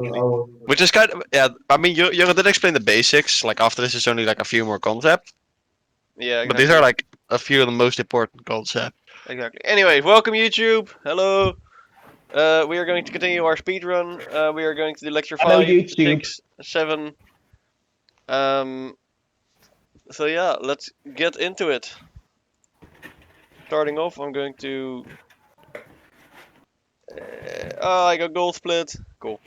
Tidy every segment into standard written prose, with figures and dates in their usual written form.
Which is kind of, yeah, I mean, you did explain the basics. Like, after this is only like a few more concepts. Yeah, But these are exactly. like a few of the most important concepts. Exactly. Anyway, welcome YouTube. Hello. We are going to continue our speed run. We are going to do lecture Hello, 5, YouTube. 6, 7. So yeah, let's get into it. Starting off, I'm going to. Oh, I got gold split. Cool.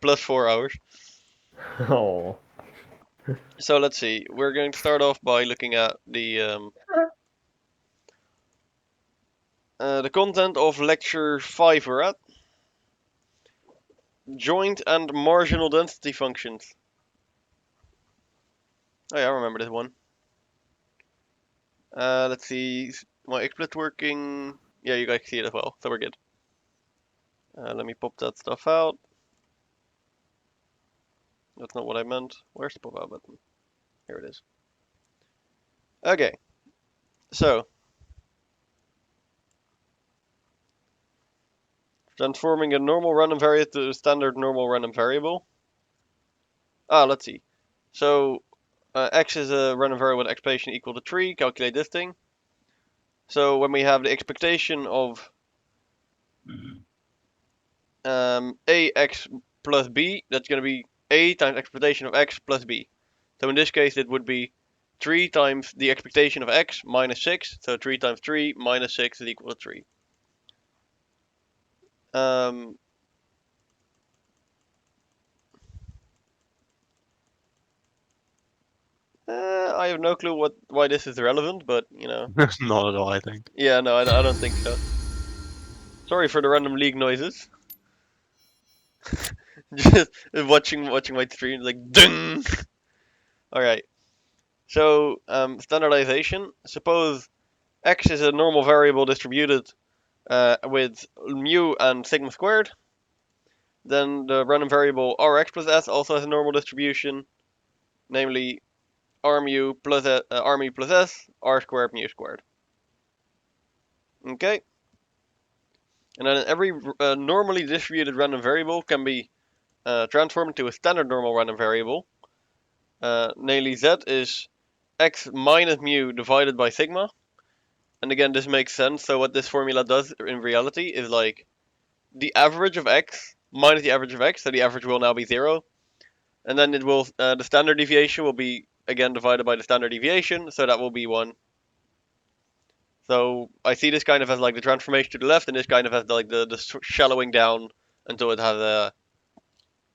Plus 4 hours. Oh. So let's see. We're going to start off by looking at the content of lecture 5 we're at. Joint and marginal density functions. Oh yeah, I remember this one. Let's see. My XSplit working. Yeah, you guys see it as well, so we're good. Let me pop that stuff out. That's not what I meant. Where's the pop out button? Here it is. Okay. So. Transforming a normal random variable to a standard normal random variable. Let's see. So, x is a random variable with expectation equal to 3. Calculate this thing. So when we have the expectation of ax plus b, that's going to be a times expectation of x plus b. So in this case, it would be 3 times the expectation of x minus 6. So 3 times 3 minus 6 is equal to 3. I have no clue why this is relevant, but you know. Not at all, I think. Yeah, no, I don't think so. Sorry for the random league noises. Just watching my stream, like ding. All right. So standardization. Suppose x is a normal variable distributed with mu and sigma squared. Then the random variable rx plus s also has a normal distribution, namely r mu plus s r squared mu squared. Okay. And then every normally distributed random variable can be transformed into a standard normal random variable. Namely z is x minus mu divided by sigma. And again, this makes sense. So what this formula does in reality is like the average of x minus the average of x. So the average will now be 0. And then it will the standard deviation will be again divided by the standard deviation. So that will be 1. So I see this kind of as like the transformation to the left, and this kind of as like the shallowing down until it has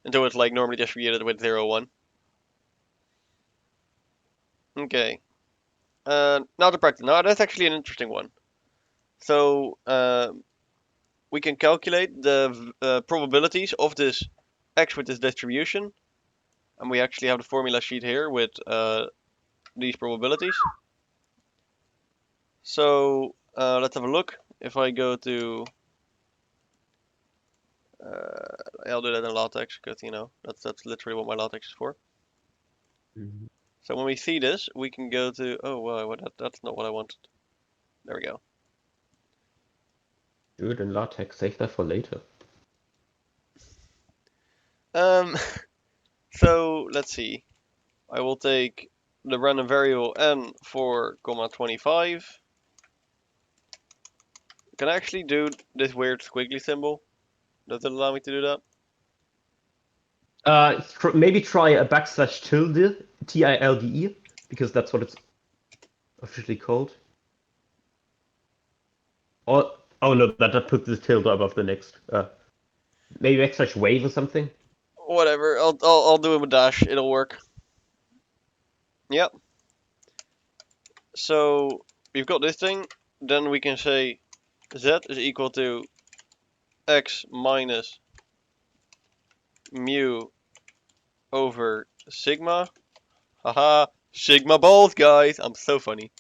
until it's like normally distributed with 0, 1. Okay. Now the practice. Now that's actually an interesting one. So we can calculate the probabilities of this x with this distribution, and we actually have the formula sheet here with these probabilities. So let's have a look. If I go to, I'll do that in LaTeX because you know that's literally what my LaTeX is for. Mhm. So when we see this, we can go to, oh well, that's not what I wanted. There we go. Do it in LaTeX. Save that for later. So let's see. I will take the random variable n4, 25. Can I actually do this weird squiggly symbol? Does it allow me to do that? Maybe try a backslash tilde, tilde, because that's what it's officially called. Oh no, that put the tilde above the next. Maybe backslash wave or something. Whatever. I'll do it with dash. It'll work. Yep. So we've got this thing. Then we can say z is equal to x minus mu over sigma. Haha. Sigma balls, guys. I'm so funny.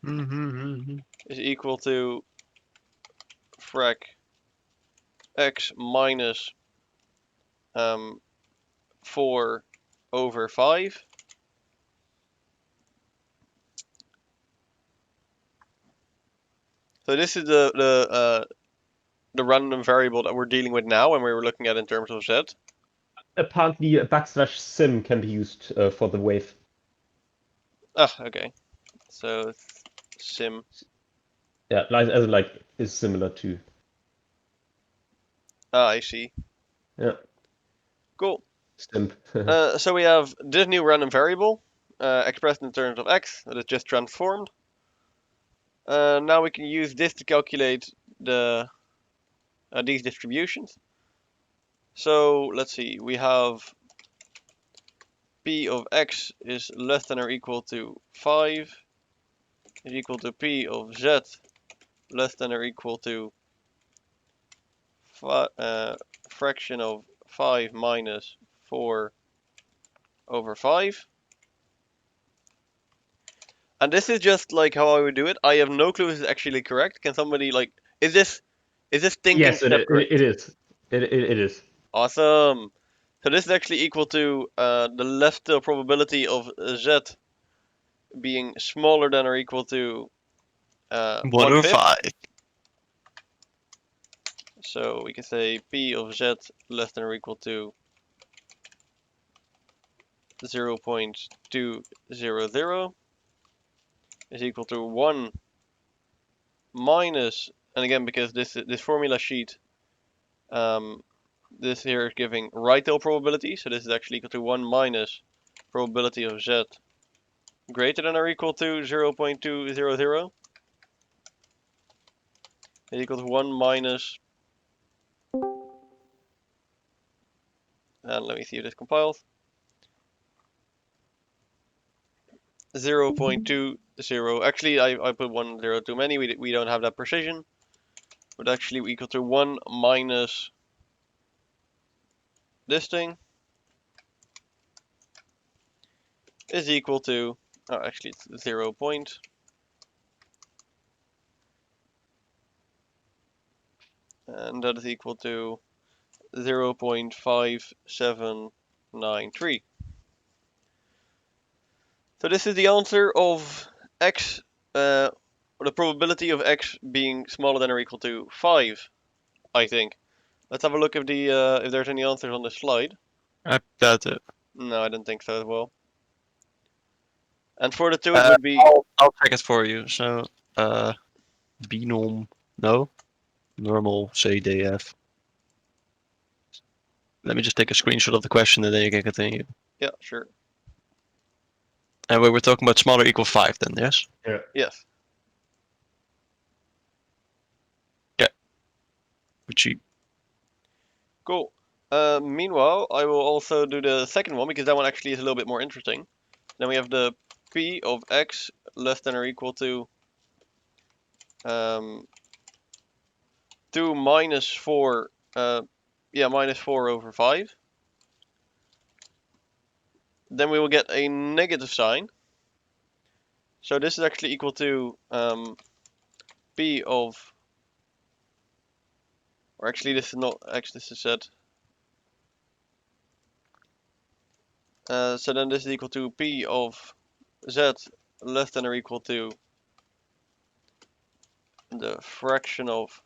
Is equal to frac x minus 4 over 5. So this is the the random variable that we're dealing with now when we were looking at in terms of z? Apparently, a \sim can be used for the wave. Ah, okay. So sim. Yeah, like is similar to. Ah, I see. Yeah. Cool. Simp. So we have this new random variable expressed in terms of x that is just transformed. Now we can use this to calculate these distributions. So let's see, we have p of x is less than or equal to 5 is equal to p of z less than or equal to fraction of 5 minus 4 over 5. And this is just like how I would do it. I have no clue if this is actually correct. Can somebody like, is this thinking Yes, step correct? it is. It is. Awesome. So this is actually equal to the left probability of z being smaller than or equal to 1 over 1/5. 5. So we can say p of z less than or equal to 0.200 is equal to 1 minus, and again because this formula sheet, this here is giving right tail probability, so this is actually equal to 1 minus probability of z greater than or equal to 0.200 is equal to 1 minus, and let me see if this compiles, 0.20. Actually, I put 1 0 too many. We don't have that precision, but actually equal to 1 minus this thing is equal to, oh, actually it's 0 point, and that is equal to 0.5793. So this is the answer of x, or the probability of x being smaller than or equal to 5, I think. Let's have a look if there's any answers on this slide. I doubt it. No, I don't think so as well. And for the two, it would be I'll check it for you. So, binom, no. Normal, CDF. Let me just take a screenshot of the question and then you can continue. yeah, sure, And we were talking about smaller equal 5 then, yes? yes. Which Cool. Meanwhile, I will also do the second one because that one actually is a little bit more interesting. Then we have the p of x less than or equal to 2 minus 4, minus 4 over 5. Then we will get a negative sign. So this is actually equal to p of, or actually this is not, actually this is z. So then this is equal to p of z less than or equal to the fraction of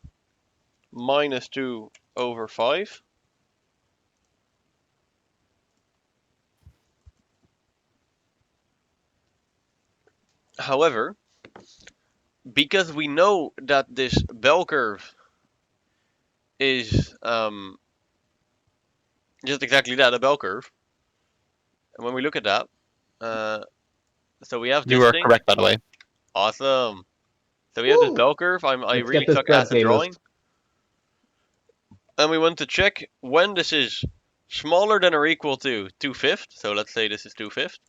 minus 2 over 5. However, because we know that this bell curve is just exactly that, a bell curve, and when we look at that, so we have you this are thing. correct, by the way. Awesome. So we have this Woo! bell curve. I Let's really get this suck bad at the drawing. list. And we want to check when this is smaller than or equal to 2/5. So let's say this is 2/5.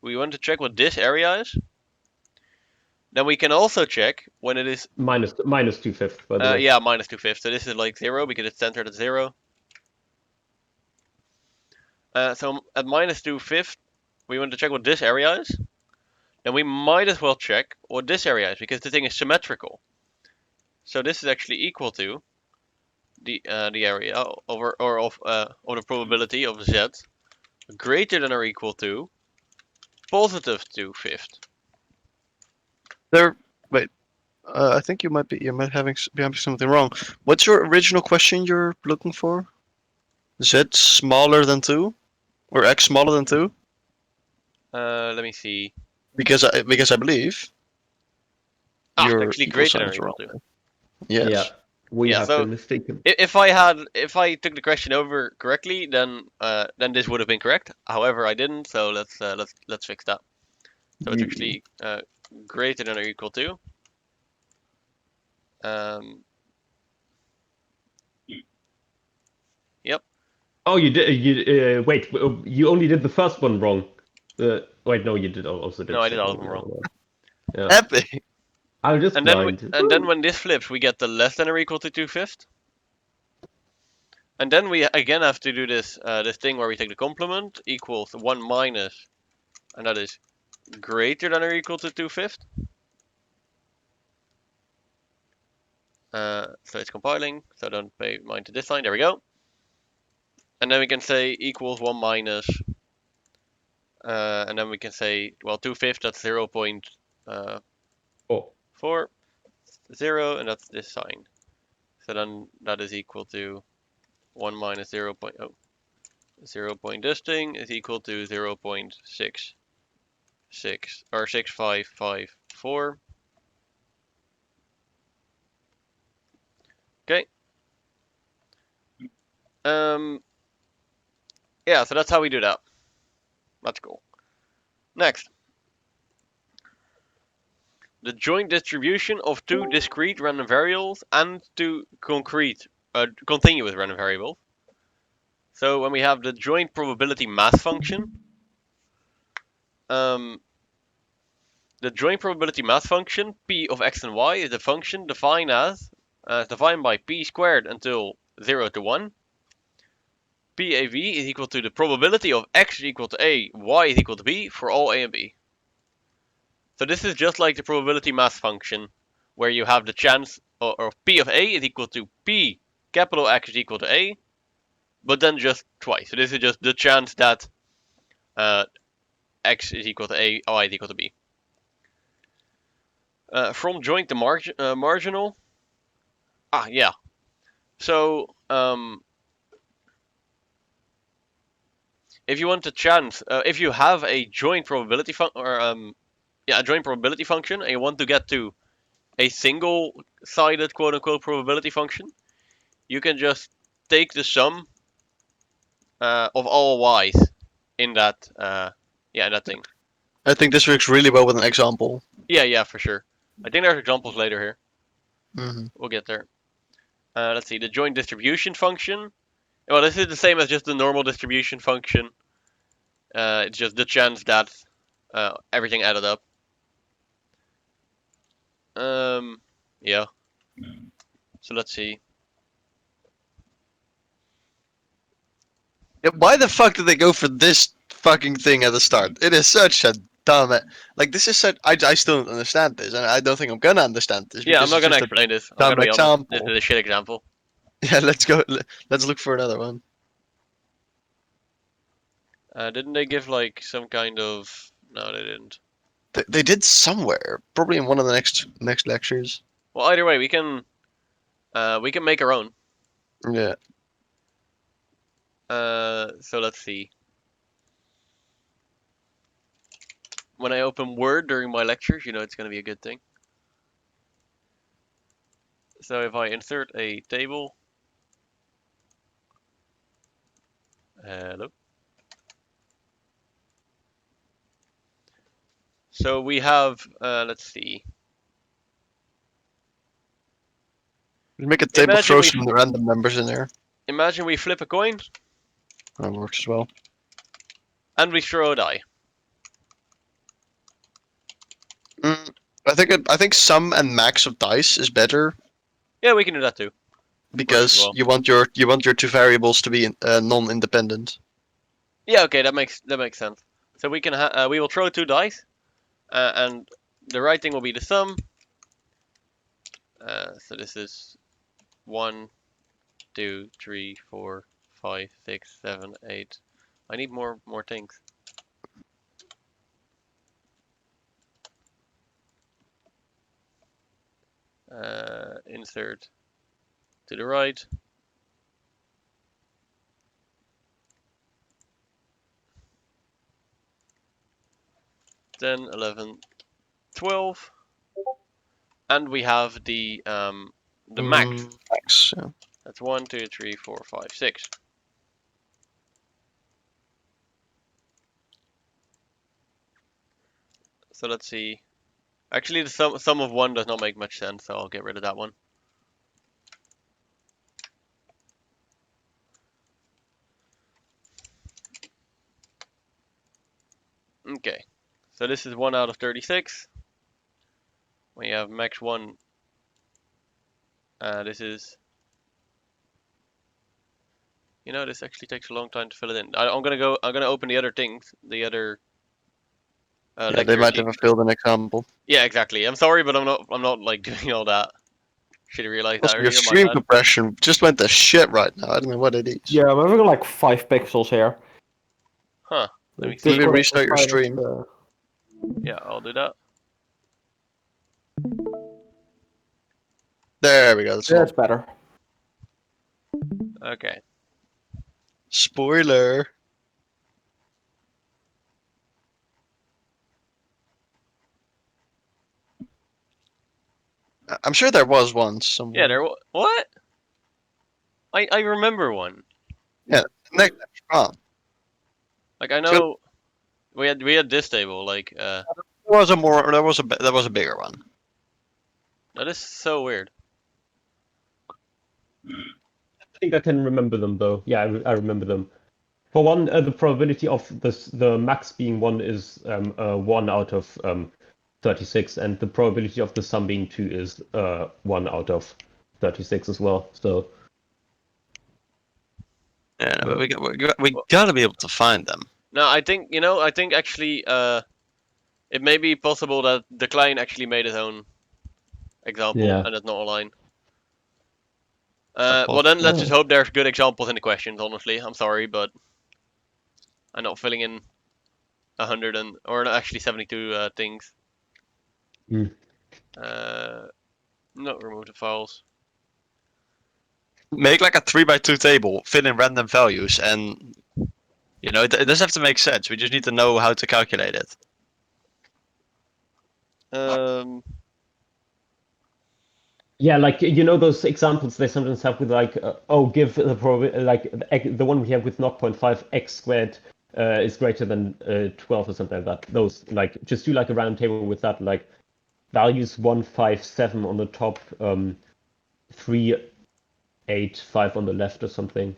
We want to check what this area is. Then we can also check when it is Minus 2/5, by the way. yeah, minus 2/5. So this is like 0 because it's centered at 0. So at minus 2/5, we want to check what this area is. Then we might as well check what this area is because the thing is symmetrical. So this is actually equal to the area over of the probability of z greater than or equal to positive 2/5. There, wait. I think you might be having something wrong. What's your original question you're looking for? Z smaller than 2? Or X smaller than 2? Let me see. Because I believe your Actually equal greater sign than or is equal wrong. to. Yes. Yeah, we Yeah, have so been mistaken. If I took the question over correctly, then this would have been correct. However, I didn't, so let's fix that. So it's actually greater than or equal to. Um, yep. Oh, you did. Wait. You only did the first one wrong. Wait, no, you did also did No, the I did all second of one them the wrong. other way. Yeah, Epic. I'm just And then we, blind. and then when this flips, we get the less than or equal to 2/5. And then we again have to do this thing where we take the complement equals 1 minus, and that is greater than or equal to 2/5. So it's compiling, so don't pay mind to this sign. There we go. And then we can say equals 1 minus, and then we can say, well, 2/5, that's 0.4, Oh, 0, and that's this sign. So then that is equal to 1 minus 0.0. 0 point this thing is equal to 0.66 or 6554. Okay. Yeah, so that's how we do that. That's cool. Next, the joint distribution of two discrete random variables and two continuous random variables. So when we have the joint probability mass function, the joint probability mass function p of x and y is a function defined by p squared until 0 to 1. PAV is equal to the probability of x is equal to a, y is equal to b for all a and b. So this is just like the probability mass function, where you have the chance, or p of a is equal to p capital X is equal to a, but then just twice. So this is just the chance that x is equal to a, y is equal to b. From joint to marginal. Yeah. So if you want a chance, if you have a joint probability a joint probability function, and you want to get to a single-sided quote-unquote probability function, you can just take the sum of all y's in that in that thing. I think this works really well with an example. Yeah, for sure. I think there's examples later here. Mm-hmm. We'll get there. Let's see, the joint distribution function. Well, this is the same as just the normal distribution function. It's just the chance that everything added up. Yeah. So let's see. Yeah, why the fuck did they go for this fucking thing at the start? It is such a dumb. Like this is such. I still don't understand this, and I don't think I'm gonna understand this Yeah, I'm because not it's gonna just a explain this. I'm dumb gonna be honest. This example. is a shit example. Yeah, let's go. Let's look for another one. Didn't they give like some kind of? No, they didn't. They did somewhere, probably in one of the next lectures. Well, either way, we can make our own. Yeah. So let's see. When I open Word during my lectures, you know it's gonna be a good thing. So if I insert a table, hello. So we have, let's see. Just make a table, throw some random numbers in there. Imagine we flip a coin. That works as well. And we throw a die. I think sum and max of dice is better. Yeah, we can do that too. Because well. you want your two variables to be non-independent. Yeah, okay, that makes sense. So we can we will throw two dice, and the right thing will be the sum. So this is 1, 2, 3, 4, 5, 6, 7, 8. I need more things. Insert to the right. Then 11, 12, and we have the max. Max. Yeah. That's 1, 2, 3, 4, 5, 6. So let's see. Actually, the sum of 1 does not make much sense, so I'll get rid of that one. Okay, so this is 1 out of 36. We have max 1. This is... You know, this actually takes a long time to fill it in. I'm gonna open the other things, the other Yeah, lecture they might sheet. have filled an example. Yeah, exactly. I'm sorry, but I'm not like doing all that. Should have realized that Also, your earlier. My stream bad. compression just went to shit right now. I don't know what it is. Yeah, I'm having like 5 pixels here. Huh. Let me see. Maybe Discord restart your decided, stream. Yeah, I'll do that. There we go. That's yeah, all. it's better. Okay. Spoiler. I'm sure there was one somewhere. Yeah, what? I remember one. Next, oh, Like I know we had this table. Like there was a more. There was a bigger one. that is so weird. I think I can remember them though. Yeah, I remember them. For one, the probability of the max being 1 is 1 out of 36, and the probability of the sum being 2 is 1 out of 36 as well. So Yeah, no, but we gotta be able to find them. No, I think I think actually it may be possible that the client actually made his own example Yeah. and it's not a line. Quite Well then let's just possible. hope there's good examples in the questions. Honestly, I'm sorry, but I'm not filling in 100 or actually 72 things. Mm. Not remove the files. Make like a 3x2 table, fill in random values, and you know it doesn't have to make sense. We just need to know how to calculate it. Yeah, like those examples they sometimes have with like give the the one we have with 0.5 x squared is greater than 12 or something like that. Those like just do like a round table with that like values 1, 5, 7 on the top, 3, 8, 5 on the left or something.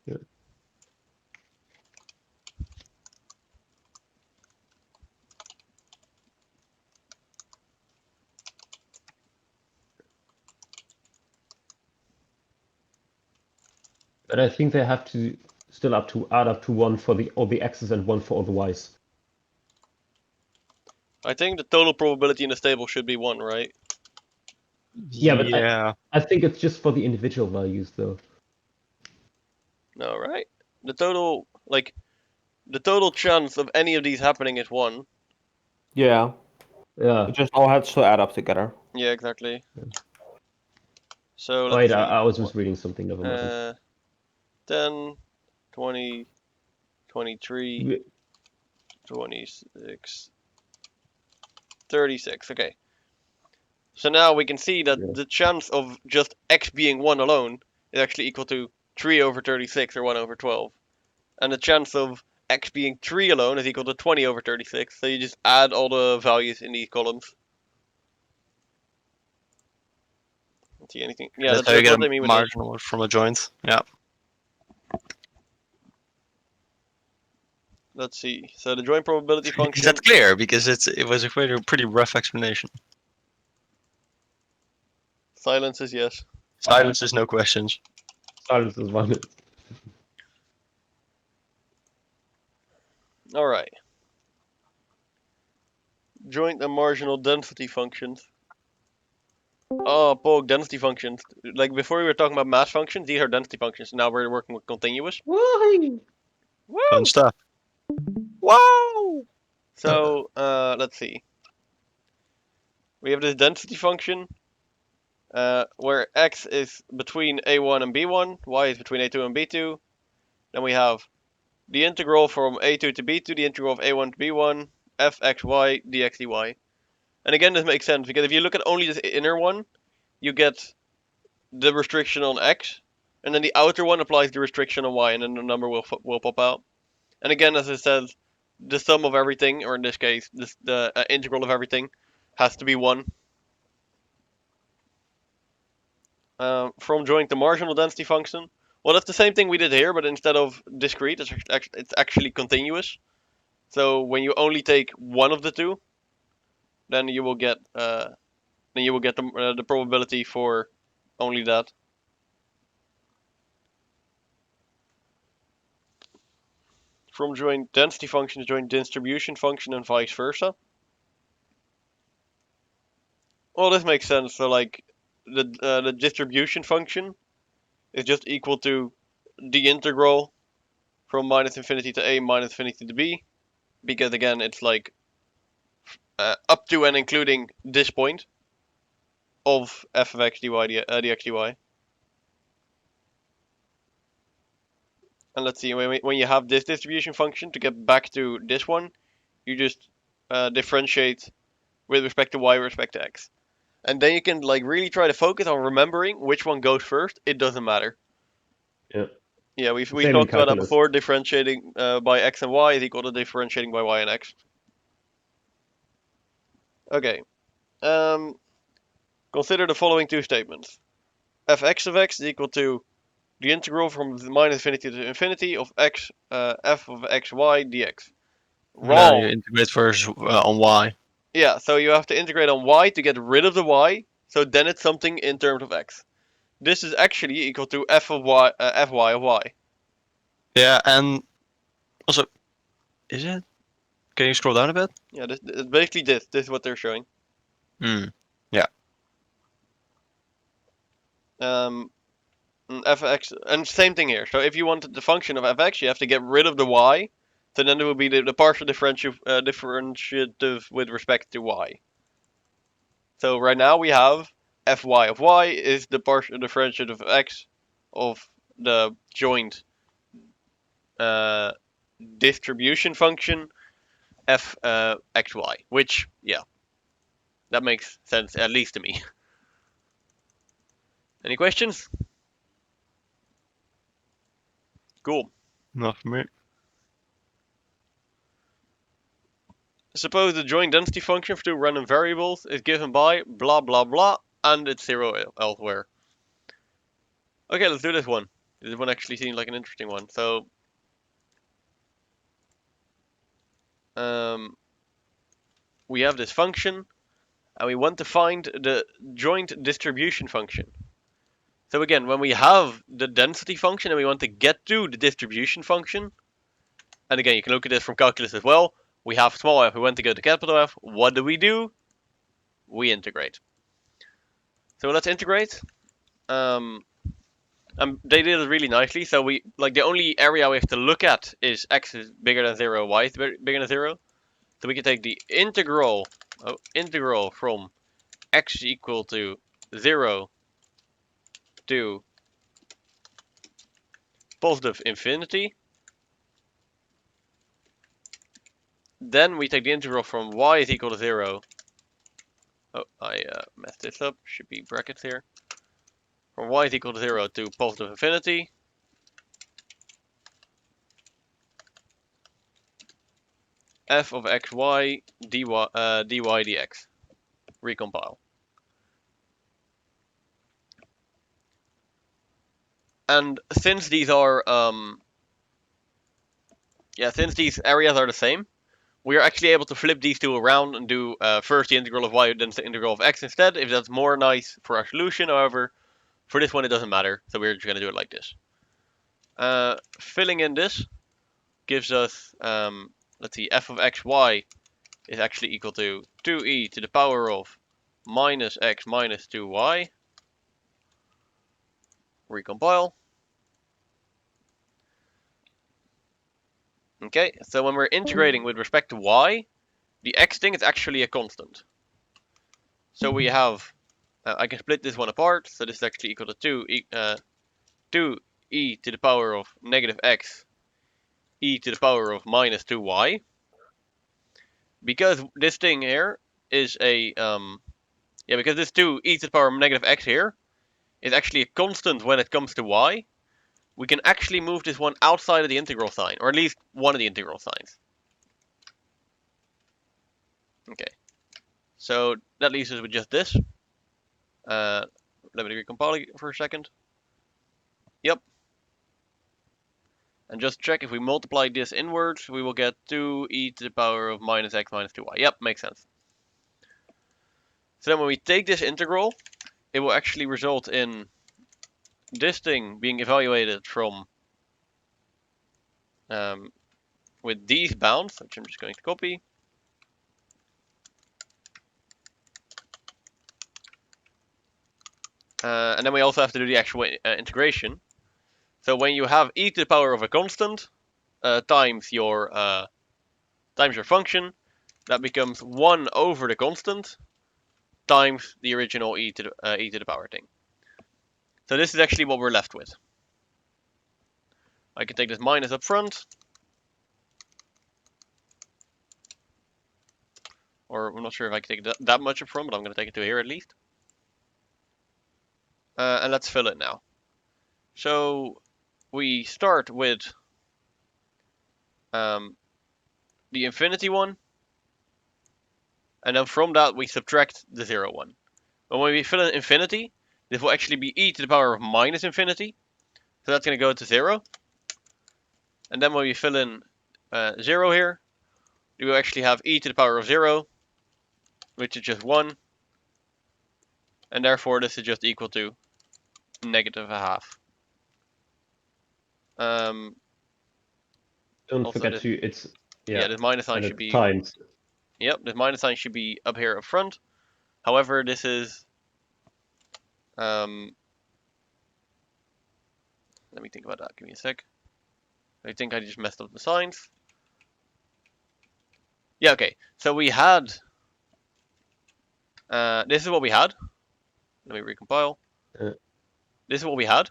Yeah. But I think they have to still add up to 1 for all the x's and 1 for all the y's. I think the total probability in this table should be 1, right? Yeah, but yeah. I think it's just for the individual values though. No, right? The total chance of any of these happening is 1. Yeah, Yeah. it just all has to add up together. Yeah, exactly. So let's Wait, see. I was just reading something. Never mind. 10, 20, 23, 26, 36. Okay. So now we can see that Yeah. the chance of just x being 1 alone is actually equal to 3 over 36 or 1 over 12. And the chance of x being 3 alone is equal to 20 over 36. So you just add all the values in these columns. See anything? Yeah, That's how you that's get what I a mean with those. marginal from a joint. Yeah. Let's see. So the joint probability Is function. that clear? Because it was a pretty rough explanation. Silence is yes. Silence is no questions. Silence is one. All right. Joint and marginal density functions. Oh, Pog, density functions. Like before we were talking about mass functions, these are density functions. Now we're working with continuous. Why? Fun Woo! stuff. Wow! So let's see. We have this density function where x is between a1 and b1, y is between a2 and b2. Then we have the integral from a2 to b2, the integral of a1 to b1, fxy dx dy. And again, this makes sense because if you look at only this inner one, you get the restriction on x, and then the outer one applies the restriction on y, and then the number will pop out. And again, as it says, the sum of everything, or in this case, the integral of everything, has to be 1. From joint the marginal density function. Well, that's the same thing we did here, but instead of discrete, it's actually continuous. So when you only take one of the two, then you will get the probability for only that. From joint density function to joint distribution function and vice versa. Well, this makes sense. So like the distribution function is just equal to the integral from minus infinity to a minus infinity to b, because again it's like up to and including this point of f of x dy dx dy. And let's see, when you have this distribution function, to get back to this one, you just differentiate with respect to y with respect to x. And then you can like really try to focus on remembering which one goes first. It doesn't matter. Yeah. Yeah, we Same in talked about that calculus. before. Differentiating by x and y is equal to differentiating by y and x. Okay. Consider the following two statements. Fx of x is equal to the integral from minus infinity to infinity of x f of xy dx. Now Wrong. you integrate first on y. Yeah, so you have to integrate on y to get rid of the y, so then it's something in terms of x. This is actually equal to f of y, fy of y. Yeah, and also, is it? Can you scroll down a bit? Yeah, it's basically this. This is what they're showing. Hmm. Fx, and same thing here. So if you wanted the function of fx, you have to get rid of the y. So then it will be the partial differentiative with respect to y. So right now we have fy of y is the partial differentiative of x of the joint distribution function fxy, which, yeah, that makes sense, at least to me. Any questions? Cool. Not for me. Suppose the joint density function for two random variables is given by blah blah blah, and it's 0 elsewhere. Okay, let's do this one. This one actually seems like an interesting one. So, we have this function, and we want to find the joint distribution function. So again, when we have the density function and we want to get to the distribution function, and again, you can look at this from calculus as well. We have small f, we want to go to capital F. What do? We integrate. So let's integrate. They did it really nicely. So we like the only area we have to look at is x is bigger than 0, y is bigger than 0. So we can take the integral from x equal to 0 to positive infinity. Then we take the integral from y is equal to 0. Oh, I messed this up. Should be brackets here. From y is equal to 0 to positive infinity. F of xy dy dx. Recompile. And since these are since these areas are the same, we are actually able to flip these two around and do first the integral of y, then the integral of x instead, if that's more nice for our solution. However, for this one it doesn't matter, so we're just going to do it like this. Filling in this gives us, let's see, f of xy is actually equal to 2e to the power of minus x minus 2y. Recompile. Okay, so when we're integrating with respect to y, the x thing is actually a constant. So we have, I can split this one apart, so this is actually equal to 2e to the power of negative x e to the power of minus 2y. Because this thing here is a, because this 2e to the power of negative x here is actually a constant when it comes to y, we can actually move this one outside of the integral sign, or at least one of the integral signs. Okay, so that leaves us with just this. Let me recompile it for a second. Yep. And just check, if we multiply this inwards, we will get 2e to the power of minus x minus 2y. Yep, makes sense. So then when we take this integral, it will actually result in this thing being evaluated from with these bounds, which I'm just going to copy. And then we also have to do the actual integration. So when you have e to the power of a constant times your function, that becomes 1 over the constant times the original e to the power thing. So this is actually what we're left with. I can take this minus up front. Or I'm not sure if I can take that much up front, but I'm going to take it to here at least. And let's fill it now. So we start with the infinity one. And then from that we subtract the 0 one. But when we fill in infinity, this will actually be e to the power of minus infinity. So that's going to go to 0. And then when we fill in 0 here, we will actually have e to the power of 0, which is just 1. And therefore this is just equal to negative a half. Don't also forget this- to, it's, Yeah, this minus sign and should it's be... times. Yep, this minus sign should be up here up front. However, this is... let me think about that. Give me a sec. I think I just messed up the signs. Yeah, okay. So we had... this is what we had. Let me recompile. This is what we had.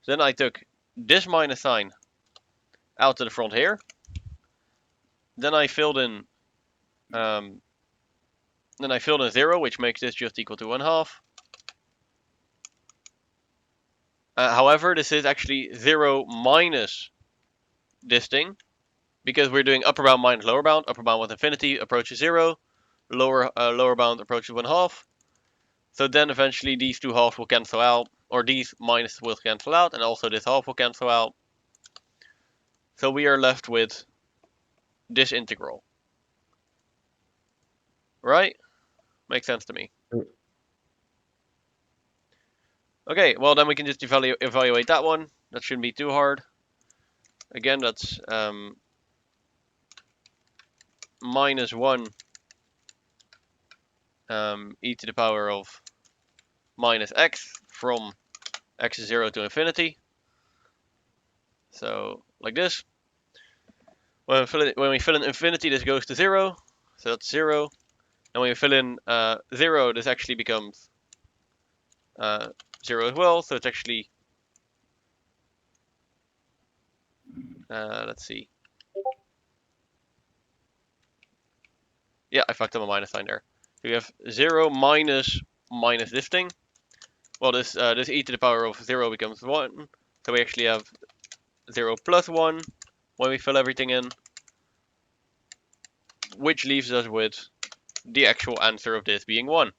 So then I took this minus sign out to the front here. Then I filled in... then I filled in 0, which makes this just equal to 1/2. However, this is actually 0 minus this thing, because we're doing upper bound minus lower bound. Upper bound with infinity approaches 0, lower bound approaches 1/2. So then eventually these two halves will cancel out, or these minuses will cancel out, and also this half will cancel out. So we are left with this integral. Right? Makes sense to me. Okay, well then we can just evaluate that one. That shouldn't be too hard. Again, that's minus 1 e to the power of minus x from x is 0 to infinity. So like this. When we fill in infinity, this goes to 0. So that's 0. And when we fill in 0, this actually becomes 0 as well. So it's actually, let's see. Yeah, I fucked up a minus sign there. So we have 0 minus this thing. Well, this e to the power of 0 becomes 1. So we actually have 0 plus 1 when we fill everything in. Which leaves us with the actual answer of this being 1.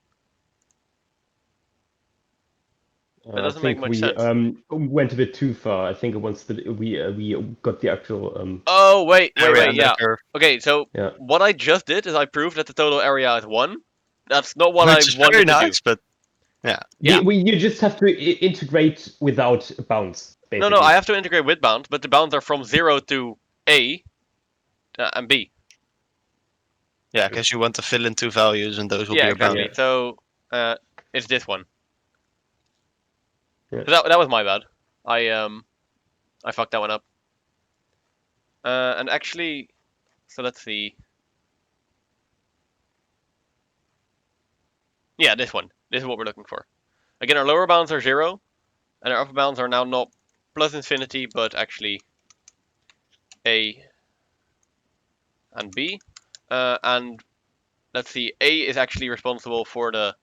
That doesn't make much sense. Went a bit too far. I think once we got the actual Oh, wait, Area under yeah. the curve. Okay, so Yeah. what I just did is I proved that the total area is 1. That's not what Which I is wanted very to nice, do. but Yeah. You just have to integrate without bounds. Basically. No, I have to integrate with bounds, but the bounds are from 0 to A and B. yeah, because you want to fill in two values and those will Yeah, be your exactly. boundaries. So it's this one. Yeah. That was my bad. I fucked that one up. And actually, so let's see. Yeah, this one. This is what we're looking for. Again, our lower bounds are 0, and our upper bounds are now not plus infinity, but actually a and b. And let's see, a is actually responsible for the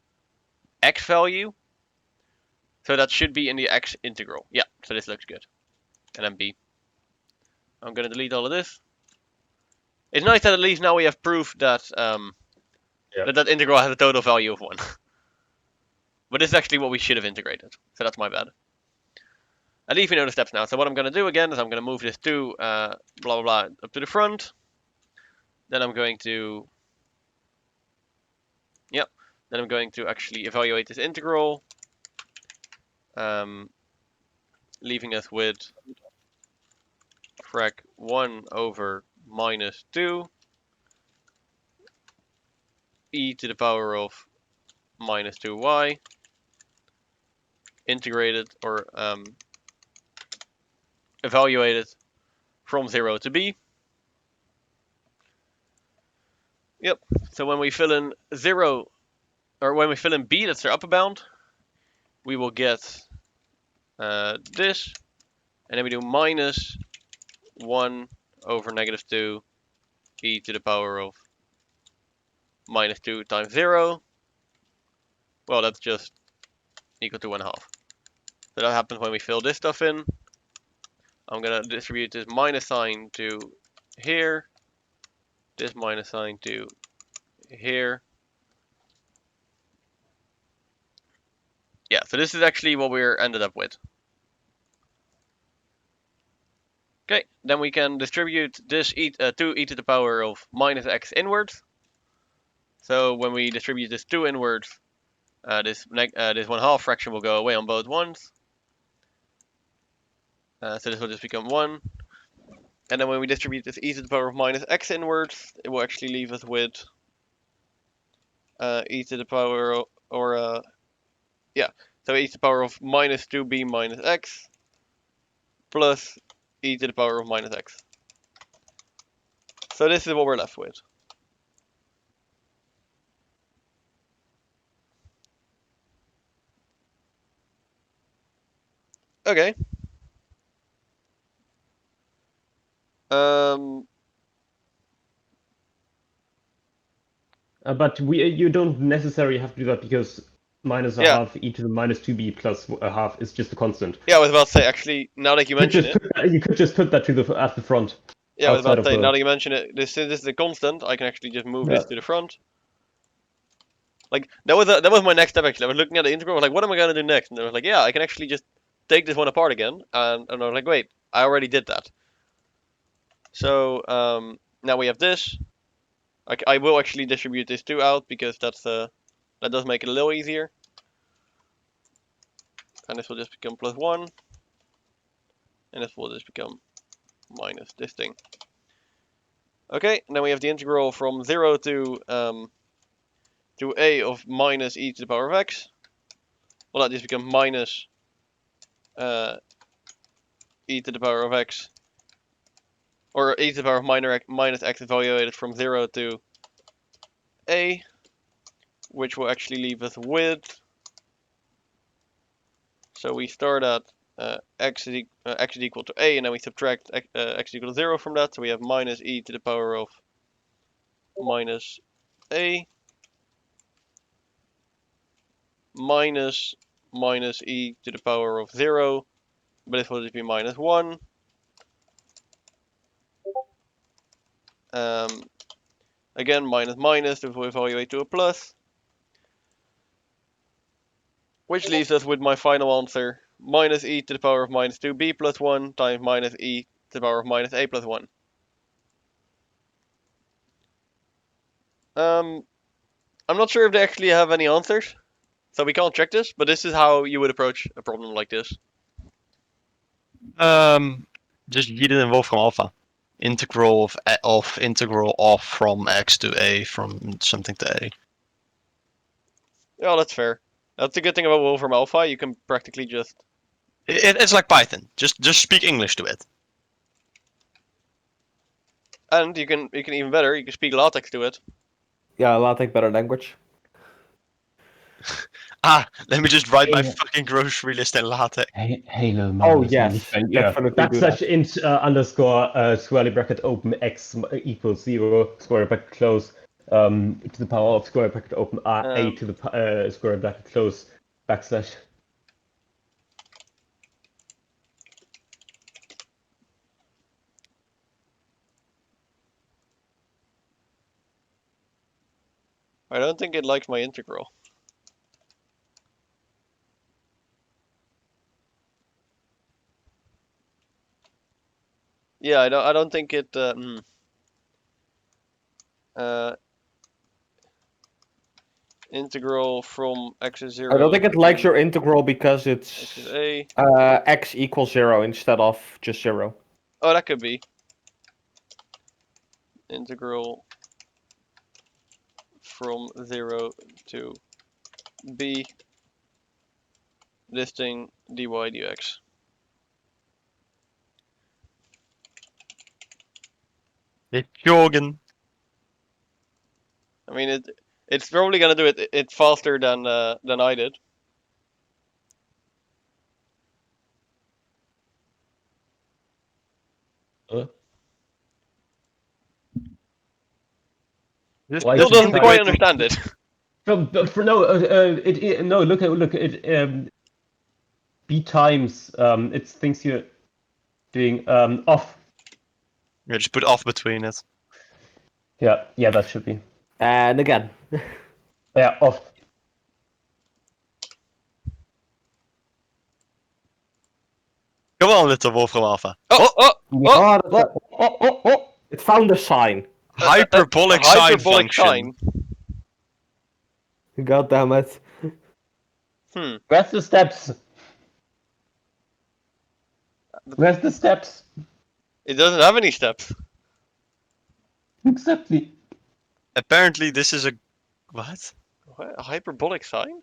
x value, so that should be in the x integral. Yeah, so this looks good. And then b. I'm gonna delete all of this. It's nice that at least now we have proof that that integral has a total value of 1. But this is actually what we should have integrated, so that's my bad. At least we know the steps now. So what I'm going to do again is I'm going to move this to blah blah blah up to the front. Then I'm going to Then I'm going to actually evaluate this integral, leaving us with frac 1 over minus 2 e to the power of minus 2y integrated or evaluated from 0 to b. Yep. So when we fill in 0, or when we fill in b, that's our upper bound, we will get this, and then we do minus 1 over negative 2 e to the power of minus 2 times 0. Well, that's just equal to 1/2. So that happens when we fill this stuff in. I'm going to distribute this minus sign to here, this minus sign to here. Yeah, so this is actually what we're ended up with. Okay, then we can distribute this 2 e to the power of minus x inwards. So when we distribute this 2 inwards, this 1/2 fraction will go away on both ones. So this will just become 1. And then when we distribute this e to the power of minus x inwards, it will actually leave us with e to the power of, so e to the power of minus 2b minus x plus e to the power of minus x. So this is what we're left with. Okay. But you don't necessarily have to do that because minus a Yeah. half e to the minus 2b plus a half is just a constant. Yeah, I was about to say, actually, now that you mention it. You could just put that to at the front. Yeah, I was about to say, outside of now that you mention it, since this is a constant, I can actually just move this to the front. Like, that was my next step, actually. I was looking at the integral, I was like, what am I going to do next? And I was like, yeah, I can actually just take this one apart again. And I was like, wait, I already did that. So, now we have this. I will actually distribute this 2 out, because that does make it a little easier. And this will just become plus 1. And this will just become minus this thing. Okay, and then we have the integral from 0 to a of minus e to the power of x. Well, that just becomes minus e to the power of x, or e to the power of minus x evaluated from 0 to a, which will actually leave us with. So we start at x is equal to a, and then we subtract x is equal to 0 from that. So we have minus e to the power of minus a minus e to the power of 0, but this will just be minus 1. Again, minus, this will evaluate to a plus. Which leaves us with my final answer, minus e to the power of minus 2b plus 1 times minus e to the power of minus a plus 1. I'm not sure if they actually have any answers, so we can't check this, but this is how you would approach a problem like this. Just yeet it in Wolfram Alpha. Integral of integral off from x to a from something to a. Yeah, that's fair. That's the good thing about Wolfram Alpha. You can practically just. It's like Python. Just speak English to it. And you can even better. You can speak LaTeX to it. Yeah, LaTeX better language. Let me just write my Yeah. fucking grocery list in LaTeX. Halo Oh models. yes, Yeah. definitely do Backslash that. int underscore squarely bracket open x equals 0 square bracket close to the power of square bracket open a to the square bracket close backslash. I don't think it likes my integral. Yeah, I don't think it. Integral from x is 0. I don't think it likes to your integral because x is it's a. x equals 0 instead of just 0. Oh, that could be. Integral from 0 to b listing dy dx. It's Jorgen. I mean, it's probably gonna do it faster than I did. This Still this doesn't quite integrating- understand it. No, look at it. B times it thinks you're doing off. Yeah, just put off between it. Yeah, that should be. And again. Yeah, off. Come on, little Wolfram Alpha. Oh, It found a sign. Hyperbolic sign function. sign. God damn it. Where's the steps? Where's the steps? It doesn't have any steps. Exactly. Apparently, this is a what? What? A hyperbolic sign?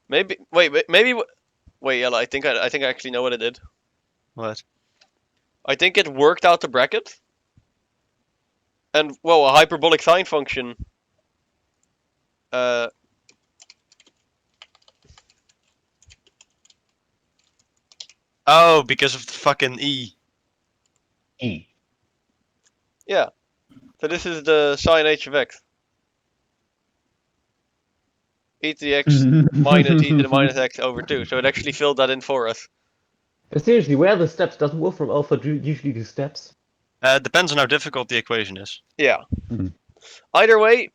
Maybe. Maybe. Wait, Yella. I think I actually know what it did. What? I think it worked out the bracket. And well, a hyperbolic sign function. Oh, because of the fucking E. E. Yeah. So this is the sine h of x. E to the x minus e to the minus x over 2. So it actually filled that in for us. Seriously, where are the steps? Doesn't Wolfram Alpha usually do steps? Depends on how difficult the equation is. Yeah. Either way,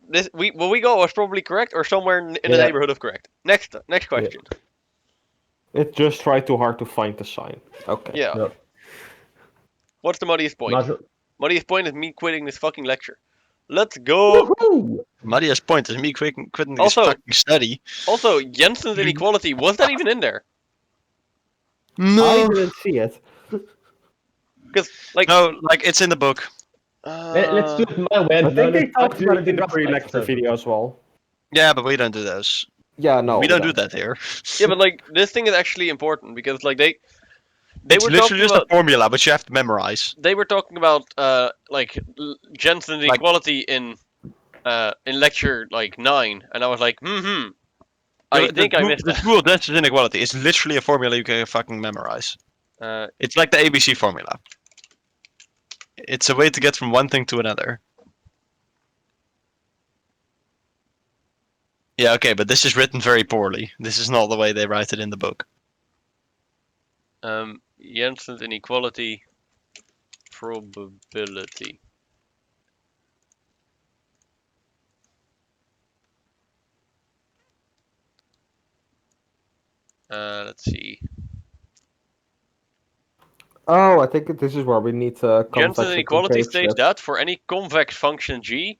what we got was probably correct or somewhere in the neighborhood of correct. Next question. It just tried too hard to find the sign. Okay. Yeah. No. What's the muddiest point? Not- Muddiest point is me quitting this fucking lecture. Let's go. Woohoo! Maria's point is me quitting this Also- fucking study. Also, Jensen's inequality, was that even in there? I No. didn't see it. Because, like, No, like it's in the book. Let's do it my way. I think they talked do about it it in the rough pre-lecture episode. video as well. Yeah, but we don't do those. Yeah, no. we don't do that here. Yeah, but like this thing is actually important because like they It's were literally talking just about a formula, but you have to memorize. they were talking about like Jensen's Like- inequality in lecture like 9, and I was like, I think I missed the that. rule of density inequality. It's literally a formula you can fucking memorize. It's like the ABC formula. It's a way to get from one thing to another. Yeah, okay, but this is written very poorly. This is not the way they write it in the book. Jensen's inequality probability. Let's see. Oh, I think this is where we need convex Jensen's and inequality concave states shit. that for any convex function g,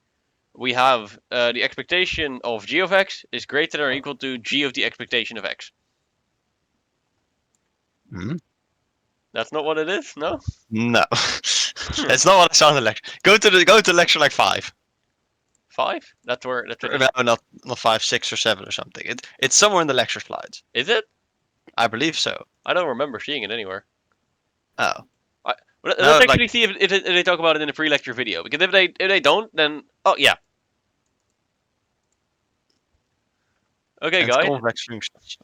we have the expectation of g of x is greater than or equal to g of the expectation of x. Hmm? That's not what it is, no? No. That's not what I saw in the lecture. Go to lecture like 5. 5? That's where it is. No, not 5, 6 or 7 or something. It's somewhere in the lecture slides. Is it? I believe so. I don't remember seeing it anywhere. Oh. Well, No, let's like- actually see if they talk about it in a pre-lecture video. Because if they don't, then oh yeah. Okay, It's guys. convex functions.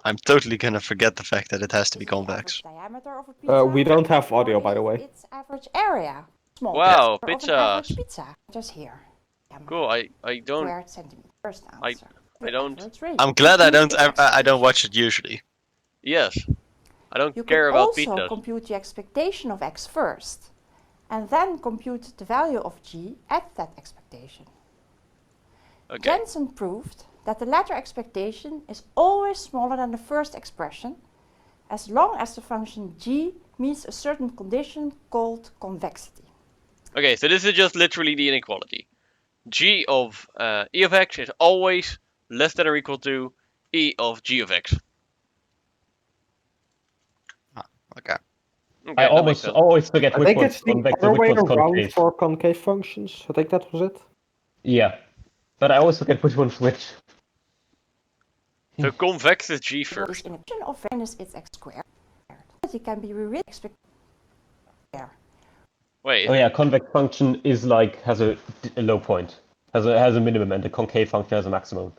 I'm totally gonna forget the fact that it has to be Is it the convex. average diameter of a pizza? We don't have Or audio, is by the it way. its average area. Small Wow, diameter of an average pizzas. pizza. Just here. Cool. I don't. Squared centimeters I answer. I don't. Average range. I'm glad I Compute don't. its I don't expectation. watch it usually. Yes. I don't You care can about also pizzas. compute the expectation of x first, and then compute the value of g at that expectation. Okay. Jensen proved that the latter expectation is always smaller than the first expression, as long as the function g meets a certain condition called convexity. Okay. So this is just literally the inequality. G of e of x is always less than or equal to e of g of x. Okay. Okay, I that makes sense. always forget I which think one's it's the convex other and way which one's around concave. for concave functions. I think that was it. Yeah, but I always forget which one's which. So convex is g Is first. in a function of minus its x squared. It can be rewritten there. Wait. Oh yeah, convex function is like has a low point, has a minimum, and the concave function has a maximum.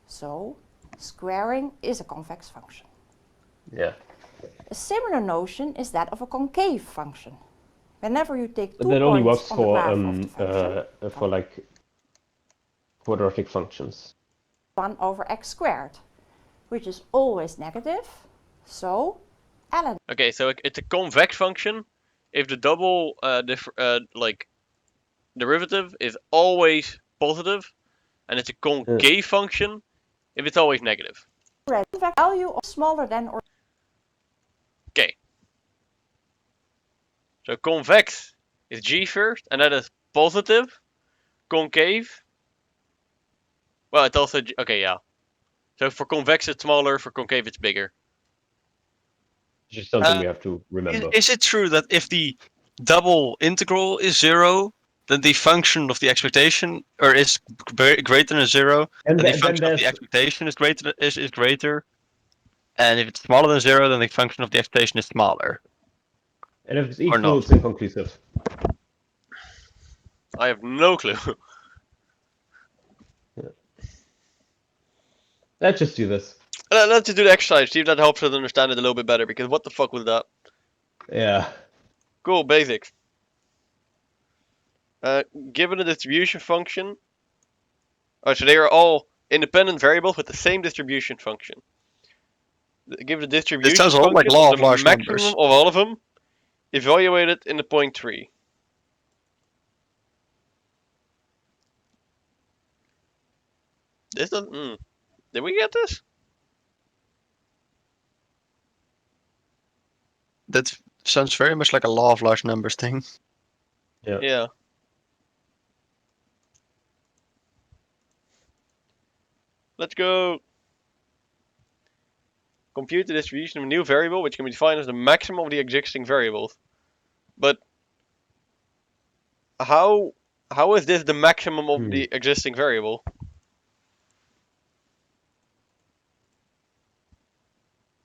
So, squaring is a convex function. Yeah. A similar notion is that of a concave function. Whenever you take two That only points works on the for graph of the function, for like quadratic functions. 1 over x squared, which is always negative, so ln Okay, so it's a convex function if the double like derivative is always positive, and it's a concave function if it's always negative. value of smaller than or Okay. So convex is g first, and that is positive. Concave. Well, it's also okay, yeah. So for convex it's smaller, for concave it's bigger. It's just something Uh, we have to remember. Is it true that if the double integral is 0, then the function of the expectation or is greater than 0, And then the then function of the there's expectation is greater, and if it's smaller than 0, then the function of the expectation is smaller. and if it's or equal, not. it's inconclusive. I have no clue. Let's just do this. Let's just do the exercise, see if that helps us understand it a little bit better, because what the fuck was that? Yeah. Cool, basics. Given a distribution function, so they are all independent variables with the same distribution function. Give the distribution sounds a lot like function law of of the large maximum numbers. of all of them, evaluated in the point 3. This doesn't. Did we get this? That sounds very much like a law of large numbers thing. Yeah. Let's go. Compute the distribution of a new variable, which can be defined as the maximum of the existing variables. But how is this the maximum of the existing variable?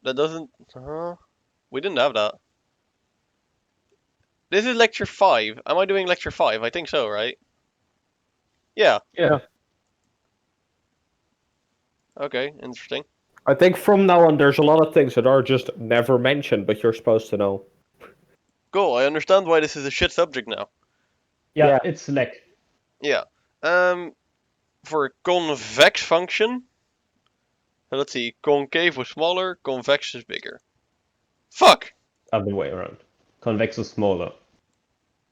That doesn't. We didn't have that. This is lecture 5. Am I doing lecture 5? I think so, right? Yeah. Yeah. Okay, interesting. I think from now on, there's a lot of things that are just never mentioned, but you're supposed to know. Cool, I understand why this is a shit subject now. Yeah, Yeah. it's like Yeah. For a convex function, let's see, concave was smaller, convex is bigger. Fuck! other way around. Convex is smaller.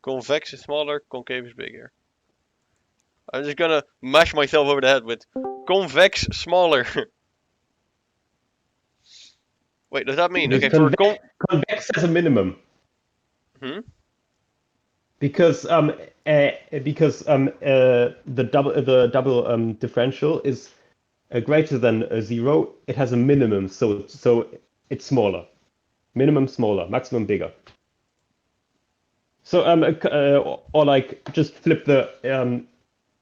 Convex is smaller, concave is bigger. I'm just gonna mash myself over the head with convex smaller. Wait, does that mean okay for Convex has a minimum. Hmm? Because the double differential is greater than 0. It has a minimum, so it's smaller. Minimum smaller, maximum bigger. So or like just flip the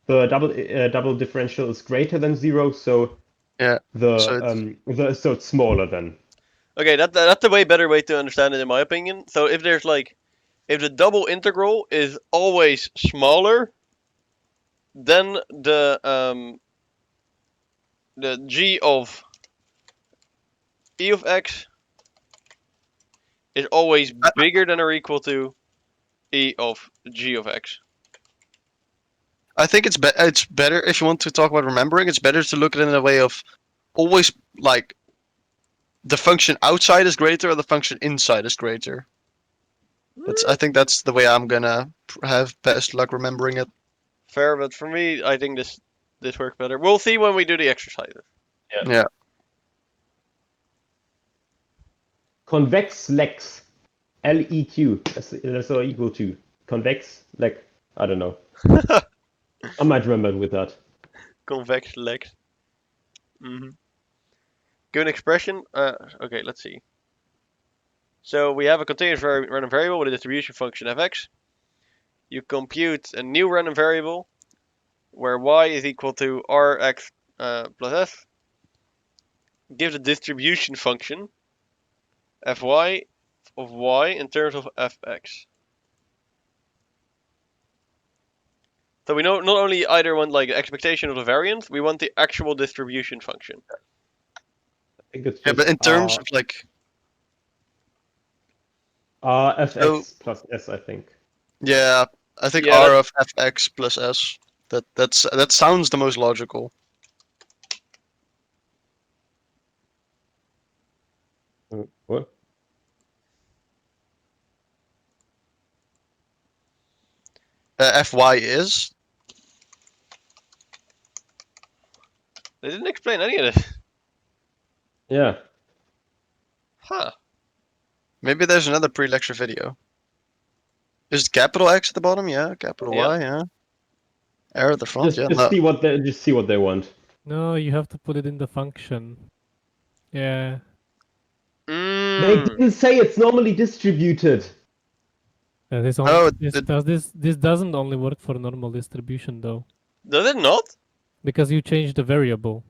the double differential is greater than 0, so Yeah. so it's smaller then. Okay, that's a way better way to understand it in my opinion. So if there's like, if the double integral is always smaller, then the g of e of x is always bigger than or equal to e of g of x. I think it's better if you want to talk about remembering. It's better to look at it in a way of always like the function outside is greater or the function inside is greater. I think that's the way I'm gonna have best luck remembering it. Fair, but for me, I think this works better. We'll see when we do the exercises. Yeah. Convex lex, LEQ, less or equal to convex leg. I don't know. I might remember it with that. Convex legs. Give an expression. Okay, let's see. So we have a continuous random variable with a distribution function fx. You compute a new random variable where y is equal to rx plus s. Give the distribution function fy of y in terms of fx. So we not only either want like expectation of the variance, we want the actual distribution function. I think it's Yeah, just but in terms of like fx plus s, I think. yeah, I think Yeah, R of fx plus s. That sounds the most logical. What? Fy is. They didn't explain any of this. Yeah. Huh. Maybe there's another pre-lecture video. Is it capital X at the bottom? Yeah. Capital Yeah. Y. Yeah. R at the front. Just, Yeah. just No. see what they want. No, you have to put it in the function. Yeah. They Mm. didn't say it's normally distributed. This No, this doesn't only work for normal distribution though, Does it not? because you change the variable.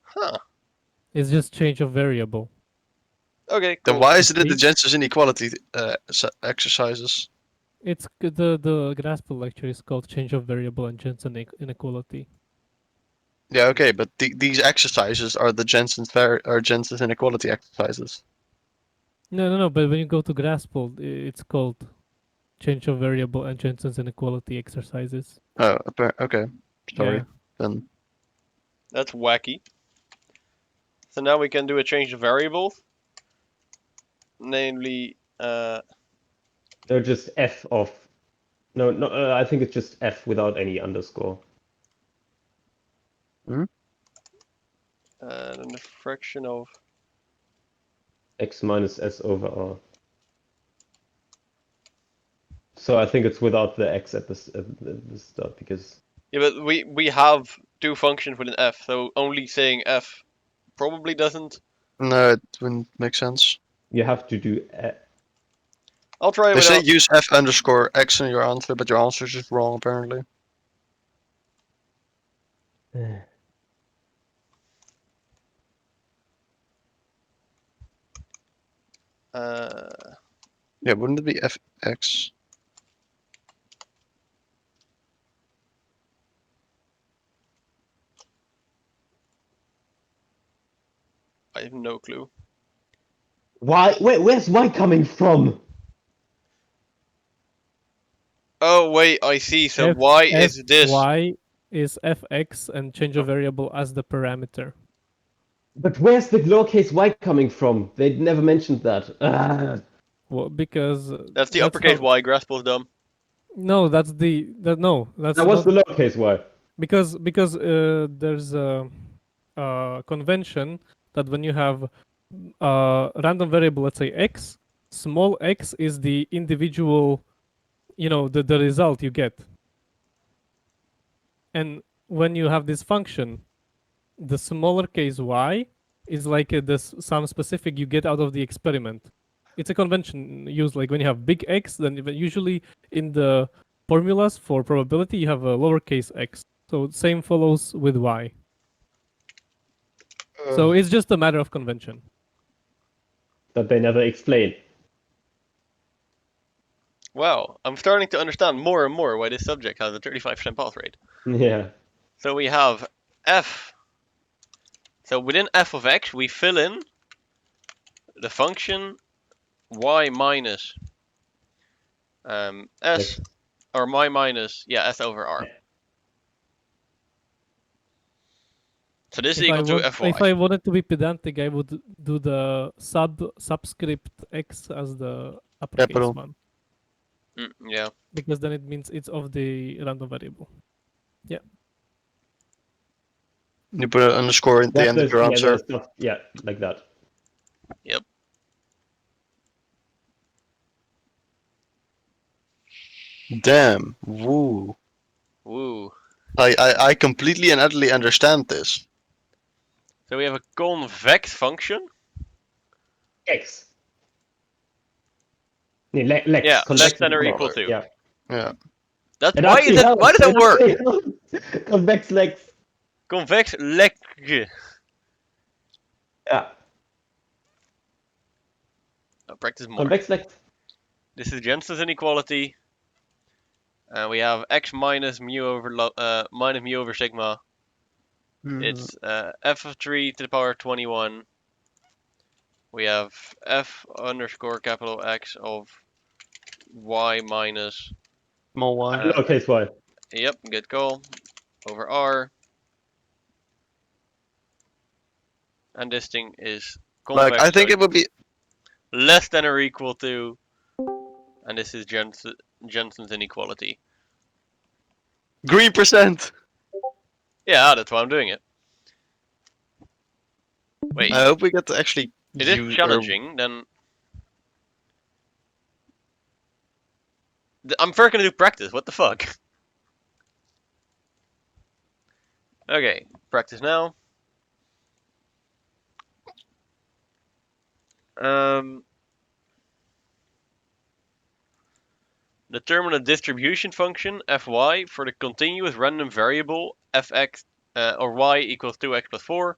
Huh. It's just change of variable. Okay, Then cool. why is it in the See? Jensen's inequality exercises? It's the Graspel lecture is called change of variable and Jensen inequality. Yeah. Okay, but these exercises are the Jensen's inequality exercises. No. But when you go to Graspel, it's called change of variable and Jensen's inequality exercises. Oh. Okay. Sorry. Yeah. Then. That's wacky. So now we can do a change of variables. Namely, They're just f of. No, I think it's just f without any underscore. then the fraction of X minus s over r. So I think it's without the x at the start because. yeah, but we have two functions with an f, so only saying f probably doesn't. No, it wouldn't make sense. You have to do. I'll try it They say without. use f underscore x in your answer, but your answer is just wrong apparently. Yeah, wouldn't it be fx? I have no clue. Why? Where's y coming from? Oh wait, I see. So F- y is this? Y is fx and change of variable as the parameter. But where's the lowercase y coming from? They never mentioned that. Well, because That's the uppercase how- y. Graspel dumb. No, that's that's That was not- the lowercase y. because there's a convention that when you have random variable, let's say x, small x is the individual, the result you get. And when you have this function, the smaller case y is like some specific you get out of the experiment. It's a convention used like when you have big X, then usually in the formulas for probability, you have a lowercase x. So same follows with y. So it's just a matter of convention. That they never explain. Wow, I'm starting to understand more and more why this subject has a 35% pass rate. Yeah. So we have f. So within f of x, we fill in the function y minus s, or y minus, yeah, s over r. So this is equal to fy. If I wanted to be pedantic, I would do the subscript x as the uppercase Capital. one, Yeah. because then it means it's of the random variable. You put an underscore at the end of your answer. Yeah, like that. Yep. Damn. Woo. Woo. I completely and utterly understand this. So we have a convex function. X. Nee, lex. Yeah, Convex less than is or the equal color. to. Yeah. Yeah. That's It why actually is that? helps. Why does that It work? actually helps. Convex lex. Convex leg. Yeah. Practice more. Convex lex. This is Jensen's inequality. And we have x minus mu over sigma. It's f of 3 to the power 21. We have f underscore capital X of y minus. Small y. Lowercase y. Yep, good call. Over r. And this thing is convex. Like, I think it would be. less than or equal to. And this is Jensen's inequality. Green percent. Yeah, that's why I'm doing it. Wait, I hope we get to actually it is use. challenging, then... I'm first gonna do practice, what the fuck? Okay, practice now. Determine a distribution function, fy, for the continuous random variable fx, or y equals 2x plus 4.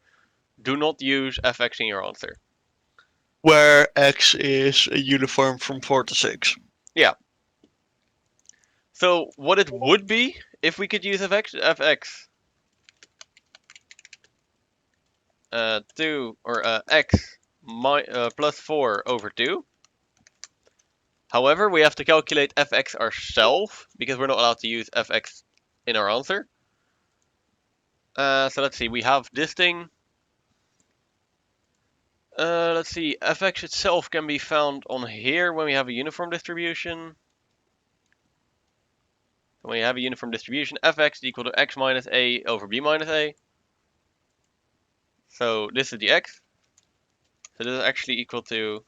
Do not use fx in your answer. Where x is a uniform from 4 to 6. So what it would be if we could use fx 2 or x plus 4 over 2. However, we have to calculate fx ourselves because we're not allowed to use fx in our answer. So let's see, we have this thing. Let's see, fx itself can be found on here when we have a uniform distribution. When we have a uniform distribution, fx is equal to x minus a over b minus a. So this is the x. So this is actually equal to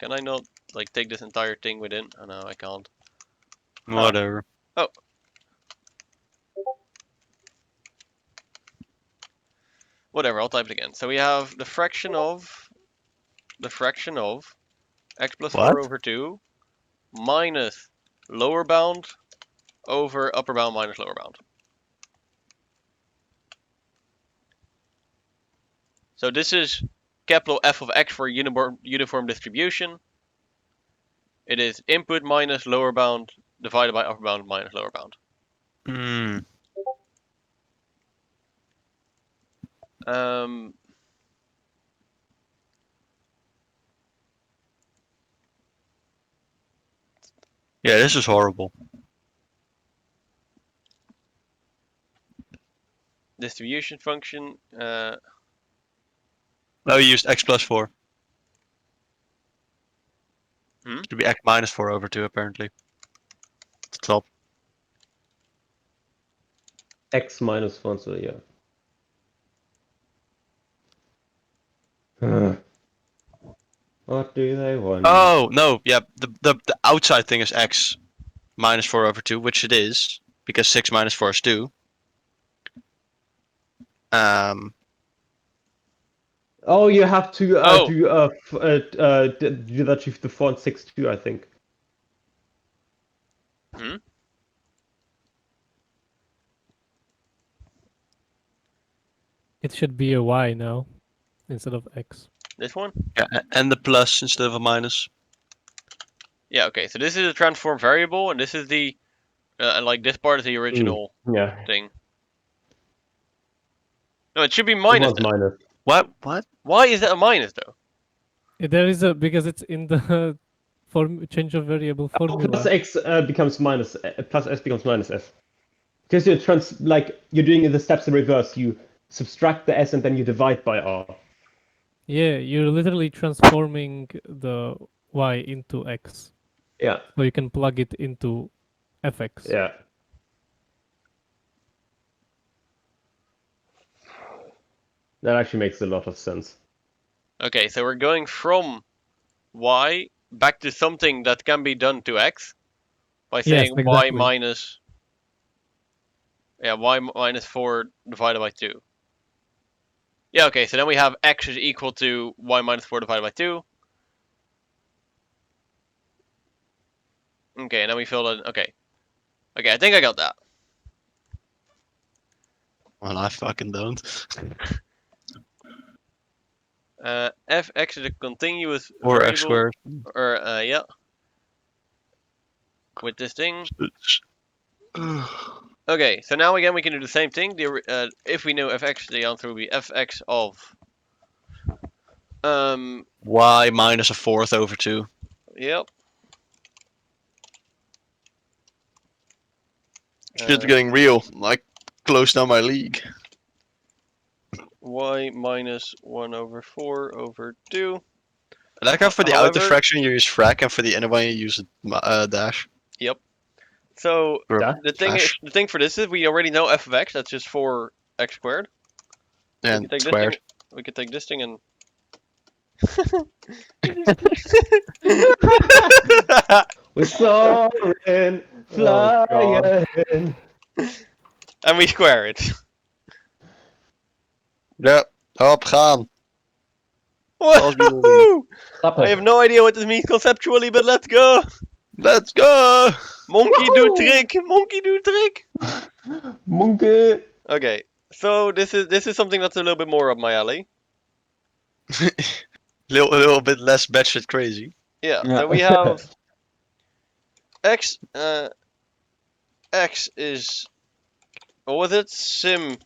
can I not like take this entire thing within? Oh no, I can't. Whatever. Oh. Whatever, I'll type it again. So we have the fraction of x plus 4 What? over 2 minus lower bound over upper bound minus lower bound. So this is capital F of x for a uniform distribution. It is input minus lower bound divided by upper bound minus lower bound. Hmm. Yeah, this is horrible. Distribution function. Oh, you used x plus 4. Should be x minus 4 over 2 apparently. It's top. X minus 1, so yeah. What do they want? Oh no, yeah. The outside thing is x minus 4 over 2, which it is because 6 minus 4 is 2. Oh, you have to Oh. do that with the 4 and 6 too, I think. It should be a y now instead of x. This one? Yeah, and the plus instead of a minus. Yeah, okay. So this is a transform variable, and this is the like this part is the original Yeah. thing. No, it should be It minus. was Then. minus. What? What? Why is it a minus though? There is a because it's in the change of variable formula. Plus x becomes minus. Plus s becomes minus s. Because you're doing the steps in reverse. You subtract the s and then you divide by r. Yeah, you're literally transforming the y into x, Yeah. so you can plug it into fx. Yeah. That actually makes a lot of sense. Okay, so we're going from y back to something that can be done to x by saying y exactly. minus y minus 4 divided by 2. Yeah, okay, so then we have x is equal to y minus 4 divided by 2. Okay, and then we fill in. Okay, I think I got that. Well, I fucking don't. Fx is a continuous Or variable, x squared. or yeah, with this thing. Okay, so now again we can do the same thing. If we know fx, the answer would be fx of Y minus a fourth over 2. yep. Shit's getting real. Like, close down my league. Y minus 1 over 4 over 2. I like how for the outer However- fraction you use frac, and for the inner one you use a dash. So Or Yeah. the thing for this is we already know f of x. That's just 4x squared. And we can take squared. This thing, we can take this thing and We're soaring, flying. and we square it. Ja, op gaan. Woohoo! Stop I have no idea what this means conceptually, but let's go. Let's go! Monkey do trick. Monkey do trick. Monkey. Okay, so this is something that's a little bit more up my alley. a little bit less batshit crazy. Yeah. Yeah. So we have x. X is what was it? Sim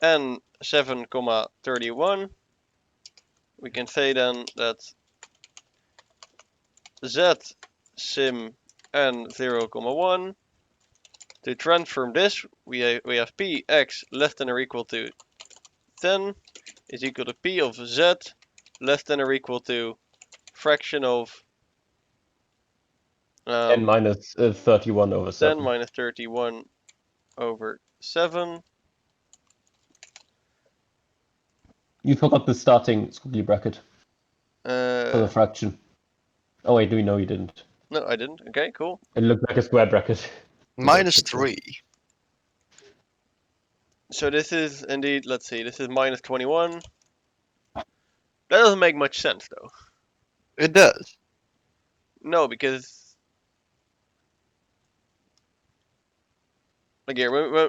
n 7,31. We can say then that z sim n 0,1. To transform this, we have p x less than or equal to 10 is equal to p of z less than or equal to fraction of 10 minus 31 over 7. 10 minus 31 over 7. You forgot the starting squiggly bracket for the fraction. Oh wait, no, you didn't. No, I didn't. Okay, cool. It looked like a square bracket. Minus 3. So this is indeed, let's see, this is minus 21. That doesn't make much sense though. It does. No, because like here,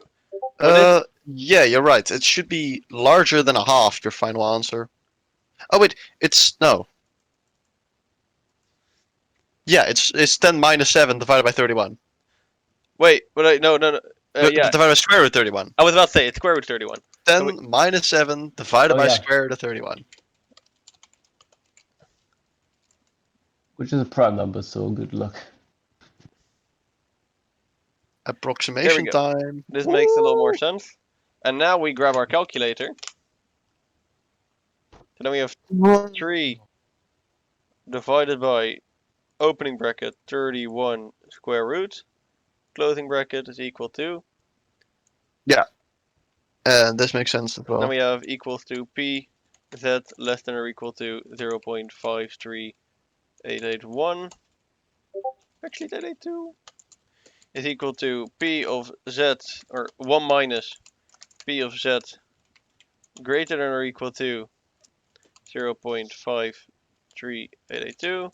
Yeah, you're right. It should be larger than a half, your final answer. Oh wait, it's no. Yeah, it's 10 minus 7 divided by 31. wait, but no. Yeah, Divided by square root of 31. I was about to say it's square root 31. 10 minus 7 divided Oh, by yeah. square root of 31. Which is a prime number, so good luck. Approximation go. time. This makes a little more sense. And now we grab our calculator. So then we have 3 divided by opening bracket 31 square root. Closing bracket is equal to. This makes sense as well. Then we have equals to p z less than or equal to 0.53881. Actually, 882 is equal to p of z, or 1 minus p of z greater than or equal to 0.53882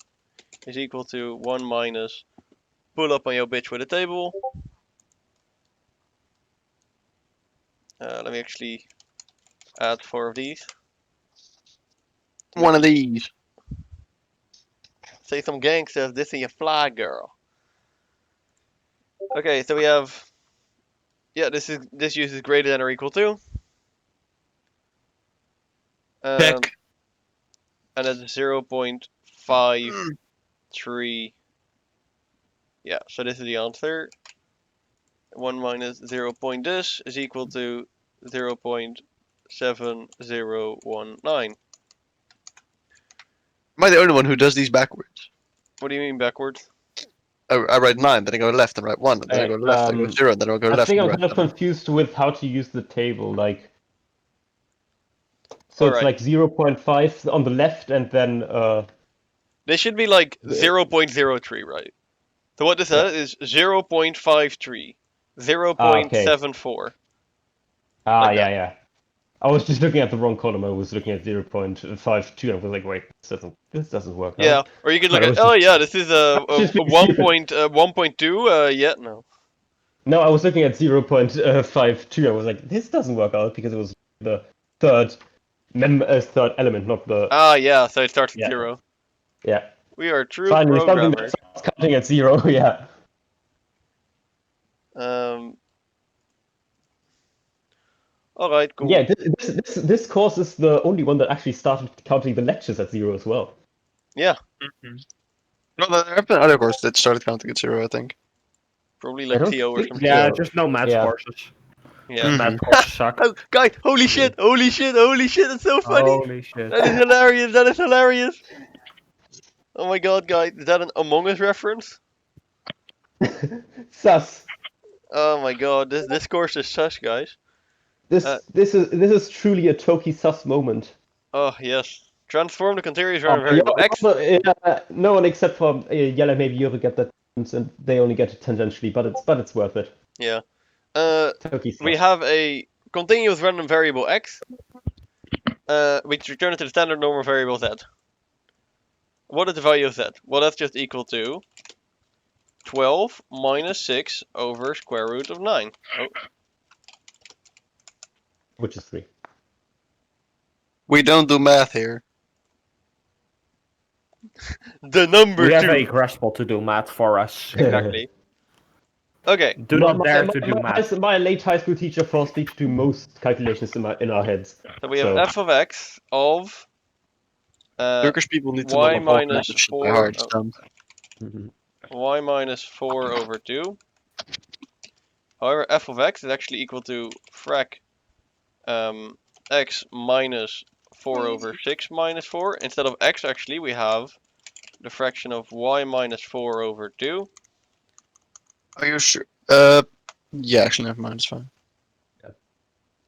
is equal to 1 minus pull up on your bitch with a table. Let me actually add 4 of these. One of these. Say some gangsters, this is your fly girl. Okay, so we have, yeah, this use is greater than or equal to. Check. And it's 0.53. Yeah, so this is the answer. 1 minus 0 point this is equal to 0.7019. Am I the only one who does these backwards? What do you mean backwards? I write 9, then I go left and write 1, and then I go left, I go 0, and then I go I left think and I'm right. kind of confused with how to use the table. Like, so it's Alright. like 0.5 on the left, and then This should be like The- 0.03, right? So what this is 0.53, 0.74. Like yeah, that. yeah. I was just looking at the wrong column. I was looking at 0.52. I was like, wait, this doesn't work. Yeah, or you could look But I at, was oh just- yeah, this is a just being 1.2, yeah, no. No, I was looking at 0.52. I was like, this doesn't work out because it was the third third element, not the Ah, yeah, so it starts at Yeah. 0. yeah. We are true Finally, something programmers. that starts counting at 0. Yeah. Alright, cool. Yeah. This course is the only one that actually started counting the lectures at 0 as well. Yeah, No, there have been other courses that started counting at 0, I think. probably I like don't TO or think something. Yeah, so. just no math Yeah. courses. Yeah. Mhm. Math courses suck. Oh, guys, holy shit, holy shit, holy shit, that's so funny. Holy shit. That is hilarious, that is hilarious. Oh my god, guys, is that an Among Us reference? Sus. Oh my god, this course is sus, guys. This is truly a Toki sus moment. Oh, yes. Transform the continuous Oh, random variable x. no one except for Yella, maybe you'll get that, and they only get it tangentially, but it's worth it. Yeah. Toki sus. We have a continuous random variable x, which returns to the standard normal variable z. What is the value of z? Well, that's just equal to 12 minus 6 over square root of 9. Oh, Which is 3. We don't do math here. the number We have 2. a Graspel to do math for us. Exactly. Okay. Do not dare to do math. My late high school teacher forced me to do most calculations in our heads. So we have So- f of x of Turkish people need to y know about minus that shit by 4 heart. oh. Stan. Mhm. y minus 4 over 2. However, f of x is actually equal to frac x minus 4 over 6 minus 4. Instead of x, actually, we have the fraction of y minus 4 over 2. Are you sure? Yeah, actually, never mind. It's fine.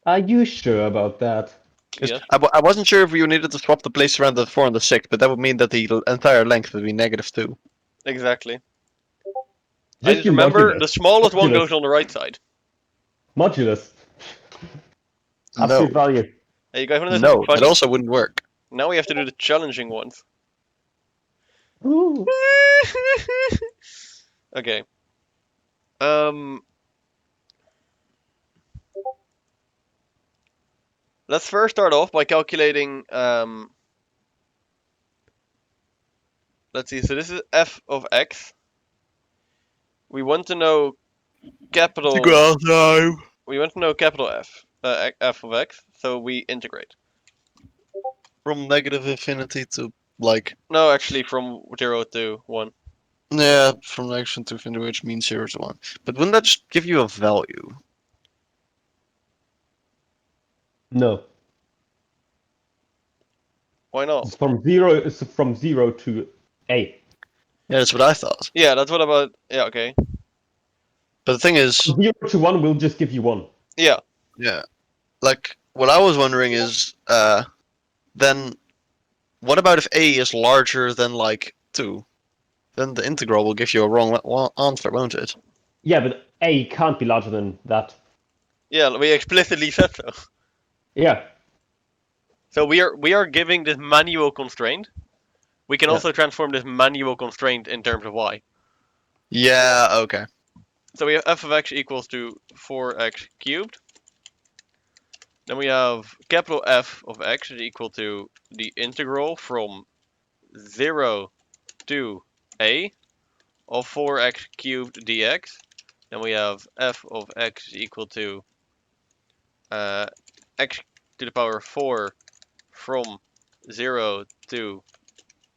Are you sure about that? 'Cause Yes. I wasn't sure if you needed to swap the place around the 4 and the 6, but that would mean that the entire length would be -2. Exactly. I Just just do remember modulus. the smallest one Modulus. goes on the right side. Modulus. Absolute No, value. Hey, you guys want to know no, something that funny? also wouldn't work. Now we have to do the challenging ones. Ooh. Okay. Let's first start off by calculating. Let's see. So this is f of x. We want to know capital. No. We want to know capital F. F of x. So we integrate. From -infinity to like, No, actually, from 0 to 1. yeah, from -to infinity, which means 0 to 1. But wouldn't that just give you a value? No. Why not? It's from 0 to A. Yeah, that's what I thought. Yeah, that's what about. Yeah, okay. But the thing is, 0 to 1 will just give you 1. Yeah. yeah, like what I was wondering is, then what about if a is larger than like 2? Then the integral will give you a wrong answer, won't it? Yeah, but A can't be larger than that. Yeah, we explicitly said so. Yeah. So we are giving this manual constraint. We can Yeah. also transform this manual constraint in terms of y. Yeah. Okay. So we have f of x equals to 4x cubed. Then we have capital F of x is equal to the integral from 0 to a of 4x cubed dx. Then we have f of x is equal to x to the power 4 from 0 to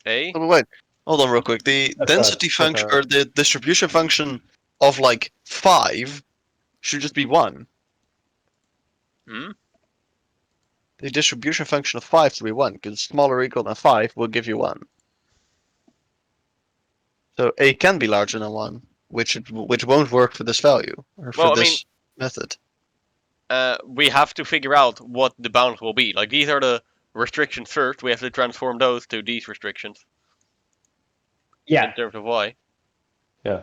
a. Oh, but wait. Hold on, real quick. The That's density right, function that's or the distribution function of like 5 should just be 1. Hmm? The distribution function of 5 should be 1 because smaller or equal than 5 will give you 1. So a can be larger than 1, which won't work for this value or for Well, I this mean, method. we have to figure out what the bounds will be. Like, these are the restrictions first. We have to transform those to these restrictions Yeah. in terms of y. Yeah.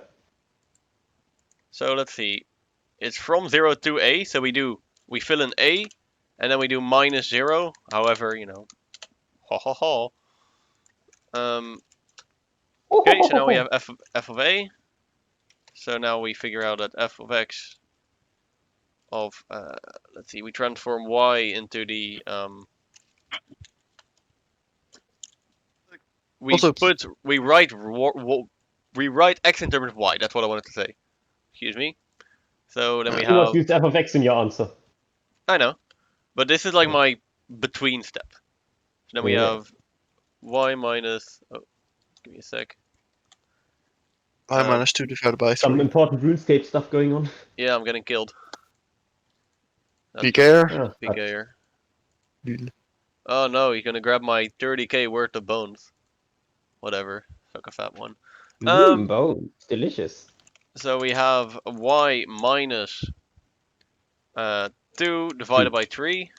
So let's see. It's from 0 to a, so we fill in a, and then we do minus 0. However, ha ha ha. Okay, so now we have f of a. So now we figure out that f of x of, let's see, we transform y into the, Also- we write x in terms of y. That's what I wanted to say. Excuse me. So then we You must have, use f of x in your answer. I know, but this is like my between step. So then we Yeah. have y minus, oh, give me a sec. I minus 2 divided by Some 3. important RuneScape stuff going on. Yeah, I'm getting killed. That's PKR. Yeah, PKer. Oh no, he's gonna grab my 30k worth of bones. Whatever. Fuck a fat one. Bones. Delicious. So we have y minus 2 divided by 3.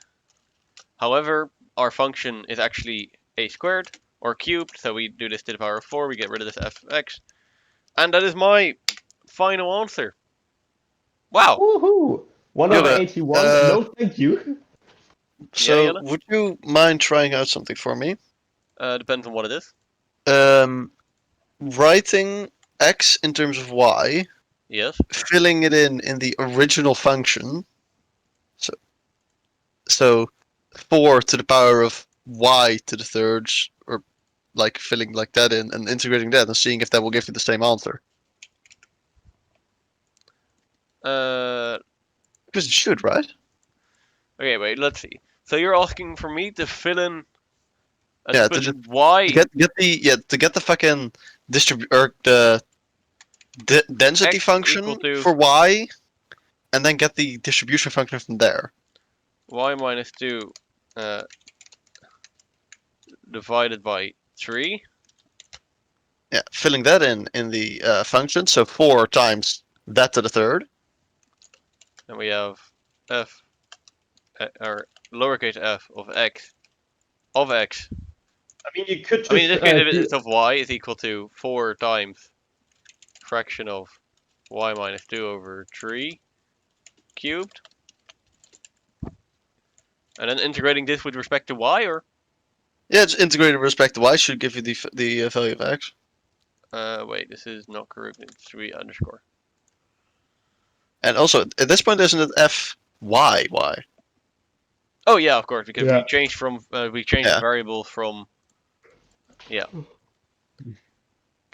However, our function is actually a squared or cubed, so we do this to the power of 4, we get rid of this f of x. And that is my final answer. Wow. Woohoo! 1 Yeah, over but, 81. No, thank you. So, Jana? would you mind trying out something for me? Depends on what it is. Writing x in terms of y, Yes. filling it in the original function. So 4 to the power of y to the thirds, or like filling like that in and integrating that and seeing if that will give you the same answer. Because it should, right? Okay, wait, let's see. So you're asking for me to fill in Yeah, to put y To get the fucking the density X is function equal to- for y, and then get the distribution function from there. y minus 2 divided by 3. Yeah, filling that in the function. So 4 times that to the third. And we have f, or lowercase f of x, I mean, you could just. I mean, in this case, do- it's of y is equal to 4 times fraction of y minus 2 over 3 cubed. And then integrating this with respect to y, or? Yeah, it's integrated with respect to y should give you the value of x. Wait, this is not correct. It should be underscore. And also at this point, isn't it f y y? Oh yeah, of course, because Yeah. we changed the Yeah. variable from. Yeah.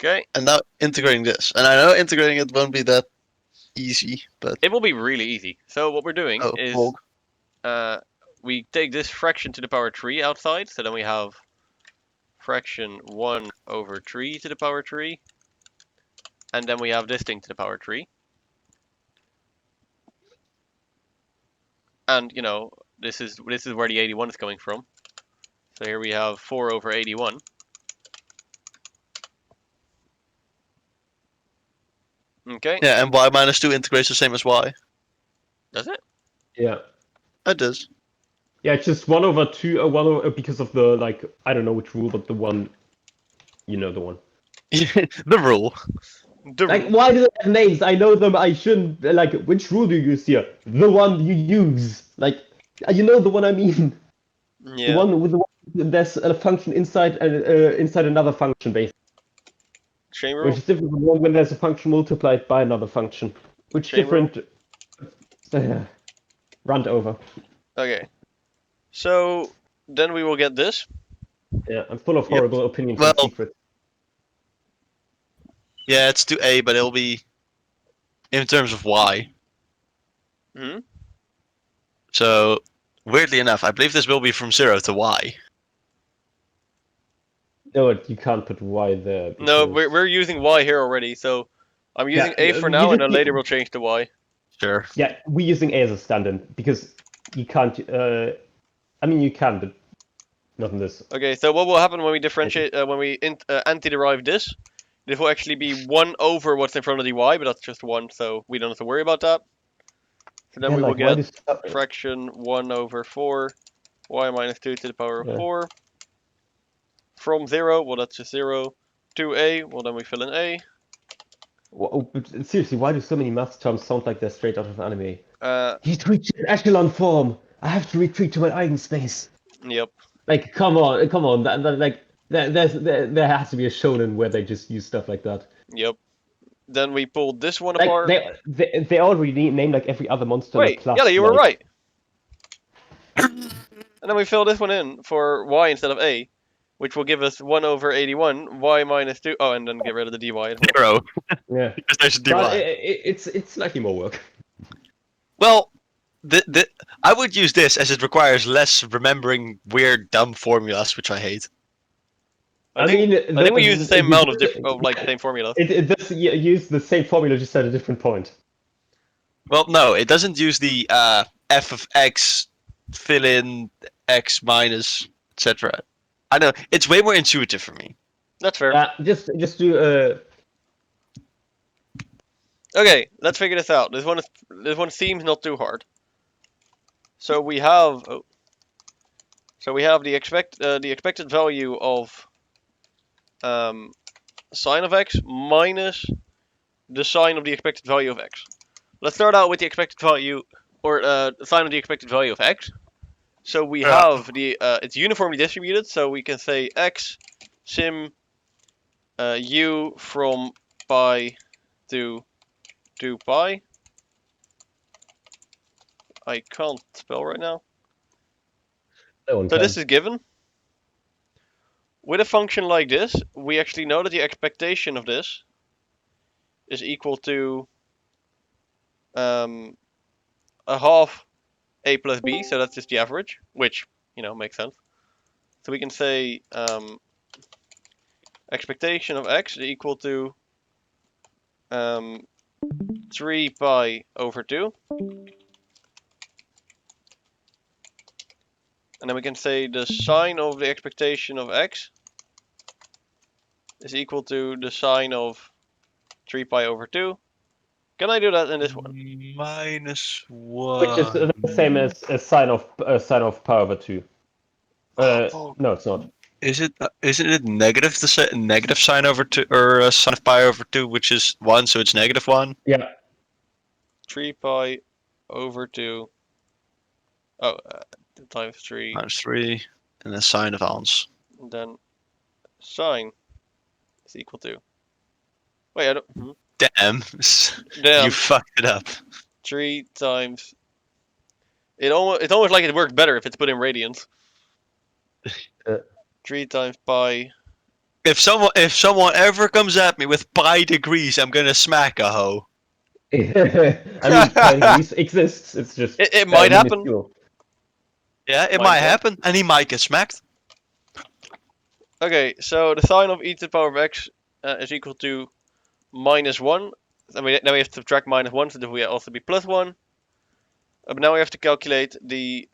Okay, And now integrating this, and I know integrating it won't be that easy, but it will be really easy. So what we're doing is well, we take this fraction to the power 3 outside, so then we have fraction 1 over 3 to the power 3, and then we have this thing to the power 3. And this is where the 81 is coming from. So here we have 4 over 81. Okay, yeah, and y minus 2 integrates the same as y. does it? Yeah. It does. Yeah, it's just 1 over 2, 1 over, because of the, like, I don't know which rule, but the one. You know the one. The rule. Like, why do they have names? I know them, I shouldn't. Like, which rule do you use here? The one you use. Like, you know the one I mean. Yeah. There's a function inside inside another function, basically, Chain which rule. is different from one when there's a function multiplied by another function, which Chain rule. different. Run over. Okay. So then we will get this. Yeah, I'm full of Yep. horrible opinions Well- and secrets. Yeah, it's to A, but it'll be in terms of Y. Hmm. So weirdly enough, I believe this will be from 0 to Y. No, you can't put y there. No, because- we're using y here already. So I'm using Yeah, a for you now, and just then later need- we'll change to y. Sure. Yeah, we're using a as a stand-in because you can't. I mean, you can, but not in this. Okay. So what will happen when we differentiate? When we anti-derive this? This will actually be 1 over what's in front of the y, but that's just 1, so we don't have to worry about that. So then Yeah, we will like, why get do fraction 1 over 4 y minus 2 to the power of Yeah. 4 from 0. Well, that's just 0 to a. Well, then we fill in a. but seriously, why do so many math terms sound like they're straight out of anime? Uh, He's reached echelon form. I have to retreat to my eigenspace. yep. Like, come on. There has to be a shonen where they just use stuff like that. Yep. Then we pulled this one Like, apart. they already name like every other monster. Wait, like, class, yeah, you were like- right. And then we fill this one in for y instead of a, which will give us 1 over 81, y minus 2. Oh, and then get rid of the dy as well. 0. Yeah. Because there's a dy. But it's slightly more work. Well, I would use this as it requires less remembering weird, dumb formulas, which I hate. I think we use the same amount of like same formulas. It does use the same formula just at a different point. Well, no, it doesn't use the f of x, fill in x minus, etc. I know, it's way more intuitive for me. That's fair. Just do Okay, let's figure this out. This one seems not too hard. So we have the expected value of sine of x minus the sine of the expected value of x. Let's start out with the expected value, or sine of the expected value of x. So we have the it's uniformly distributed, so we can say x sim u from pi to 2 pi. I can't spell right now. no So this is given. With a function like this, we actually know that the expectation of this is equal to a half a plus b, so that's just the average, which, makes sense. So we can say expectation of x is equal to 3 pi over 2. And then we can say the sine of the expectation of x is equal to the sine of 3 pi over 2. Can I do that in this one? Minus 1. which is the same as sine of pi over 2. No, it's not. Isn't it negative negative sine over 2 or sine of pi over 2, which is 1, so it's negative 1? Yeah. 3 pi over 2. Oh, times 3. Minus 3, and then sine of ons. And then sine is equal to. Wait, I don't. Damn, Damn. you fucked it up. 3 times. It's almost like it works better if it's put in radians. 3 times pi. If someone ever comes at me with pi degrees, I'm gonna smack a hoe. I mean, pi degrees exists. It's just It might happen. minuscule. Yeah, it Might might as well. happen, and he might get smacked. Okay, so the sine of e to the power of x is equal to minus 1. Then we have to subtract minus 1, so that will also be plus 1. But now we have to calculate the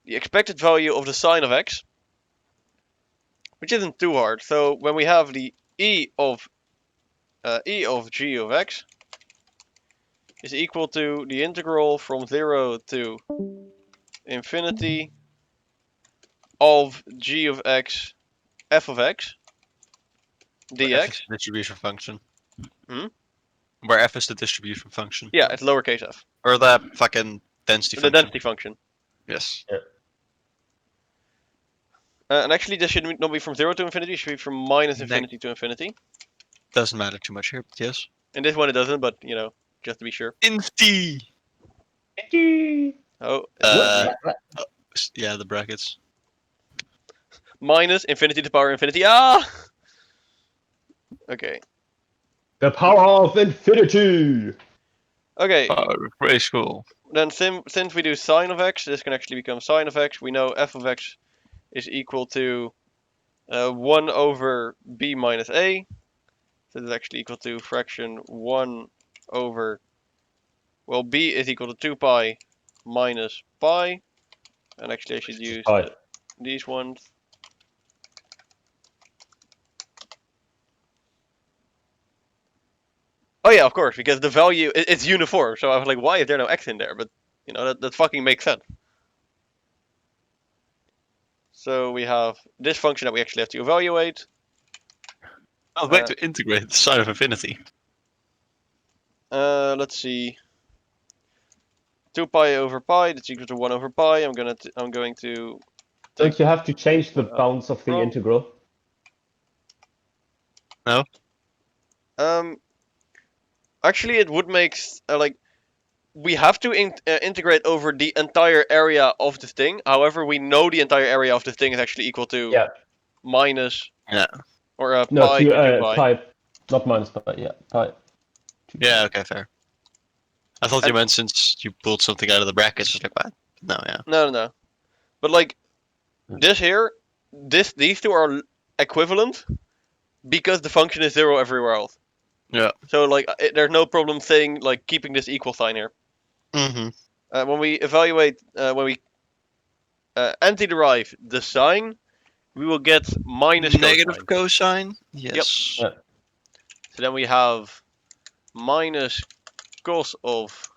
expected value of the sine of x, which isn't too hard. So when we have the e of g of x is equal to the integral from 0 to infinity of g of x f of x Where f dx. is the distribution function. Hmm? Where f is the distribution function. Yeah, it's lowercase f. Or the fucking density The function. density function. Yes. And actually, this should not be from 0 to infinity. It should be from minus infinity to infinity. Doesn't matter too much here, but yes. In this one, it doesn't, but you know, just to be sure. Infinity. Oh, Yeah, the brackets. minus infinity to the power infinity. Ah. Okay. The power of infinity! Okay. Very cool. Then since we do sine of x, this can actually become sine of x. We know f of x is equal to 1 over b minus a. So this is actually equal to fraction 1 over, well, b is equal to 2 pi minus pi. And actually I should use these ones. Oh yeah, of course, because the value, it's uniform. So I was like, why is there no x in there? But, you know, that fucking makes sense. So we have this function that we actually have to evaluate. I was going to integrate the sine of infinity. Let's see. 2 pi over pi, that's equal to 1 over pi. I'm going to Don't you have to change the bounds of the from- integral? No. Actually, it would make like we have to integrate over the entire area of this thing. However, we know the entire area of this thing is actually equal to minus or No, pi to to 2 pi. pi, not minus pi. Yeah, pi. Yeah, okay, fair. I thought you meant since you pulled something out of the brackets, it's like what? No, yeah. No. But like this here, these two are equivalent because the function is 0 everywhere else. Yeah. So like there's no problem saying like keeping this equal sign here. Mm-hmm. When we evaluate, when we anti-derive the sign, we will get minus Negative cosine. cosine? Yes. So then we have minus cos of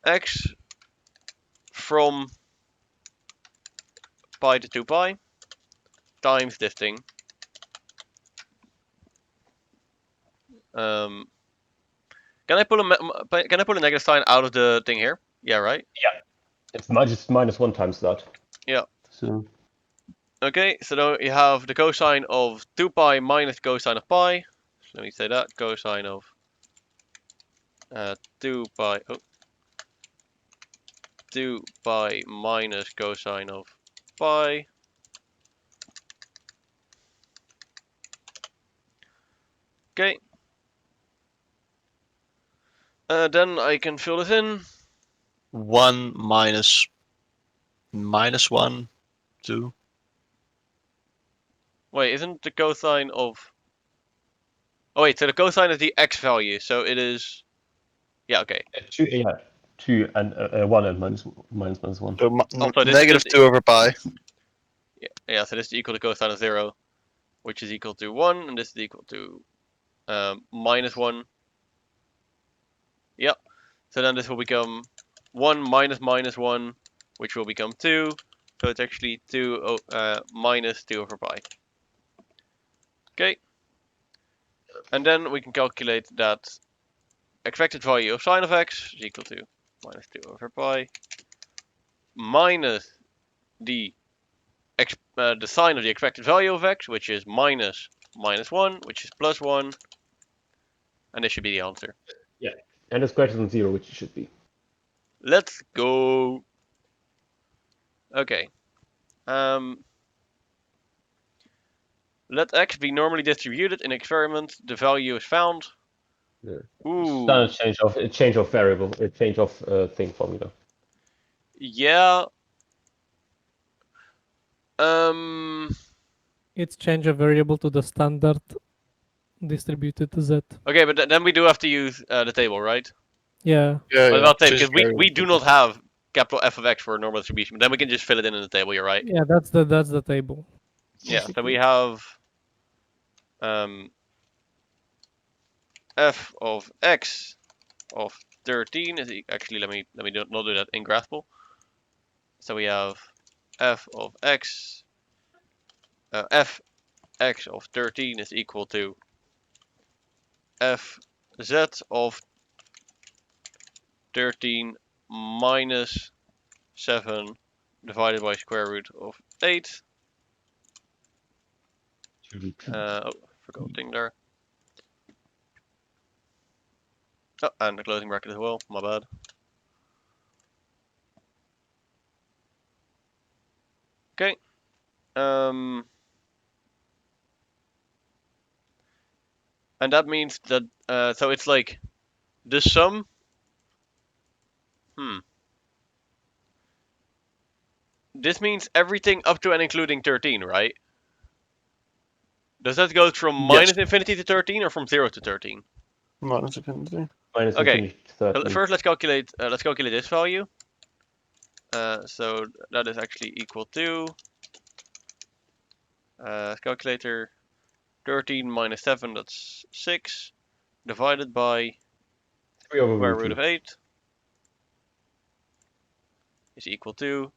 x from pi to 2 pi times this thing. Can I pull a negative sign out of the thing here? Yeah, right? It's just minus 1 times that. Yeah. So Okay, so now you have the cosine of 2 pi minus cosine of pi. So let me say that, cosine of 2 pi, 2 pi minus cosine of pi. Okay. Then I can fill this in. 1 minus 1, 2. Wait, isn't the cosine of... Oh wait, so the cosine is the x value, so it is... Yeah, okay. 2 and 1 and minus 1. So Also, this negative is 2 over pi. Yeah, so this is equal to cosine of 0, which is equal to 1, and this is equal to minus 1. Yep. So then this will become 1 minus minus 1, which will become 2. So it's actually 2 minus 2 over pi. Okay. And then we can calculate that expected value of sine of x is equal to minus 2 over pi minus the sign of the expected value of x, which is minus 1, which is plus 1. And this should be the answer. Yeah, and it's greater than 0, which it should be. Let's go. Okay. Let x be normally distributed in experiment. The value is found. Yeah. Ooh. Standard change of variable, change of thing formula. Yeah. It's change a variable to the standard distributed z. Okay, but then we do have to use the table, right? Yeah. I was about to say, because we do not have capital F of x for a normal distribution, but then we can just fill it in the table. You're right. Yeah, that's the table. Yeah. So we have f of x of 13 is actually let me not do that in Graphql. So we have f of x f x of 13 is equal to f z of 13 minus 7 divided by square root of 8. Oh, forgot a thing there. Oh, and the closing bracket as well. My bad. Okay. And that means that so it's like the sum. This means everything up to and including 13, right? Does that go from Yes. minus infinity to 13 or from 0 to 13? Minus infinity. Minus Okay. infinity to 13. First, let's calculate this value. So that is actually equal to calculator 13 minus 7. That's 6 divided by 3 over square root root 2. of 8 is equal to.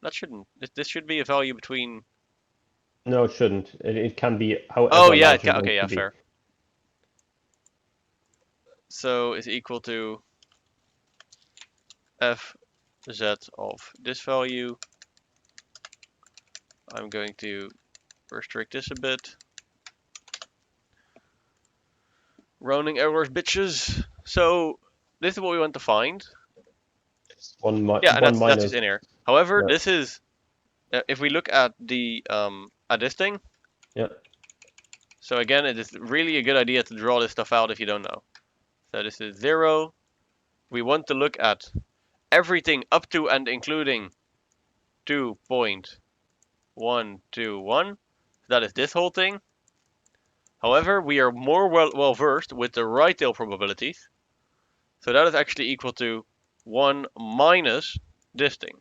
That shouldn't. This should be a value between. No, it shouldn't. It can be however Oh yeah, large you want okay, it yeah, to be. fair. So it's equal to fz of this value. I'm going to restrict this a bit. Rounding errors, bitches. So this is what we want to find. One Yeah, and one that's minus. just in here. However, Yeah. this is if we look at the at this thing. Yeah. So again, it is really a good idea to draw this stuff out if you don't know. So this is 0. We want to look at everything up to and including 2.121. That is this whole thing. However, we are more well versed with the right tail probabilities. So that is actually equal to 1 minus this thing.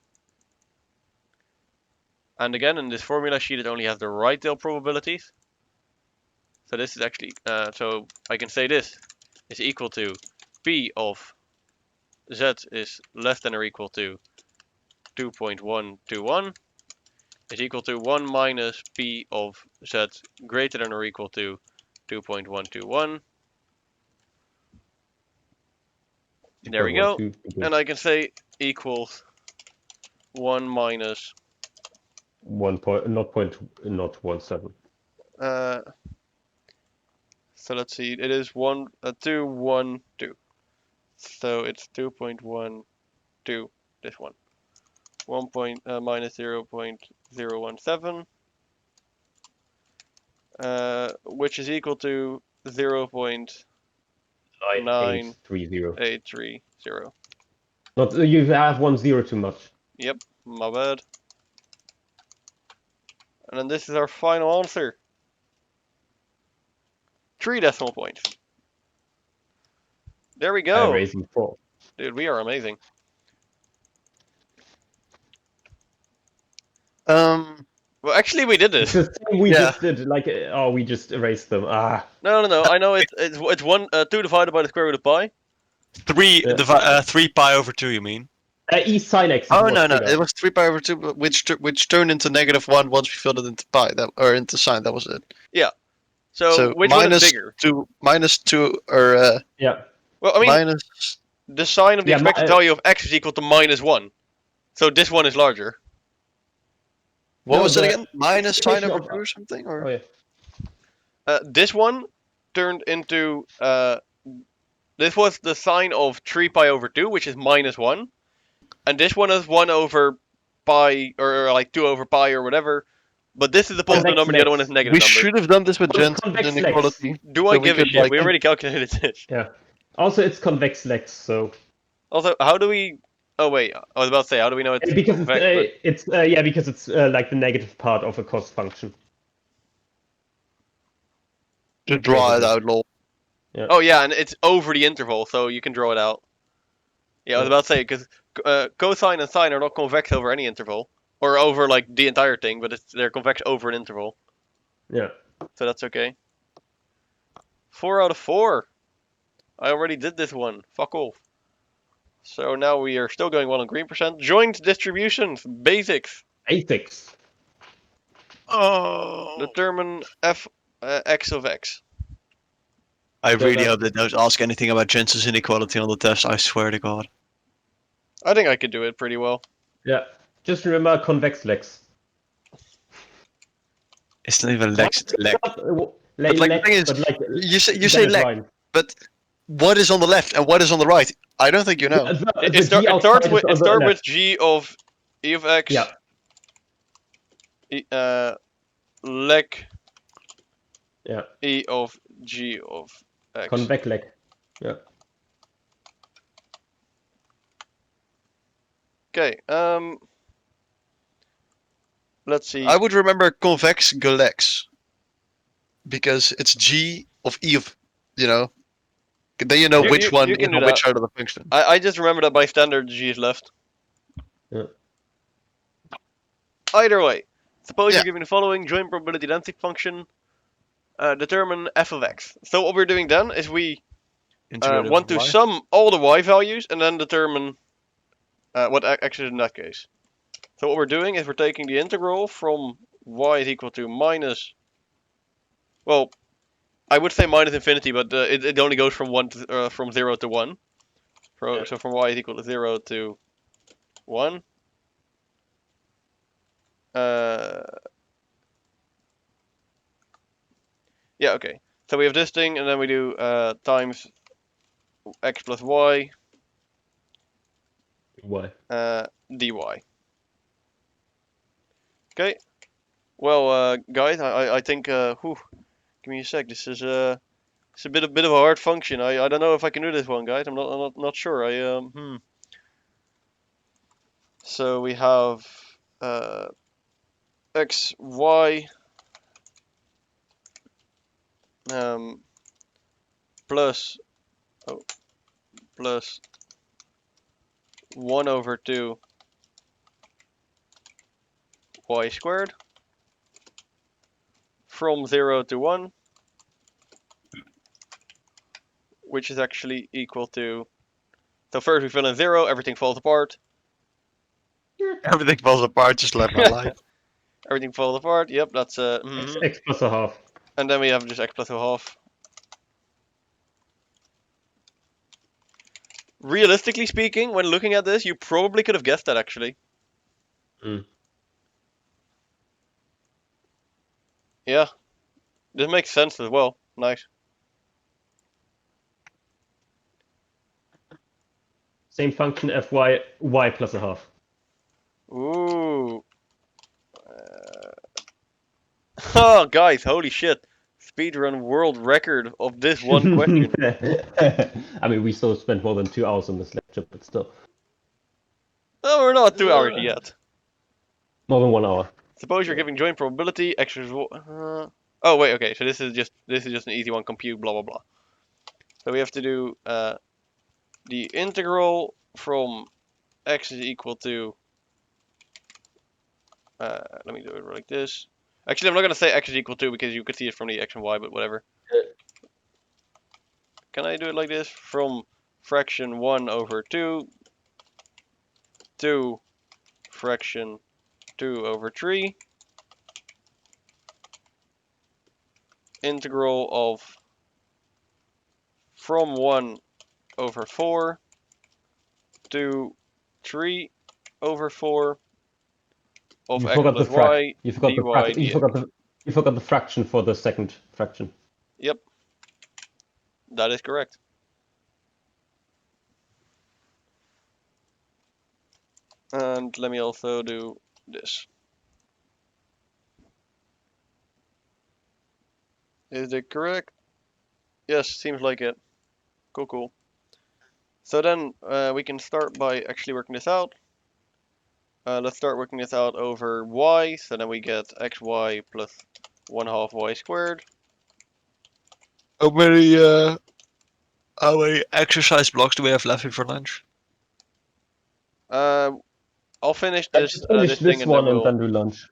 And again, in this formula sheet, it only has the right tail probabilities. So this is actually, so I can say this is equal to P of Z is less than or equal to 2.121 is equal to 1 minus P of Z greater than or equal to 2.121. There we go. And I can say equals 1 minus 0.17. so let's see, it is 212. So it's 2.12, this one. Minus 0.017, which is equal to 0.9830. Not you have 1 0 too much. Yep, my bad. And then this is our final answer. 3 decimal points. There we go. Raising 4. Dude, we are amazing. Well, actually, we did It's this. the same we Yeah. just did. Like, we just erased them. Ah. No. I know it's 2 divided by the square root of pi. 3 Yeah. 3 pi over 2, you mean? E sin x. Is Oh what's no, bigger. it was 3 pi over 2, which turned into -1 once we filled it into pi, or into sine. That was it. So which one is minus bigger? 2, or Yeah. Well, I mean, minus. the sign of the Yeah, expected value of x is equal to -1. So this one is larger. What No, was it the again? Minus sine equation over of- 2 or something? Or Oh yeah. This one turned into this was the sign of 3 pi over 2, which is -1, and this one is 1 over pi, or like 2 over pi or whatever. But this is the positive Convex number, the other one is lex. negative we number. should have done this with Jensen's Convex lex. inequality. Do I so we give a could, shit? like, We already calculated this. Yeah. Also, it's convex lex, so Also, how do we? Oh wait, I was about to say, how do we know it's because convex? But it's because it's like the negative part of a cost function. Just draw it out, lol. oh yeah, and it's over the interval, so you can draw it out. Yeah, I was Yeah. about to say because cosine and sine are not convex over any interval or over like the entire thing, but they're convex over an interval, Yeah. so that's okay. 4 out of 4. I already did this one. Fuck off. So now we are still going well on green percent. Joint distributions, basics. Basics. Oh. Determine f x of x. I So really that- hope they don't ask anything about Jensen's inequality on the test. I swear to God. I think I could do it pretty well. Yeah. Just remember convex lex. It's not even lex, it's leg. Like, like, the thing is, but like You say dotted leg, line. but what is on the left and what is on the right? I don't think you know. The G It starts outside with is on the left. with G of E of X. Yeah. Leg Yeah. E of G of X. Convex leg. Yeah. Okay. Let's see. I would remember convex Galex because it's G of E of, you know. Then you know You- which you- one you is can on do which that. side of the function. I just remember that by standard G is left. Yeah. Either way, suppose Yeah. you're given the following joint probability density function. Determine f of x. So what we're doing then is we Integrated want to Y. sum all the y values and then determine what x is in that case. So what we're doing is we're taking the integral from y is equal to minus. Well, I would say minus infinity, but it only goes from from 0 to 1. So from y is equal to 0 to 1. Yeah, okay. So we have this thing, and then we do times x plus y Why? dy. Okay. Well, guys, I think. Whew, give me a sec. This is it's a bit of a hard function. I don't know if I can do this one, guys. I'm not sure. So we have x y plus plus 1 over 2 y squared from 0 to 1, which is actually equal to. So first we fill in 0, everything falls apart. Everything falls apart, just left my life. Everything falls apart. Yep, that's X plus a half. And then we have just x plus a half. Realistically speaking, when looking at this, you probably could have guessed that actually. Mm. Yeah, this makes sense as well. Nice. Same function fy y plus a half. Ooh. Oh, guys, holy shit. Speedrun world record of this one question. I mean, we still spent more than 2 hours on this lecture, but still. Oh, we're not 2 hours yet. More than 1 hour. Suppose you're giving joint probability, x is. Oh, wait, okay, so this is just an easy one, compute, blah, blah, blah. So we have to do the integral from x is equal to. Let me do it like this. Actually, I'm not going to say x is equal to because you could see it from the x and y, but whatever. Can I do it like this? From fraction 1 over 2 to fraction 2 over 3. Integral of from 1 over 4 to 3 over 4 of You x forgot plus the frac. y You forgot dy the fraction. dx. You forgot the fraction for the second fraction. Yep, that is correct. And let me also do this. Is it correct? Yes, seems like it. Cool, cool. So then we can start by actually working this out. Let's start working this out over y. So then we get xy plus 1/2 y squared. How many exercise blocks do we have left before lunch? I'll finish Let's this just finish this thing this and then one and we'll. then do lunch.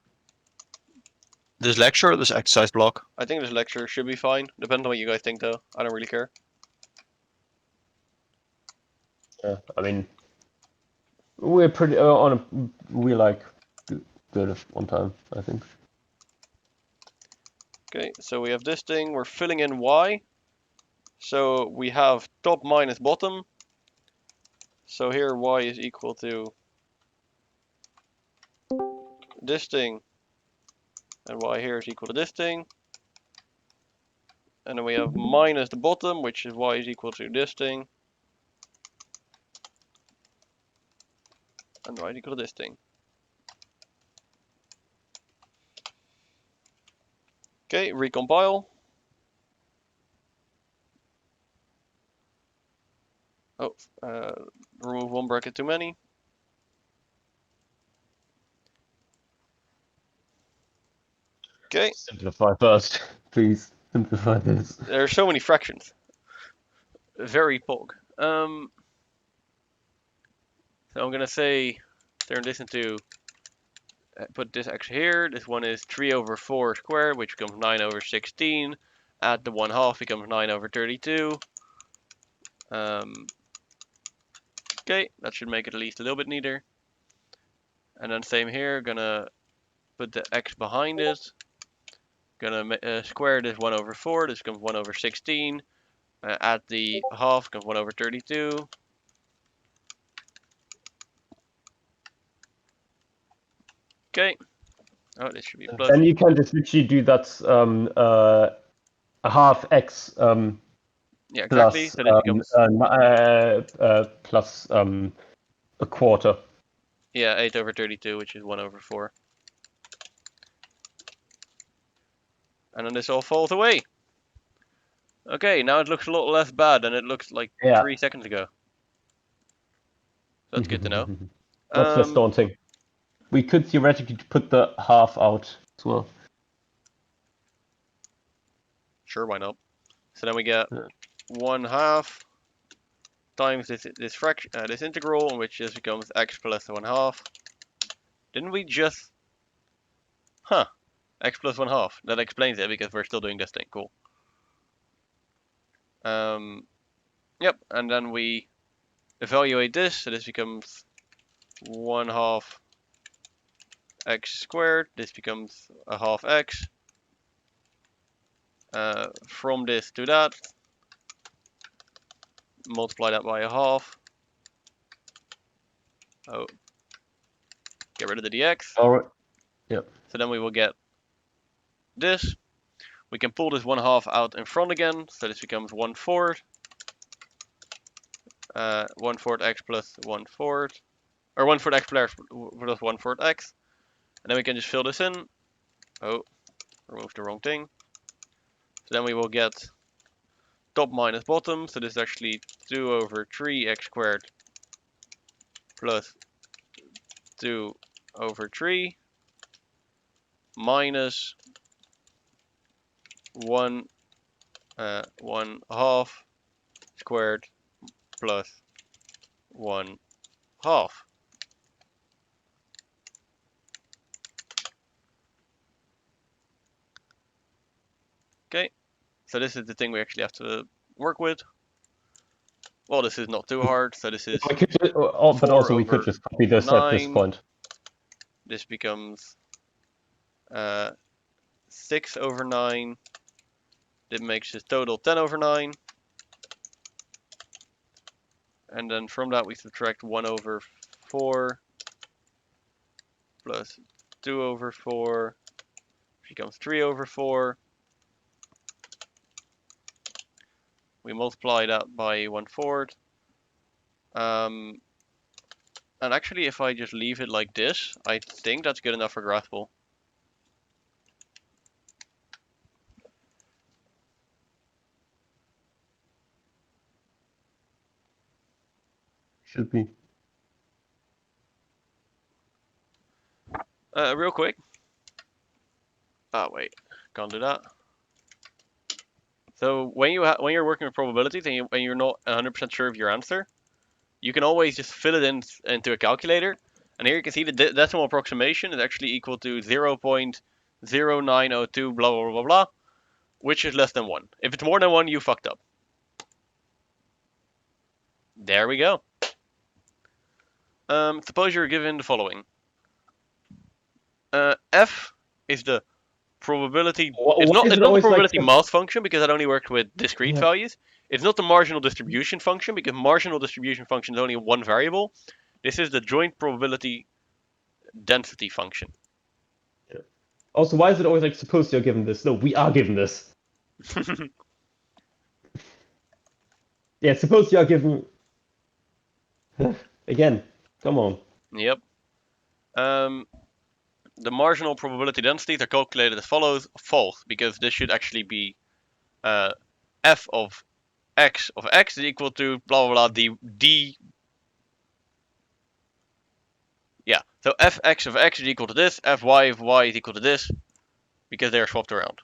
This lecture or this exercise block? I think this lecture should be fine. Depends on what you guys think, though. I don't really care. Yeah, I mean, we're pretty on a we like good on time, I think. Okay, so we have this thing. We're filling in y. So we have top minus bottom. So here y is equal to this thing and y here is equal to this thing. And then we have minus the bottom, which is y is equal to this thing. And y is equal to this thing. Okay, recompile. Oh, remove one bracket too many. Okay, Simplify first, please. Simplify this. there are so many fractions. Very pog. So I'm gonna say, turn this into, put this x here. This one is 3 over 4 squared, which becomes 9 over 16. Add the 1/2 becomes 9 over 32. Okay, that should make it at least a little bit neater. And then same here, gonna put the x behind it. Gonna square this 1 over 4, this becomes 1 over 16. Add the half, becomes 1 over 32. Okay. Oh, this should be plus. Then you can just literally do that a half x Yeah, exactly. plus So this becomes plus a quarter. yeah 8 over 32, which is 1 over 4. And then this all falls away. Okay, now it looks a lot less bad than it looked like Yeah. 3 seconds ago. That's good to know. That's less daunting. We could theoretically put the half out as well. Sure, why not? So then we get Yeah. 1/2 times this fraction, this integral, which just becomes x plus 1/2. Didn't we just? Huh. X plus 1/2. That explains it because we're still doing this thing. Cool. Yep. And then we evaluate this. So this becomes 1/2 x squared. This becomes a half x. From this to that, multiply that by a half. Oh, get rid of the dx. All right. Yep. So then we will get this. We can pull this 1/2 out in front again, so this becomes 1/4. 1/4 x plus 1/4, or 1/4 x plus 1/4 x, and then we can just fill this in. Oh, remove the wrong thing. So then we will get top minus bottom, so this is actually 2 over 3 x squared plus 2 over 3 minus 1/2 squared plus 1/2. Okay, so this is the thing we actually have to work with. Well, this is not too hard, so this is We could, but also we could over just copy this at this 9. point. This becomes 6 over 9. That makes this total 10 over 9. And then from that we subtract 1 over 4 plus 2 over 4, which becomes 3 over 4. We multiply that by 1/4. And actually, if I just leave it like this, I think that's good enough for graphable. Should be. Real quick. Oh wait, can't do that. So when you're working with probabilities and you're not 100% sure of your answer, you can always just fill it into a calculator. And here you can see the decimal approximation is actually equal to 0.0902 blah blah blah blah, which is less than 1. If it's more than 1, you fucked up. There we go. Suppose you're given the following. F is the probability. It's not the probability mass function because that only works with discrete values. It's not the marginal distribution function because marginal distribution function is only one variable. This is the joint probability density function. Also, why is it always like suppose you're given this? No, we are given this. Yeah, suppose you are given. Again, come on. Yep. The marginal probability densities are calculated as follows. False, because this should actually be f of x is equal to blah blah blah d. Yeah, so fx of x is equal to this, fy of y is equal to this, because they are swapped around.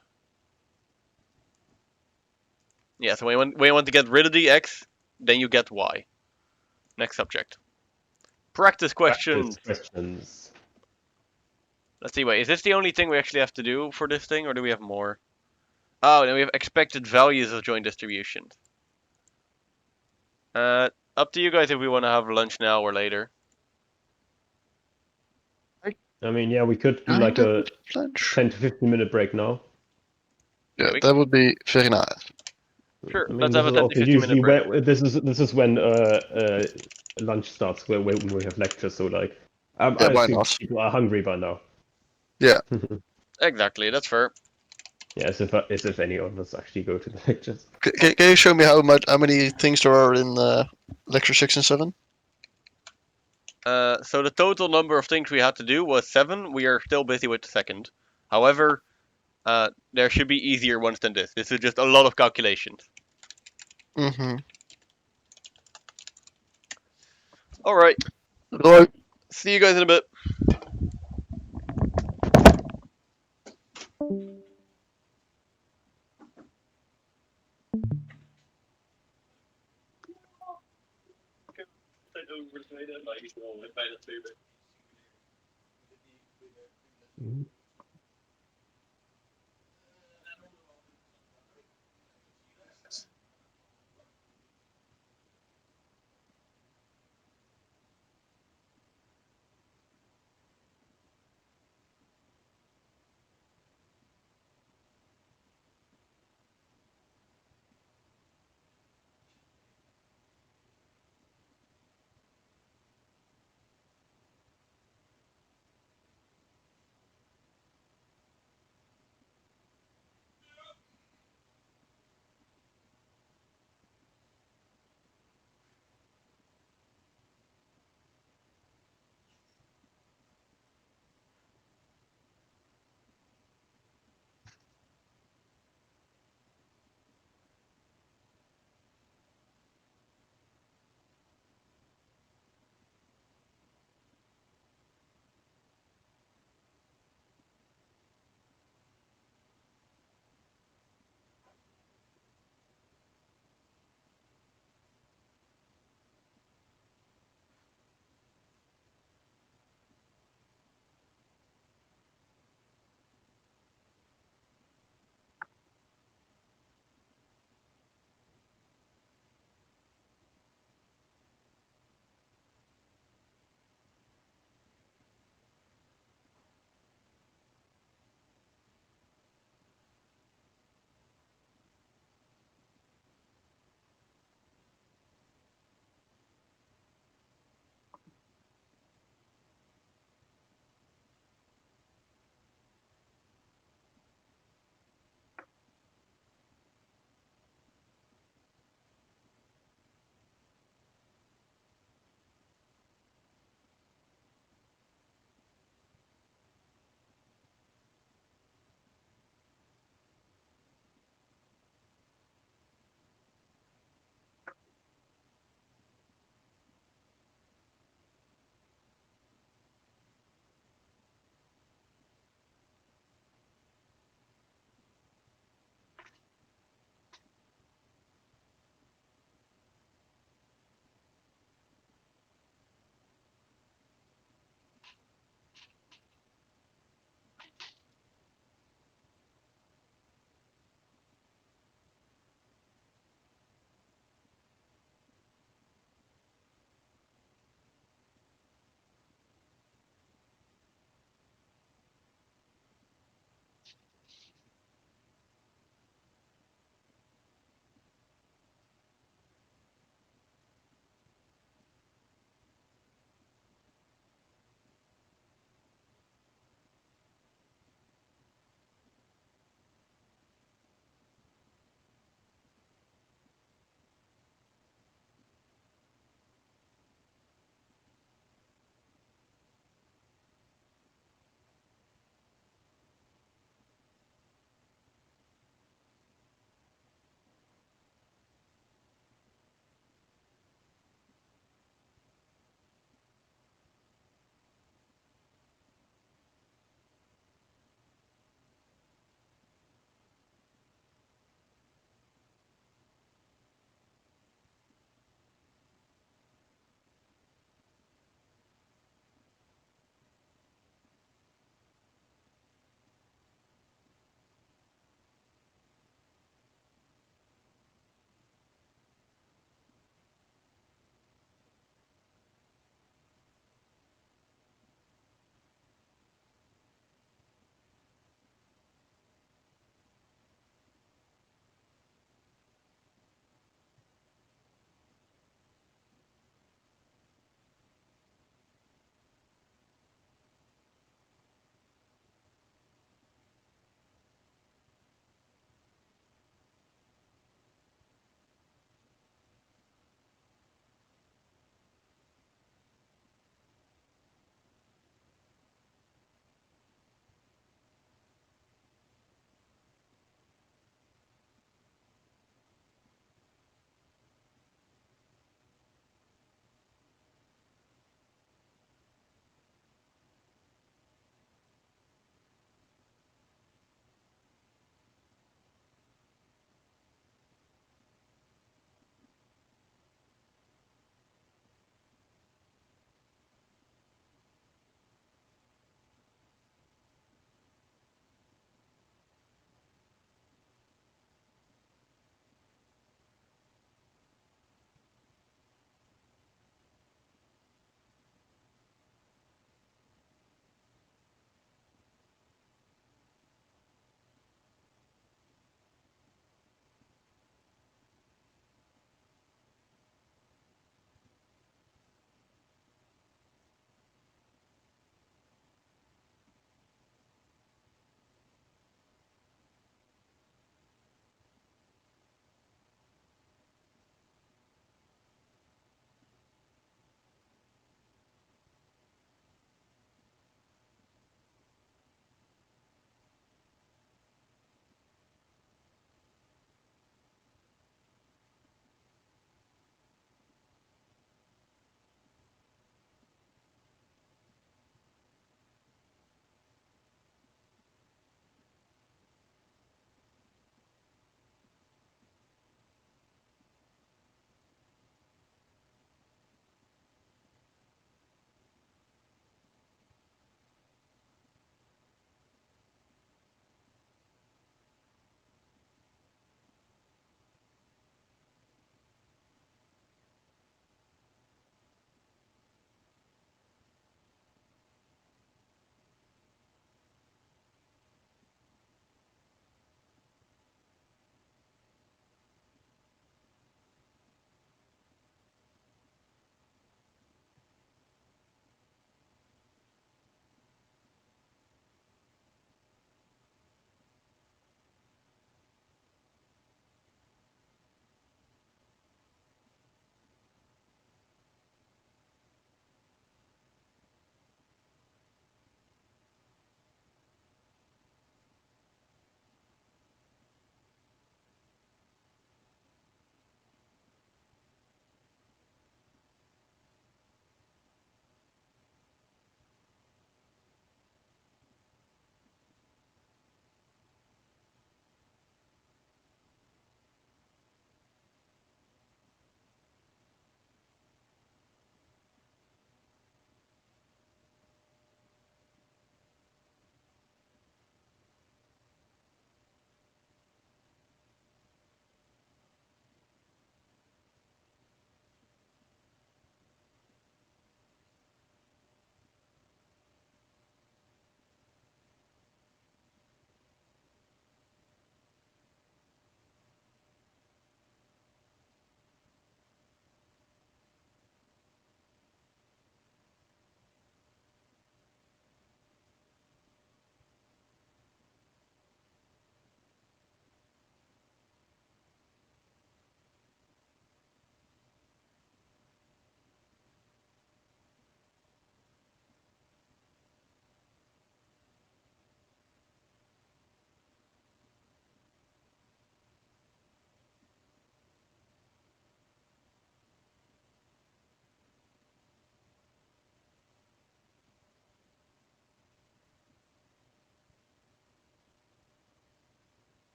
Yeah, so when you want to get rid of the x, then you get y. Next subject. Practice questions. Questions. Let's see, wait, is this the only thing we actually have to do for this thing, or do we have more? Oh, then we have expected values of joint distributions. Up to you guys if we want to have lunch now or later. I mean, yeah, we could do I like a didn't lunch. 10 to 15-minute break now. Yeah, we- that would be very nice. Sure, I mean, let's this have a is 10 to also 15 minute usually break. where this is when lunch starts, when we have lectures. So like, Yeah, I why assume not? people are hungry by now. Yeah. Exactly, that's fair. Yeah, as if any of us actually go to the lectures. Can you show me how many things there are in lecture 6 and 7? So the total number of things we had to do was 7. We are still busy with the second. However, there should be easier ones than this. This is just a lot of calculations. Mm-hmm. Alright, Right. see you guys in a bit.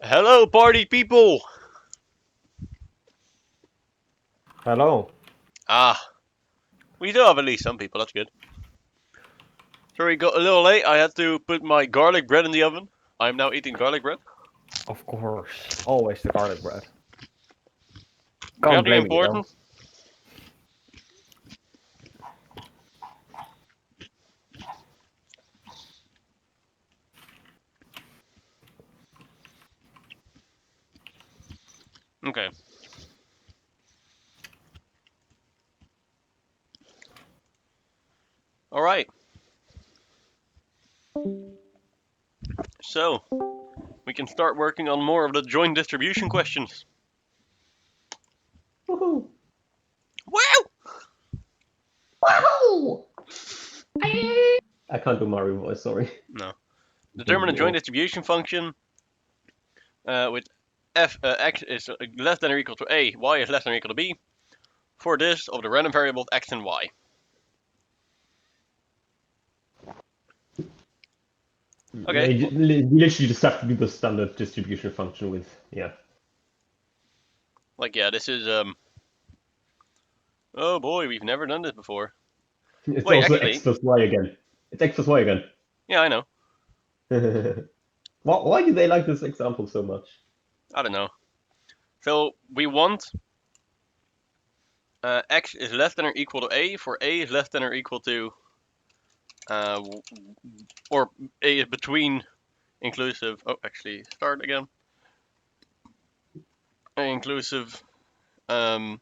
Hello, party people! Hello. Ah, we do have at least some people, that's good. Sorry, got a little late. I had to put my garlic bread in the oven. I'm now eating garlic bread. Of course. Always the garlic bread. Can't Very blame you, though. important. Okay. Alright. So, we can start working on more of the joint distribution questions. Woohoo! Wow! Wow! I can't do Mario voice, sorry. No. Determine a joint distribution function with x is less than or equal to a, y is less than or equal to b, for this of the random variables x and y. Okay. You literally just have to do the standard distribution function with, yeah. Like, yeah, this is, oh boy, we've never done this before. It's Wait, also actually- x plus y again. It's x plus y again. Yeah, I know. Why do they like this example so much? I don't know. So, we want x is less than or equal to a, for a is less than or equal to, or a is between inclusive, oh, actually, start again. A inclusive, between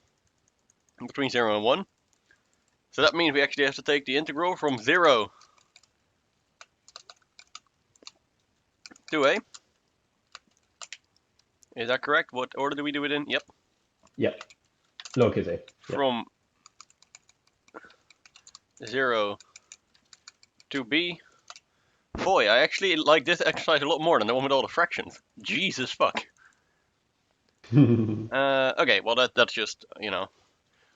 0 and 1. So that means we actually have to take the integral from 0 to a. Is that correct? What order do we do it in? Yep. Yep. Lowercase a. Yep. From 0 to b. Boy, I actually like this exercise a lot more than the one with all the fractions. Jesus fuck. Okay, well that's just, you know.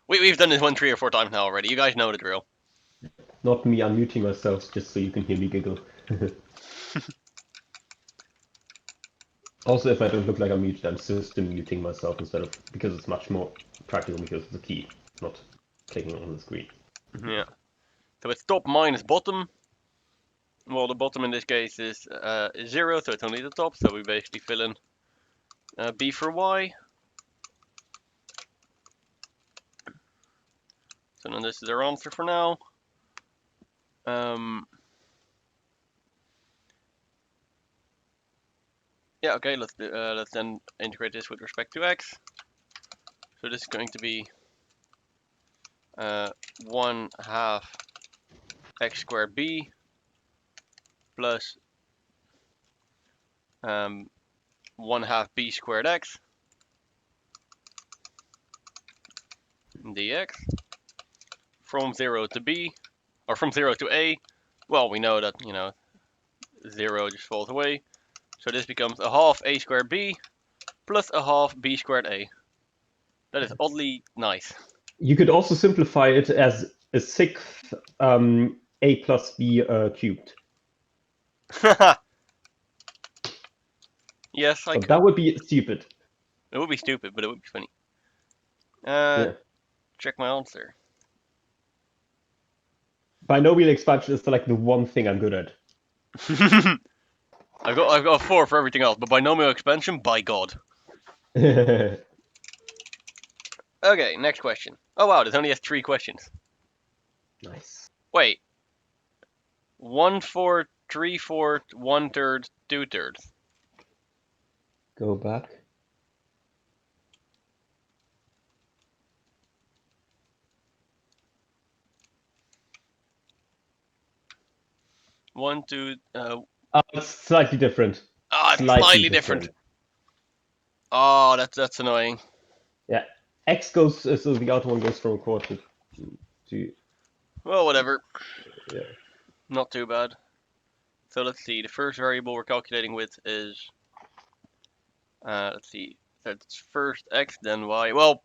We've done this one 3 or 4 times now already. You guys know the drill. Not me unmuting myself just so you can hear me giggle. Also, if I don't look like I'm muted, I'm system muting myself instead of, because it's much more practical because it's a key, not clicking on the screen. Yeah. So it's top minus bottom. Well, the bottom in this case is 0, so it's only the top. So we basically fill in b for y. So then this is our answer for now. Yeah, okay, let's then integrate this with respect to x. So this is going to be 1/2 x squared b plus 1/2 b squared x dx from 0 to b, or from 0 to a. Well, we know that, you know, 0 just falls away. So this becomes 1/2 a squared b plus 1/2 b squared a. That is oddly nice. You could also simplify it as a 6th a plus b cubed. Yes, I But could. that would be stupid. It would be stupid, but it would be funny. Yeah. Check my answer. Binomial expansion is like the one thing I'm good at. I've got a 4 for everything else, but binomial expansion, by God. Nice. Okay, next question. Oh wow, this only has 3 questions. Wait. 1/4, 3/4, 1/3, 2/3. Go back. One, two. It's slightly different. It's slightly different. Oh, that's annoying. Yeah. X goes, so the outer one goes from a quarter to. Well, whatever. Yeah. Not too bad. So let's see. The first variable we're calculating with is. Let's see. That's first x, then y. Well,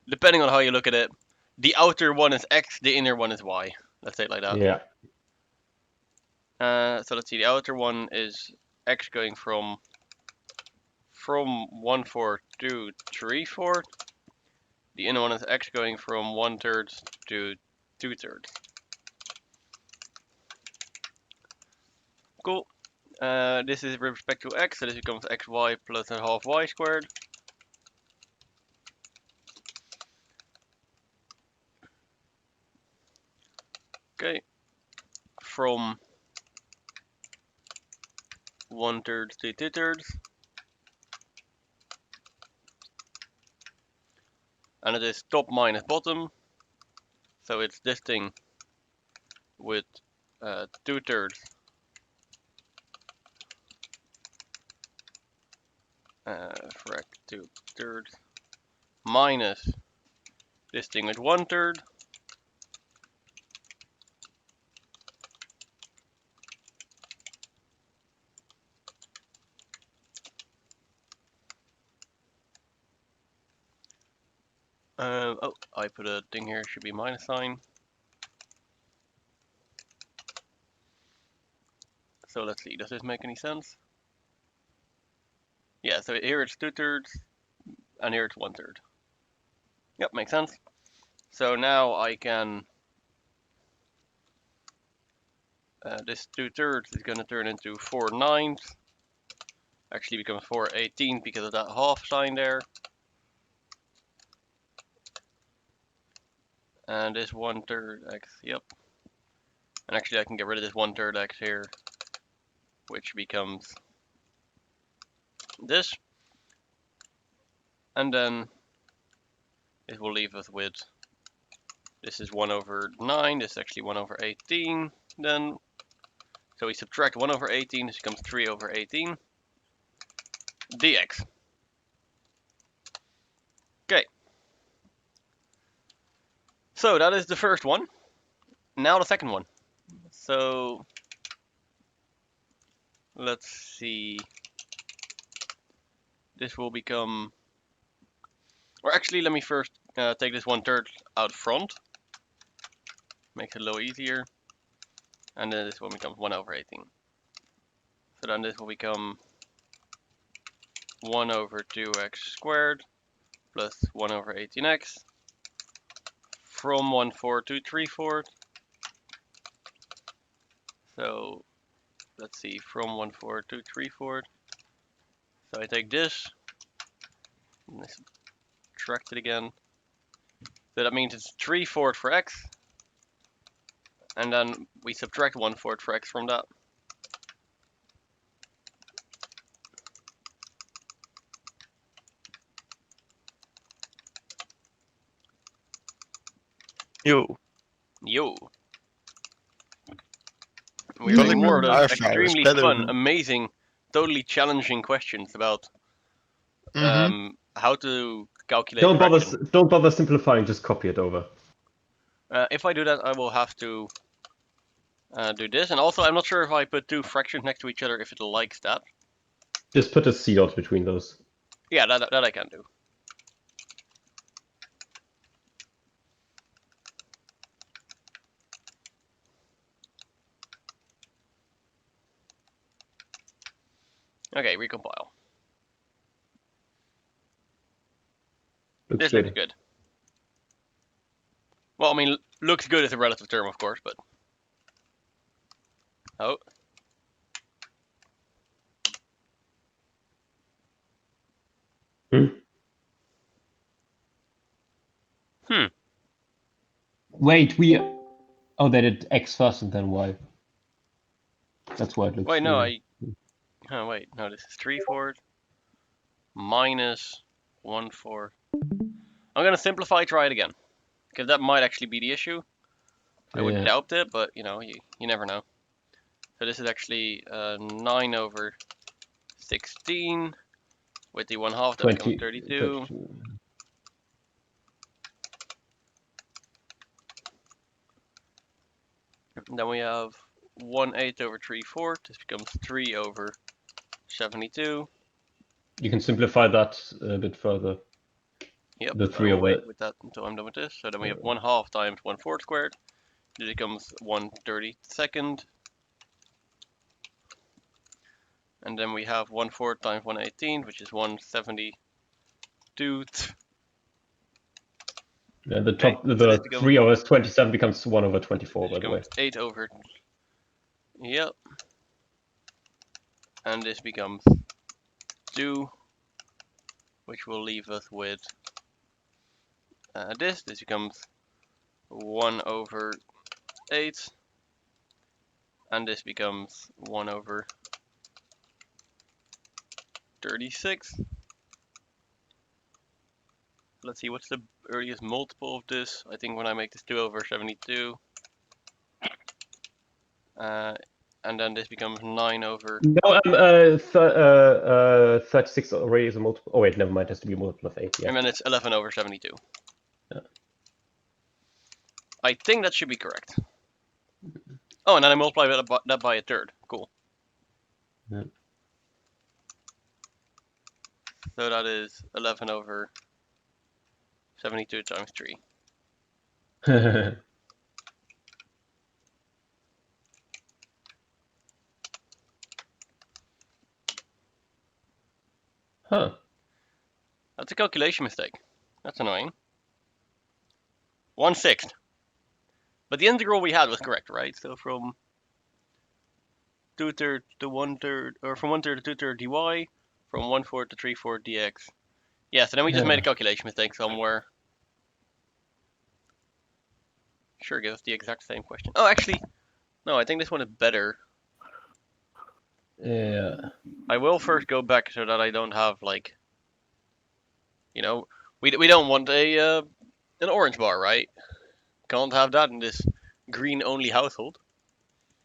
depending on how you look at it, the outer one is x, the inner one is y. Let's say it like that. Yeah. So let's see. The outer one is x going from from 1/4 to 3/4. The inner one is x going from 1/3 to 2/3. Cool. This is with respect to x, so this becomes xy plus a half y squared. Okay. From 1/3 to 2/3. And it is top minus bottom. So it's this thing with 2/3 frac 2/3 minus this thing with 1/3. Oh, I put a thing here, should be minus sign. So let's see, does this make any sense? Yeah, so here it's 2/3 and here it's 1/3. Yep, makes sense. So now I can, this 2/3 is going to turn into 4/9. Actually becomes 4/18 because of that half sign there. And this 1/3 x, yep. And actually I can get rid of this 1/3 x here, which becomes this. And then it will leave us with, this is 1/9, this is actually 1/18 then. So we subtract 1/18, this becomes 3/18 dx. Okay. So that is the first one. Now the second one. So let's see. This will become, or actually let me first take this 1/3 out front. Makes it a little easier. And then this will become 1/18. So then this will become 1/2x squared plus 1/18x from 1/4 to 3/4. So let's see, from 1/4 to 3/4. So I take this and subtract it again. So that means it's 3/4 for x, and then we subtract 1/4 for x from that. Yo. We're doing Colin more of those Airfryer is extremely better fun, than- amazing, totally challenging questions about how to calculate fraction. Don't bother simplifying. Just copy it over. If I do that, I will have to do this. And also, I'm not sure if I put two fractions next to each other, if it likes that. Just put a C dot between those. Yeah, that I can do. Okay, recompile. This looks good. Well, I mean, looks good is a relative term, of course, but... Oh. Wait, oh, they did X first and then Y. That's why it looks. Wait, no, oh, wait, no, this is 3/4 minus 1/4. I'm gonna simplify, try it again, because that might actually be the issue. I would doubt it, but you know, you never know. So this is actually 9/16 with the 1/2, that becomes 32. And then we have 1/8 over 3/4. This becomes 3/72. You can simplify that a bit further. Yep. The 3/8 with that until I'm done with this. So then we have 1/2 times 1/4 squared. This becomes 1/32. And then we have 1/4 times 1/18, which is 1/72. Yeah, the Okay, top, so the this becomes 3 over 27 becomes 1 over 24, This by the way. becomes 8 over. Yep. And this becomes 2, which will leave us with this. This becomes 1 over 8. And this becomes 1 over 36. Let's see, what's the earliest multiple of this? I think when I make this 2 over 72. And then this becomes 9 over. No, 36 already is a multiple. Oh wait, never mind. It has to be a multiple of 8. Yeah. And then it's 11 over 72. Yeah. I think that should be correct. Oh, and then I multiply that by a third. Cool. Yeah. So that is 11 over 72 times 3. Huh. That's a calculation mistake. That's annoying. 1/6. But the integral we had was correct, right? So from 2/3 to 1/3, or from 1/3 to 2/3 dy, from 1/4 to 3/4 dx. Yeah, so then we just made a calculation mistake somewhere. Sure, give us the exact same question. Oh, actually, no, I think this one is better. Yeah. I will first go back so that I don't have, like, you know, we don't want an orange bar, right? Can't have that in this green-only household.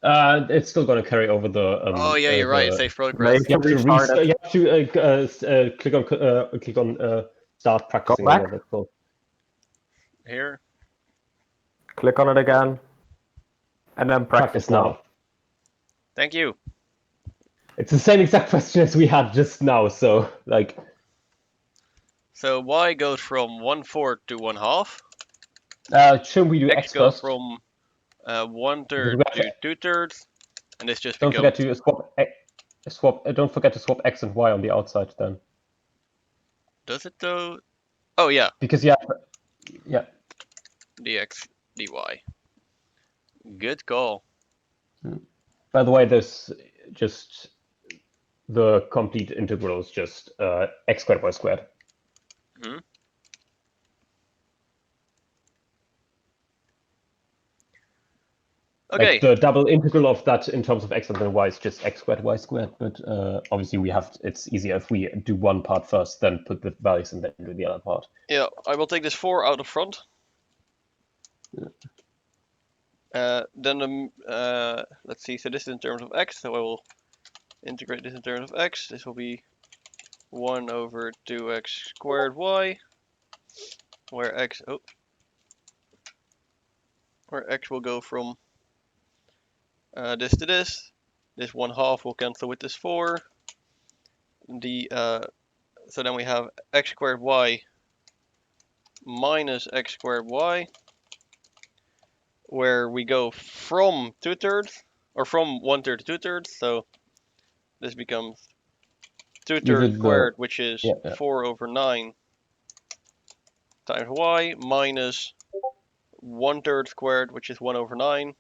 It's still going to carry over the. Oh yeah, you're right. It saves progress. Maybe- You have to, Restart it. you have to click on start practicing. back. or whatever it's called. Here. Click on it again. And then practice now. Thank you. It's the same exact question as we had just now. So like. So y goes from 1/4 to 1/2. Shouldn't we do X X goes first? from 1/3 Because we to 2/3, and this just Don't becomes. forget to swap. Don't forget to swap X and Y on the outside then. Does it though? Oh yeah, Because yeah. dx dy. Good call. By the way, there's just the complete integral is just x squared y squared. Hmm. Okay. Like the double integral of that in terms of x and then y is just x squared y squared. But obviously we have it's easier if we do one part first, then put the values and then do the other part. Yeah, I will take this 4 out of front. Then let's see. So this is in terms of x. So I will integrate this in terms of x. This will be 1 over 2x squared y, where x will go from this to this. This 1/2 will cancel with this 4. So then we have x squared y minus x squared y, where we go from 2/3 or from 1/3 to 2/3. So this becomes 2/3 squared, which is 4 over 9 times y, minus 1/3 squared, which is 1 over 9.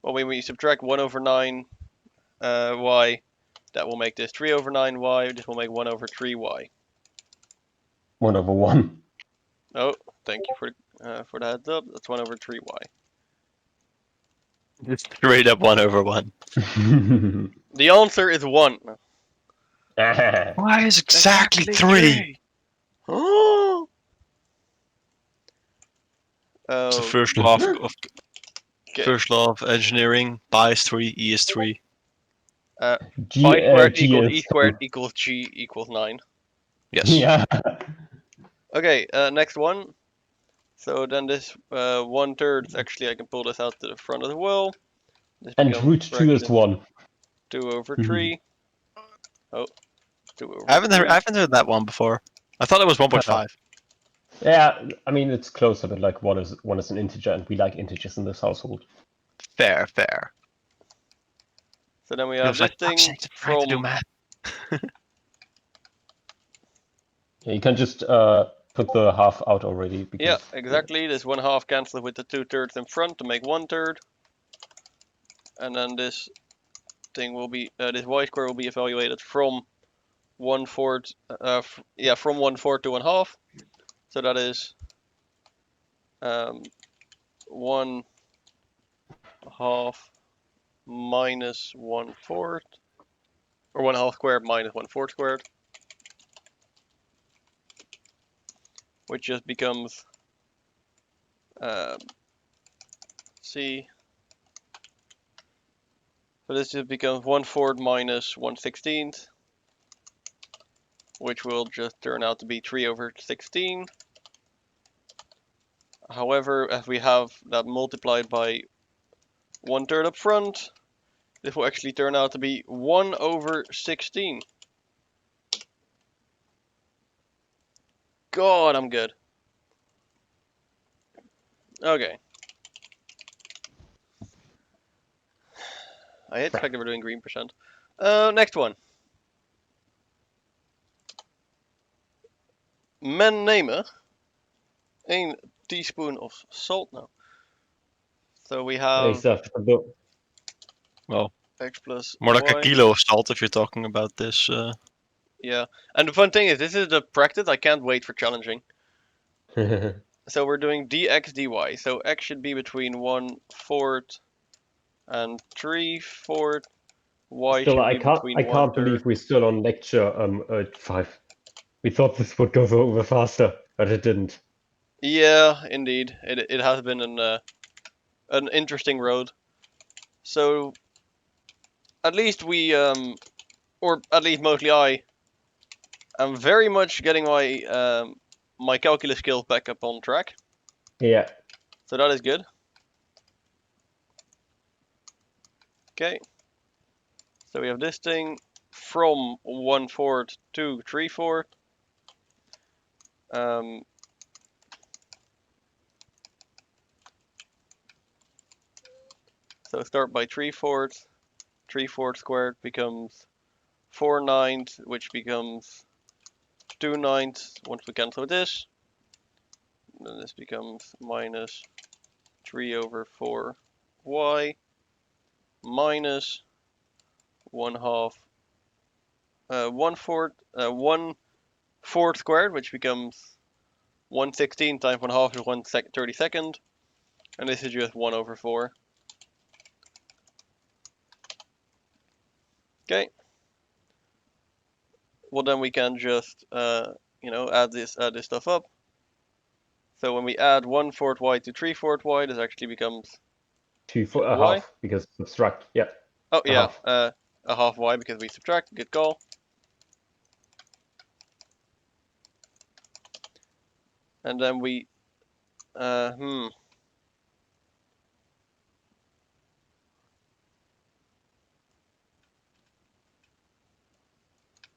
Well, when we subtract 1 over 9 y, that will make this 3 over 9 y. This will make 1 over 3 y. 1 over 1. Oh, thank you for the heads up. That's 1 over 3 y. Just straight up 1 over 1. The answer is 1. Why is exactly 3? Oh. It's the first law of engineering. Pi is 3, E is 3. Pi squared G equals is E squared equals G equals 9. Yes. Yeah. Okay, next one. So then this 1/3, actually I can pull this out to the front as well. This And becomes root 2 is 1. 2 over 3. Oh, 2 over I haven't 3. heard that one before. I thought it was 1.5. Yeah, I mean it's closer, but like one is an integer, and we like integers in this household. Fair. So then we I have was this like, thing "Fuck's sake, trying to do from math." Yeah, you can just put the half out already because yeah, exactly. This 1/2 cancels with the 2/3 in front to make 1/3, and then this thing will be this y square will be evaluated from 1/4. Yeah, from 1/4 to 1/2. So that is 1/2 minus 1/4, or 1/2 squared minus 1/4 squared, which just becomes see. So this just becomes 1/4 minus 1/16, which will just turn out to be 3/16. However, as we have that multiplied by 1/3 up front, this will actually turn out to be 1/16. God, I'm good. Okay. I hate the fact that we're doing green percent. Next one. Men nemen 1 teaspoon of salt now. So we have except for the Well, x plus more like a y. kilo of salt if you're talking about this. Yeah. And the fun thing is, this is the practice. I can't wait for challenging. So we're doing dx dy. So x should be between 1/4 and 3/4. Y still should be between I can't 1/3. believe we're still on lecture 5. We thought this would go over faster, but it didn't. Yeah, indeed. It has been an interesting road. So at least we or at least mostly I am very much getting my my calculus skills back up on track. Yeah. So that is good. Okay. So we have this thing from 1/4 to 3/4. So start by 3/4. 3/4 squared becomes 4/9, which becomes 2/9 once we cancel this. Then this becomes minus 3/4y minus 1/2 1/4 squared, which becomes 1/16 times 1/2 is 1/32, and this is just 1/4. Okay. Well, then we can just add this stuff up. So when we add 1/4 y to 3/4 y, this actually becomes 2 for a y. half because subtract. Yeah. Oh A yeah, half. a half y because we subtract. Good call. And then we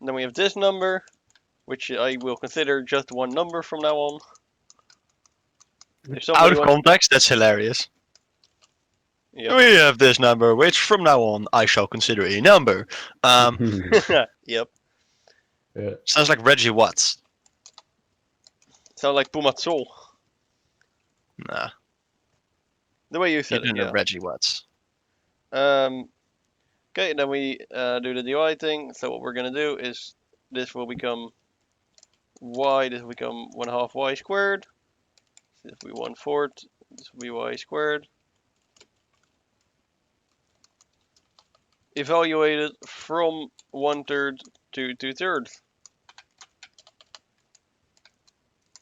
And then we have this number, which I will consider just one number from now on. If Out somebody of wants, context, that's hilarious. yep, We have this number, which from now on I shall consider a number. yep, Yeah. Sounds like Reggie Watts. sound like Pumatsol, Nah, the way you you said it, don't know yeah. Reggie Watts. Okay, then we do the dy thing. So what we're gonna do is this will become y. This will become 1/2 y squared. This will be 1/4. This will be y squared. Evaluated from 1/3 to 2/3.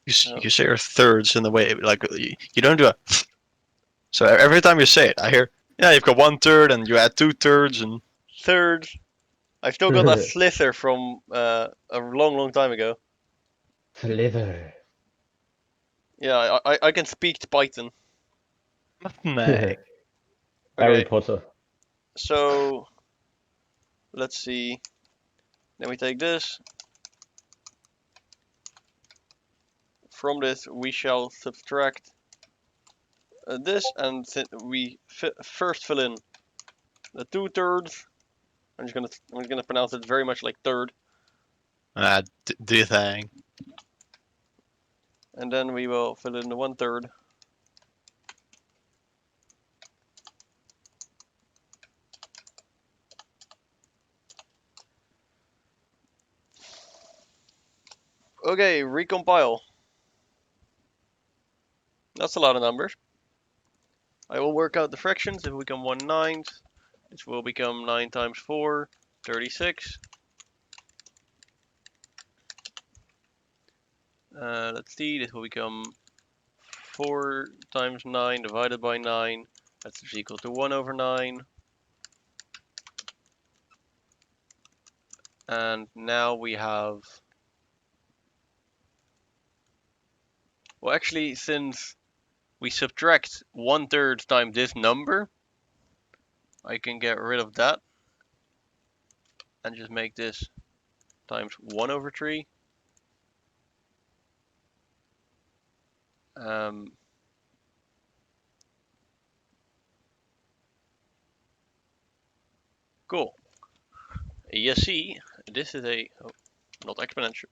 You say your thirds in the way like you don't do a. So every time you say it, I hear, yeah, you've got 1/3 and you add 2/3 and. Third. I still got that slither from a long time ago. Flavor. Yeah, I can speak Python. Nee. Harry Okay, Potter. so let's see. Then we take this. From this, we shall subtract this, and we first fill in the 2/3. I'm just gonna pronounce it very much like third, Do your thing. and then we will fill in the 1/3. Okay, recompile. That's a lot of numbers. I will work out the fractions. If we become 1/9, this will become 9 times 4, 36. Let's see, this will become 4 times 9 divided by 9. That's equal to 1/9. And now we have... Well, actually, since we subtract 1/3 times this number, I can get rid of that and just make this times 1/3. Cool. You see, this is a... Oh, not exponential.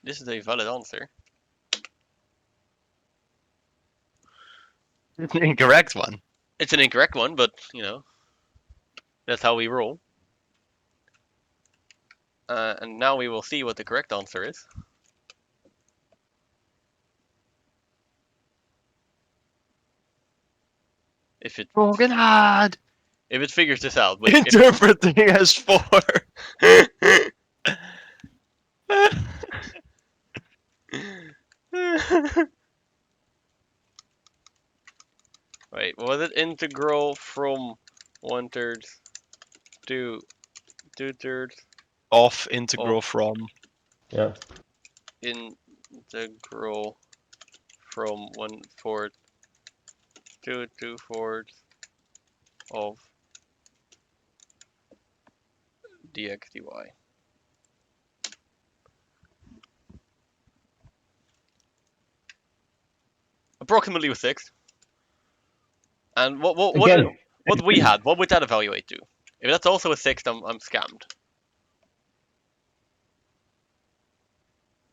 This is a valid answer. It's an incorrect one. It's an incorrect one, but, you know, that's how we roll. And now we will see what the correct answer is. If it Broken hard. if it figures this out. Wait, if, Interpreting as 4. wait, was it integral from 1/3 to 2/3? Off integral from. Yeah. Integral from 1/4 to 2/4 of dx dy. Approximately with 6. And what Again. what we had, what would that evaluate to? If that's also a 6, I'm scammed.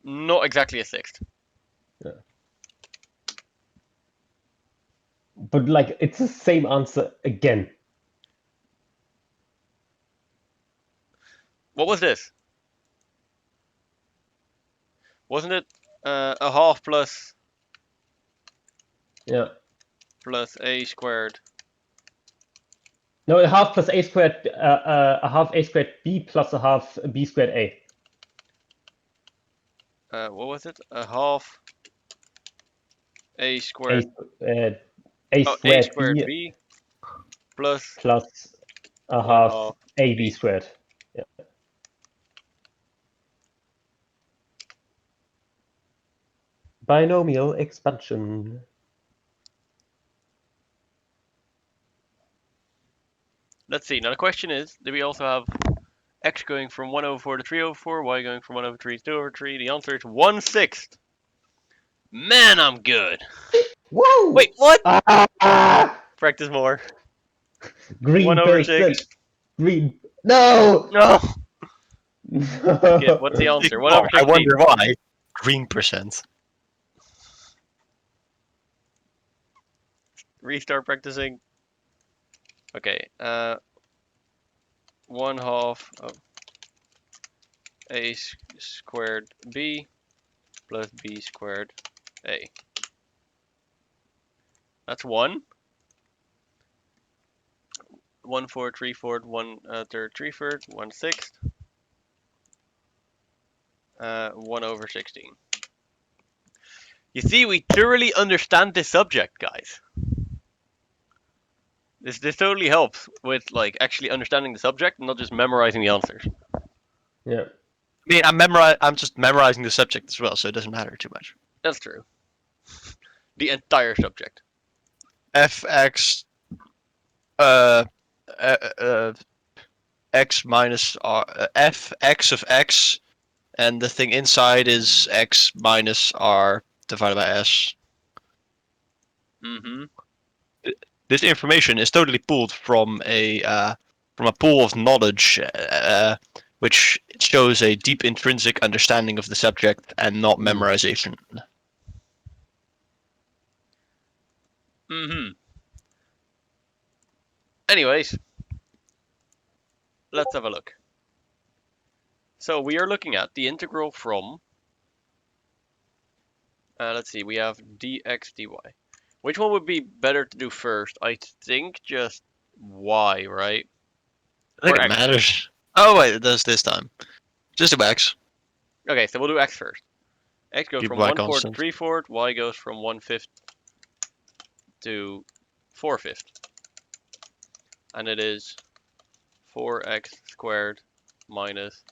Not exactly a 6. But like, it's the same answer again. What was this? Wasn't it a half plus Yeah. a squared? No, a half plus a squared, a half a squared b plus a half b squared a. What was it? A half a squared. A Oh, squared, a squared b b plus plus a 1 half half ab b. squared. Yeah. Binomial expansion. Let's see. Now the question is, do we also have x going from 1/4 to 3/4, y going from 1/3 to 2/3? The answer is 1/6. Man, I'm good. Whoa! Wait, what? Ah! Practice more. Green 1/6. percent. Green. No! No. Okay, what's the answer? 1 over I 16. wonder why. Green percent. Restart practicing. Okay, 1 half of a squared b plus b squared a. That's 1. 1/4, 3/4, 1/3, 3/4, 1/6. 1 over 16. You see, we thoroughly understand this subject, guys. This totally helps with like actually understanding the subject and not just memorizing the answers. Yeah. I mean, I'm just memorizing the subject as well, so it doesn't matter too much. That's true. The entire subject. Fx x minus r f(x) of x, and the thing inside is x minus r divided by s. Mm-hmm. This information is totally pulled from a from a pool of knowledge, which shows a deep intrinsic understanding of the subject and not memorization. Mm-hmm. Anyways, let's have a look. So we are looking at the integral from, let's see, we have dx dy. Which one would be better to do first? I think just y, right? I think Or it x. matters. Oh wait, it does this time. Just do x. Okay, so we'll do x first. X goes Keep from y 1/4 to constant. 3/4, y goes from 1/5 to 4/5. And it is 4x squared minus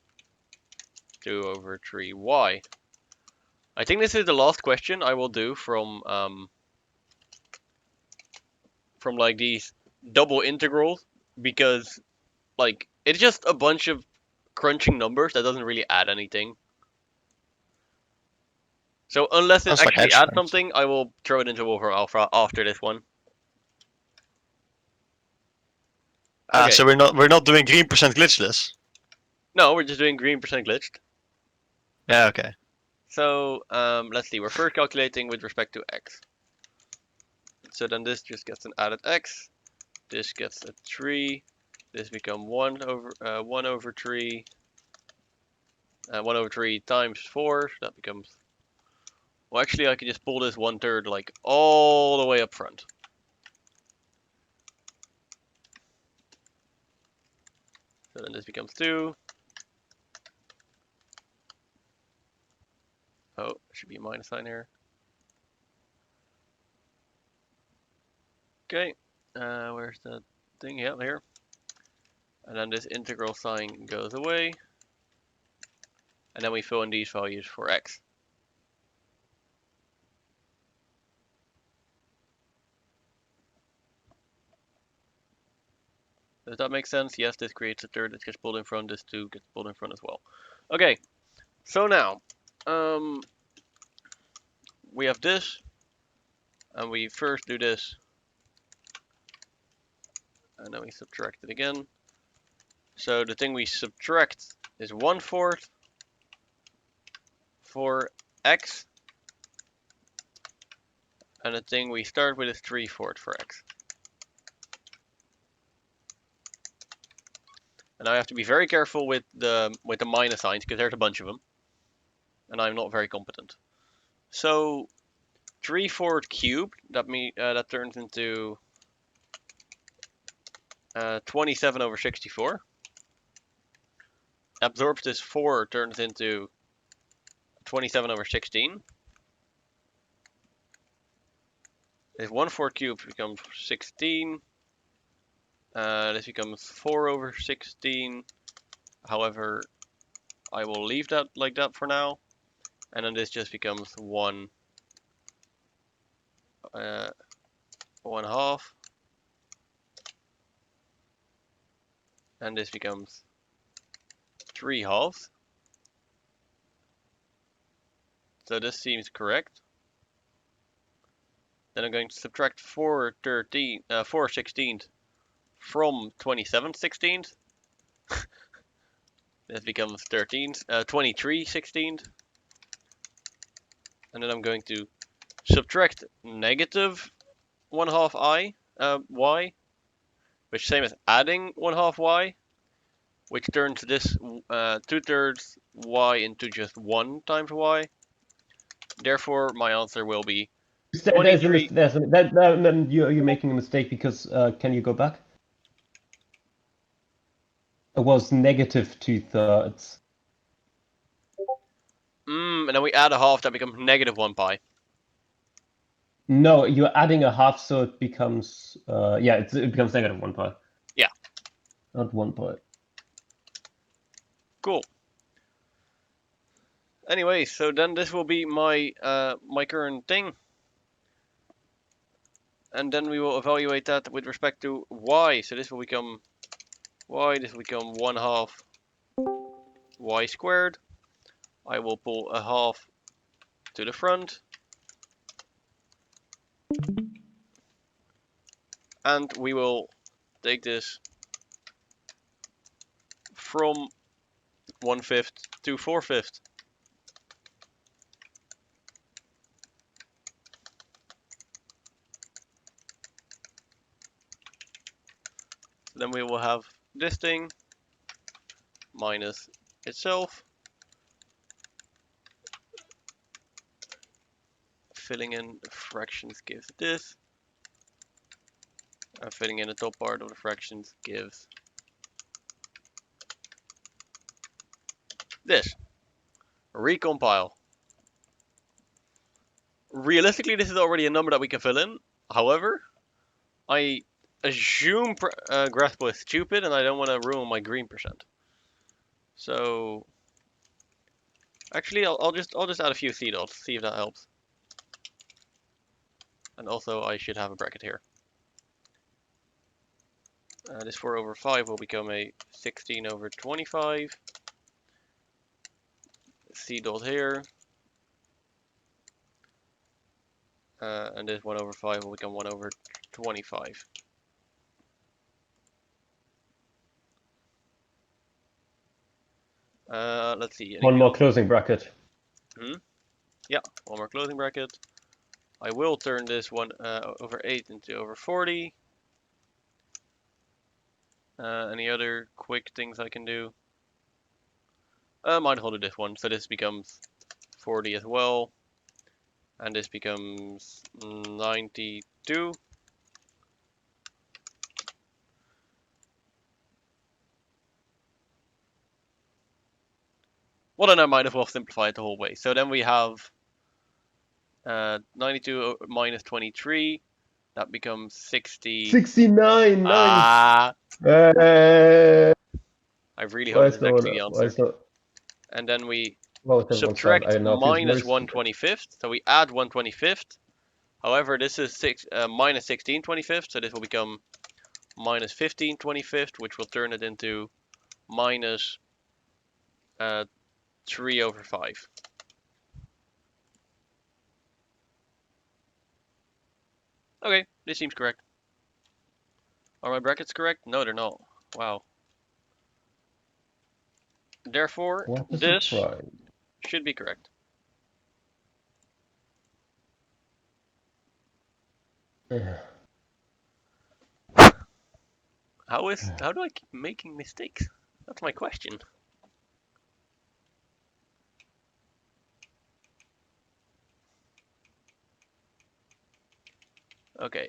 2 over 3y. I think this is the last question I will do from like these double integrals, because like it's just a bunch of crunching numbers that doesn't really add anything. So unless it Sounds like actually hedge adds funds. something, I will throw it into Wolfram Alpha after this one. Ah, Okay. so we're not doing green percent glitchless. No, we're just doing green percent glitched. Yeah, okay. So let's see. We're first calculating with respect to x. So then this just gets an added x. This gets a 3. This becomes 1 over 3. 1 over 3 times 4. So that becomes. Well, actually, I can just pull this 1/3 like all the way up front. So then this becomes 2. Oh, there should be a minus sign here. Okay, where's the thing? Yeah, here. And then this integral sign goes away. And then we fill in these values for x. Does that make sense? Yes, this creates a third that gets pulled in front. This 2 gets pulled in front as well. Okay, so now we have this, and we first do this, and then we subtract it again. So the thing we subtract is 1/4 for x, and the thing we start with is 3/4 for x. And I have to be very careful with the minus signs, because there's a bunch of them, and I'm not very competent. So 3/4 cubed, that turns into 27 over 64. Absorbs this 4 turns into 27 over 16. If 1/4 cubed becomes 16. This becomes 4 over 16. However, I will leave that like that for now. And then this just becomes 1 half. And this becomes 3 halves. So this seems correct. Then I'm going to subtract 4 16th from 27 16th. This becomes 23 16th. And then I'm going to subtract negative 1/2 y, which same as adding 1/2 y, which turns this 2/3 y into just 1 times y. Therefore, my answer will be There's a 23. you're making a mistake because can you go back? It was negative 2/3. And then we add a half, that becomes negative 1 pi. No, you're adding a half, so it becomes it becomes negative 1 pi. Yeah. Not 1 pi. Cool. Anyway, so then this will be my my current thing. And then we will evaluate that with respect to y. So this will become y, this will become 1/2 y squared. I will pull a half to the front. And we will take this from 1/5 to 4/5. Then we will have this thing minus itself, filling in the fractions gives this, and filling in the top part of the fractions gives this. Recompile. Realistically, this is already a number that we can fill in. However, I assume Graspable is stupid, and I don't want to ruin my green percent. So, actually, I'll just add a few C dots, see if that helps. And also, I should have a bracket here. This 4/5 will become a 16/25. C dot here. And this 1/5 will become 1/25. Let's see. One more closing bracket. Yeah, one more closing bracket. I will turn this 1/8 into over 40. Any other quick things I can do? Might hold this one, so this becomes 40 as well. And this becomes 92. Well, then I might as well simplify it the whole way. So then we have 92 minus 23. That becomes 60. 69. Ah, Nice. I really hope this is actually the answer. So, And then we well, then subtract I know, minus it's 1/25. So we add 1/25. However, this is minus 16/25. So this will become minus 15/25, which will turn it into minus 3/5. Okay, this seems correct. Are my brackets correct? No, they're not. Wow. Therefore, what a this surprise. should be correct. How do I keep making mistakes? That's my question. Okay.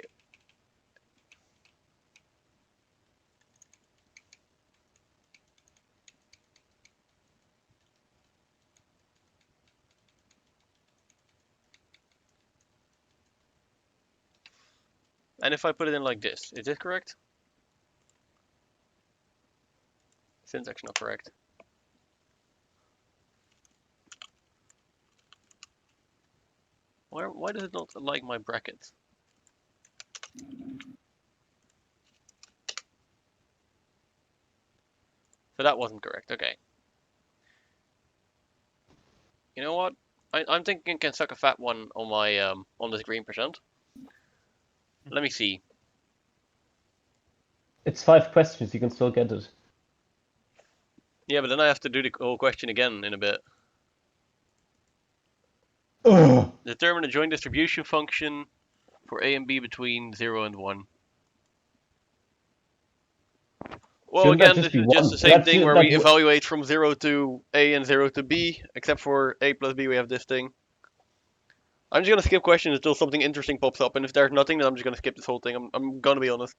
And if I put it in like this, is this correct? Syntax not correct. Why does it not like my brackets? So that wasn't correct. Okay. You know what? I'm thinking I can suck a fat one on my on this green percent. Let me see. It's 5 questions, you can still get it. Yeah, but then I have to do the whole question again in a bit. Ugh. Determine the joint distribution function for A and B between 0 and 1. Well, Shouldn't that again, just this be is just one? the same That's thing it, where like, we evaluate from 0 to A and 0 to B, except for A plus B we have this thing. I'm just gonna skip questions until something interesting pops up, and if there's nothing, then I'm just gonna skip this whole thing. I'm gonna be honest.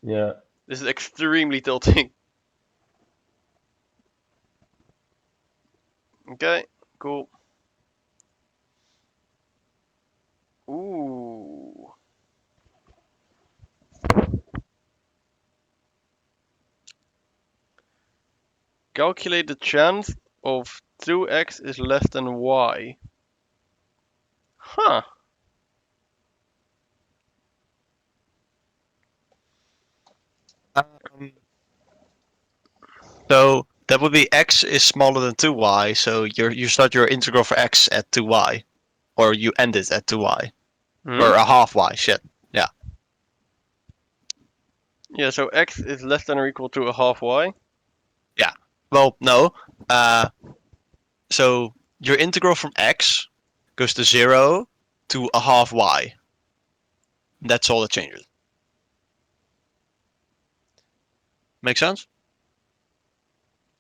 Yeah. This is extremely tilting. Okay, cool. Ooh. Calculate the chance of 2x is less than y. Huh. So that would be x is smaller than 2y, so you start your integral for x at 2y. Or you end it at 2y. Or a half y, shit. Yeah, so x is less than or equal to a half y. Yeah. Well, no. So your integral from x goes to 0 to a half y. That's all that changes. Make sense?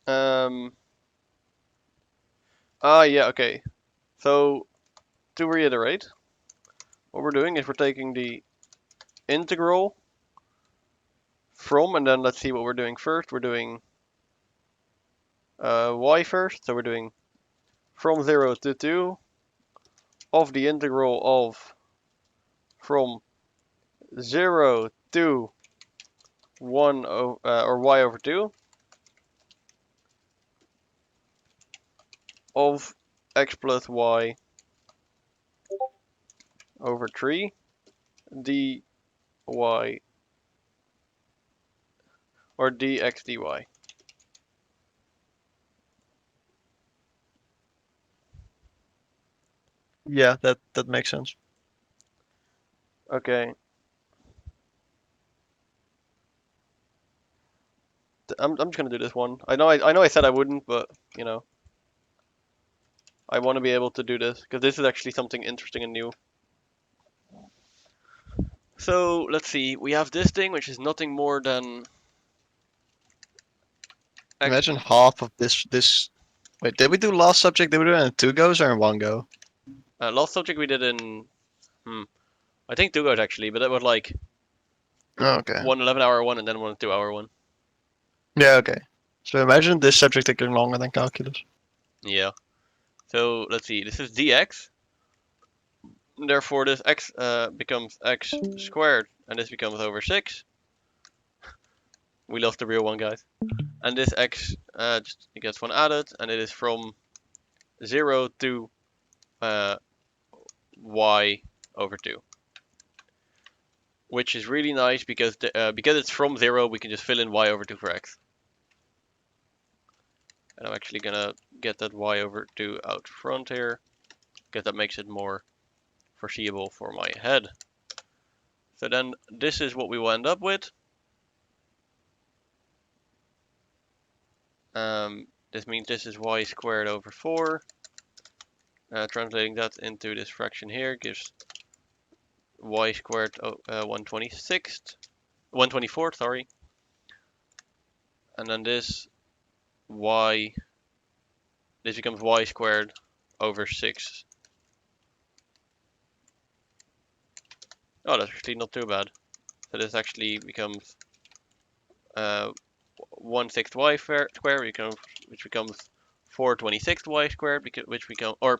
Yeah, okay. So, to reiterate, what we're doing is we're taking the integral from, and then let's see what we're doing first. We're doing y first, so we're doing from 0 to 2 of the integral of from 0 to 1 or y over 2 of x plus y over 3 dy or dx dy. Yeah, that makes sense. Okay. I'm just gonna do this one. I know I said I wouldn't, but you know, I want to be able to do this because this is actually something interesting and new. So let's see. We have this thing, which is nothing more than Imagine half of this. Wait, did we do last subject? Did we do it in 2 goes or in 1 go? last subject we did in I think 2 goes actually, but that was like Oh, okay. one 11-hour one and then one 2-hour one. Yeah, okay. So imagine this subject taking longer than calculus. Yeah. So let's see. This is dx. Therefore, this x becomes x squared, and this becomes over 6. We lost the real one, guys. And this x just gets one added, and it is from 0 to y over 2. Which is really nice because it's from 0, we can just fill in y over 2 for x. And I'm actually gonna get that y over 2 out front here, because that makes it more foreseeable for my head. So then this is what we will end up with. This means this is y squared over 4. Translating that into this fraction here gives y squared 124th, sorry. And then this becomes y squared over 6. Oh, that's actually not too bad. So this actually becomes 1/6 y squared, which becomes 4/26 y squared, which becomes, or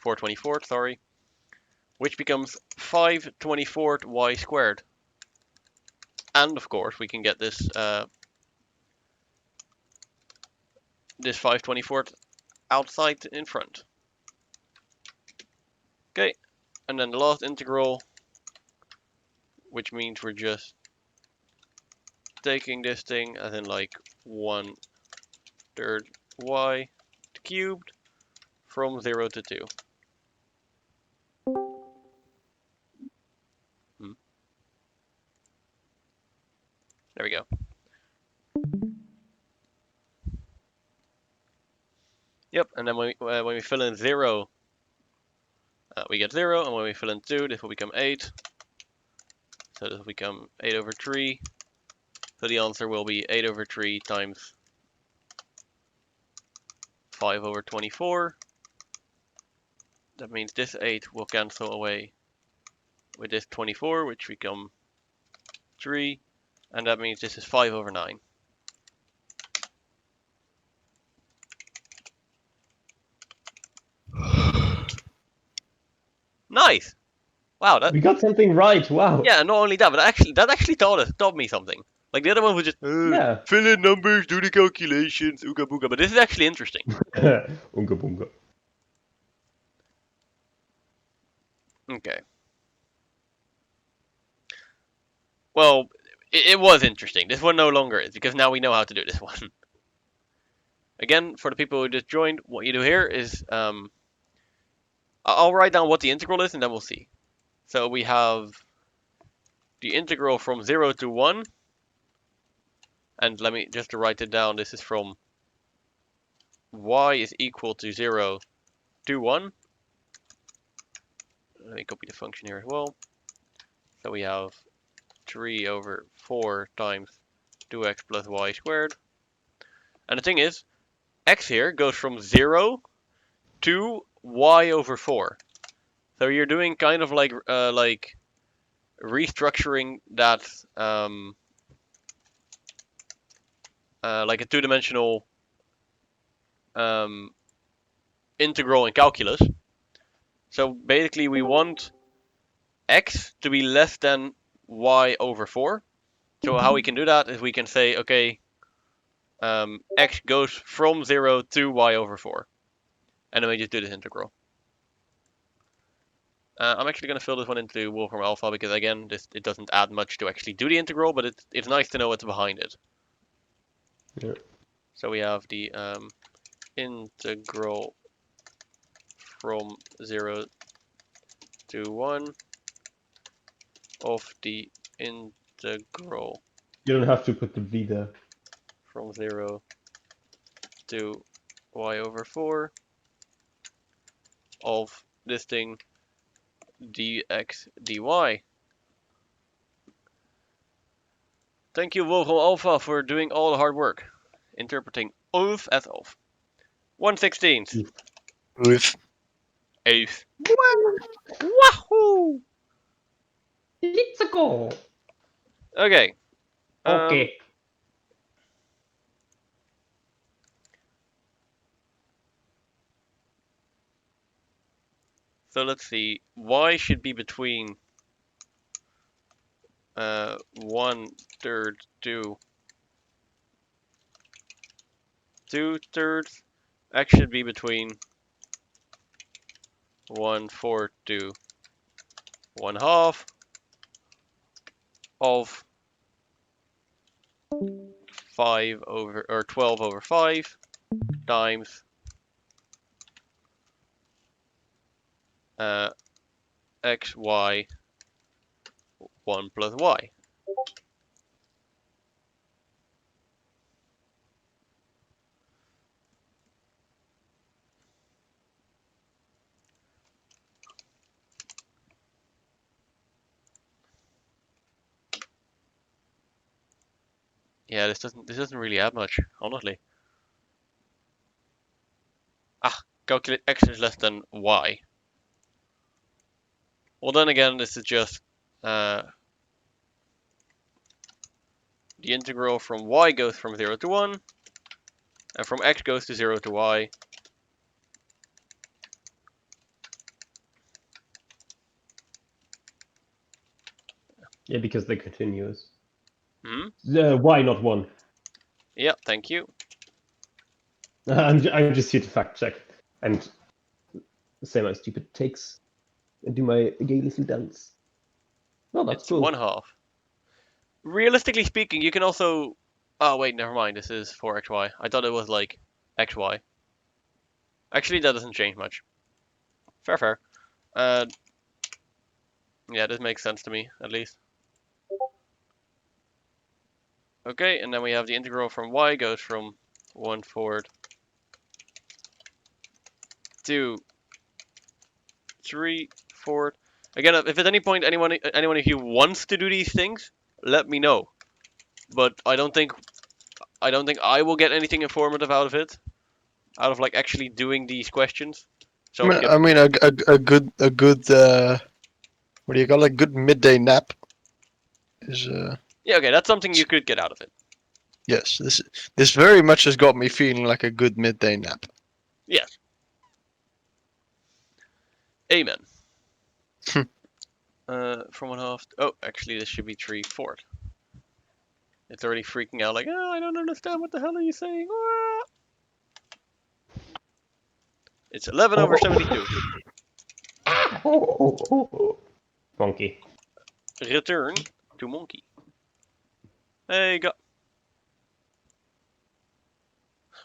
4/24th, sorry, which becomes 5/24th y squared. And of course, we can get this this 5/24th outside in front. Okay, and then the last integral, which means we're just taking this thing as in like 1/3 y cubed from 0 to 2. There we go. Yep, and then when we fill in 0, we get 0, and when we fill in 2, this will become 8. So this will become 8 over 3. So the answer will be 8 over 3 times 5 over 24. That means this 8 will cancel away with this 24, which become 3. And that means this is 5 over 9. Nice! Wow, We got something right. Wow. yeah, not only that, but that actually taught me something. Like the other one was just Yeah. fill in numbers, do the calculations, ooga booga. But this is actually interesting. Unga bunga. Okay. Well, it was interesting. This one no longer is, because now we know how to do this one. Again, for the people who just joined, what you do here is I'll write down what the integral is, and then we'll see. So we have the integral from 0 to 1. And let me just to write it down. This is from y is equal to 0 to 1. Let me copy the function here as well. So we have 3 over 4 times 2x plus y squared. And the thing is, x here goes from 0 to y over 4. So you're doing kind of like restructuring that like a two-dimensional integral in calculus. So basically we want x to be less than y over 4. So how we can do that is we can say, okay, x goes from 0 to y over 4. And then we just do this integral. I'm actually going to fill this one into Wolfram Alpha because, again, it doesn't add much to actually do the integral, but it's nice to know what's behind it. Yeah. So we have the integral from 0 to 1 of the integral You don't have to put the v there. from 0 to y over 4 of this thing dx dy. Thank you, Wolfram Alpha, for doing all the hard work. Interpreting oaf as oaf. 1/16. With Oaf. Wahoo! Let's go. Okay. Okay. So let's see. Y should be between 1/3 to 2/3. X should be between 1/4 to 1/2 of 5 over or 12 over 5 times x, y, 1 plus y. Yeah, this doesn't really add much, honestly. Calculate x is less than y. Well, then again, this is just the integral from y goes from 0 to 1, and from x goes to 0 to y. Yeah, because they're continuous. Hmm? Why not one? Yeah, thank you. I'm just here to fact check and say my stupid takes and do my gay little dance. Well, that's It's cool. 1/2. Realistically speaking, you can also... Oh, wait, never mind. This is 4xy. I thought it was like xy. Actually, that doesn't change much. Fair. Yeah, this makes sense to me, at least. Okay, and then we have the integral from y goes from 1/4 to 3/4. Again, if at any point anyone of you wants to do these things, let me know. But I don't think I will get anything informative out of it, out of like actually doing these questions. So I mean, a good what do you call it? Good midday nap is yeah, okay, that's something you could get out of it. yes. This very much has got me feeling like a good midday nap. Yes. Amen. From 1/2. Oh, actually, this should be 3/4. It's already freaking out. Like, oh, I don't understand. What the hell are you saying? Ah. It's 11 over 72. Funky. Return to monkey. Hey, go.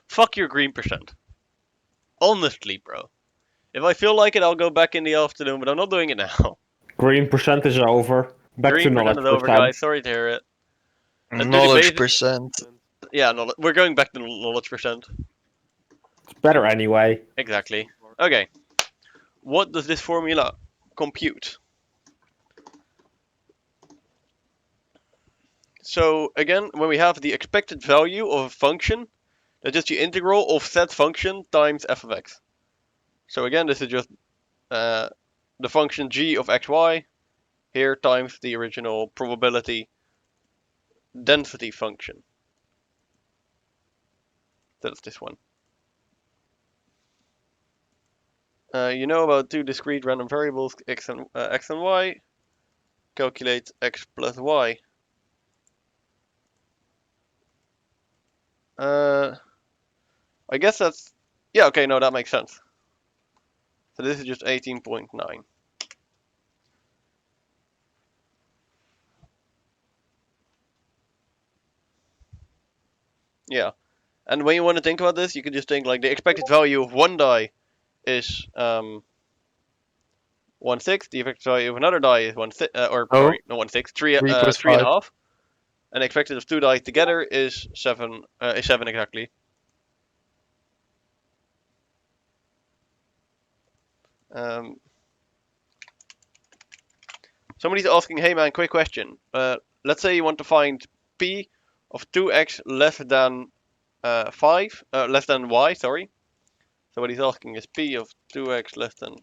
Fuck your green percent. Honestly, bro. If I feel like it, I'll go back in the afternoon, but I'm not doing it now. Green percent is over. Back Green to knowledge percent is over, percent. guys. Sorry to hear it. Let's do the Knowledge basic- percent. Yeah, we're going back to knowledge percent. It's better anyway. Exactly. Okay. What does this formula compute? So again, when we have the expected value of a function, that's just the integral of said function times f of x. So again, this is just the function g of xy here times the original probability density function. That's this one. You know about two discrete random variables x and y. Calculate x plus y. I guess that's, yeah, okay, no, that makes sense. So this is just 18.9. Yeah, and when you want to think about this, you can just think like the expected value of one die is 1/6. The expected value of another die is 1/6, or Oh. sorry, not 1/6, 3.5. 3.5. And the expected of two die together is 7. Is 7 exactly. Somebody's asking, hey man, quick question. Let's say you want to find p of 2x less than 5, less than y, sorry. So what he's asking is p of 2x less than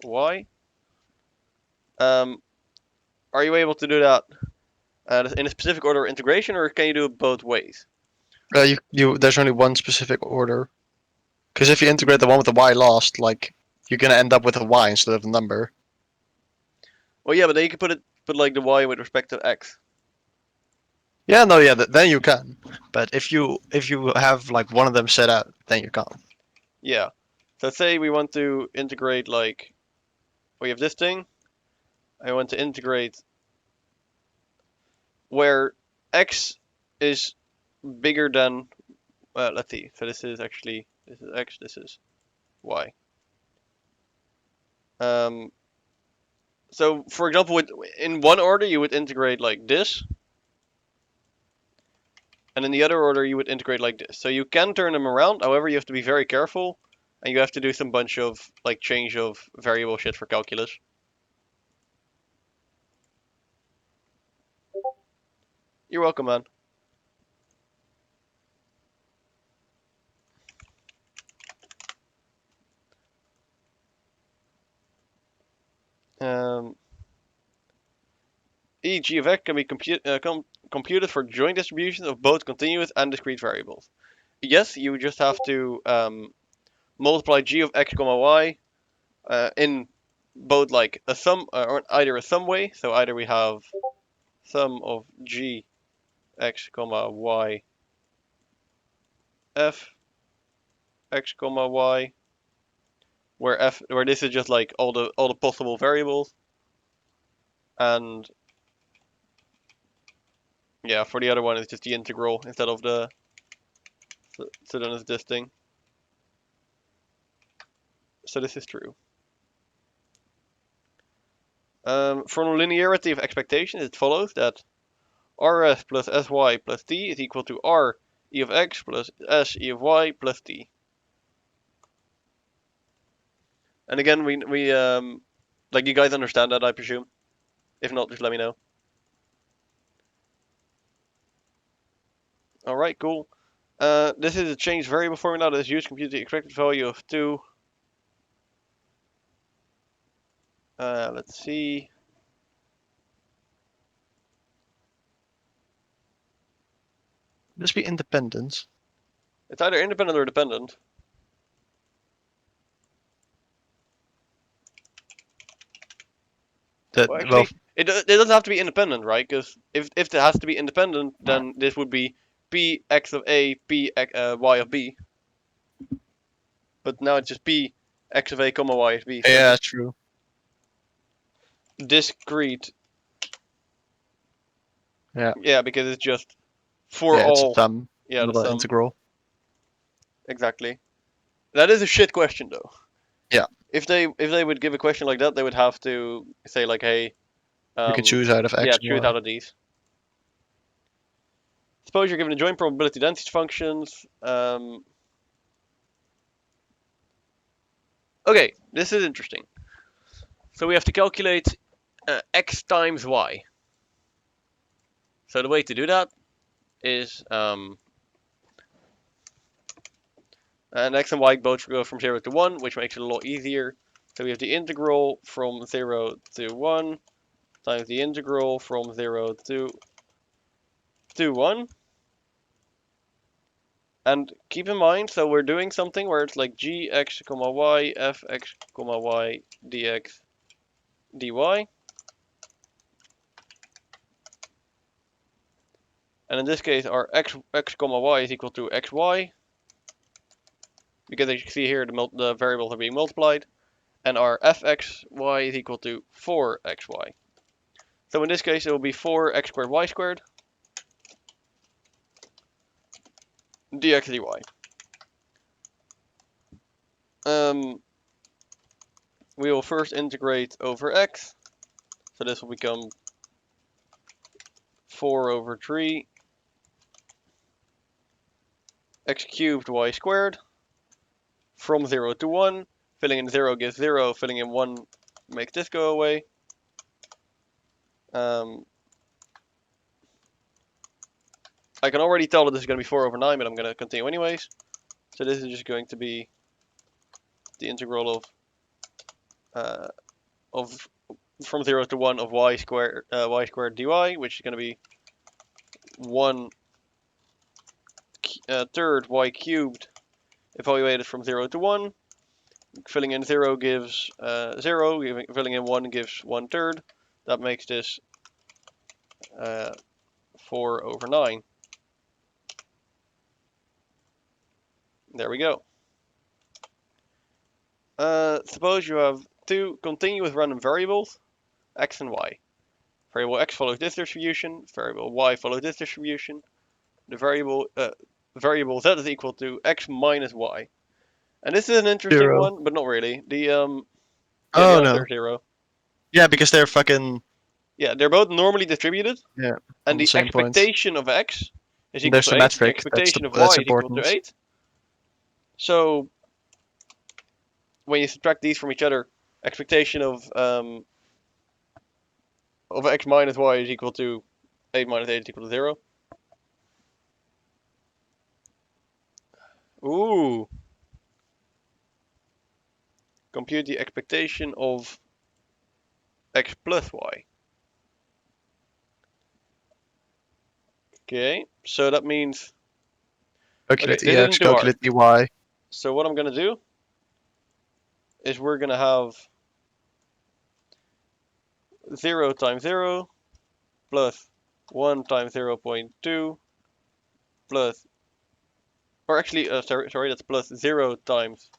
y. Are you able to do that in a specific order of integration, or can you do it both ways? There's only one specific order. Because if you integrate the one with the y last, like, you're gonna end up with a y instead of a number. Well, yeah, but then you can put like the y with respect to x. Yeah, no, yeah, then you can. But if you have like one of them set out, then you can't. Yeah. So say we want to integrate like, we have this thing. I want to integrate where x is bigger than, let's see. So this is actually, this is x, this is y. So for example, in one order you would integrate like this, and in the other order you would integrate like this. So you can turn them around, however you have to be very careful, and you have to do some bunch of like change of variable shit for calculus. You're welcome, man. E.g. of x can be computed for joint distributions of both continuous and discrete variables. Yes, you just have to multiply g of x comma y in both like a sum or either a sum way. So either we have sum of g x comma y f x comma y, where this is just like all the possible variables, and yeah, for the other one it's just the integral instead of the, so then it's this thing. So this is true. From linearity of expectations, it follows that rs plus sy plus t is equal to r e of x plus s e of y plus t. And again, we like, you guys understand that, I presume. If not, just let me know. All right, cool. This is a changed variable formula that is used to compute the expected value of 2. Let's see. This be independent. It's either independent or dependent. That Well, well, actually, it doesn't have to be independent, right? Because if it has to be independent, then this would be p x of a, p y of b. But now it's just p x of a comma y of b. So yeah, true. discrete. Yeah. Yeah, because it's just for Yeah, it's a all. sum, Yeah, not the an sum. integral. Exactly. That is a shit question, though. Yeah. If they would give a question like that, they would have to say like, hey, You can choose out of x yeah, and choose y. out of these. Suppose you're given a joint probability density functions. Okay, this is interesting. So we have to calculate x times y. So the way to do that is, and x and y both go from 0 to 1, which makes it a lot easier. So we have the integral from 0 to 1 times the integral from 0 to 1. And keep in mind, so we're doing something where it's like gx, y, fx, y, dx, dy. And in this case, our x, y is equal to xy. Because as you can see here, the variables are being multiplied. And our fxy is equal to 4xy. So in this case, it will be 4x squared y squared dx dy. We will first integrate over x. So this will become 4 over 3 x cubed y squared from 0 to 1. Filling in 0 gives 0, filling in 1 makes this go away. I can already tell that this is going to be 4 over 9, but I'm going to continue anyways. So this is just going to be the integral of from 0 to 1 of y squared dy, which is going to be 1 third y cubed evaluated from 0 to 1. Filling in 0 gives 0, filling in 1 gives 1/3. That makes this 4 over 9. There we go. Suppose you have two continuous random variables, x and y. Variable x follows this distribution, variable y follows this distribution. The variable z is equal to x minus y. And this is an interesting 0. one, but not really. The Oh, the answer no. is 0. Yeah, because they're fucking. Yeah, they're both normally distributed. Yeah, on And the the same point. expectation of x is equal They're to 8. The symmetric. expectation of That's y is equal important. to 8. So when you subtract these from each other, expectation of x minus y is equal to 8 minus 8 is equal to 0. Ooh. Compute the expectation of x plus y. Okay, so that means... Calculate Okay, this EX, isn't too hard. calculate EY. So what I'm going to do is we're going to have 0 times 0 plus 1 times 0.2 plus... Or actually, sorry, that's plus 0 times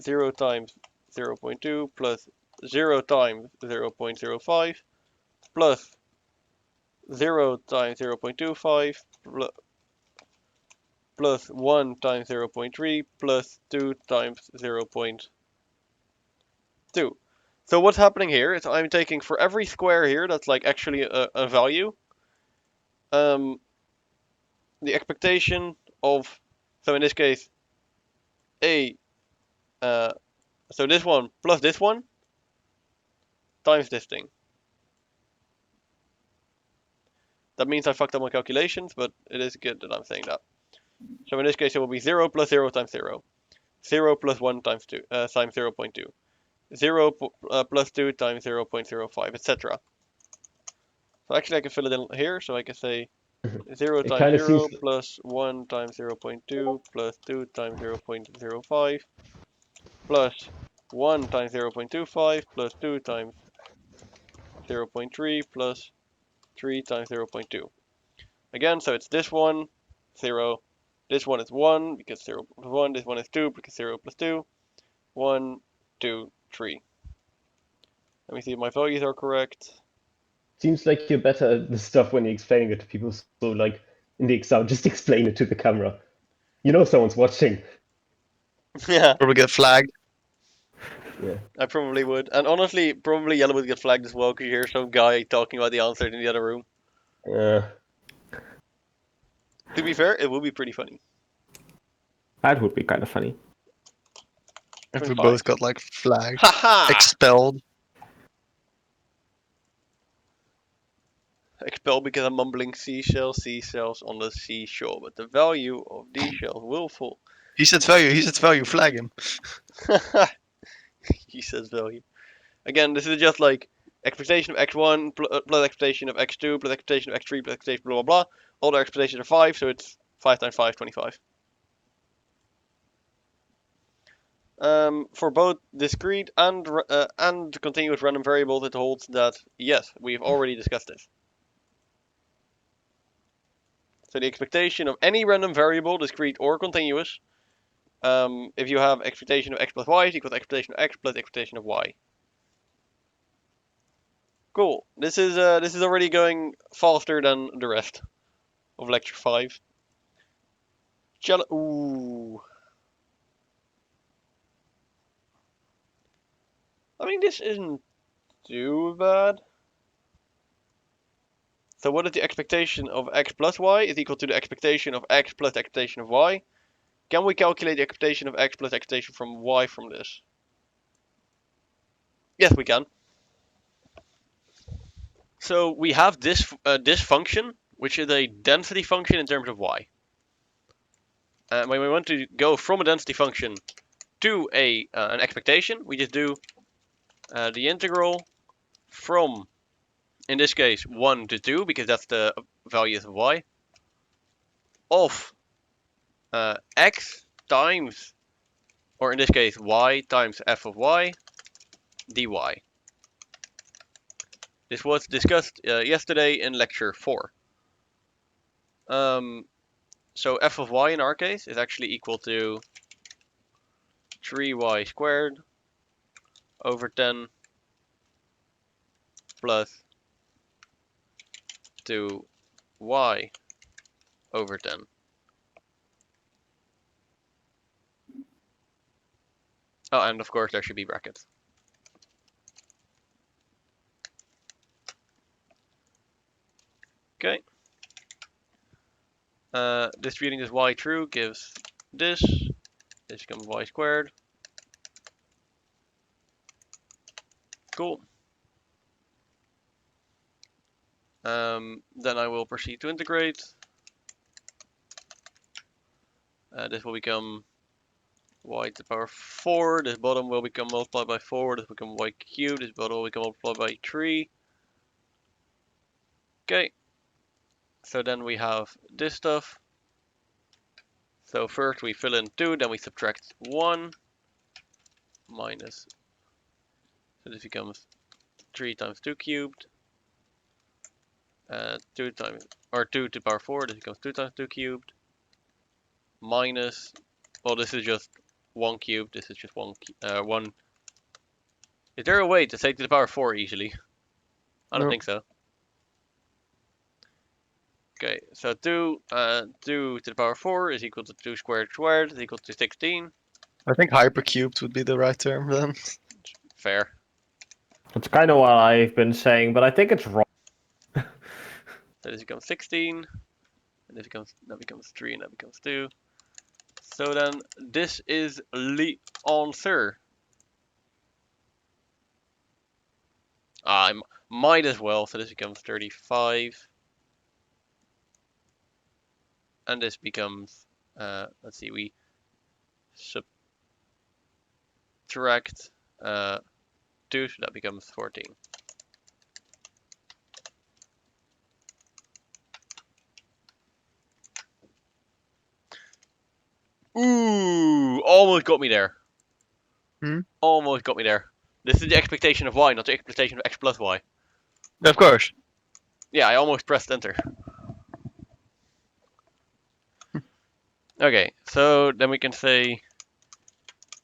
0.2 plus 0 times 0.05 plus 0 times 0.25 plus 1 times 0.3 plus 2 times 0.2. So what's happening here is I'm taking for every square here that's like actually a value, the expectation of, so in this case, so this one plus this one times this thing. That means I fucked up my calculations, but it is good that I'm saying that. So in this case, it will be 0 plus 0 times 0. 0 plus 1 times 2, times 0.2. 0 plus 2 times 0.05, etc. So actually I can fill it in here, so I can say 0 It times kinda 0 seems- plus 1 times 0.2 plus 2 times 0.05 plus 1 times 0.25 plus 2 times 0.3 plus 3 times 0.2. Again, so it's this one, 0. This one is 1 because 0 plus 1. This one is 2 because 0 plus 2. 1, 2, 3. Let me see if my values are correct. Seems like you're better at this stuff when you're explaining it to people. So, like in the exam, just explain it to the camera. You know someone's watching. Yeah, Probably get flagged. Yeah. I probably would. And honestly, probably Yellow would get flagged as well because you hear some guy talking about the answer in the other room. Uh, To be fair, it would be pretty funny. That would be kind of funny. If we 25. both got like flagged, Haha! expelled. Expelled because I'm mumbling seashells on the seashore, but the value of these shells will fall. He said value. He said value. Flag him. He says value. Again, this is just like expectation of x1 plus expectation of x2 plus expectation of x3 plus expectation blah blah blah. All their expectations are 5, so it's 5 times 5, 25. For both discrete and continuous random variables, it holds that yes, we've already discussed this. So the expectation of any random variable, discrete or continuous, if you have expectation of x plus y is equal to expectation of x plus expectation of y. Cool. This is already going faster than the rest of lecture 5. Ooh. I mean, this isn't too bad. So what is the expectation of x plus y is equal to the expectation of x plus expectation of y. Can we calculate the expectation of x plus expectation from y from this? Yes, we can. So we have this this function, which is a density function in terms of y. And when we want to go from a density function to an expectation, we just do the integral from, in this case, 1 to 2, because that's the values of y, of x times, or in this case, y times f of y dy. This was discussed yesterday in lecture 4. So f of y in our case is actually equal to 3y squared over 10 plus 2y over 10. Oh, and of course there should be brackets. Okay. Distributing this y through gives this. This becomes y squared. Cool. Then I will proceed to integrate. This will become y to the power 4. This bottom will become multiplied by 4. This will become y cubed. This bottom will become multiplied by 3. Okay. So then we have this stuff. So first we fill in 2, then we subtract 1 minus. So this becomes 3 times 2 cubed. 2 times, or 2 to the power 4, this becomes 2 times 2 cubed. Minus, well, this is just 1 cubed, this is just 1. Is there a way to say to the power 4 easily? I don't No. think so. Okay, so 2 to the power 4 is equal to 2 squared squared is equal to 16. I think hypercubed would be the right term then. Fair. That's kind of what I've been saying, but I think it's wrong. So this becomes 16, and this becomes, that becomes 3, and that becomes 2. So then this is the answer. I might as well, so this becomes 35. And this becomes, let's see, we subtract 2, so that becomes 14. Ooh, almost got me there. Almost got me there. This is the expectation of y, not the expectation of x plus y. Of course. Yeah, I almost pressed enter. Okay, so then we can say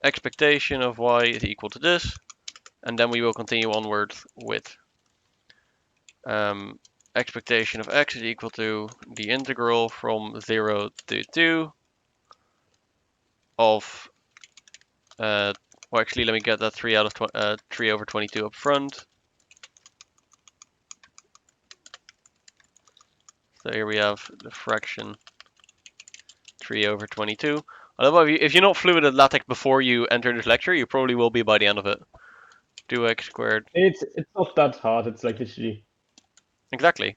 expectation of y is equal to this, and then we will continue onwards with expectation of x is equal to the integral from 0 to 2 of, well actually let me get that 3 out of 3 over 22 up front. So here we have the fraction 3 over 22 Although if you're not fluent at LaTeX before you enter this lecture, you probably will be by the end of it. 2x squared. It's not that hard. It's like literally. Exactly.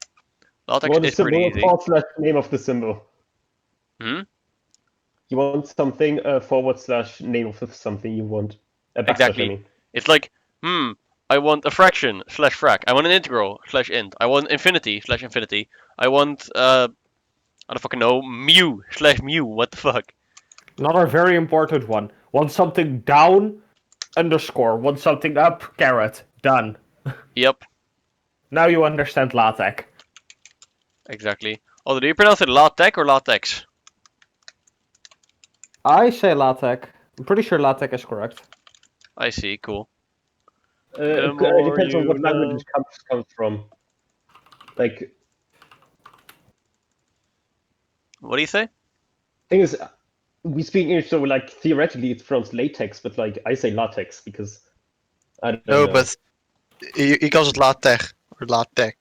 You LaTeX want a is pretty symbol easy. forward slash name of the symbol. Hmm? You want something forward slash name of something you want. A backslash, Exactly. I mean. It's like, I want a fraction slash frac. I want an integral slash int. I want infinity slash infinity. I want, I don't fucking know, mu slash mu. What the fuck? Another very important one. Want something down, underscore. Want something up, caret. Done. Yep, Now you understand LaTeX. exactly. Although, do you pronounce it LaTeX or LaTeX? I say LaTeX. I'm pretty sure LaTeX is correct. I see, cool. It more depends on you what language know. it comes from. Like, What do you say? thing is, we speak English, so like theoretically it's pronounced latex, but like I say latex because I don't No, know. but he calls it LaTeX or LaTeX.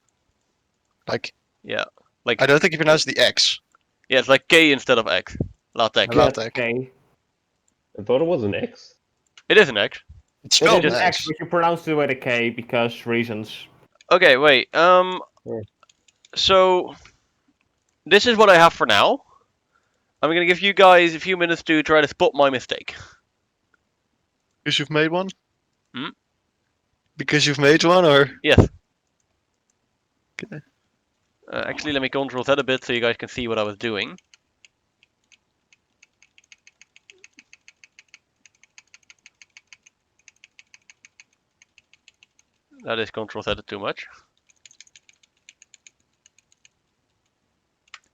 Like, Yeah, like I don't think he pronounced the X. yeah, it's like K instead of X. LaTeX. LaTeX. Okay. I thought it was an X. It is an X. It's It spelled is an an X, X. but you pronounce it with a K because reasons. Okay, wait. Yeah. So this is what I have for now. I'm gonna give you guys a few minutes to try to spot my mistake. Because you've made one? Hmm? Because you've made one, or? Yes. Okay. Actually, let me control Z a bit so you guys can see what I was doing. That is control Z too much.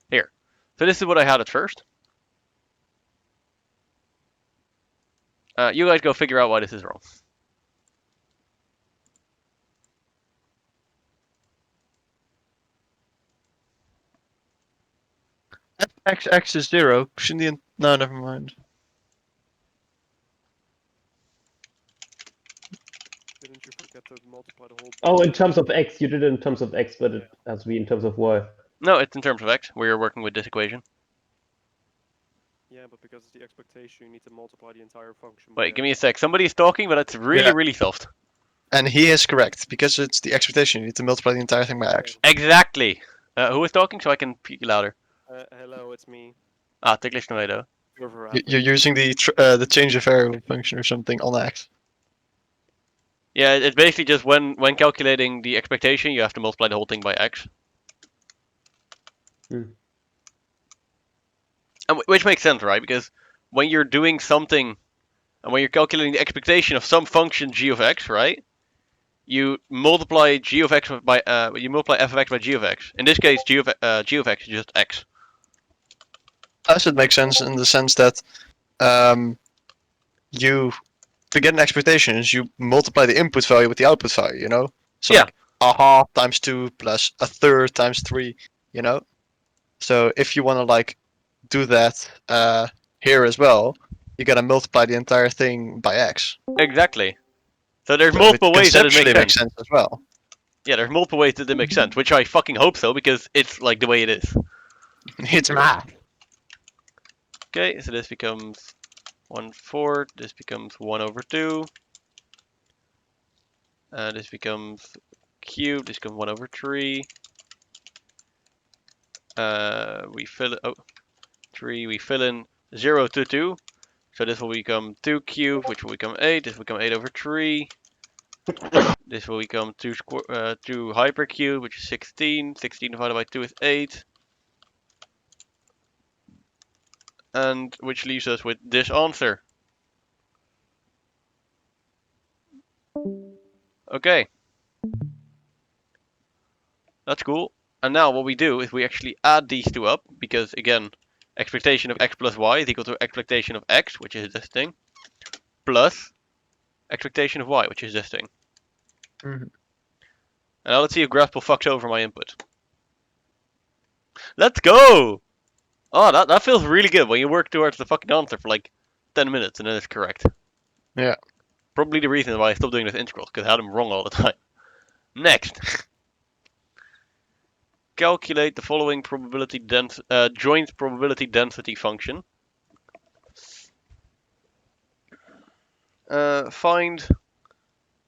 Here. So this is what I had at first. You guys go figure out why this is wrong. X is 0. Shouldn't the... No, never mind. Didn't you forget to multiply the whole? Oh, in terms of X, you did it in terms of X, but it has to be in terms of Y. No, it's in terms of X. We're working with this equation. Yeah, but because it's the expectation, you need to multiply the entire function. Wait, give me a sec. Somebody's talking, but it's really, Yeah. really soft. And he is correct. Because it's the expectation, you need to multiply the entire thing by X. Exactly. Who is talking so I can speak louder? Hello, it's me. Ah, ticklish tomato. You're using the change of variable function or something on X. Yeah, it's basically just when calculating the expectation, you have to multiply the whole thing by X. Hmm. And which makes sense, right? Because when you're doing something, and when you're calculating the expectation of some function g of x, right? You multiply g of x by you multiply f of x by g of x. In this case, g of x is just x. Does it make sense in the sense that you, to get an expectation, is you multiply the input value with the output value, you know? So Yeah. like a half times 2 plus a third times 3, you know? So if you want to like do that here as well, you gotta multiply the entire thing by x. Exactly. So there's So multiple it ways that it conceptually makes sense. as well. Yeah, there's multiple ways that it makes sense, which I fucking hope so, because it's like the way it is. It's math. Okay, so this becomes 1/4, this becomes 1/2. This becomes cube, this becomes 1/3. We fill it, 3, we fill in 0 to 2. So this will become 2 cubed, which will become 8, this will become 8/3. This will become 2 hypercube, which is 16. 16 divided by 2 is 8. And which leaves us with this answer. Okay. That's cool. And now what we do is we actually add these two up, because again, expectation of x plus y is equal to expectation of x, which is this thing, plus expectation of y, which is this thing. Mhm. And now let's see if Graspel fucks over my input. Let's go! Oh, that feels really good when you work towards the fucking answer for like 10 minutes and then it's correct. Yeah. Probably the reason why I stopped doing this integrals, because I had them wrong all the time. Next. Calculate the following probability joint probability density function. find.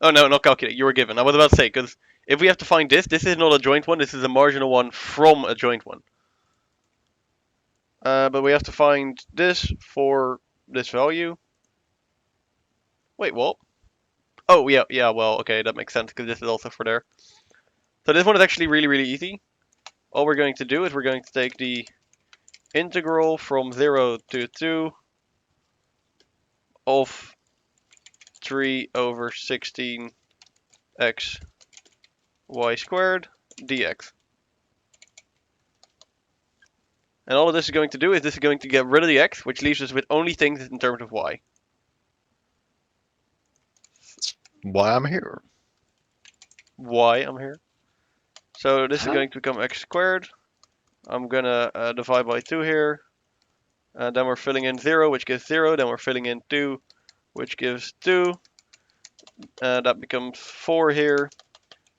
Oh no, not calculate. You were given. I was about to say because if we have to find this, this is not a joint one. This is a marginal one from a joint one. But we have to find this for this value. Wait, what? Oh yeah, yeah. Well, okay, that makes sense because this is also for there. So this one is actually really, really easy. All we're going to do is we're going to take the integral from 0 to 2 of 3 over 16 x y squared dx. And all of this is going to do is this is going to get rid of the x, which leaves us with only things in terms of y. Why I'm here. Y, I'm here. So this is going to become x squared. I'm gonna divide by 2 here. Then we're filling in 0, which gives 0. Then we're filling in 2, which gives 2. That becomes 4 here.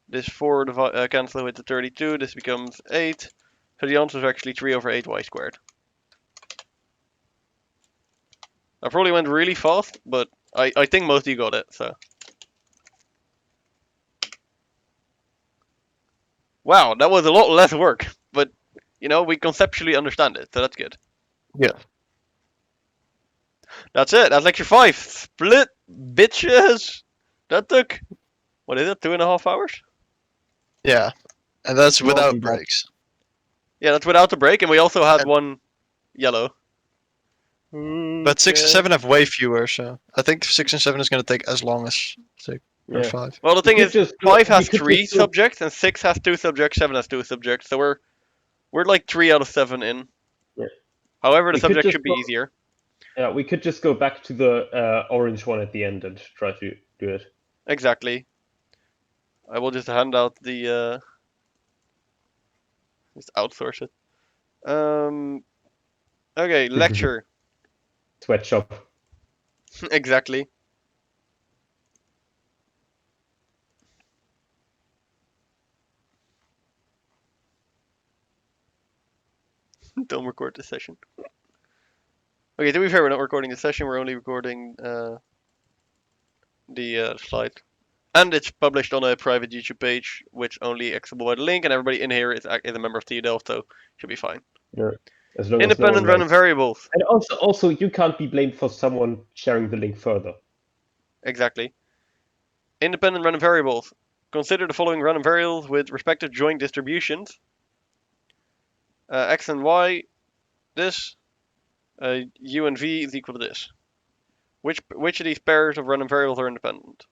This 4 cancels with the 32. This becomes 8. So the answer is actually 3 over 8y squared. I probably went really fast, but I think most of you got it. So. Wow, that was a lot less work. But, you know, we conceptually understand it. So that's good. Yeah. That's it. That's lecture 5. Split, bitches. That took, what is it, 2.5 hours? Yeah. And that's Well, without we got- breaks. Yeah, that's without the break, and we also had And- one yellow. But 6 and 7 have way fewer, so I think 6 and 7 is going to take as long as 6 or Yeah. 5. Well, the thing We is, could just go- 5 we has could 3 just go- subjects, and 6 has 2 subjects, 7 has 2 subjects, so we're like 3 out of 7 in. Yeah. However, the We could subject just should be go- easier. Yeah, we could just go back to the orange one at the end and try to do it. Exactly. I will just hand out the, just outsource it. Okay, lecture. Sweatshop. Exactly. Don't record this session. Okay, to be fair, we're not recording the session, we're only recording the slide. And it's published on a private YouTube page, which only accessible by the link, and everybody in here is a member of TU Delft, so should be fine. Yeah. As long as no Independent one random likes- variables. And also, you can't be blamed for someone sharing the link further. Exactly. Independent random variables. Consider the following random variables with respective joint distributions. X and Y, this. U and V is equal to this. Which of these pairs of random variables are independent?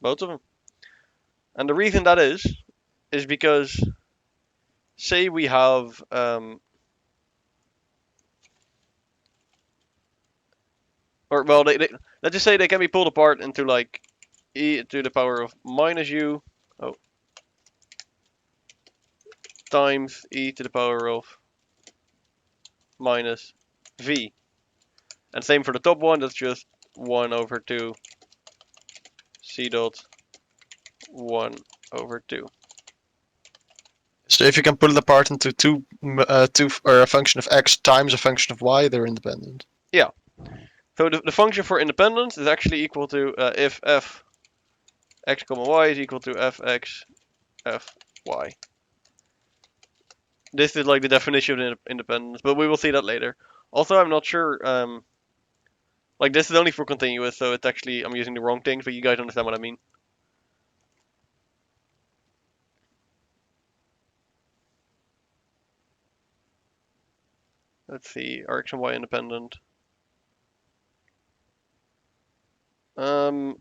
Both of them. And the reason that is because, say we have or well, let's just say they can be pulled apart into like e to the power of minus u times e to the power of minus v. And same for the top one, that's just 1 over 2 c dot 1 over 2. So if you can pull it apart into two or a function of x times a function of y, they're independent. So the function for independence is actually equal to if f x comma y is equal to fx f y. This is like the definition of independence, but we will see that later. Also, I'm not sure, like this is only for continuous, so it's actually, I'm using the wrong things, but you guys understand what I mean. Let's see, are x and y independent? I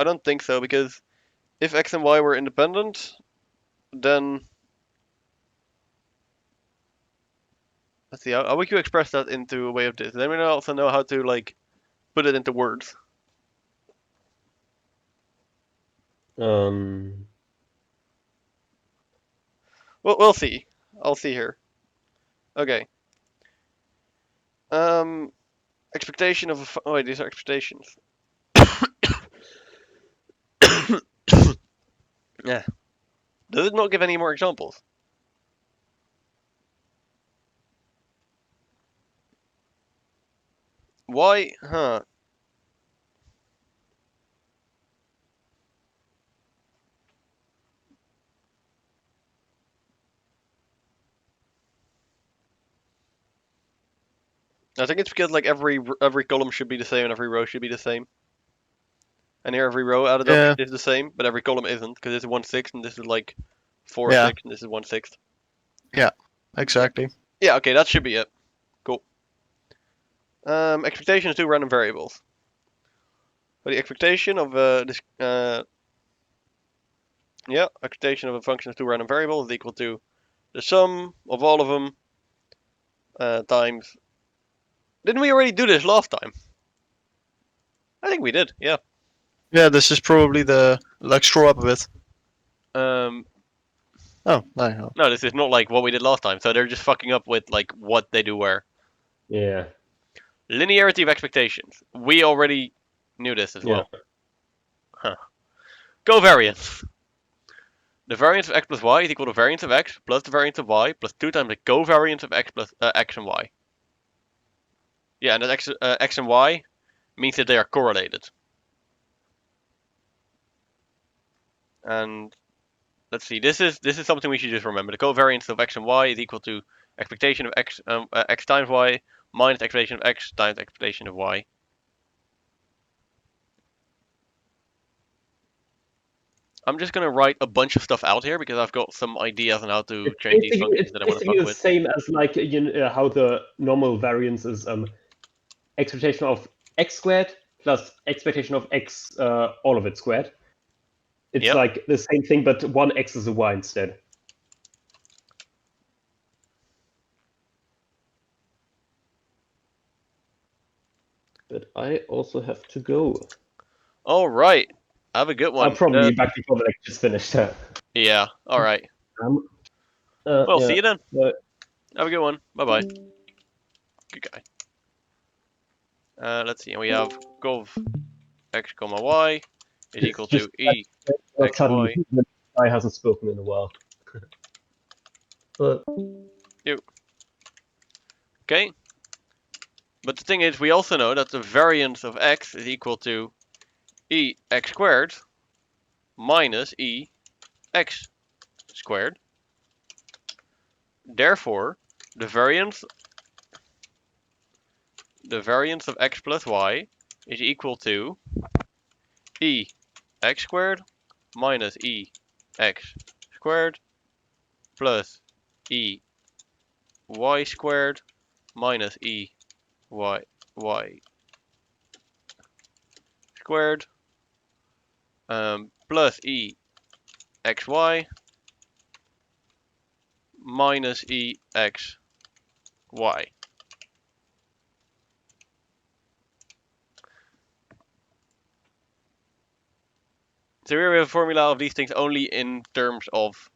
don't think so, because if x and y were independent, then let's see, how would you express that into a way of this? Then we also know how to like put it into words. Um, Well, we'll see. I'll see here. Okay. Expectation of oh wait, these are expectations. Yeah. Does it not give any more examples? Why? Huh. I think it's because like every column should be the same and every row should be the same. And here every row added Yeah. up is the same, but every column isn't because this is 1/6 and this is like 4/6 Yeah. and this is 1/6. Exactly. Yeah, okay, that should be it. Cool. Expectation of two random variables. So the expectation of expectation of a function of two random variables is equal to the sum of all of them times. Didn't we already do this last time? I think we did. Yeah. Yeah, this is probably the like scroll up a bit. Um, Oh, no. no, this is not like what we did last time. So they're just fucking up with like what they do where. Yeah. Linearity of expectations. We already knew this as well. Huh. Covariance. The variance of x plus y is equal to variance of x plus the variance of y plus 2 times the covariance of x plus x and y. Yeah, and that x and y means that they are correlated. And let's see, this is something we should just remember. The covariance of x and y is equal to expectation of x x times y minus expectation of x times expectation of y. I'm just gonna write a bunch of stuff out here because I've got some ideas on how to It's change these basically, functions it's that I want to basically fuck the with. same as like how the normal variance is expectation of x squared plus expectation of x all of it squared. It's Yep. like the same thing, but one x is a y instead. But I also have to go. All right. Have a good one. I'll probably be back before the lecture's finished. Yeah. All right. Um, Well, yeah. see you then. Bye. Have a good one. Bye bye. Good guy. Let's see. And we have gov x comma y is equal to e x y. The guy hasn't spoken in a while. But Okay. But the thing is, we also know that the variance of x is equal to e x squared minus e x squared. Therefore, the variance of x plus y is equal to e x squared minus e x squared plus e y squared minus e y squared plus e xy minus e x y. So here we have a formula of these things only in terms of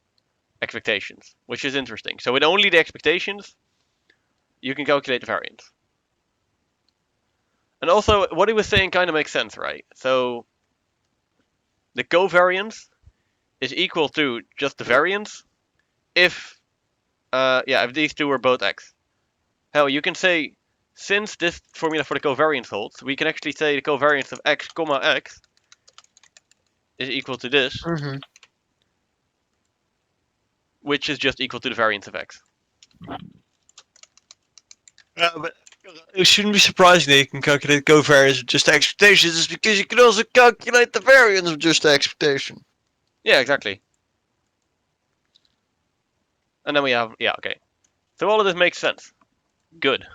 expectations, which is interesting. So with only the expectations, you can calculate the variance. And also, what he was saying kind of makes sense, right? So the covariance is equal to just the variance if these two are both x. Hell, you can say, since this formula for the covariance holds, we can actually say the covariance of x comma x is equal to this, Mm-hmm. which is just equal to the variance of x. But it shouldn't be surprising that you can calculate covariance with just the expectations, is because you can also calculate the variance of just the expectation. Yeah, exactly. And then we have, okay. So all of this makes sense. Good.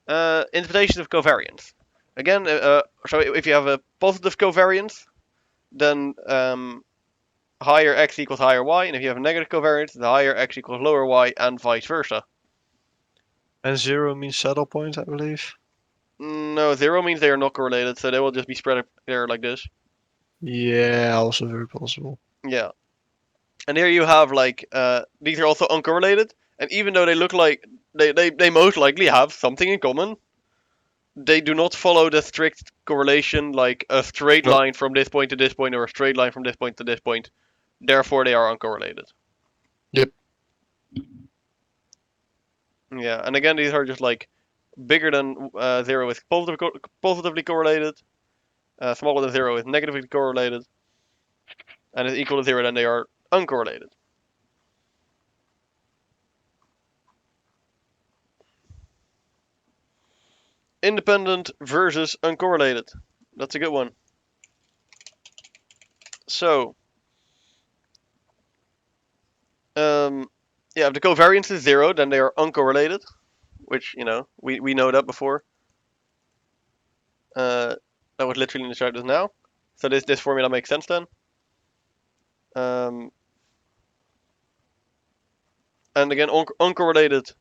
Interpretation of covariance. Again, so if you have a positive covariance, then higher x equals higher y, and if you have a negative covariance, the higher x equals lower y, and vice versa. And 0 means saddle point, I believe. No, 0 means they are not correlated, so they will just be spread there like this. Yeah, also very possible. Yeah. And here you have like these are also uncorrelated, and even though they look like they most likely have something in common, they do not follow the strict correlation like a straight Nope. line from this point to this point or a straight line from this point to this point. Therefore, they are uncorrelated. Yep. Yeah, and again, these are just like bigger than 0 is positively correlated. Smaller than 0 is negatively correlated. And is equal to 0, then they are uncorrelated. Independent versus uncorrelated. That's a good one. So, yeah, if the covariance is 0, then they are uncorrelated, which, you know, we know that before. That was literally in the chart just now. So this formula makes sense then. And again, uncorrelated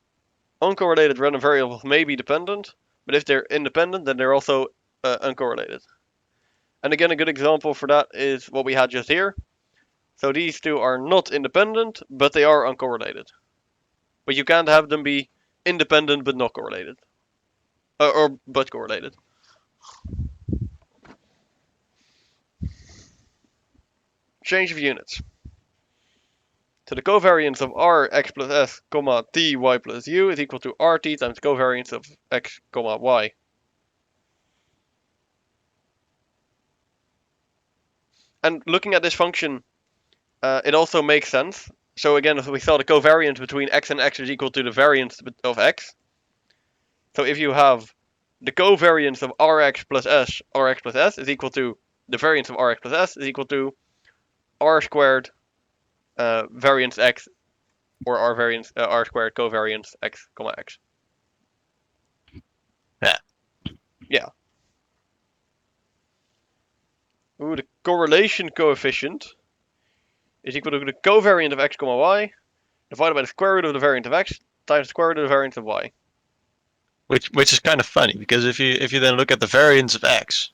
random variables may be dependent, but if they're independent, then they're also uncorrelated. And again, a good example for that is what we had just here. So these two are not independent, but they are uncorrelated. But you can't have them be independent but not correlated. Or but correlated. Change of units. So the covariance of r x plus s, comma t y plus u is equal to rt times covariance of x, comma y. And looking at this function, it also makes sense. So again, we saw the covariance between x and x is equal to the variance of x. So if you have the covariance of rx plus s is equal to the variance of rx plus s is equal to r squared variance x, or r squared covariance x, comma x. Yeah. Yeah. Ooh, the correlation coefficient is equal to the covariant of x, comma y divided by the square root of the variance of x times the square root of the variance of y. Which is kind of funny, because if you then look at the variance of x,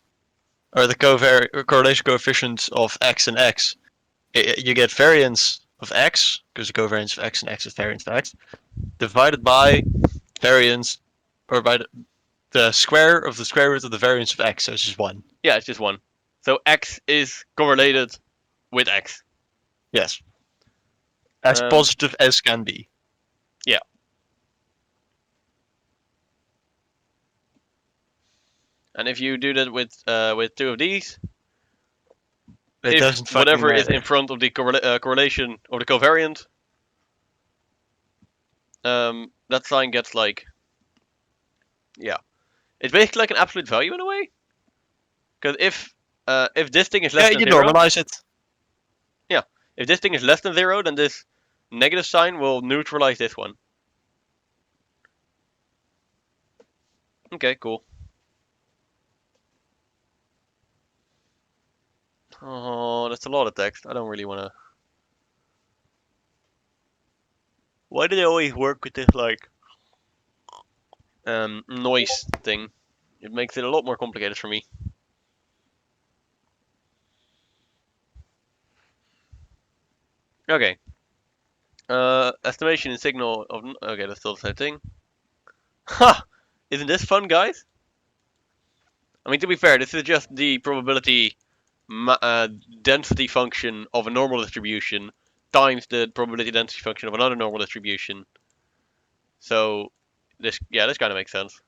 or the correlation coefficients of x and x, you get variance of x, because the covariance of x and x is variance of x, divided by variance, or by the square of the square root of the variance of x, so it's just 1. Yeah, it's just 1. So x is correlated with x. Yes. As positive as can be. Yeah. And if you do that with two of these, It doesn't fucking whatever is matter. in front of the correlation or the covariant, that sign gets like, yeah, it's basically like an absolute value in a way. Because if this thing is less than you 0, normalize it. if this thing is less than 0, then this negative sign will neutralize this one. Okay, cool. Oh, that's a lot of text. I don't really want to. Why do they always work with this like noise thing? It makes it a lot more complicated for me. Okay. Estimation and signal of. Okay, that's still the same thing. Ha! Isn't this fun, guys? I mean, to be fair, this is just the probability density function of a normal distribution times the probability density function of another normal distribution. So, this kind of makes sense.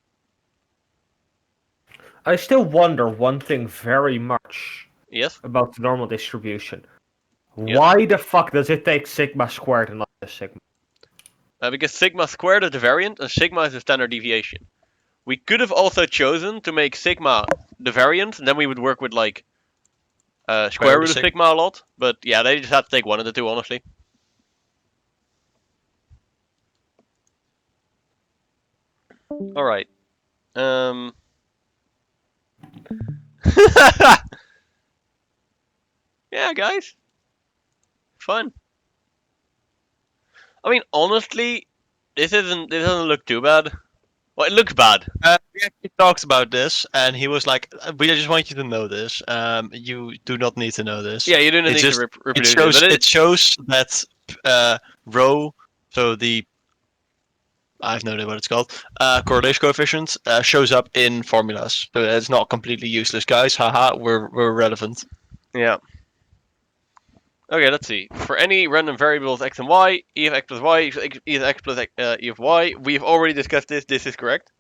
I still wonder one thing very much Yes? about the normal distribution. Yeah. Why the fuck does it take sigma squared and not just sigma? Because sigma squared is the variant and sigma is the standard deviation. We could have also chosen to make sigma the variant, and then we would work with like square root of sigma a lot. But yeah, they just had to take one of the two, honestly. All right. Yeah, guys. Fun. I mean, honestly, this doesn't look too bad. Well, it looks bad. We actually talked about this, and he was like, "We just want you to know this. You do not need to know this." Yeah, you didn't need just, to reproduce it shows, but it shows that rho, so the I have no idea what it's called, correlation coefficient, shows up in formulas. So it's not completely useless, guys. Haha, we're relevant. Yeah. Okay, let's see. For any random variables x and y, e of x plus y equals e of x plus e of y. We've already discussed this. This is correct.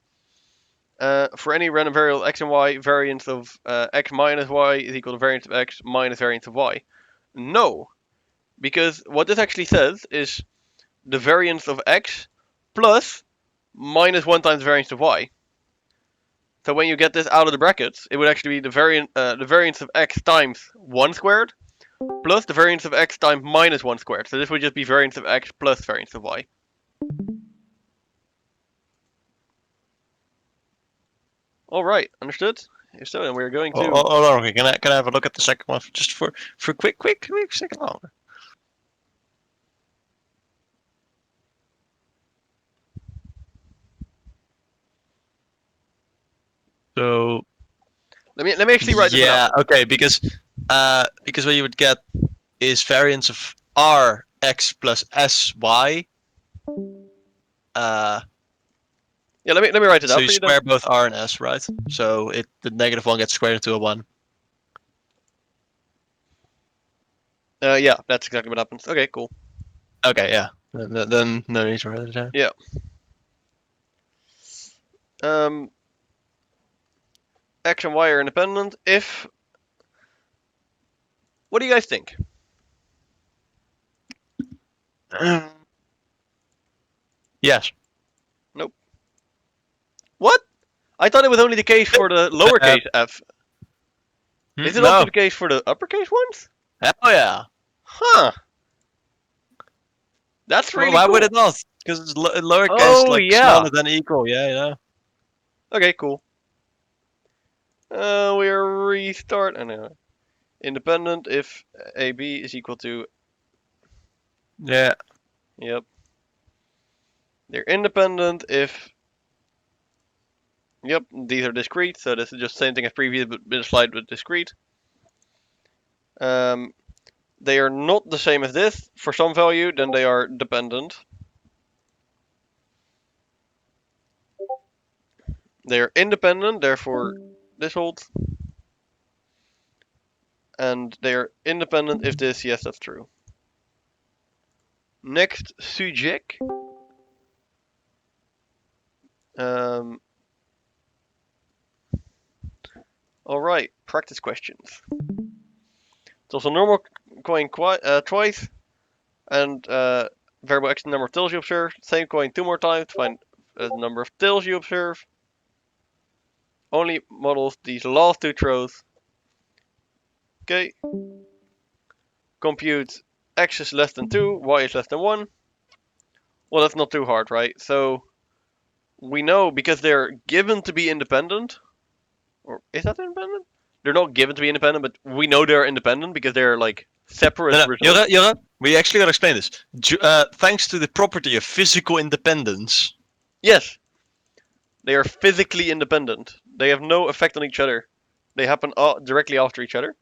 For any random variable x and y, variance of x minus y is equal to variance of x minus variance of y. No, because what this actually says is the variance of x plus minus 1 times the variance of y. So when you get this out of the brackets, it would actually be the variance of x times 1 squared plus the variance of x times minus 1 squared. So this would just be variance of x plus variance of y. Alright, understood? If so, then we're going to... Hold on, okay. Can I have a look at the second one just for a quick second longer? So Let me actually write this one yeah, out. okay, because what you would get is variance of r x plus s y. Yeah, let me write it So out you for you then. square both r and s, right? So the negative one gets squared into a 1. Yeah, that's exactly what happens. Okay, cool. Okay, yeah. Then no need to write it down. Yeah. X and Y are independent if... What do you guys think? Yes. What? I thought it was only the case for the lowercase f. Is it No. also the case for the uppercase ones? Hell yeah. Huh. That's really Why cool. would it not? Because it's lowercase, Oh, like yeah. smaller than equal. Yeah, yeah. Okay, cool. We restart. Anyway. Independent if AB is equal to... Yeah. Yep. They're independent if... Yep, these are discrete, so this is just the same thing as previous, but been a slide with discrete. They are not the same as this. For some value, then they are dependent. They are independent, therefore this holds. And they are independent if this, yes, that's true. Next subject. Alright, practice questions. It's also normal coin twice, and variable x the number of tails you observe. Same coin 2 more times to find the number of tails you observe. Only models these last 2 throws. Okay. Compute x is less than 2, y is less than 1. Well, that's not too hard, right? So we know because they're given to be independent, or is that independent? They're not given to be independent, but we know they're independent because they're like separate results. Jura, we actually gotta explain this. Thanks to the property of physical independence. Yes, they are physically independent. They have no effect on each other. They happen directly after each other.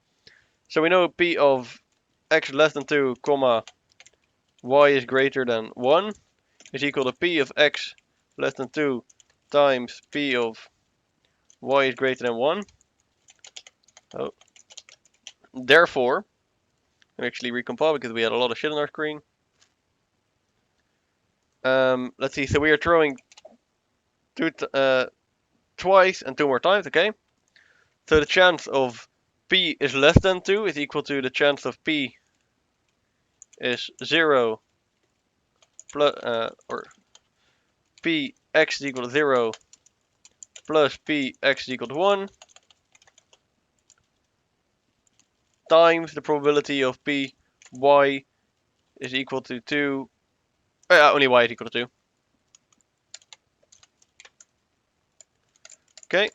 So we know p of x less than 2, comma, y is greater than 1 is equal to p of x less than 2 times p of y is greater than 1. Oh. Therefore, let me actually recompile because we had a lot of shit on our screen. Let's see, so we are throwing twice and 2 more times, okay? So the chance of p is less than 2 is equal to the chance of p is 0 plus, or p x is equal to 0 plus p x is equal to 1 times the probability of p y is equal to 2. Only y is equal to 2. Okay,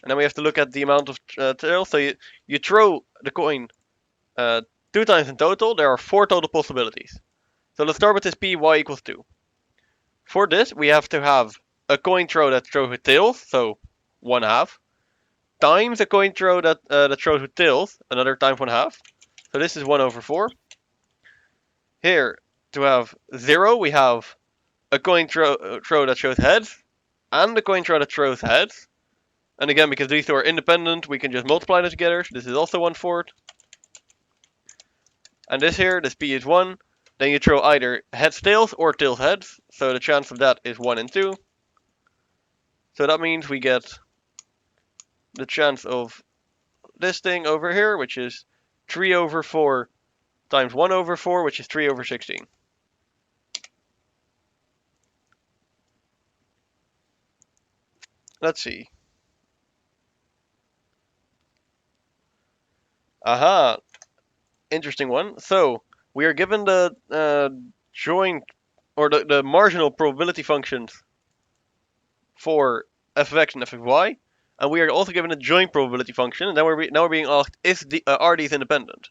and then we have to look at the amount of tails. So you throw the coin 2 times in total. There are 4 total possibilities. So let's start with this p y equals 2. For this, we have to have a coin throw that throws with tails, so 1/2, times a coin throw that throws with tails, another times 1/2. So this is 1/4. Here, to have 0, we have a coin throw that shows heads, and a coin throw that throws heads. And again, because these 2 are independent, we can just multiply them together. So this is also 1/4. And this here, this p is 1. Then you throw either heads tails or tails heads. So the chance of that is 1 in 2. So that means we get the chance of this thing over here, which is 3/4 times 1/4, which is 3/16. Let's see. Aha, interesting one. So we are given the joint or the marginal probability functions for f of x and f of y, and we are also given a joint probability function. And then now we're being asked, are these independent?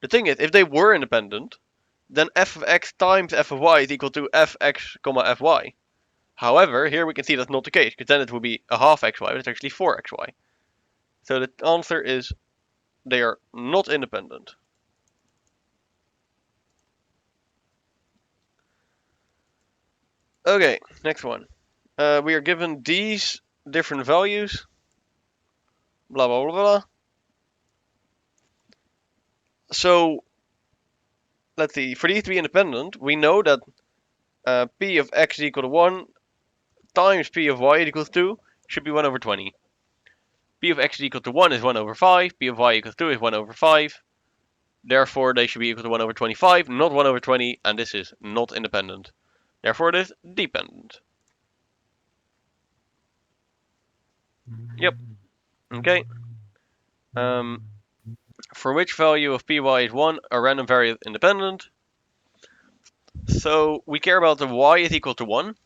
The thing is, if they were independent, then f of x times f of y is equal to fx comma fy. However, here we can see that's not the case, because then it would be a half xy, but it's actually 4xy. So the answer is they are not independent. Okay, next one. We are given these different values. Blah, blah, blah, blah. So, let's see. For these to be independent, we know that p of x is equal to 1 times p of y equals 2 should be 1/20. P of x is equal to 1 is 1/5. P of y equals 2 is 1/5. Therefore, they should be equal to 1/25, not 1/20, and this is not independent. Therefore, it is dependent. Yep. Okay. For which value of py is 1, a random variable independent. So we care about the y is equal to 1.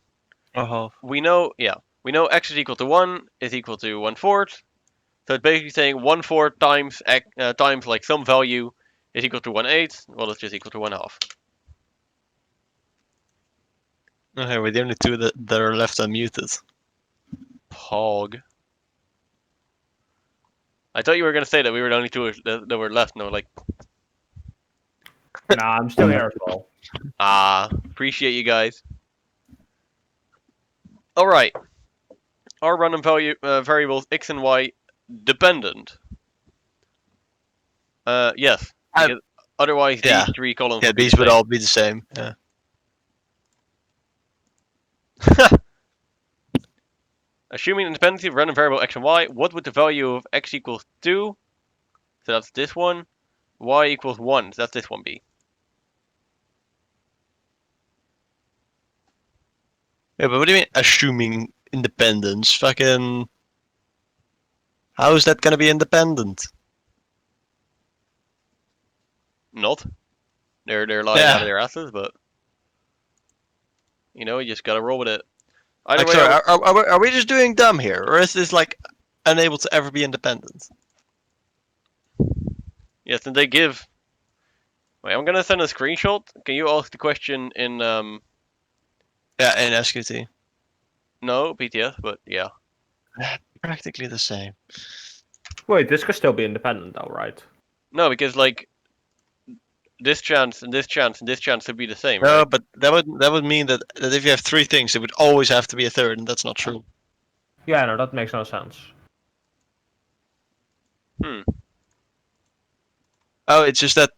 We know x is equal to 1 is equal to 1/4. So it's basically saying 1/4 times times like some value is equal to 1/8. Well, it's just equal to 1/2. Okay, we're the only two that are left unmuted. Pog. I thought you were gonna say that we were the only two that were left. No, like, Nah, I'm still here as well. appreciate you guys. All right. Are random variables x and y dependent? Yes. Because otherwise, yeah. these three columns. Yeah, would be these the would same. all be the same. Yeah. Assuming independency of random variable x and y, what would the value of x equals 2? So that's this one. Y equals 1. So that's this one be. Yeah, but what do you mean assuming independence? Fucking. How is that gonna be independent? Not. They're lying Yeah. out of their asses, but you just gotta roll with it. Either Like, way, sorry, are we just doing dumb here, or is this like unable to ever be independent? yes, and they give. Wait, I'm gonna send a screenshot. Can you ask the question in Yeah, in SQT. no PTS, but yeah. Practically the same. Wait, this could still be independent though, right? No, because like this chance and this chance and this chance would be the same, No, right? but that would mean that if you have three things, it would always have to be a third, and that's not true. Yeah, no, that makes no sense. Oh, it's just that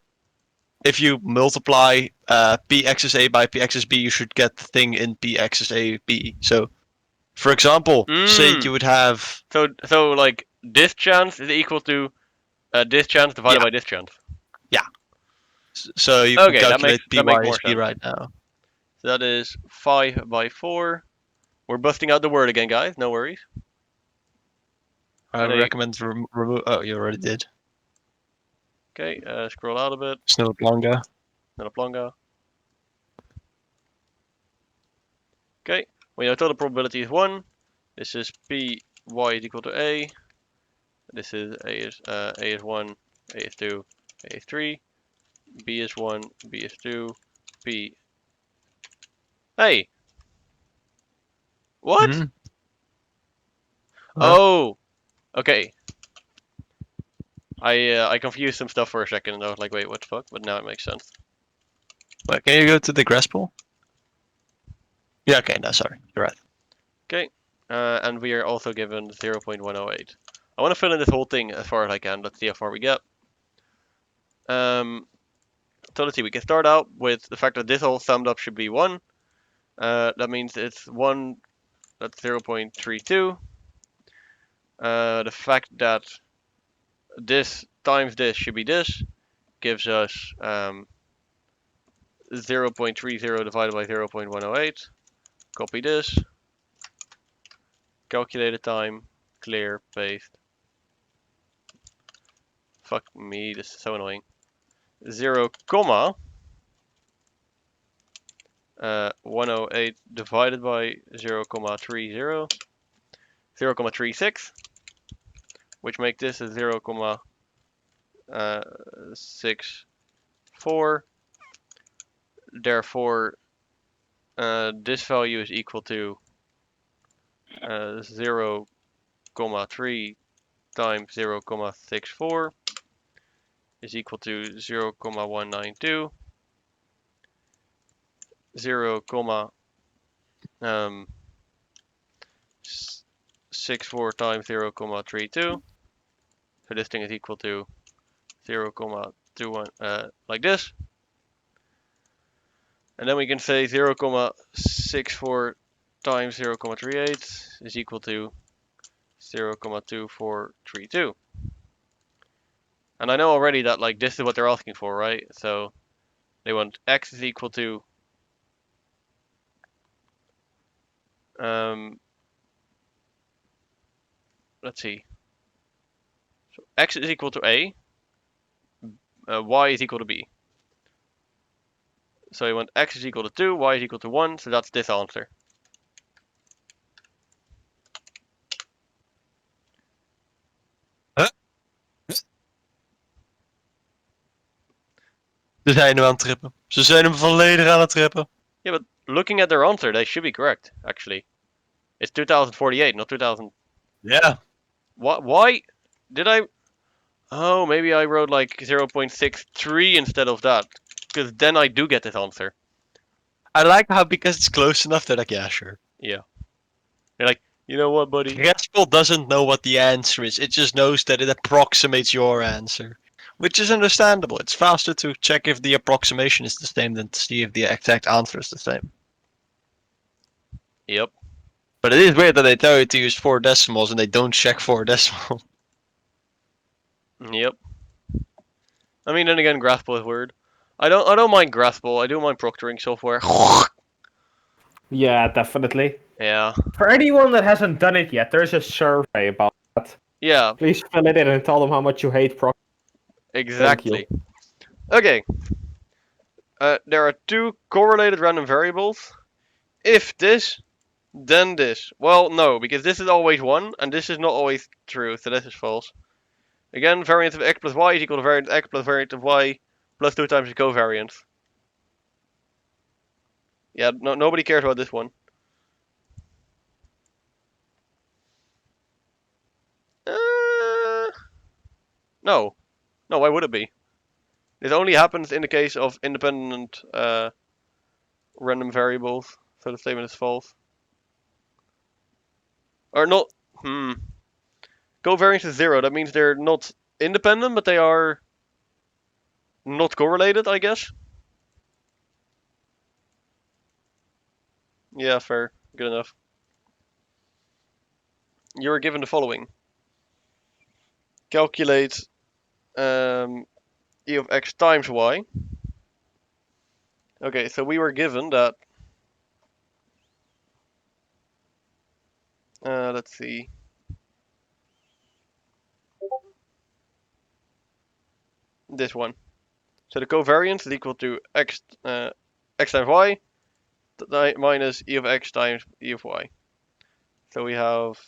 if you multiply px is a by px is b, you should get the thing in px is a b. So, for example, say you would have. So like this chance is equal to this chance divided by this chance. So you Okay, can that calculate makes more py is b sense. right now. So that is 5/4. We're busting out the word again, guys. No worries. I And recommend remove. Oh, you already did. Okay, scroll out a bit. Snow longer. Not a plonga. Okay, we know total probability is 1. This is p y is equal to a. This is a is 1, a is 2, a is 3. B is 1, B is 2, P. Hey! What? Mhm. Oh! Okay. I confused some stuff for a second and I was like, wait, what the fuck? But now it makes sense. Wait, can you go to the grass pool? Yeah, okay, no, sorry. You're right. Okay. And we are also given 0.108. I want to fill in this whole thing as far as I can. Let's see how far we get. So let's see, we can start out with the fact that this all summed up should be 1. That means it's 1 that's 0.32. The fact that this times this should be this gives us 0.30 divided by 0.108. Copy this. Calculated time. Clear. Paste. Fuck me, this is so annoying. 0, 108 divided by 0.30, 0.36, which make this a 0.64. Therefore, this value is equal to 0.3 times 0.64 is equal to 0.192. 0.64 times 0.32. So this thing is equal to 0.21, like this. And then we can say 0.64 times 0.38 is equal to 0.2432. And I know already that like this is what they're asking for, right? So they want x is equal to let's see. So x is equal to a, y is equal to b. So we want x is equal to 2, y is equal to 1, so that's this answer. Ze zijn hem aan het trippen. Ze zijn hem volledig aan het trippen. Yeah, but looking at their answer, they should be correct, actually. It's 2048, not 2000. Yeah. Why did I? Oh, maybe I wrote like 0.63 instead of that. Because then I do get this answer. I like how because it's close enough, they're like, yeah, sure. They're like, you know what, buddy? Grespel doesn't know what the answer is. It just knows that it approximates your answer. Which is understandable. It's faster to check if the approximation is the same than to see if the exact answer is the same. Yep. But it is weird that they tell you to use 4 decimals and they don't check 4 decimals. Yep. I mean, then again, Graspel is weird. I don't mind Graspel. I do mind proctoring software. Yeah, definitely. Yeah. For anyone that hasn't done it yet, there's a survey about that. Yeah. Please fill it in and tell them how much you hate proc. Exactly. Okay. There are 2 correlated random variables. If this, then this. Well, no, because this is always 1, and this is not always true, so this is false. Again, variance of x plus y is equal to variance of x plus variance of y plus 2 times the covariance. Yeah, nobody cares about this one. No. No, why would it be? This only happens in the case of independent random variables, so the statement is false. Or not. Covariance is 0, that means they're not independent, but they are not correlated, I guess. Yeah, fair. Good enough. You are given the following. Calculate e of x times y. Okay, so we were given that. Let's see. This one. So the covariance is equal to x times y minus e of x times e of y. So we have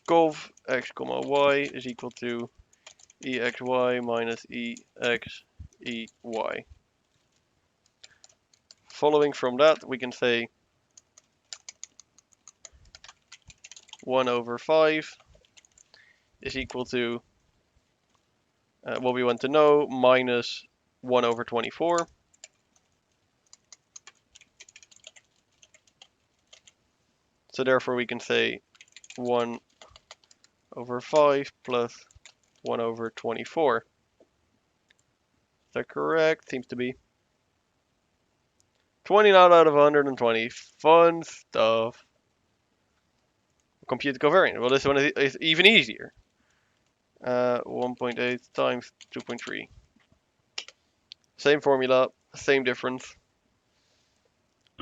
cov x comma y is equal to exy minus ex ey. Following from that, we can say 1 over 5 is equal to what we want to know minus 1 over 24. So therefore we can say 1 over 5 plus 1 over 24. Is that correct? Seems to be. 29 out of 120. Fun stuff. Compute the covariance. Well, this one is even easier. 1.8 times 2.3. Same formula, same difference.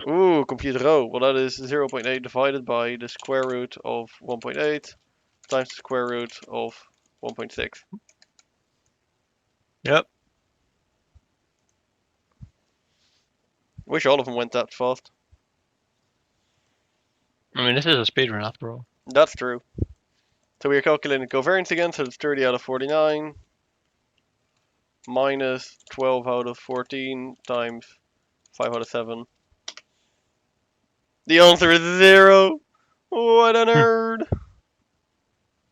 Ooh, compute rho. Well, that is 0.8 divided by the square root of 1.8 times the square root of 1.6. Yep. Wish all of them went that fast. I mean, this is a speedrun after all. That's true. So we are calculating covariance again, so it's 30 out of 49 minus 12 out of 14 times 5 out of 7. The answer is 0! What a nerd!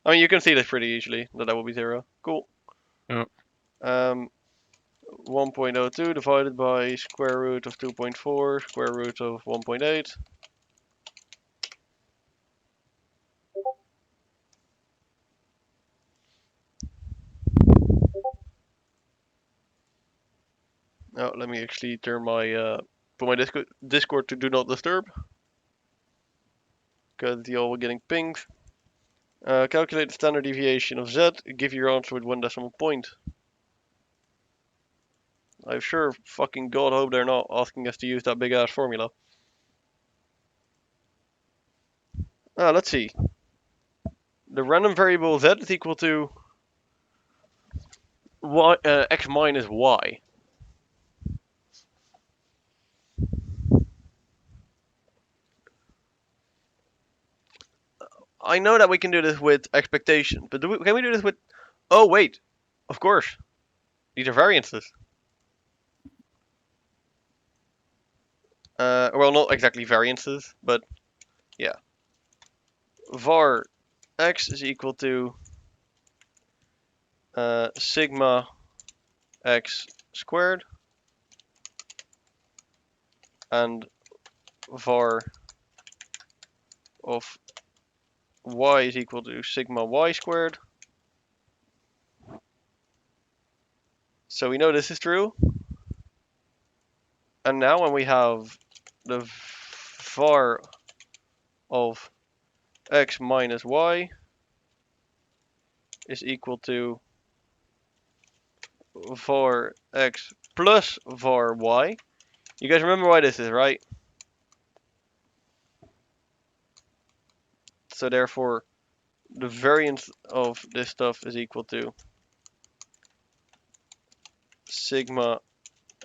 I mean, you can see this pretty easily, that will be 0. Cool. Yep. 1.02 divided by square root of 2.4, square root of 1.8. Now, let me actually turn my, put my Discord to do not disturb. Because y'all were getting pinged. Calculate the standard deviation of Z, give your answer with 1 decimal point. I sure fucking god hope they're not asking us to use that big ass formula. Let's see. The random variable Z is equal to y, x minus y. I know that we can do this with expectation, but can we do this with... Oh, wait. Of course. These are variances. Well, not exactly variances, but yeah. Var x is equal to sigma x squared, and var of y is equal to sigma y squared. So we know this is true. And now when we have the var of x minus y is equal to var x plus var y. You guys remember why this is, right? So therefore, the variance of this stuff is equal to sigma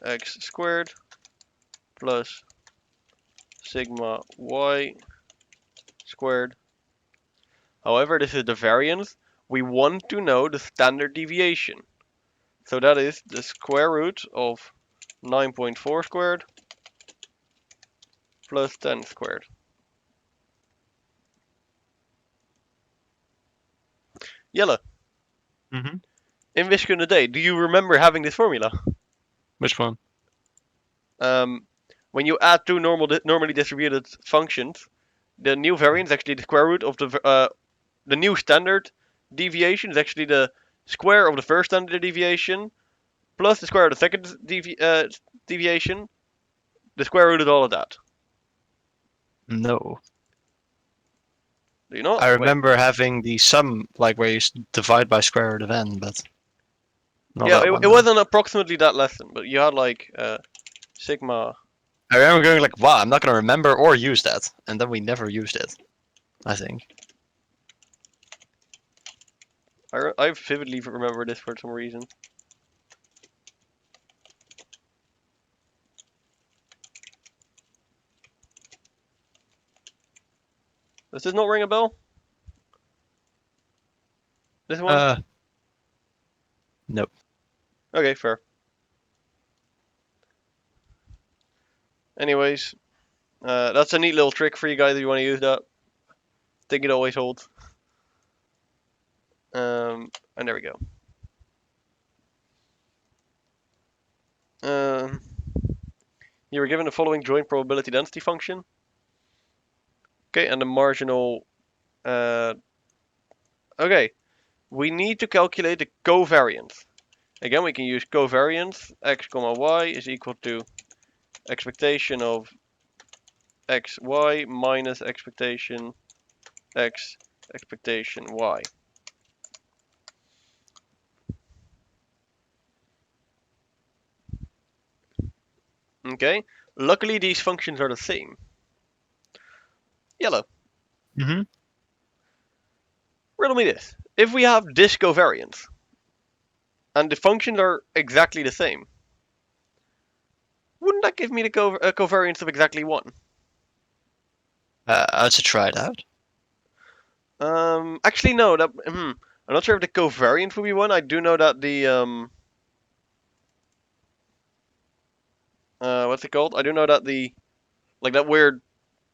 x squared plus sigma y squared. However, this is the variance. We want to know the standard deviation. So that is the square root of 9.4 squared plus 10 squared. Jelle, Mm-hmm. in wiskunde day, do you remember having this formula? Which one? When you add two normally distributed functions, the new variance is actually the square root of the new standard deviation is actually the square of the first standard deviation plus the square of the second deviation, the square root of all of that. No. Do you not? I Wait. remember having the sum, like where you divide by square root of n, but not Yeah, that one. it wasn't approximately that lesson, but you had like sigma. I remember going like, wow, I'm not gonna remember or use that, and then we never used it. I think. I vividly remember this for some reason. Does this not ring a bell? This one? Nope. Okay, fair. Anyways, that's a neat little trick for you guys if you want to use that. I think it always holds. And there we go. You were given the following joint probability density function. Okay, and the marginal. Okay, we need to calculate the covariance. Again, we can use covariance x, y is equal to expectation of xy minus expectation x expectation y. Okay, luckily these functions are the same. Yellow. Mm-hmm. Riddle me this. If we have this covariance, and the functions are exactly the same, wouldn't that give me the covariance of exactly 1? I had to try it out. Actually no, that, I'm not sure if the covariance would be 1. I do know that the, what's it called? I do know that the, like that weird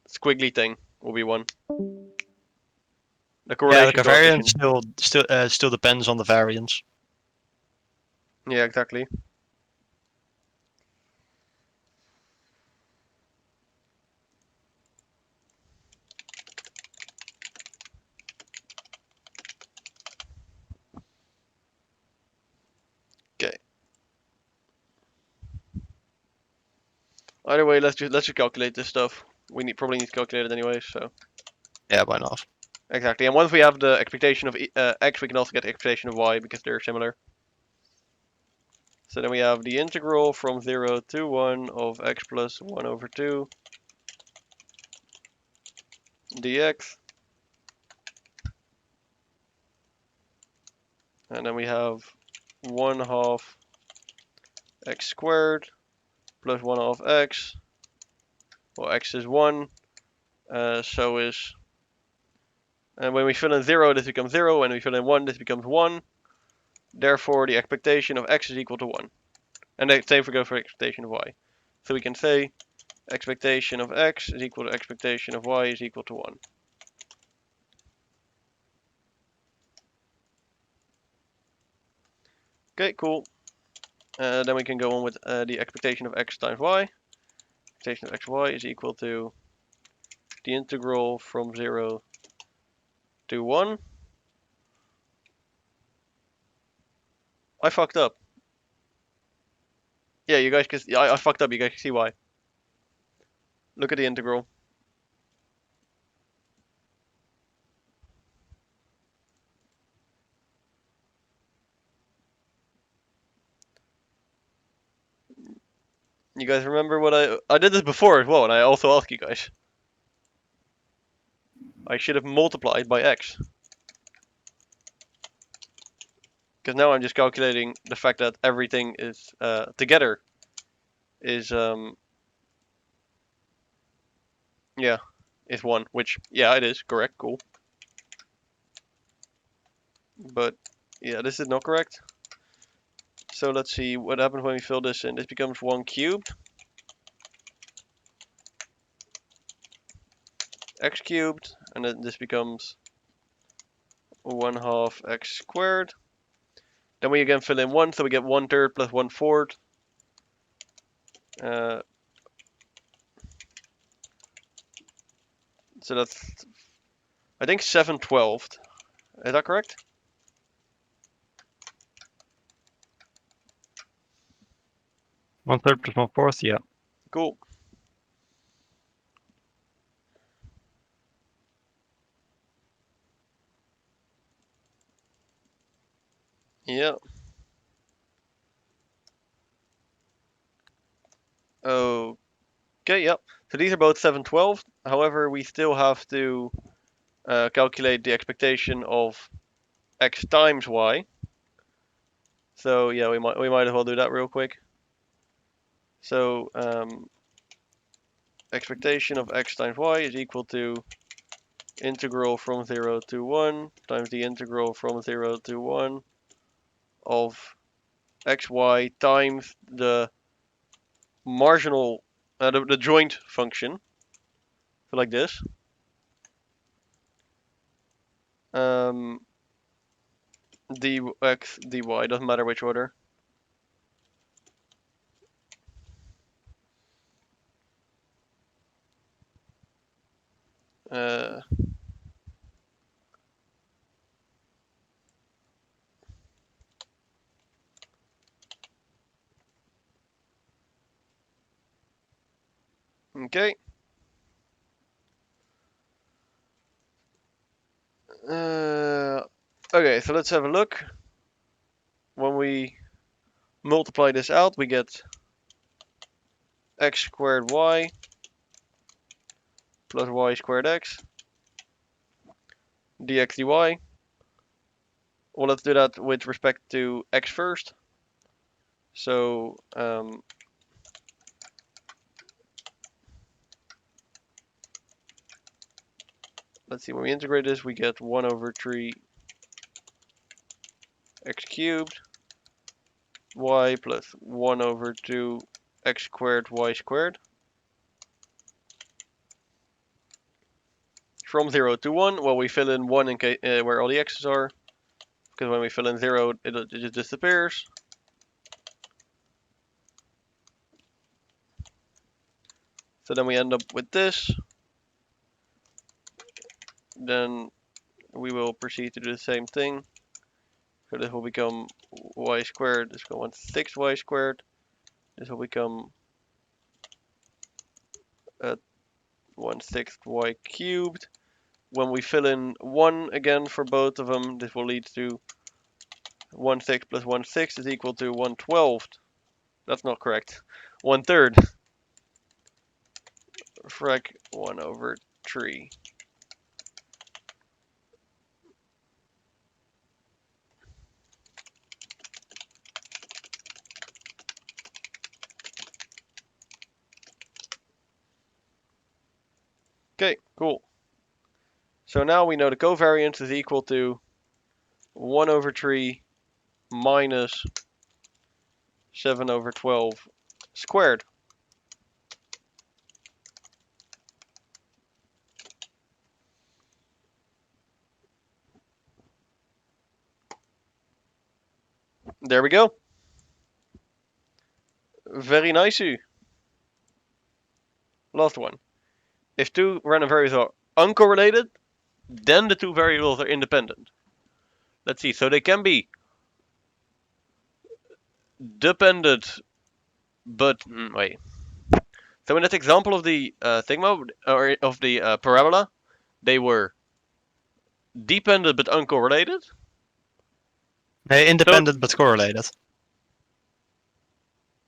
squiggly thing will be 1. The Yeah, the correlation covariance coefficient. still depends on the variance. Yeah, exactly. Okay. Either way, let's just calculate this stuff. We probably need to calculate it anyway, so. Yeah, why not? Exactly, and once we have the expectation of x, we can also get the expectation of y because they're similar. So then we have the integral from 0 to 1 of x plus 1 over 2 dx. And then we have 1/2 x squared plus 1/2 x. Well, x is 1, so is... And when we fill in 0, this becomes 0. When we fill in 1, this becomes 1. Therefore, the expectation of x is equal to 1. And the same for expectation of y. So we can say expectation of x is equal to expectation of y is equal to 1. Okay, cool. Then we can go on with the expectation of x times y. Expectation of xy is equal to the integral from 0 to 1. I fucked up. Yeah, you guys can see, I fucked up, you guys can see why. Look at the integral. You guys remember what I did this before as well, and I also asked you guys. I should have multiplied by x. Because now I'm just calculating the fact that everything is together is yeah, is 1, which yeah, it is correct, cool. But yeah, this is not correct. So let's see what happens when we fill this in. This becomes 1 cubed. X cubed, and then this becomes 1/2 x squared. Then we again fill in 1, so we get 1/3 plus 1/4. So that's, I think 7/12. Is that correct? One third plus 1/4, yeah. Cool. Yeah. Okay, yep. So these are both 7/12. However, we still have to calculate the expectation of x times y. So yeah, we might as well do that real quick. So expectation of x times y is equal to integral from 0 to 1 times the integral from 0 to 1 of xy times the marginal, the joint function. So like this. Dx, dy, doesn't matter which order. Uh, Okay. Okay, so let's have a look. When we multiply this out, we get x squared y plus y squared x dx dy. Well, let's do that with respect to x first. So let's see, when we integrate this, we get 1 over 3 x cubed y plus 1 over 2 x squared y squared. From 0 to 1, well, we fill in 1 in case, where all the x's are, because when we fill in 0, it just disappears. So then we end up with this. Then we will proceed to do the same thing. So this will become y squared, this will become 1/6 y squared. This will become 1/6 y cubed. When we fill in 1 again for both of them, this will lead to 1/6 plus 1/6 is equal to 1/12. That's not correct. 1/3. Frac 1 over 3. Okay, cool. So now we know the covariance is equal to 1 over 3 minus 7 over 12 squared. There we go. Very nice. Last one. If two random variables are uncorrelated, then the two variables are independent. Let's see. So they can be dependent, but wait. So in that example of the sigma or of the parabola, they were dependent but uncorrelated. Independent but correlated.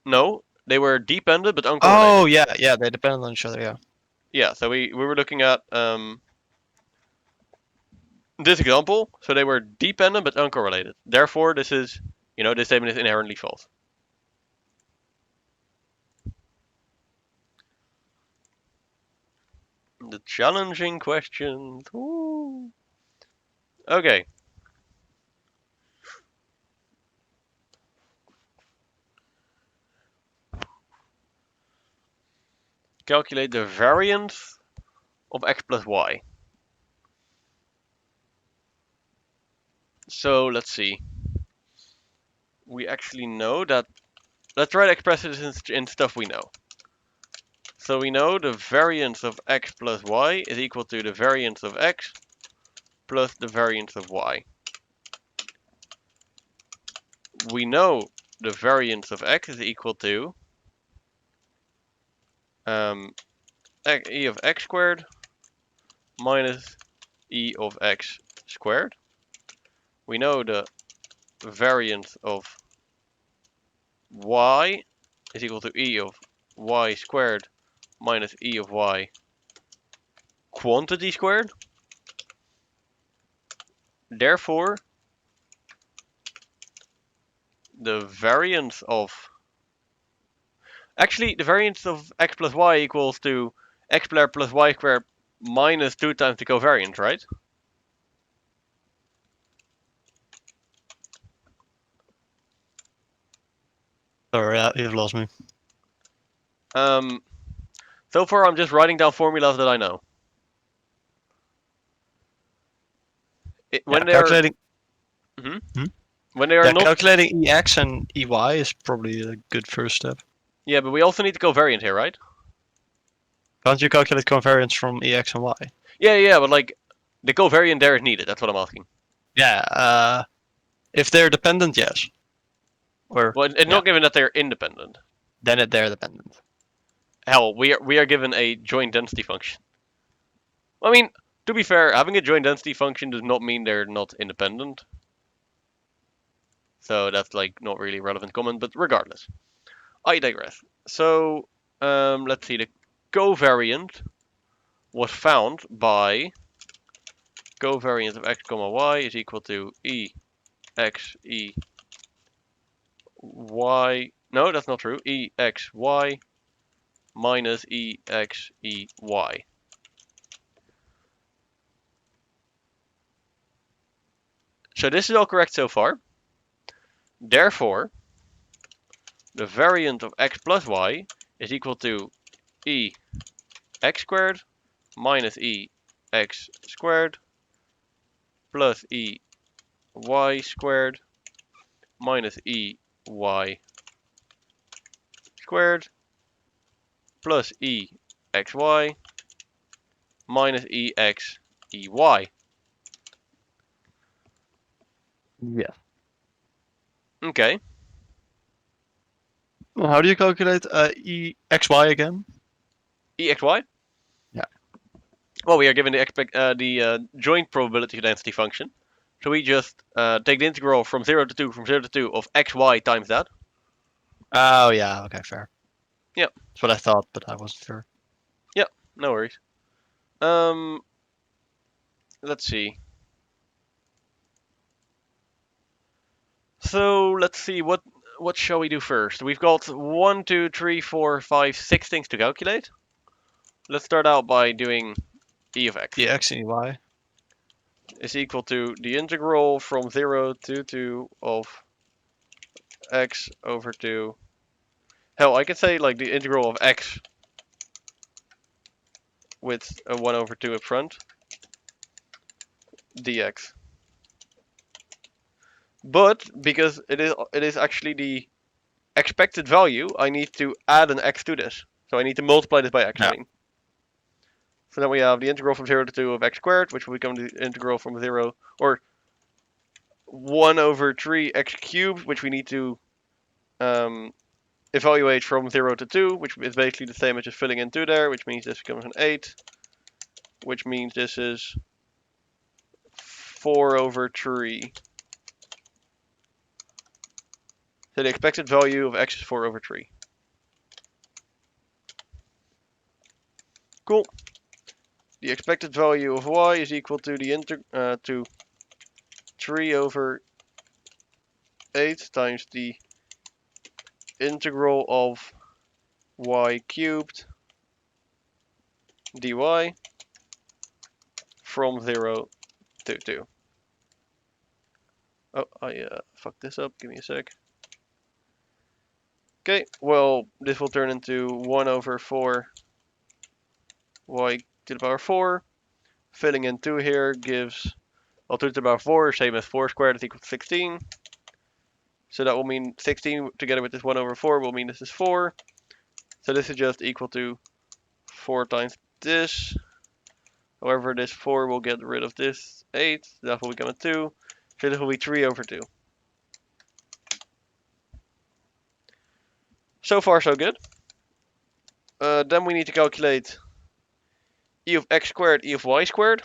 No, they were dependent but uncorrelated. Oh yeah, yeah, they depend on each other. Yeah. Yeah. So we were looking at this example. So they were dependent but uncorrelated. Therefore, this is this statement is inherently false. The challenging questions. Woo. Okay. Calculate the variance of x plus y. So let's see. We actually know that. Let's try to express it in stuff we know. So we know the variance of x plus y is equal to the variance of x plus the variance of y. We know the variance of x is equal to e of x squared minus e of x squared. We know the variance of y is equal to e of y squared minus e of y quantity squared. Therefore, the variance of the variance of x plus y equals to x squared plus y squared minus 2 times the covariance, right? Sorry, you've lost me. So far I'm just writing down formulas that I know. When they calculating. when they are not Calculating ex and ey is probably a good first step. Yeah, but we also need the covariance here, right? Can't you calculate covariance from ex and y? Yeah, but like the covariant there is needed. That's what I'm asking. Yeah. If they're dependent, yes. Or Well, it's not given that they're independent. then they're dependent. hell, we are given a joint density function. I mean, to be fair, having a joint density function does not mean they're not independent. So that's like not really a relevant comment, but regardless, I digress. So let's see, the covariant was found by covariance of x comma y is equal to e x e y. No, that's not true. E x y minus e x e y. So this is all correct so far. Therefore, the variant of x plus y is equal to e x squared minus e x squared plus e y squared minus e y squared plus e xy minus e x e y. Yes. Okay. Well, how do you calculate EXY again? EXY? Yeah. Well, we are given the joint probability density function. So we just take the integral from 0 to 2 of xy times that. Oh yeah, okay, fair. Yep. That's what I thought, but I wasn't sure. Yep, no worries. Let's see. So let's see, what shall we do first? We've got 1, 2, 3, 4, 5, 6 things to calculate. Let's start out by doing e of x. EX and EY. Is equal to the integral from 0 to 2 of x over 2. Hell, I could say like the integral of x with a 1 over 2 up front dx. But because it is actually the expected value, I need to add an x to this. So I need to multiply this by x. Yeah. I mean. So then we have the integral from 0 to 2 of x squared, which will become the integral from 0, or 1 over 3 x cubed, which we need to evaluate from 0 to 2, which is basically the same as just filling in 2 there, which means this becomes an 8, which means this is 4 over 3. So the expected value of x is 4 over 3. Cool. The expected value of y is equal to the to 3 over 8 times the integral of y cubed dy from 0 to 2. Oh, I fucked this up. Give me a sec. Okay, well, this will turn into 1 over 4 y to the power 4. Filling in 2 here gives, well, 2 to the power 4, same as 4 squared is equal to 16. So that will mean 16 together with this 1 over 4 will mean this is 4. So this is just equal to 4 times this. However, this 4 will get rid of this 8. That will become a 2. So this will be 3 over 2. So far, so good. Then we need to calculate e of x squared, e of y squared.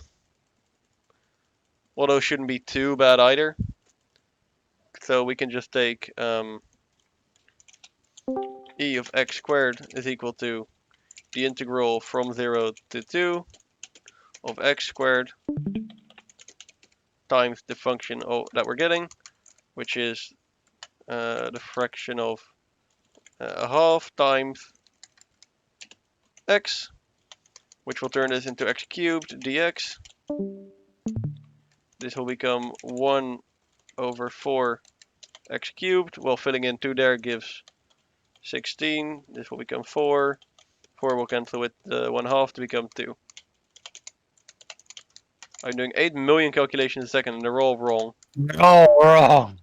Well, those shouldn't be too bad either. So we can just take e of x squared is equal to the integral from 0 to 2 of x squared times the function that we're getting, which is the fraction of a half times x, which will turn this into x cubed dx. This will become 1 over 4 x cubed. Well, filling in 2 there gives 16. This will become 4. 4 will cancel with 1/2 to become 2. I'm doing 8 million calculations a second and they're all wrong. Oh, wrong.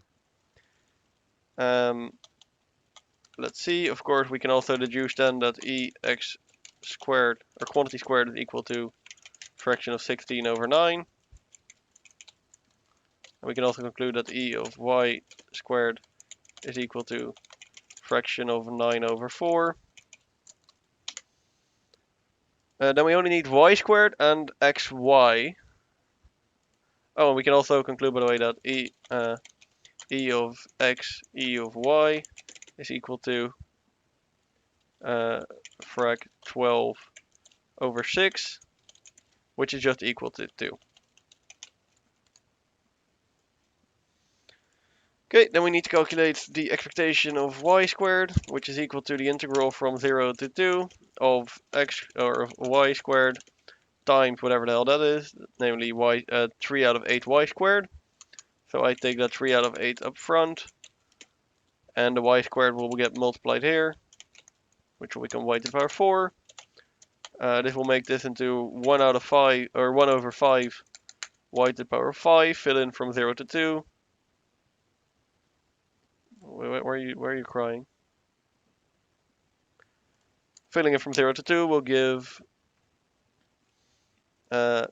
Let's see, of course, we can also deduce then that ex squared, or quantity squared, is equal to fraction of 16 over 9. And we can also conclude that e of y squared is equal to fraction of 9 over 4. Then we only need y squared and xy. Oh, and we can also conclude, by the way, that e of x, e of y is equal to frac 12 over 6, which is just equal to 2. Okay, then we need to calculate the expectation of y squared, which is equal to the integral from 0 to 2 of x or y squared times whatever the hell that is, namely 3 out of 8 y squared. So I take that 3 out of 8 up front, and the y squared will get multiplied here, which will become y to the power 4. This will make this into 1 out of 5, or 1 over 5 y to the power 5, fill in from 0 to 2. Where are you crying? Filling in from 0 to 2 will give the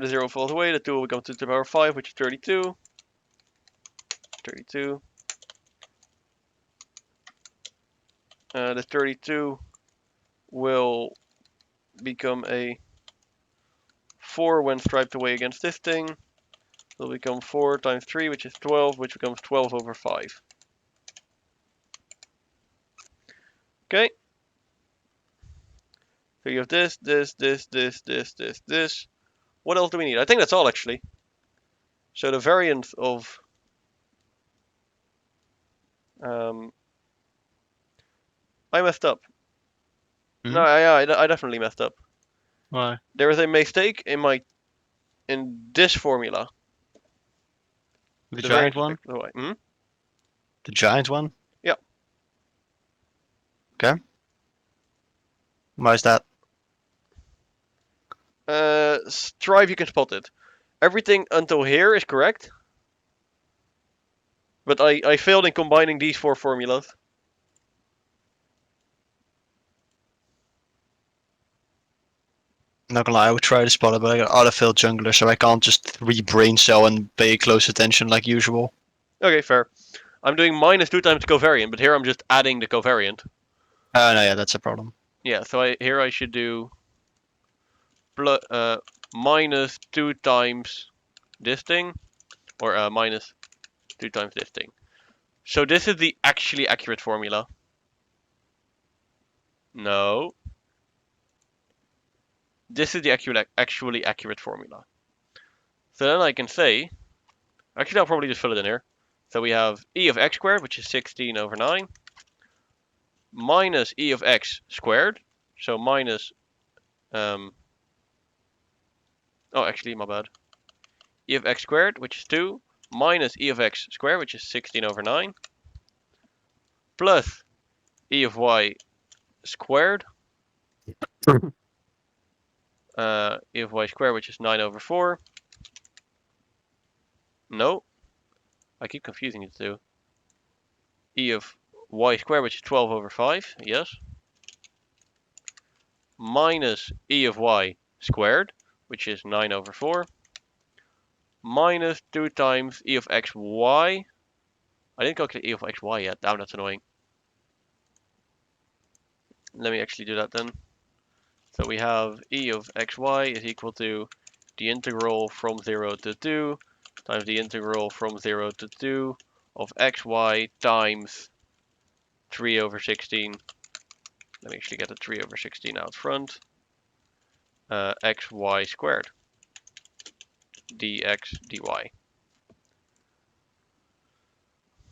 0 falls away, the 2 will become 2 to the power 5, which is 32. 32. The 32 will become a 4 when striped away against this thing. It'll become 4 times 3, which is 12, which becomes 12 over 5. Okay. So you have this. What else do we need? I think that's all, actually. So the variant of I messed up. Hmm? No, I definitely messed up. Why? There is a mistake in this formula. The The giant variant one? of y. Hmm? The giant one? Yeah. Okay. Why is that? Strive, you can spot it. Everything until here is correct. But I failed in combining these 4 formulas. Not gonna lie, I would try to spot it, but I got autofill jungler, so I can't just re-brain cell and pay close attention like usual. Okay, fair. I'm doing minus 2 times the covariant, but here I'm just adding the covariant. Oh no, yeah, that's a problem. Yeah, so here I should do minus 2 times this thing, or minus 2 times this thing. So this is the actually accurate formula. No. This is the actually accurate formula. So then I can say, actually I'll probably just fill it in here. So we have e of x squared, which is 16 over 9, minus e of x squared. So minus, oh actually my bad. E of x squared, which is 2, minus e of x squared, which is 16 over 9, plus e of y squared, e of y squared, which is 9 over 4. No, I keep confusing the two. E of y squared, which is 12 over 5, yes. Minus e of y squared, which is 9 over 4. Minus 2 times e of xy. I didn't calculate e of xy yet. Damn, that's annoying. Let me actually do that then. So we have e of xy is equal to the integral from 0 to 2 times the integral from 0 to 2 of xy times 3 over 16. Let me actually get the 3 over 16 out front. Xy squared dx dy.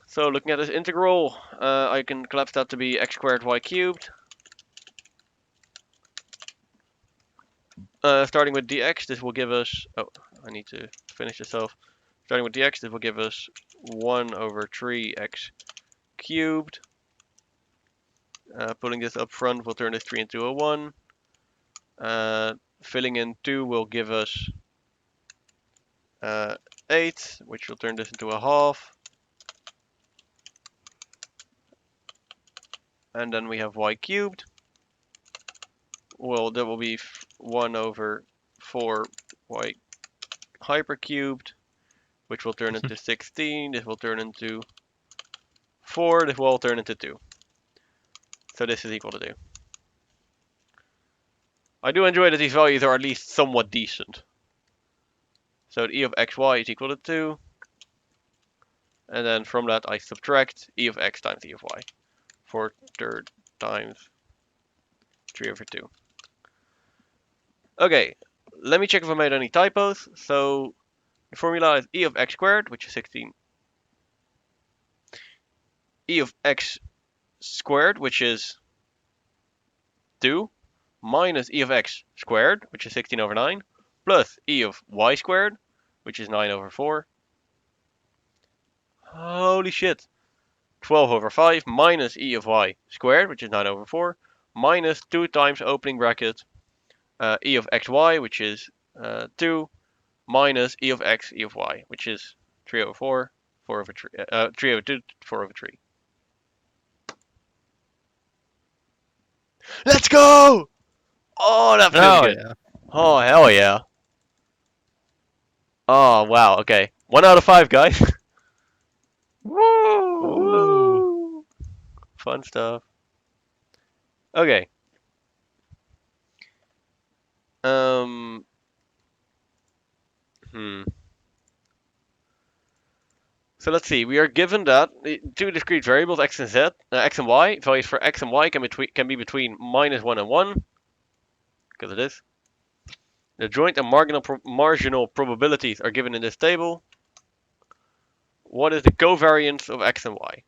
So looking at this integral, I can collapse that to be x squared y cubed. Starting with dx, this will give us, oh, I need to finish this off. Starting with dx, this will give us 1 over 3x cubed. Putting this up front will turn this 3 into a 1. Filling in 2 will give us 8, which will turn this into a half. And then we have y cubed. Well, that will be 1 over 4 y hypercubed, which will turn into 16. This will turn into 4. This will all turn into 2. So this is equal to 2. I do enjoy that these values are at least somewhat decent. So e of xy is equal to 2. And then from that I subtract e of x times e of y. 4 third times 3 over 2. Okay, let me check if I made any typos. So the formula is e of x squared, which is 16. E of x squared, which is 2, minus e of x squared, which is 16 over 9, plus e of y squared, which is 9 over 4. Holy shit. 12 over 5 minus e of y squared, which is 9 over 4, minus 2 times opening bracket e of xy, which is 2, minus e of x e of y, which is 3 over 4, 4 over 3, 3 over 2, 4 over 3. Let's go! Oh, that feels Oh good. yeah. Oh, hell yeah. Oh, wow, okay. 1 out of 5, guys. Woo! Fun stuff. Okay. Um. So let's see. We are given that the two discrete variables x and z, x and y. Values for x and y can be between -1 and 1, because it is. The joint and marginal probabilities are given in this table. What is the covariance of x and y?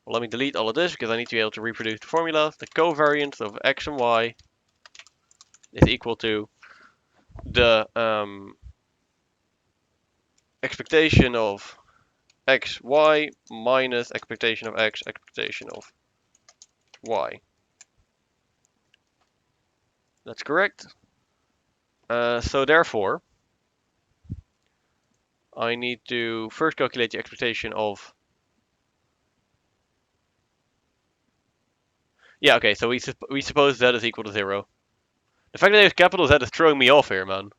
Well, let me delete all of this because I need to be able to reproduce the formulas. The covariance of x and y is equal to the expectation of x, y minus expectation of x, expectation of y. That's correct. So therefore, I need to first calculate the expectation of... Yeah, okay, so we suppose z is equal to 0. The fact that there's capital Z is throwing me off here, man.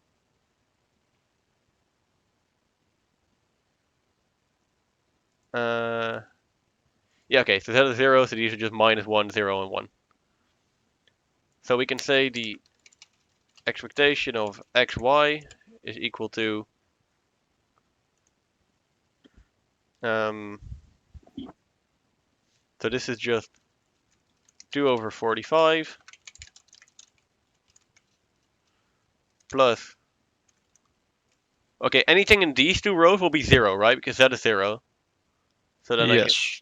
Yeah, okay, so z is 0, so these are just -1, 0, and 1. So we can say the expectation of xy is equal to so this is just 2 over 45 plus, okay, anything in these two rows will be 0, right? Because that is 0. So then Yes.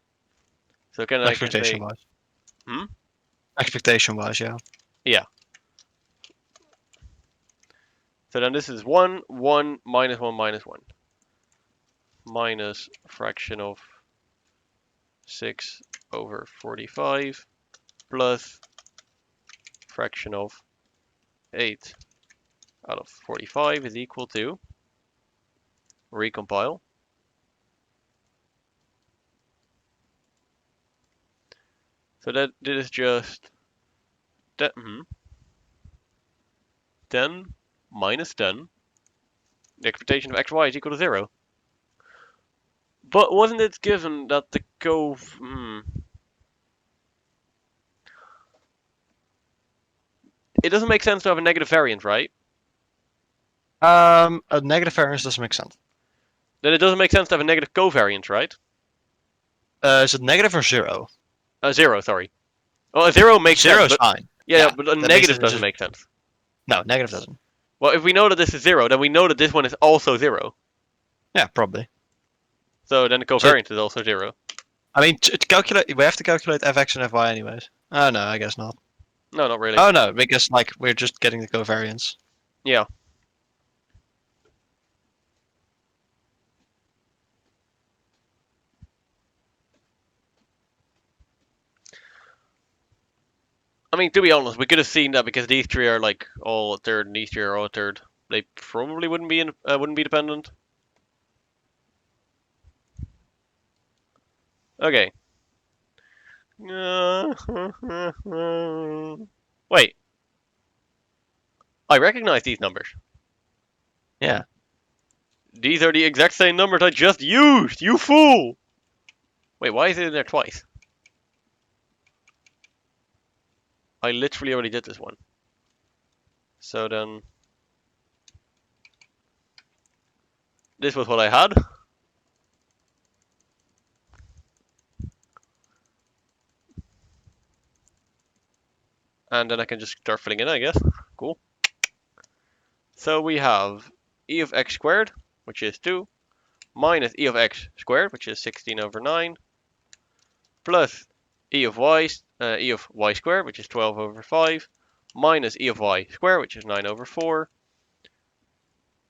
I can Expectation say, wise. Hmm? Expectation wise, yeah. Yeah. So then this is 1, 1, minus 1, minus 1. Minus fraction of 6 over 45 plus fraction of 8 out of 45 is equal to, recompile. So that is just 10 minus 10. The expectation of xy is equal to 0. But wasn't it given that the It doesn't make sense to have a negative variance, right? A negative variance doesn't make sense. Then it doesn't make sense to have a negative covariance, right? Is it negative or 0? 0, sorry. Well, a 0 makes 0 sense, is but fine. yeah, Yeah, but a that makes negative it doesn't just- make sense. No, negative doesn't. Well, if we know that this is 0, then we know that this one is also 0. Yeah, probably. So then the covariance is also 0. I mean, to calculate, we have to calculate fx and fy anyways. Oh no, I guess not. No, not really. Oh no, because like we're just getting the covariance. Yeah. I mean, to be honest, we could have seen that because these three are like all a third, and these three are all a third. They probably wouldn't be dependent. Okay. Wait. I recognize these numbers. Yeah. These are the exact same numbers I just used. You fool! Wait, why is it in there twice? I literally already did this one. So then this was what I had. And then I can just start filling in, I guess. Cool. So we have e of x squared, which is 2, minus e of x squared, which is 16 over 9, plus e of y squared, which is 12 over 5, minus e of y squared, which is 9 over 4,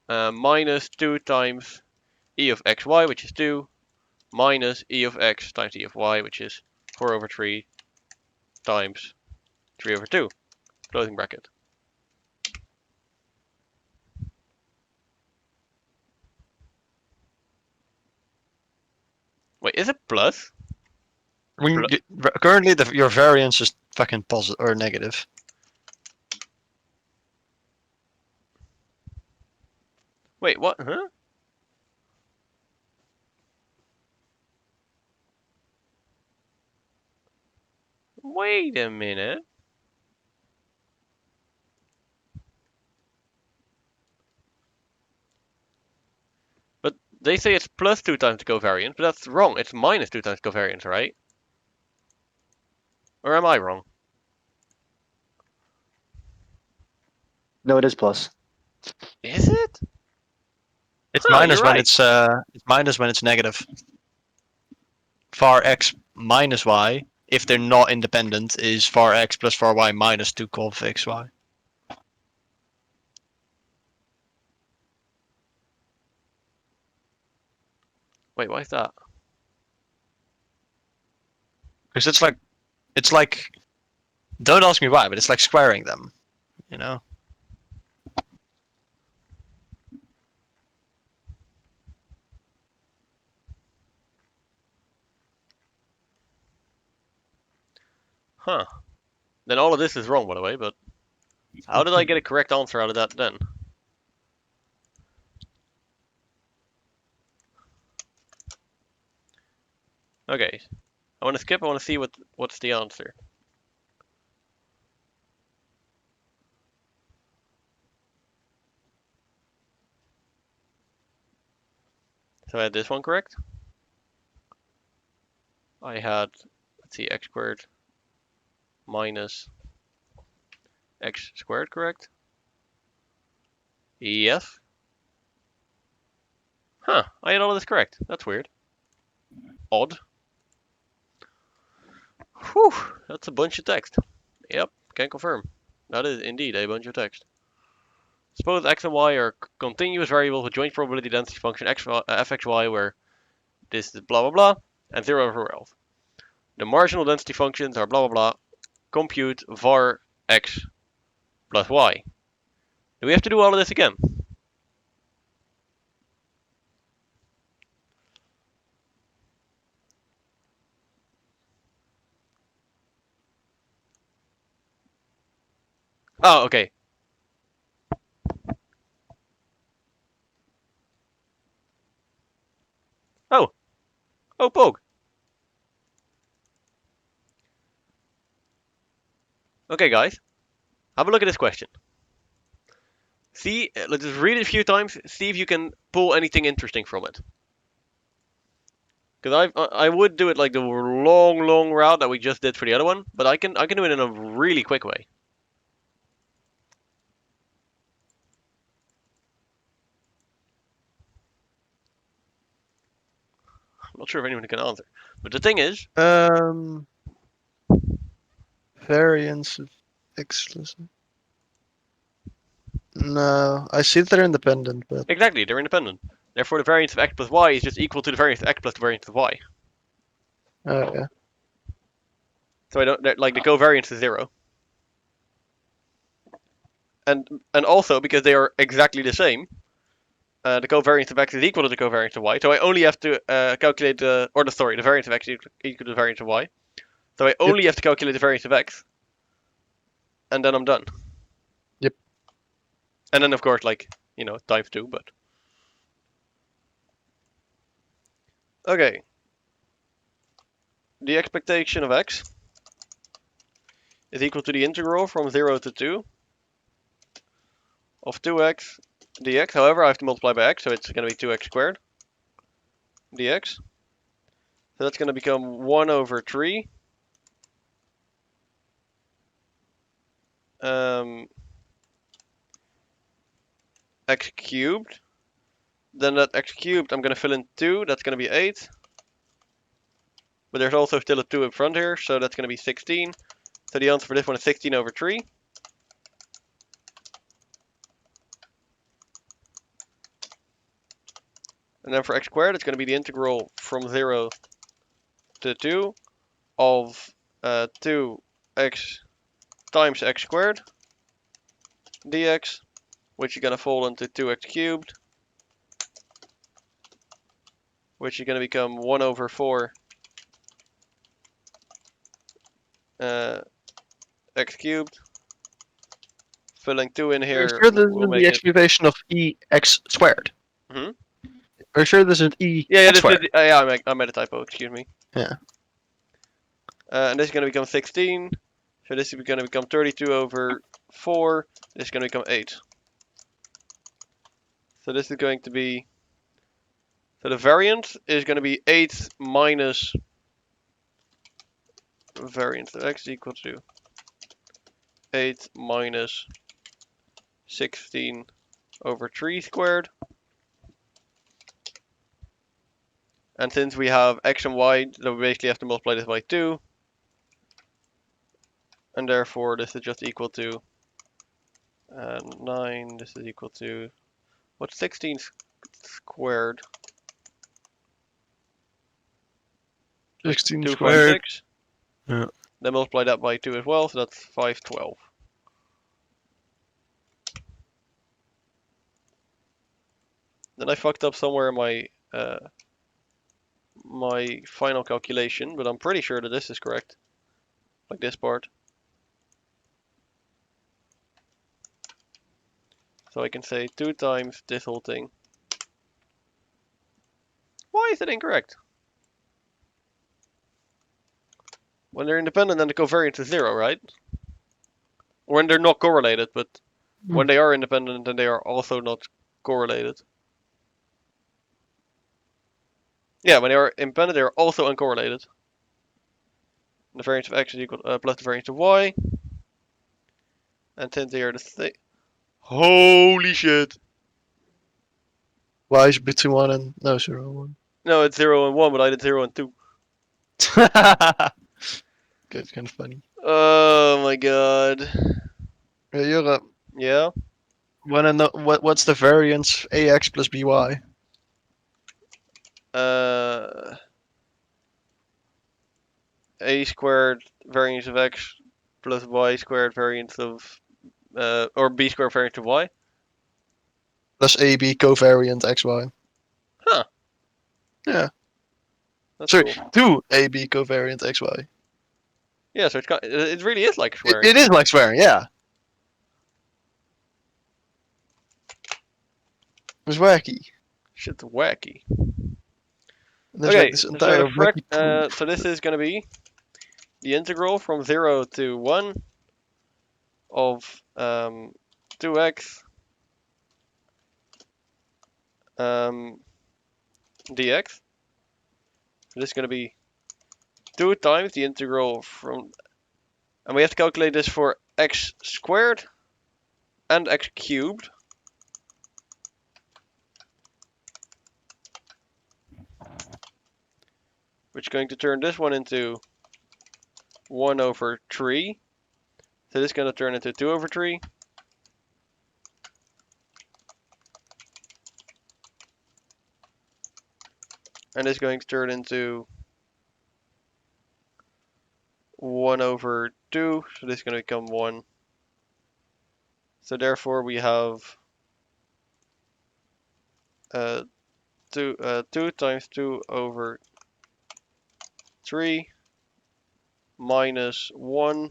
minus 2 times e of xy, which is 2, minus e of x times e of y, which is 4 over 3 times 3 over 2, closing bracket. Wait, is it plus? When currently your variance is fucking positive or negative. Wait, what? Huh? Wait a minute. But they say it's plus 2 times the covariance, but that's wrong. It's minus 2 times covariance, right? Or am I wrong? No, it is plus. Is it? It's Huh, minus you're when right. it's minus when it's negative. Var x minus y, if they're not independent, is var x plus var y minus 2 conv xy. Wait, why is that? Because it's like, don't ask me why, but it's like squaring them, you know? Huh. Then all of this is wrong, by the way, but how did I get a correct answer out of that then? Okay. I want to skip. I want to see what's the answer. So I had this one correct. I had, let's see, x squared minus x squared correct. Yes. Huh, I had all of this correct. That's weird. Odd. Whew, that's a bunch of text. Yep, can confirm. That is indeed a bunch of text. Suppose x and y are continuous variables with joint probability density function fxy, where this is blah blah blah, and 0 over L. The marginal density functions are blah blah blah. Compute var x plus y. Do we have to do all of this again? Oh, okay. Oh, Pogue. Okay, guys. Have a look at this question. See, let's just read it a few times. See if you can pull anything interesting from it. Because I would do it like the long route that we just did for the other one, but I can do it in a really quick way. I'm not sure if anyone can answer. But the thing is, Variance of exclusive. No, I see that they're independent, but exactly, they're independent. Therefore, the variance of x plus y is just equal to the variance of x plus the variance of y. yeah. So I don't like the covariance is 0. And also because they are exactly the same, the covariance of x is equal to the covariance of y. So I only have to calculate the variance of x is equal to the variance of y. So I only have to calculate the variance of x, and then I'm done. Yep. And then of course, times 2, but okay. The expectation of x is equal to the integral from 0 to 2 of 2x dx. However, I have to multiply by x, so it's going to be 2x squared dx. So that's going to become 1 over 3 x cubed. Then that x cubed, I'm going to fill in 2. That's going to be 8. But there's also still a 2 in front here, so that's going to be 16. So the answer for this one is 16 over 3. And then for x squared, it's going to be the integral from 0 to 2 of 2x times x squared dx, which is going to fall into 2x cubed, which is going to become 1 over 4 x cubed. Filling 2 in Are you here sure this will is make the it. expectation of EX squared? Mhm. Are you sure this is EX Yeah, squared? yeah, I made a typo. Excuse me. Yeah. And this is going to become 16. So this is going to become 32 over 4. This is going to become 8. So this is going to be. So the variant is going to be 8 minus variance of x equal to 8 minus 16 over 3 squared. And since we have x and y, then we basically have to multiply this by 2. And therefore this is just equal to 9. This is equal to, what's 16 squared? 16 squared. 256. Yeah. Then multiply that by 2 as well, so that's 512. Then I fucked up somewhere in my final calculation, but I'm pretty sure that this is correct. Like this part. So I can say 2 times this whole thing. Why is it incorrect? When they're independent, then the covariance is 0, right? When they're not correlated, but when they are independent, then they are also not correlated. Yeah, when they are independent, they are also uncorrelated. The variance of x is equal plus the variance of y. And since they are the same. Holy shit! Y is between 1 and... No, 0 and 1. No, it's 0 and 1, but I did 0 and 2. Good, kind of funny. Oh my god. Jure, Yeah? wanna know what's the variance AX plus BY? A squared variance of x plus y squared variance of or b squared variance of y. Plus AB covariant XY. Huh. Yeah. That's Sorry, cool. 2AB covariant XY. Yeah, so it really is like squaring. It is like swearing, yeah. It's wacky. Shit's wacky. And there's Okay, like this entire wacky proof. so this is gonna be the integral from 0 to 1 of 2x dx. So this is going to be 2 times the integral from, and we have to calculate this for x squared and x cubed. Which is going to turn this one into 1 over 3. So this is going to turn into 2 over 3. And it's going to turn into 1 over 2. So this is going to become 1. So therefore we have 2 times 2 over 3 minus 1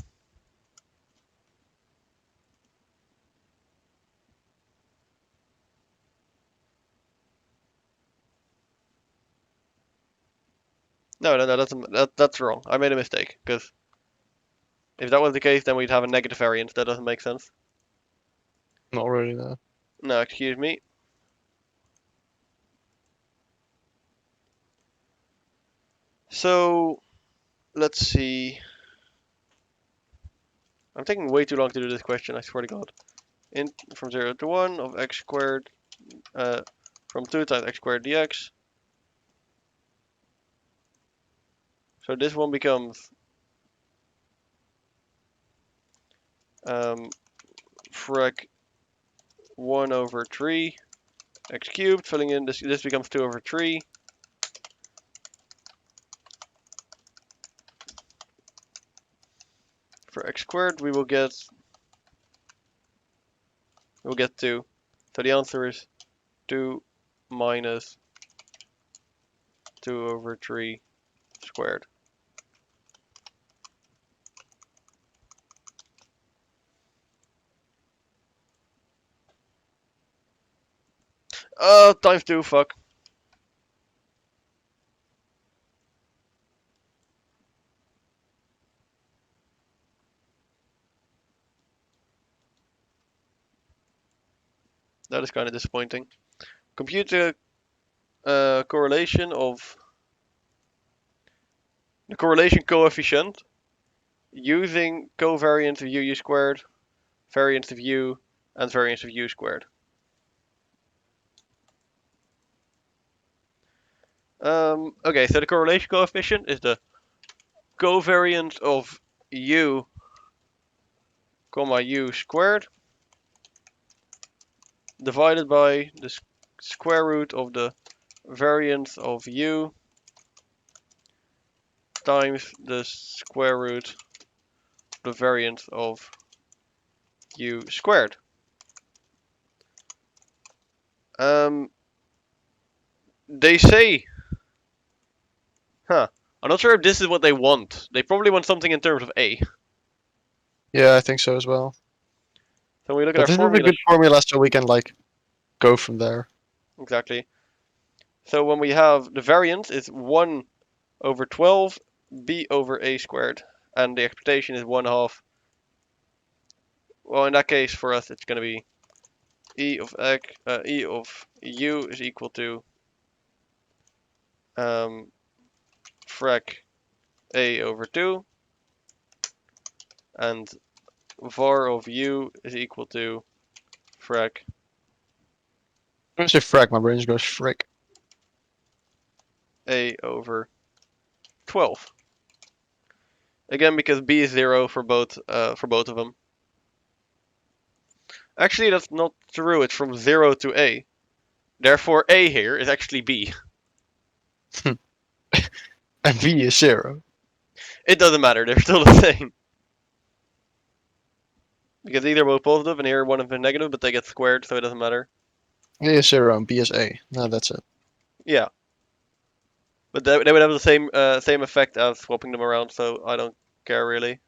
No, that's wrong. I made a mistake, because if that was the case, then we'd have a negative variance. That doesn't make sense. Not really, no. No, excuse me. So, let's see. I'm taking way too long to do this question, I swear to God. Int from 0 to 1 of x squared from 2 times x squared dx. So this one becomes frac 1 over 3 x cubed, filling in this becomes 2 over 3. For x squared we'll get 2. So the answer is 2 minus 2 over 3 squared. Times 2, fuck. That is kind of disappointing. Compute the correlation of the correlation coefficient using covariance of u squared, variance of u, and variance of u squared. Okay, so the correlation coefficient is the covariance of u, comma u squared divided by the square root of the variance of u times the square root of the variance of u squared. They say, I'm not sure if this is what they want. They probably want something in terms of a. Yeah, I think so as well. So we look at But our this is a formula. good formula, so we can like go from there. Exactly. So when we have the variance is 1 over 12 b over a squared, and the expectation is 1/2. Well, in that case, for us, it's going to be e of u is equal to frac a over 2, and var of u is equal to frac When I say frac, my brain just goes frick. a over 12. Again, because b is 0 for both of them. Actually, that's not true. It's from 0 to a. Therefore, a here is actually b. And v is 0. It doesn't matter. They're still the same. Because either both positive and here one of them negative, but they get squared, so it doesn't matter. A is 0 and b is a. No, that's it. Yeah. But they would have the same effect as swapping them around, so I don't care really.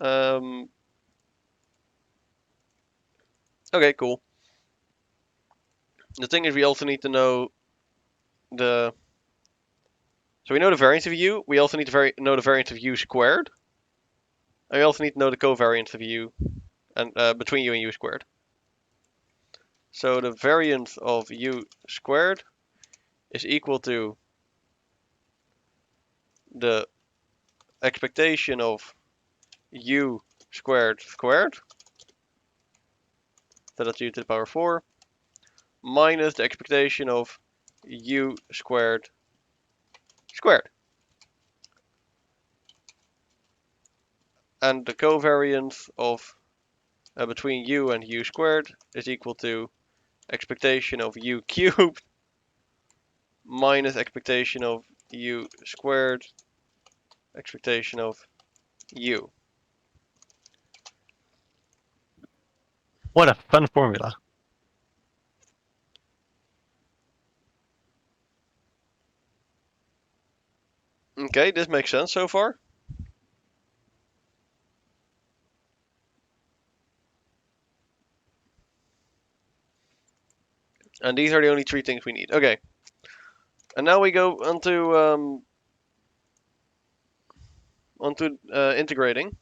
Okay, cool. The thing is, we also need to know the. So we know the variance of u. We also need to know the variance of u squared. And we also need to know the covariance of u and between u and u squared. So the variance of u squared is equal to the expectation of u squared squared. So that's u to the power 4 minus the expectation of u squared squared. And the covariance of between u and u squared is equal to expectation of u cubed minus expectation of u squared expectation of u. What a fun formula. Okay, this makes sense so far. And these are the only 3 things we need. Okay. And now we go onto integrating.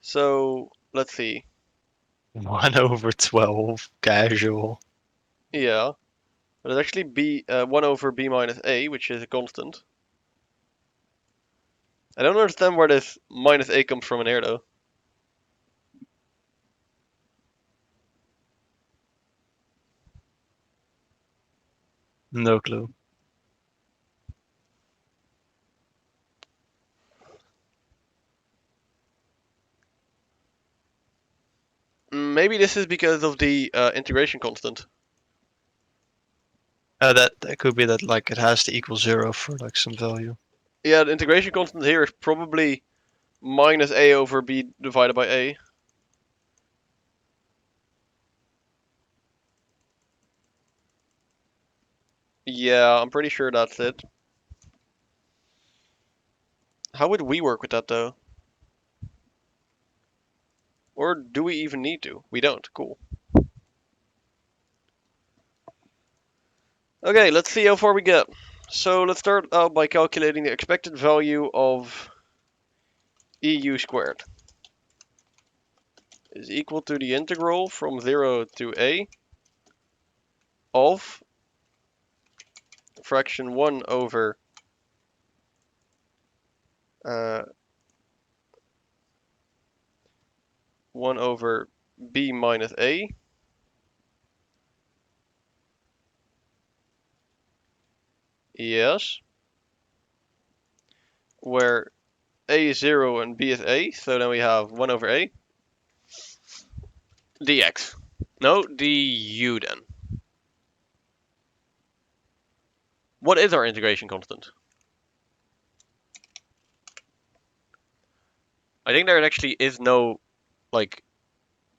So let's see. 1/12 casual. Yeah, but it's actually b 1 over b minus a, which is a constant. I don't understand where this minus a comes from in here though. No clue. Maybe this is because of the integration constant. That could be that like it has to equal 0 for like some value. Yeah, the integration constant here is probably minus a over b divided by a. Yeah, I'm pretty sure that's it. How would we work with that though? Or do we even need to? We don't. Cool. Okay, let's see how far we get. So let's start out by calculating the expected value of EU squared is equal to the integral from 0 to a of fraction 1 over 1 over b minus a yes, where a is 0 and b is a, so then we have 1 over a dx. No, du then. What is our integration constant? I think there actually is no, like,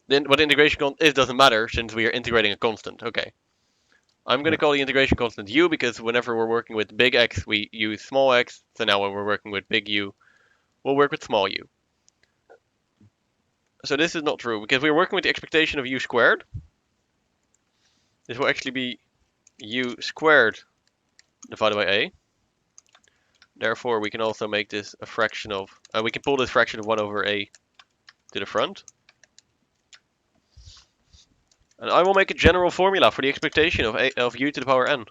what the integration constant is doesn't matter since we are integrating a constant. Okay. I'm going to call the integration constant u because whenever we're working with big X, we use small x. So now when we're working with big U, we'll work with small u. So this is not true because we're working with the expectation of u squared. This will actually be u squared divided by a. Therefore, we can also make this a fraction of, we can pull this fraction of 1 over a to the front. And I will make a general formula for the expectation of u to the power n.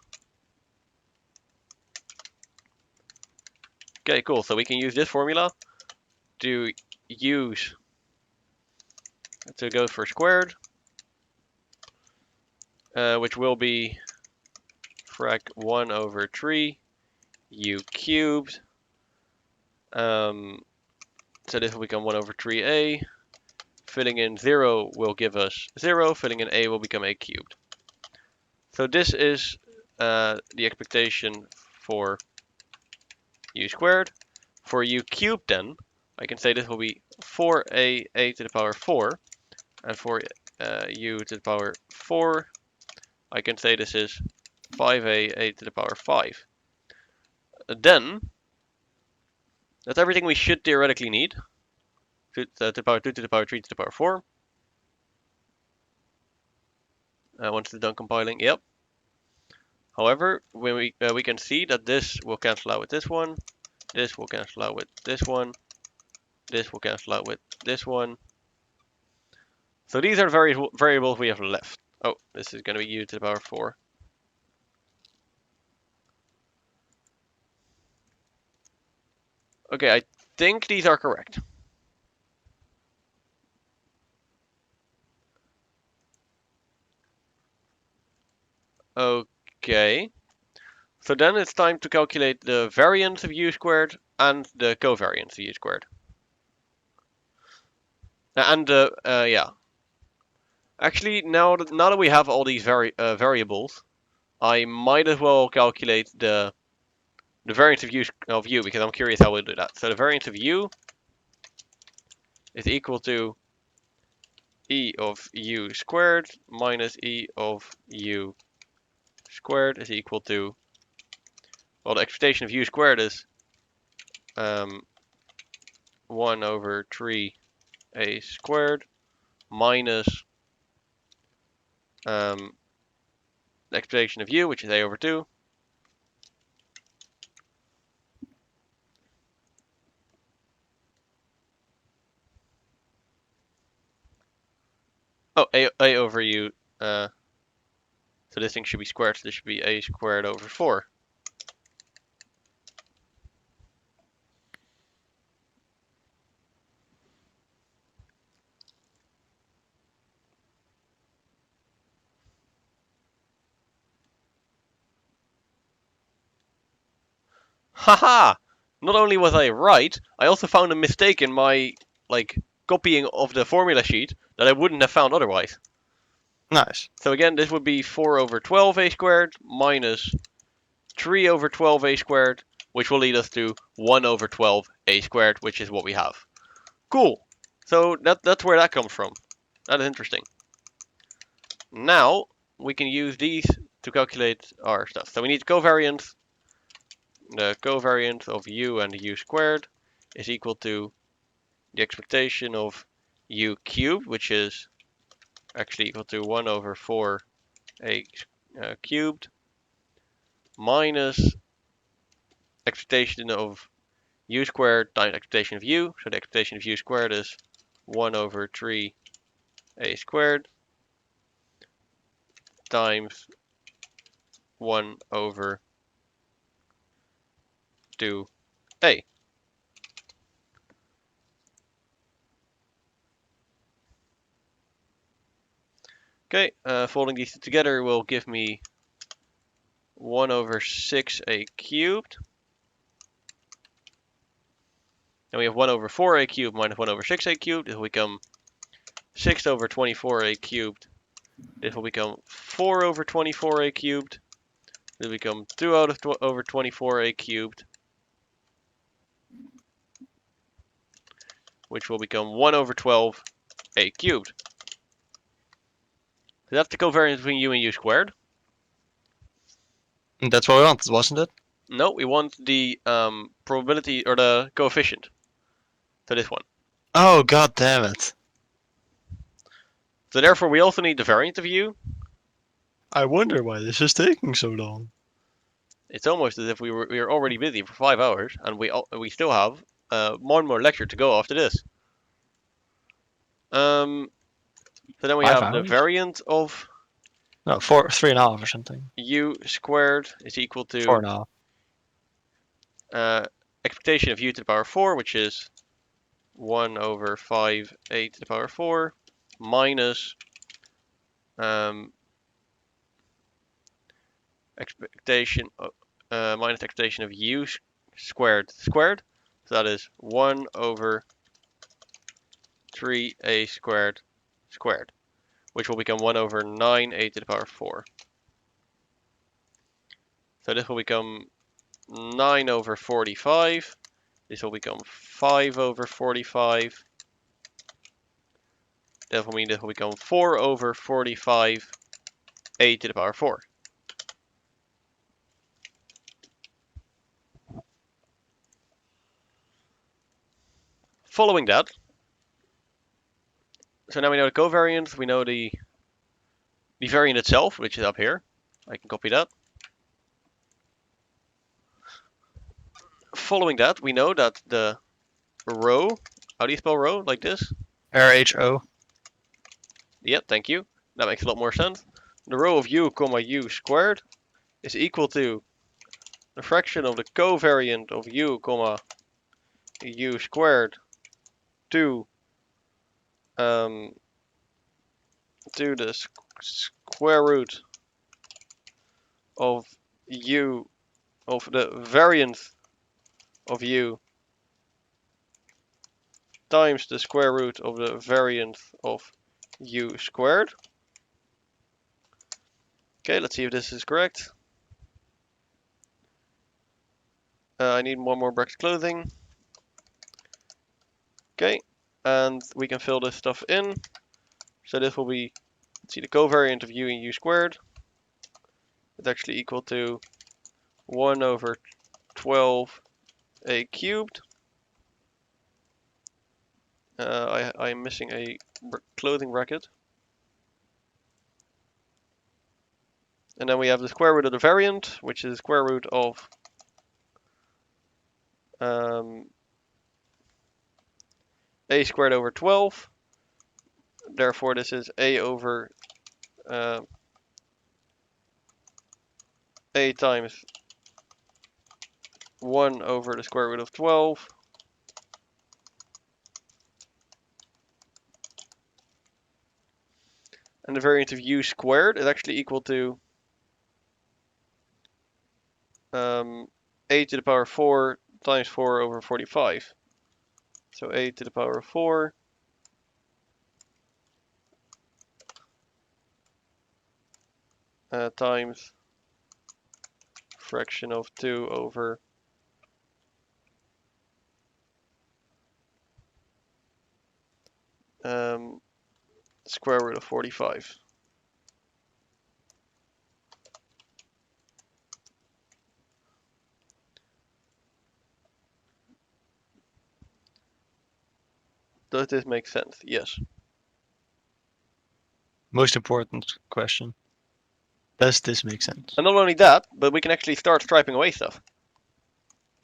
Okay, cool. So we can use this formula to use to go for squared, which will be frac 1 over 3 u cubed. So this will become 1 over 3a. Filling in 0 will give us 0. Filling in a will become a cubed. So this is the expectation for u squared. For u cubed then, I can say this will be 4a to the power 4. And for u to the power 4, I can say this is 5a to the power 5. Then, that's everything we should theoretically need. To the power 2 to the power 3 to the power 4. Once it's done compiling, yep. However, when we can see that this will cancel out with this one, this will cancel out with this one, this will cancel out with this one. So these are the variables we have left. Oh, this is going to be u to the power 4. Okay, I think these are correct. Okay. So then it's time to calculate the variance of u squared and the covariance of u squared. And yeah. Actually, now that we have all these variables, I might as well calculate the variance of u because I'm curious how we'll do that. So the variance of u is equal to e of u squared minus e of u squared is equal to, well, the expectation of u squared is 1 over 3a squared minus the expectation of u, which is a over 2. Oh, a over u. So this thing should be squared. So this should be a squared over 4. Haha! Not only was I right, I also found a mistake in my copying of the formula sheet that I wouldn't have found otherwise. Nice. So again, this would be 4 over 12a squared minus 3 over 12a squared, which will lead us to 1 over 12a squared, which is what we have. Cool. So that's where that comes from. That is interesting. Now we can use these to calculate our stuff. So we need covariance. The covariance of u and u squared is equal to the expectation of u cubed, which is actually equal to 1 over 4a cubed, minus expectation of u squared times expectation of u. So the expectation of u squared is 1 over 3a squared times 1 over 2a. Okay, folding these two together will give me 1 over 6a cubed. And we have 1 over 4a cubed minus 1 over 6a cubed. This will become 6 over 24a cubed. This will become 4 over 24a cubed. This will become 2 over 24a cubed. Which will become 1 over 12a cubed. So that's the covariance between u and u squared. And that's what we wanted, wasn't it? No, we want the probability or the coefficient. So this one. Oh, god damn it. So therefore we also need the variant of u. I wonder why this is taking so long. It's almost as if we were already busy for 5 hours, and we still have one more lecture to go after this. So then we 5 have the hours? variant of No, 3.5 or something. u squared is equal to 4.5. expectation of u to the power 4, which is 1 over 5a to the power 4, minus expectation of u squared. So that is 1 over 3a squared, which will become 1 over 9a to the power 4. So this will become 9 over 45. This will become 5 over 45. That will mean this will become 4 over 45 a to the power 4. Following that, so now we know the covariance, we know the variant itself, which is up here. I can copy that. Following that, we know that the rho, how do you spell rho? Like this? RHO. Yeah, thank you. That makes a lot more sense. The rho of u comma u squared is equal to the fraction of the covariant of u comma u squared to the square root of u of the variance of u times the square root of the variance of u squared. Okay, let's see if this is correct. I need one more bracket clothing. Okay, and we can fill this stuff in. So this will be, let's see, the covariant of u and u squared is actually equal to 1 over 12a cubed. I'm missing a clothing bracket. And then we have the square root of the variant, which is the square root of a squared over 12. therefore this is a over a times 1 over the square root of 12. And the variance of u squared is actually equal to a to the power 4 times 4 over 45. So a to the power of 4 times fraction of 2 over square root of 45. Does this make sense? Yes. Most important question. Does this make sense? And not only that, but we can actually start striping away stuff.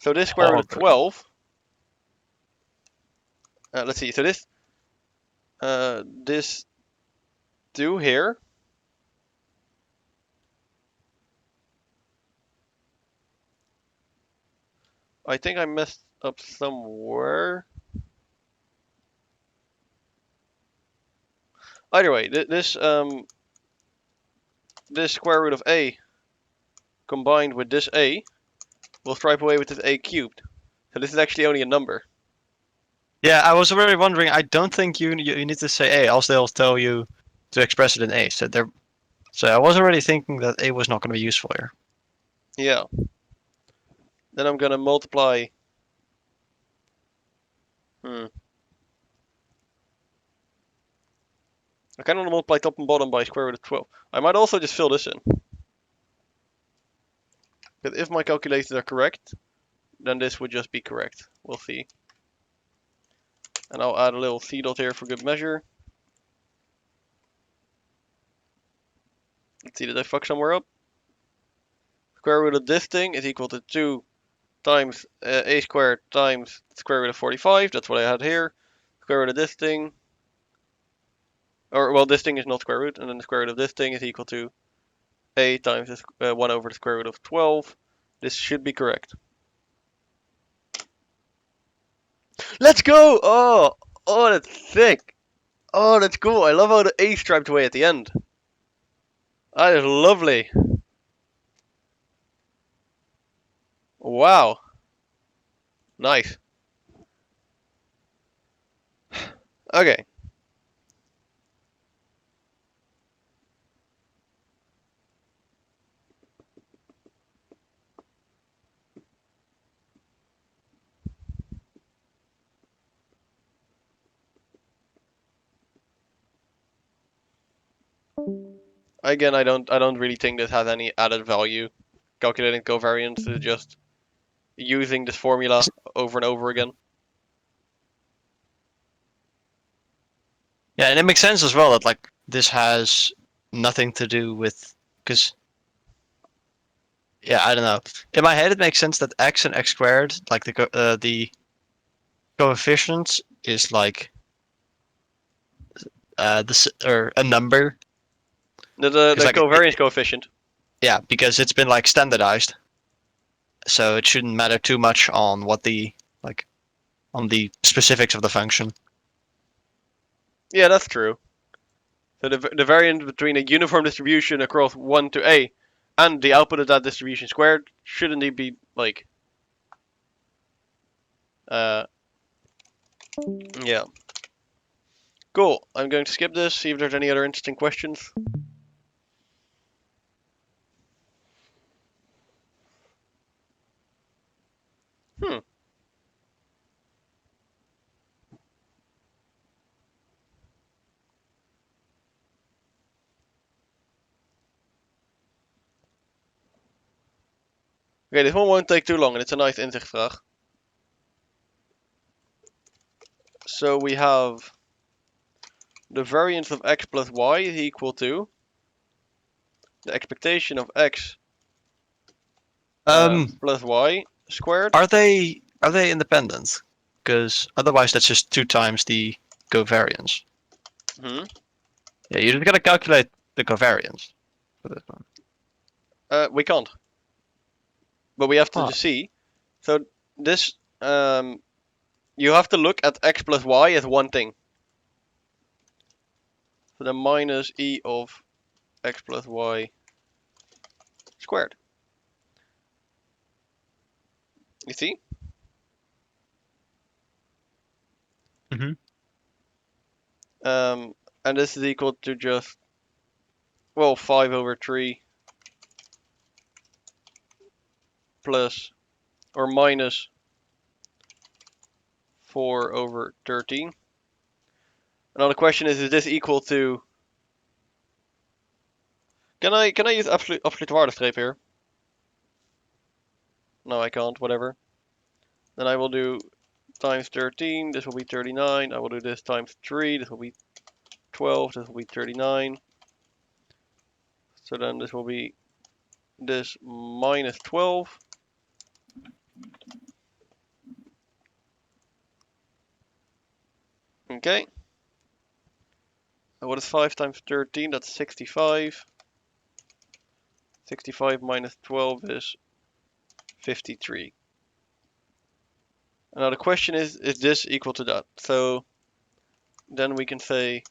So this square root of Okay. 12. Let's see. So this 2 here. I think I messed up somewhere. Either way, this square root of a combined with this a will stripe away with this a cubed. So this is actually only a number. Yeah, I was already wondering. I don't think you need to say a, else they'll tell you to express it in a. So I was already thinking that a was not going to be useful here. Yeah. Then I'm gonna multiply. I kind of want to multiply top and bottom by square root of 12. I might also just fill this in. But if my calculations are correct, then this would just be correct. We'll see. And I'll add a little c dot here for good measure. Let's see, did I fuck somewhere up? Square root of this thing is equal to 2 times a squared times square root of 45. That's what I had here. Square root of this thing. Or, well, this thing is not square root. And then the square root of this thing is equal to a times 1 over the square root of 12. This should be correct. Let's go! Oh, that's sick. Oh, that's cool. I love how the A striped away at the end. That is lovely. Wow. Nice. Okay. Again, I don't really think this has any added value. Calculating covariance is just using this formula over and over again. Yeah, and it makes sense as well that like this has nothing to do with because. Yeah, I don't know. In my head, it makes sense that x and x squared, like the coefficient is like or a number. The like, covariance coefficient. Yeah, because it's been like standardized, so it shouldn't matter too much on what the on the specifics of the function. Yeah, that's true. So the variance between a uniform distribution across 1 to a and the output of that distribution squared should indeed be like yeah. Cool. I'm going to skip this, see if there's any other interesting questions. Okay, this one won't take too long and it's a nice inzichtvraag. So we have the variance of x plus y is equal to the expectation of x plus y squared. Are they independent? Because otherwise, that's just 2 times the covariance. Yeah, you just gotta calculate the covariance for this one. We can't. But we have to Ah. just see. So this, you have to look at x plus y as one thing. So then minus e of x plus y squared. You see? Mhm. And this is equal to just, well, 5 over 3 plus or minus 4 over 13. Now the question is this equal to... Can I use absolute waardestreep here? No, I can't, whatever. Then I will do times 13, this will be 39. I will do this times 3, this will be 12, this will be 39. So then this will be this minus 12. Okay. And what is 5 times 13? That's 65. 65 minus 12 is 53. Now the question is this equal to that? So then we can say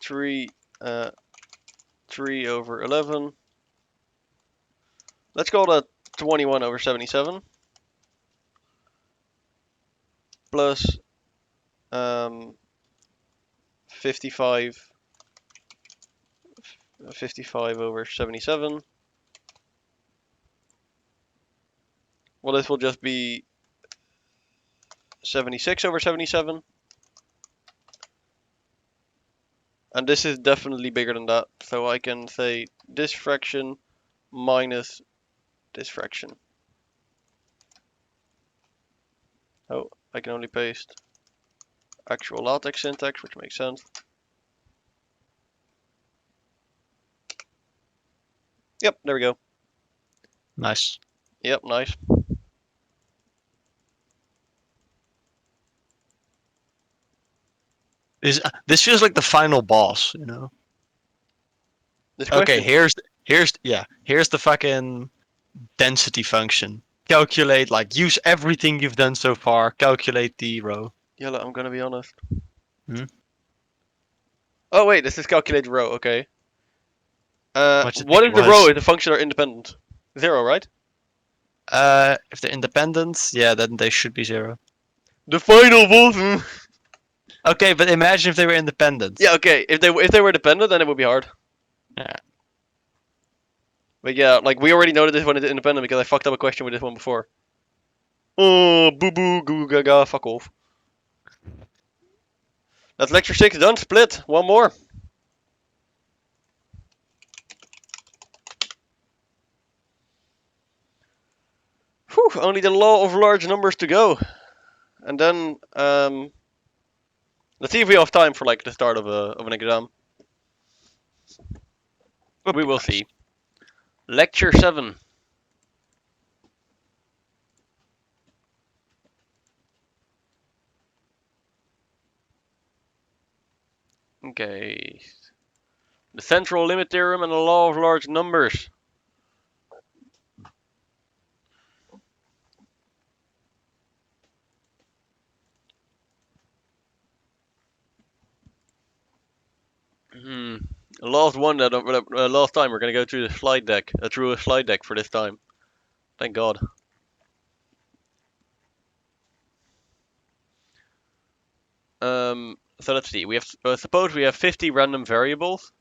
3 over 11. Let's call that 21 over 77 plus 55 over 77. Well, this will just be 76 over 77. And this is definitely bigger than that. So I can say this fraction minus this fraction. Oh, I can only paste actual LaTeX syntax, which makes sense. Yep, there we go. Nice. Yep, nice. This feels like the final boss, you know? This Okay, question. here's the fucking density function. Calculate, like, use everything you've done so far. Calculate the row. Yellow, I'm gonna be honest. Hmm? Oh wait, this is calculate row, okay. What you What think if it the row was? and the function are independent? 0, right? If they're independent, yeah, then they should be 0. The final boss. Okay, but imagine if they were independent. Yeah, okay. If they were dependent, then it would be hard. Yeah. But yeah, like we already know that this one is independent because I fucked up a question with this one before. Oh, boo boo, goo gaga, fuck off. That's lecture 6 done. Split. One more. Whew, only the law of large numbers to go. And then, let's see if we have time for like the start of an exam. Would We be will nice. see. Lecture 7. Okay. The central limit theorem and the law of large numbers. Last one that last time we're gonna go through the slide deck, through a slide deck for this time. Thank God. So let's see. We have suppose we have 50 random variables,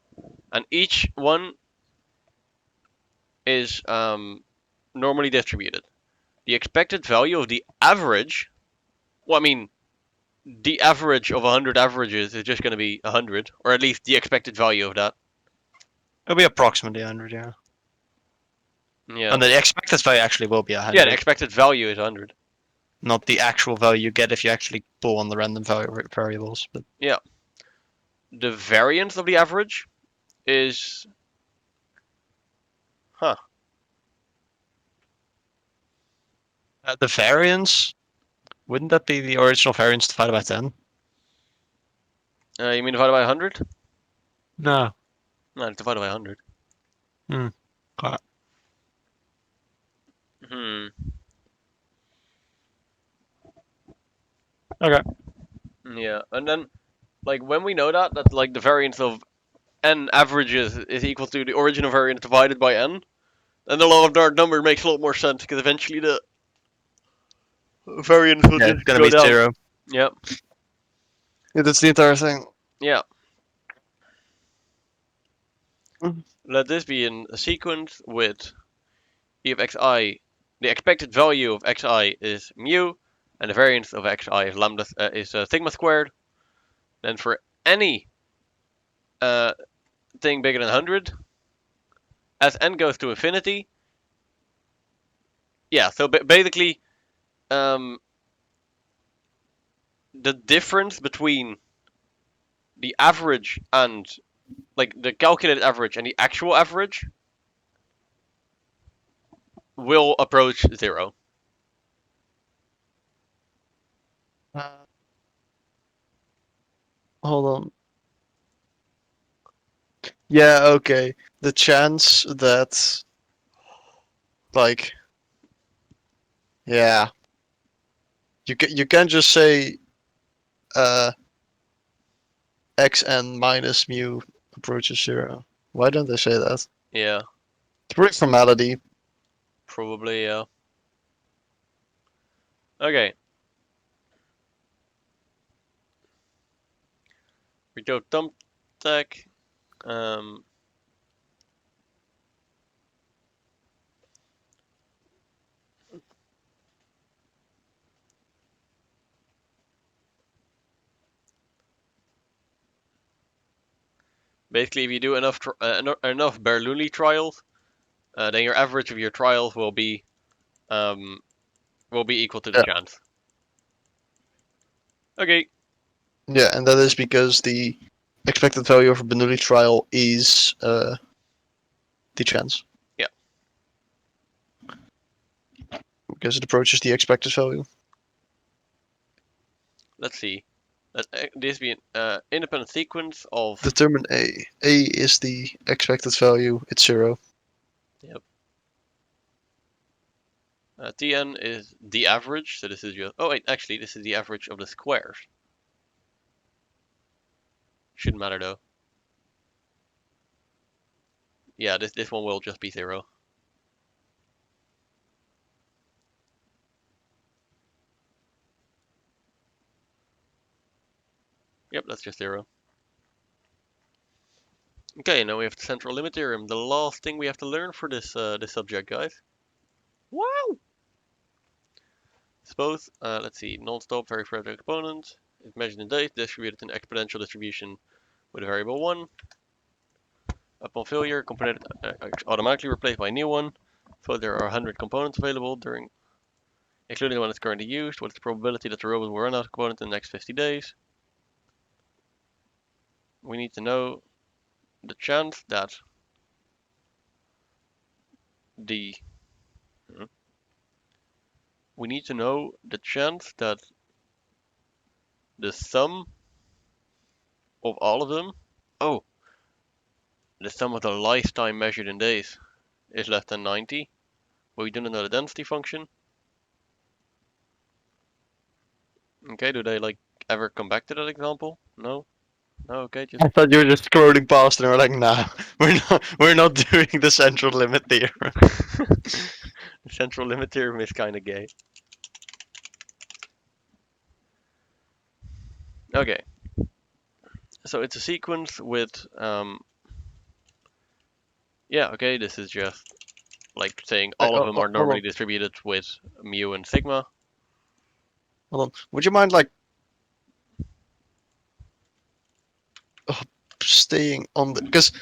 and each one is normally distributed. The expected value of the average. Well, I mean, the average of 100 averages is just going to be 100, or at least the expected value of that. It'll be approximately 100, yeah. Yeah. And the expected value actually will be 100. Yeah, the expected value is 100. Not the actual value you get if you actually pull on the random variables. But Yeah. The variance of the average is... Huh. the variance, wouldn't that be the original variance divided by 10? You mean divided by 100? No. No, it's divided by 100. Hmm. Okay. Hmm. Okay. Yeah, and then like when we know that like the variance of n averages is equal to the original variance divided by n, then the law of dark number makes a lot more sense because eventually the variance will Yeah, just it's gonna go be down. 0. Yeah, Yeah, that's the entire thing. yeah. Mhm. Let this be in a sequence with e of xi. The expected value of xi is mu, and the variance of xi is lambda sigma squared. Then for any thing bigger than 100, as n goes to infinity. Yeah, so basically, um, the difference between the average and like the calculated average and the actual average will approach 0. Hold on. Yeah, okay. The chance that, like, yeah, you can't just say xn minus mu approaches 0. Why don't they say that? Yeah, It's pretty formality. probably. Yeah. Okay. We go thumbtack. Um, Basically, if you do enough enough Bernoulli trials, then your average of your trials will be equal to the Yeah. chance. Okay. Yeah, and that is because the expected value of a Bernoulli trial is the chance. Yeah. Because it approaches the expected value. Let's see. Let this be an independent sequence of. Determine A. A is the expected value, it's 0. Yep. Tn is the average, so this is just. Oh wait, actually, this is the average of the squares. Shouldn't matter though. Yeah, this one will just be 0. Yep, that's just 0. Okay, now we have the central limit theorem, the last thing we have to learn for this this subject, guys. Wow! Suppose, let's see, non-stop very fragile component is measured in days, distributed in exponential distribution with a variable 1. Upon failure, component automatically replaced by a new one. So there are 100 components available including the one that's currently used. What is the probability that the robot will run out of components in the next 50 days? We need to know the chance that the we need to know the chance that the sum of all of them, the sum of the lifetime measured in days is less than 90, but we do not know the density function. Okay, do they like ever come back to that example? No? No, okay, just I thought you were just scrolling past and we're like, nah, we're not doing the central limit theorem. the central limit theorem is kinda gay. Okay. So it's a sequence with yeah, okay, this is just like saying all of them are normally distributed with mu and sigma. Hold on. Would you mind like staying on the because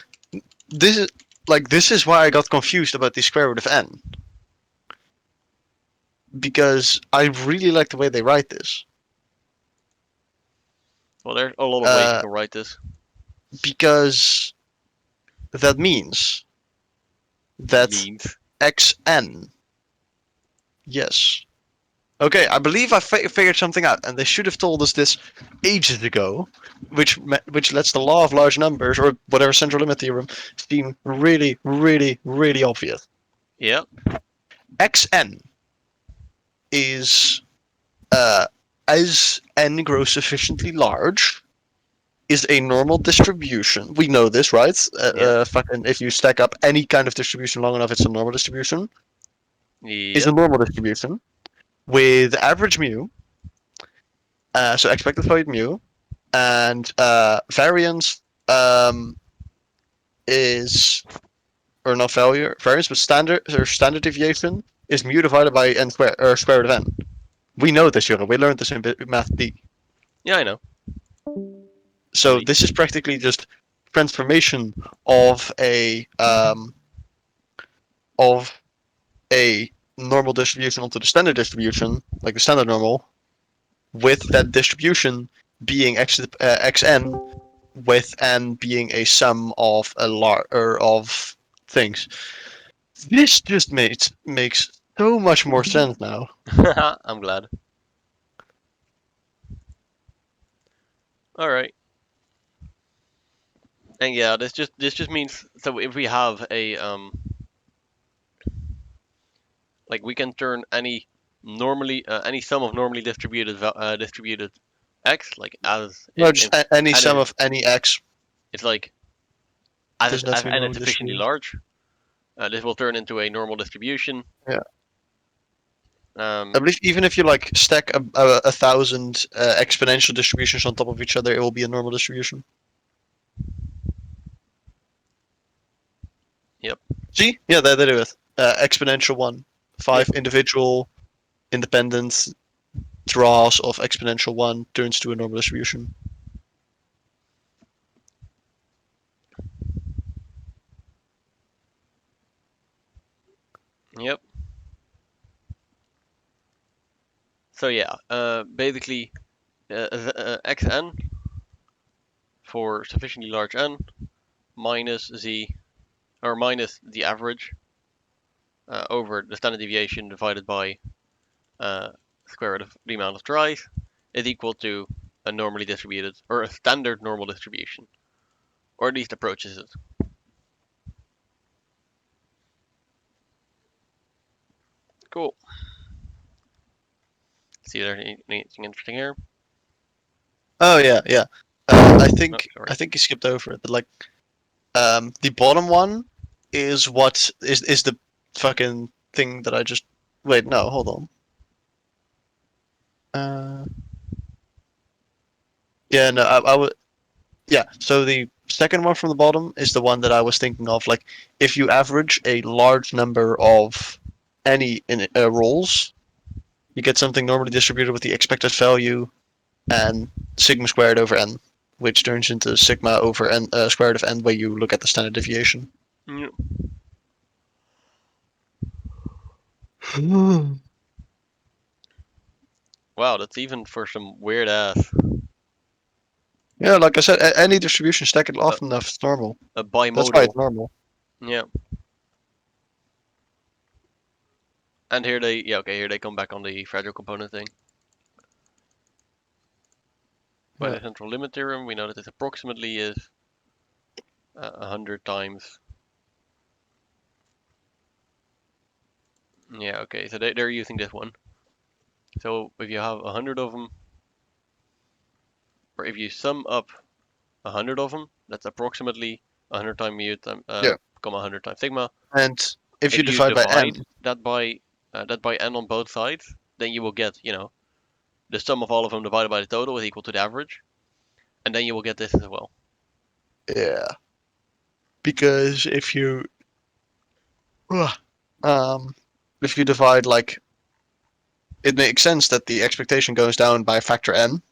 this is why I got confused about the square root of n. Because I really like the way they write this. Well, there's a lot of ways you can write this. Because that means that xn, yes, Okay, I believe I figured something out, and they should have told us this ages ago, which lets the law of large numbers, or whatever central limit theorem, seem really, really, really obvious. Yeah. Xn is, as n grows sufficiently large, is a normal distribution. We know this, right? Yeah. Fucking, if you stack up any kind of distribution long enough, it's a normal distribution. Is Yeah. a normal distribution with average mu, so expected value mu, and variance is, or not variance, but standard deviation is mu divided by n square, or square root of n. We know this, Jurgen. We learned this in Math B. Yeah, I know. So Sweet. this is practically just transformation of a normal distribution onto the standard distribution, like the standard normal, with that distribution being xn, with n being a sum of of things. This just makes so much more sense now. I'm glad. All right. And yeah, this just means, so if we have a like, we can turn any any sum of normally distributed x, like, as No, if, just any and sum of any x it's like, as doesn't have to be n is normally sufficiently distributed. large, this will turn into a normal distribution. Yeah. Um, I believe even if you like stack a thousand exponential distributions on top of each other, it will be a normal distribution. Yep. See? Yeah, they do it. Exponential one. 5 individual independent draws of exponential one turns to a normal distribution. Yep. So yeah, basically, xn for sufficiently large n minus z, or minus the average, over the standard deviation divided by square root of the amount of tries, is equal to a normally distributed, or a standard normal distribution, or at least approaches it. Cool. See, there anything interesting here? Oh yeah, yeah. Oh, I think you skipped over it, but like, the bottom one is what is the fucking thing that I just. Wait, no, hold on. Yeah, no, I would. Yeah, so the second one from the bottom is the one that I was thinking of. Like, if you average a large number of any rolls, you get something normally distributed with the expected value and sigma squared over n, which turns into sigma over n square root of n when you look at the standard deviation. yeah. Wow, that's even for some weird ass Yeah, like I said, any distribution stack it often enough, it's normal. a That's why bimodal. it's normal. Yeah. And here they come back on the fragile component thing. By Yeah. the central limit theorem, we know that this approximately is 100 times. Yeah, okay, so they're using this one. So if you have 100 of them, or if you sum up 100 of them, that's approximately 100 times mu times, Yeah. 100 times sigma. And if you If you divide by n, that by n on both sides, then you will get, the sum of all of them divided by the total is equal to the average, and then you will get this as well. yeah, because um, if you divide like, it makes sense that the expectation goes down by factor n,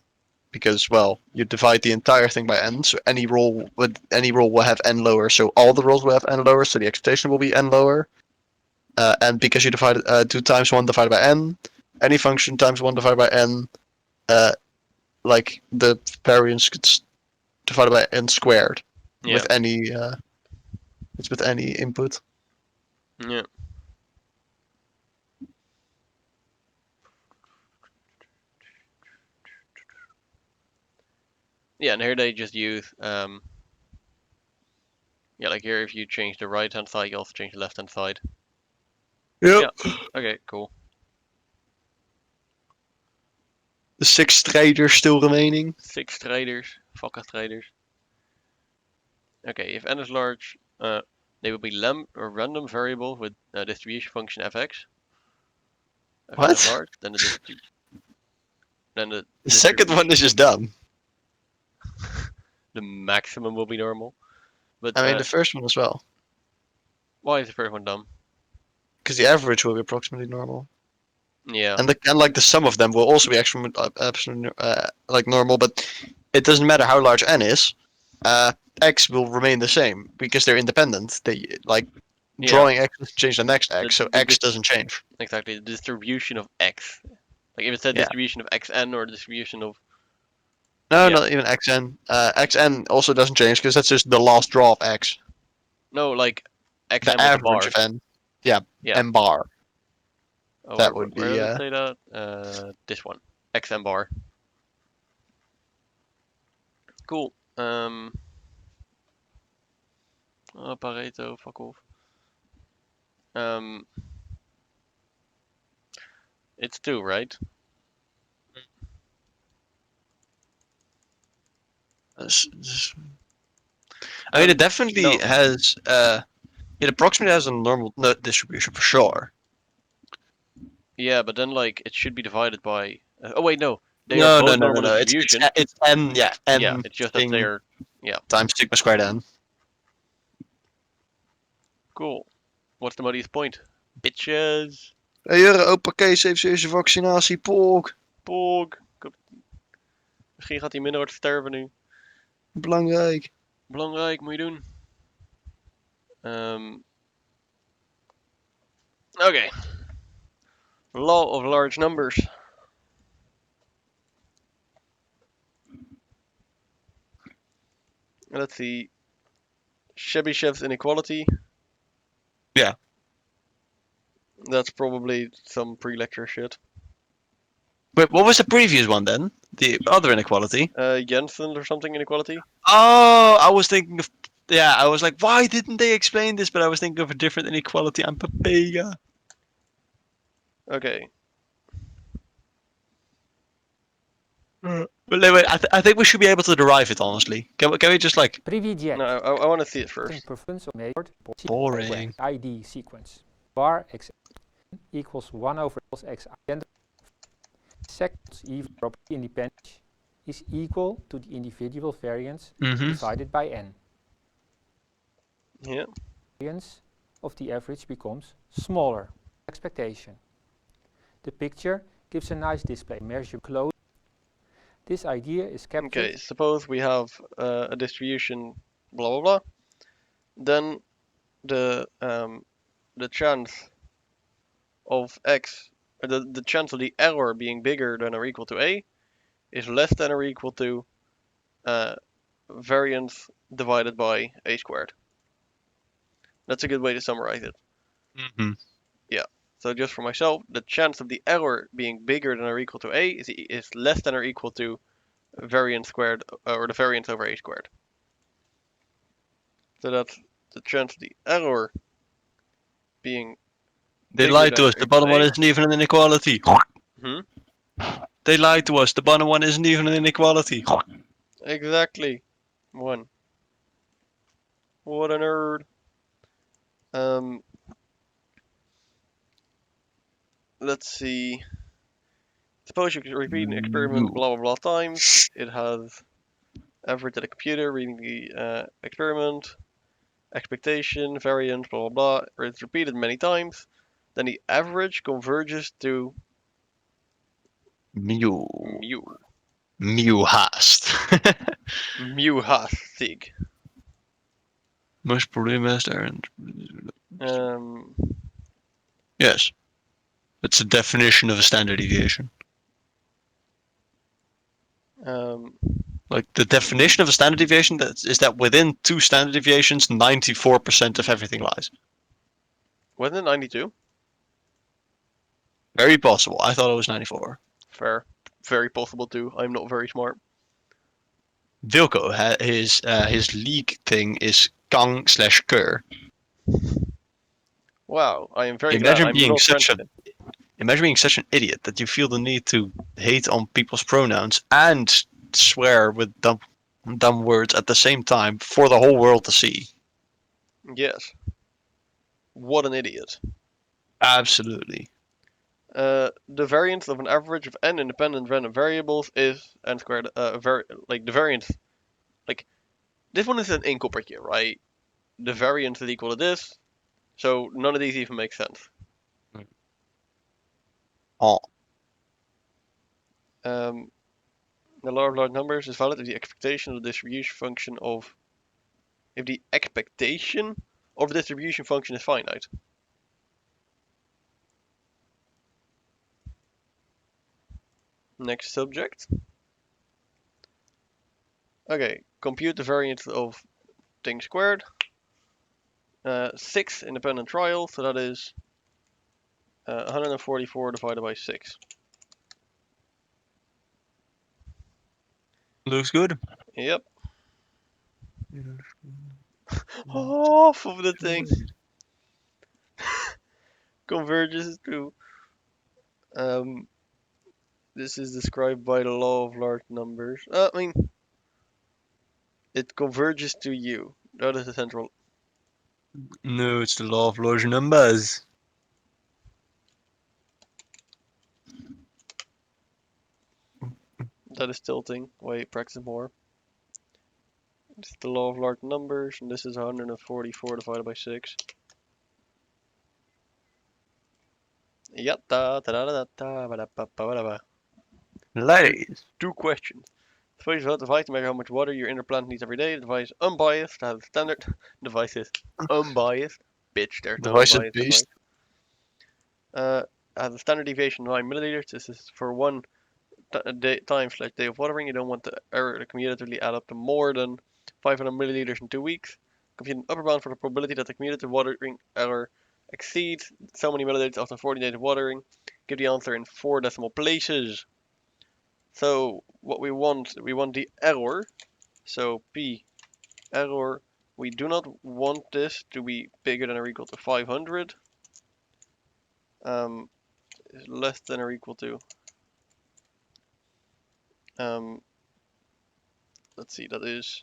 because well, you divide the entire thing by n, so any roll will have n lower, so all the rolls will have n lower, so the expectation will be n lower. And because you divide 2 times 1 divided by n, any function times 1 divided by n, like the variance gets divided by n squared Yeah. with any it's with any input. Yeah. Yeah, and here they just use yeah, like here if you change the right hand side, you also change the left hand side. Yep. Okay, cool. The 6 traders still remaining. 6 traders, Vakka traders. Okay, if n is large, they will be or random variable with distribution function fx. If n is What? large, then the The second one is just dumb. the maximum will be normal. But I mean, the first one as well. why is the first one dumb? Because the average will be approximately normal. Yeah. And like the sum of them will also be absolutely like normal, but it doesn't matter how large n is. X will remain the same because they're independent. They like Yeah. drawing x doesn't change the next x, so The x doesn't change. Exactly, the distribution of x. Like if it said Yeah. distribution of xn or distribution of No, Yeah. not even xn. Xn also doesn't change because that's just the last draw of x. no, like xn The with a average bar. of n. Yeah, Yeah. n bar. Oh, That where would where be, does it say that? This one, xn bar. Cool. Oh, Pareto, fuck off. It's 2, right? I mean, it definitely no. has. It approximately has a normal distribution for sure. Yeah, but then like it should be divided by. Oh wait, no. They No, are no, both no, no, normal no. distribution. It's n. Yeah, n. Yeah, it's just that thing they are. Yeah, times sigma squared n. cool. What's the muddiest point? Bitches. Hey, jurre, opa Kees heeft zijn vaccinatie, polk. Pog. Misschien gaat hij minder hard sterven nu. Belangrijk. Belangrijk, moet je doen. Okay. Law of large numbers. Let's see. Chebyshev's inequality. Yeah. That's probably some pre-lecture shit. Wait, what was the previous one then? The other inequality? Jensen or something inequality. Oh, I was thinking of. Yeah, I was like, why didn't they explain this? But I was thinking of a different inequality. I'm Papega. Okay. But wait, I think we should be able to derive it, honestly. Can we just like. Privilegiate. No, I want to see it first. Preference of method Boring. ID sequence. Bar x equals 1 over x identity. Second even property independence is equal to the individual variance divided by n. Yeah. Variance of the average becomes smaller. Expectation. The picture gives a nice display. Measure close. This idea is captured. Okay, suppose we have a distribution, blah blah blah. Then the chance of x, the chance of the error being bigger than or equal to a, is less than or equal to variance divided by a squared. That's a good way to summarize it. Yeah. So just for myself, the chance of the error being bigger than or equal to a is less than or equal to variance squared, or the variance over a squared. So that's the chance of the error being. They bigger lied than to or us. The equal bottom to one a. isn't even an inequality. They lied to us. The bottom one isn't even an inequality. Exactly. 1. What a nerd. Let's see. Suppose you could repeat an experiment blah blah blah times. It has average at a computer reading the experiment, expectation, variance, blah blah blah. It's repeated many times. Then the average converges to Mu. mu. Mu haast. Mu hastig. Most problemas there. Yes. It's a definition of a standard deviation. Like the definition of a standard deviation is that within 2 standard deviations, 94% of everything lies. Wasn't it 92? Very possible. I thought it was 94. Fair. Very possible too. I'm not very smart. Wilco, his league thing is Kang/Ker. Wow, I am very glad Imagine I'm being not such friends a with him. imagine being such an idiot that you feel the need to hate on people's pronouns and swear with dumb words at the same time for the whole world to see. Yes. What an idiot. Absolutely. The variance of an average of n independent random variables is n squared. Like the variance, like this one is an incomparative, right? The variance is equal to this, so none of these even make sense. Oh, The law of large numbers is valid if the expectation of the distribution function of if the expectation of the distribution function is finite. Next subject. Okay, compute the variance of thing squared. 6 independent trials, so that is 144 divided by 6. looks good. Yep. Half of the thing converges to. This is described by the law of large numbers. I mean, it converges to u. That is the central. No, it's the law of large numbers. That is tilting. Wait, practice more. It's the law of large numbers, and this is 144 divided by 6. Yatta, ta-da-da-da-da, ba-da-ba-ba-ba-da-ba. Ladies. 2 questions. Suppose you have a device to measure how much water your inner plant needs every day. The device is unbiased, has a standard. Device is unbiased. Bitch, there's no Device is unbiased based. device. Has a standard deviation of 9 milliliters. This is for one time/day of watering. You don't want the error to cumulatively add up to more than 500 milliliters in 2 weeks. Compute an upper bound for the probability that the cumulative watering error exceeds so many milliliters after 40 days of watering. Give the answer in 4 decimal places. So what we want the error. So P error. We do not want this to be bigger than or equal to 500. Is less than or equal to. Let's see, that is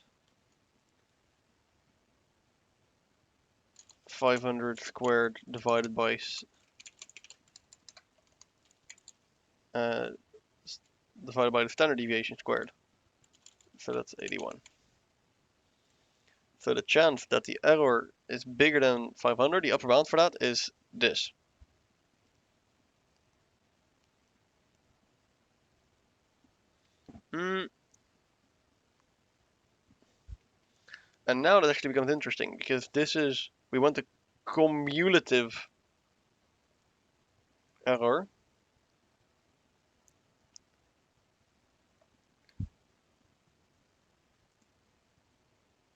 500 squared divided by divided by the standard deviation squared. So that's 81. So the chance that the error is bigger than 500, the upper bound for that is this. And now that actually becomes interesting because this is, we want the cumulative error.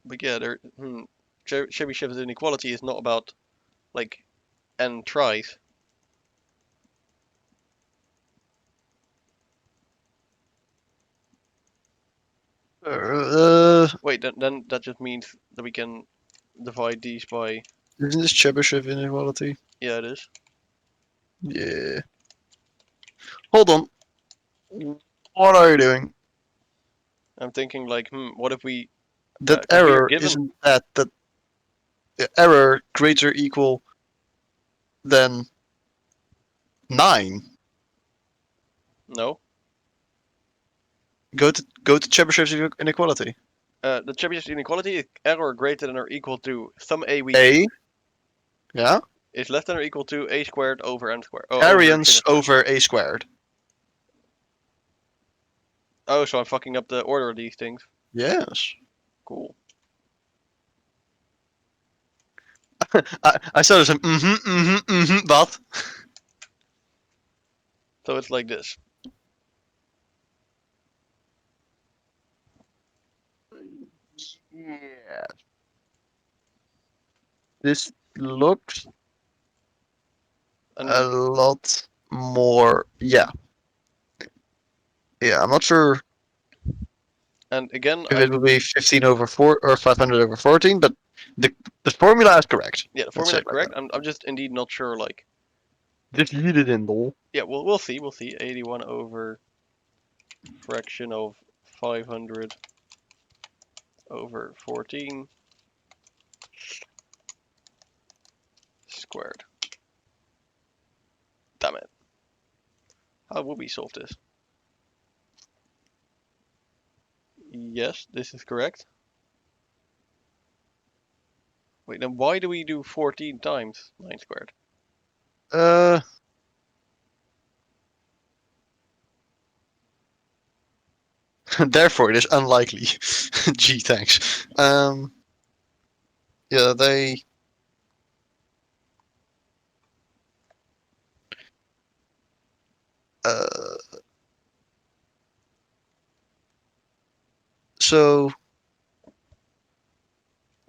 But yeah, Chebyshev's inequality is not about like n tries. Wait, then that just means that we can divide these by. Isn't this Chebyshev inequality? Yeah, it is. Yeah. Hold on. What are you doing? I'm thinking like, what if we? That 'Cause we are error given. isn't that the error greater equal than 9. No. Go to Chebyshev's inequality. The Chebyshev's inequality is error greater than or equal to some a we A. Yeah. is less than or equal to a squared over n squared. Oh, Variance over a squared. Oh, so I'm fucking up the order of these things. Yes. Cool. I saw this. But So it's like this. yeah, this looks And a lot more. Yeah. Yeah, I'm not sure. And again, If it would be 15 over 4 or 500 over 14, but the formula is correct. yeah, the Let's formula say is it like correct. I'm just indeed not sure. Like, Just leave it in, lol. yeah, we'll see. We'll see. 81 over fraction of 500 over 14 squared. Damn it. How would we solve this? Yes, this is correct. Wait, then why do we do 14 times 9 squared? Therefore, it is unlikely. Gee, thanks. Yeah, they. Uh, so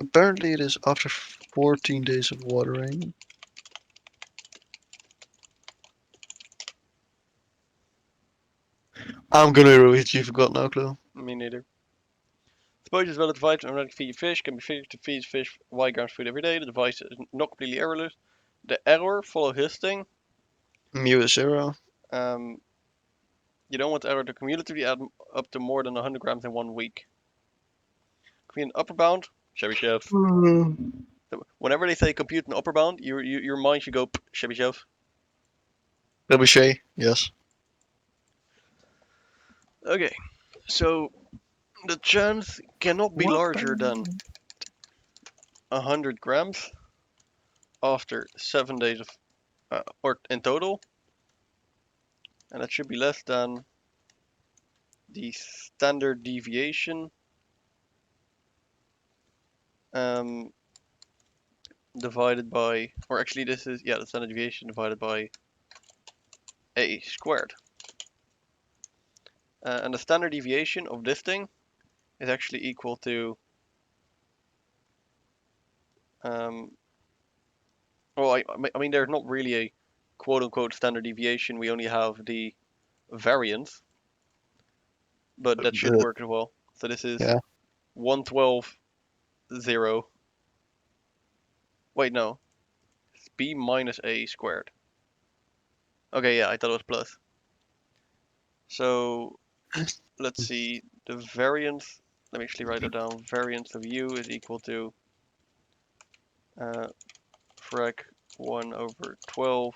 apparently, it is after 14 days of watering. I'm gonna ruin it. You've got no clue. Me neither. Suppose it's well advised on how to feed your fish can be figured to feed fish Y grams food every day. The device is not completely errorless. The error, follow his thing. Mu is 0. You don't want the error to cumulatively add up to more than 100 grams in 1 week. Can be an upper bound, Chevy Chef. Whenever they say compute an upper bound, your mind should go Chevy Chef. Trebuchet, yes. Okay, so the chance cannot be larger than 100 grams after 7 days of, or in total, and that should be less than the standard deviation divided by, or actually this is, yeah, the standard deviation divided by a squared. And the standard deviation of this thing is actually equal to, well, I mean, there's not really a quote-unquote standard deviation. We only have the variance, but that should work as well. So this is Yeah. 112, 0. Wait, no. It's b minus a squared. Okay, yeah, I thought it was plus. So let's see. The variance, let me actually write it down. Variance of u is equal to frac 1 over 12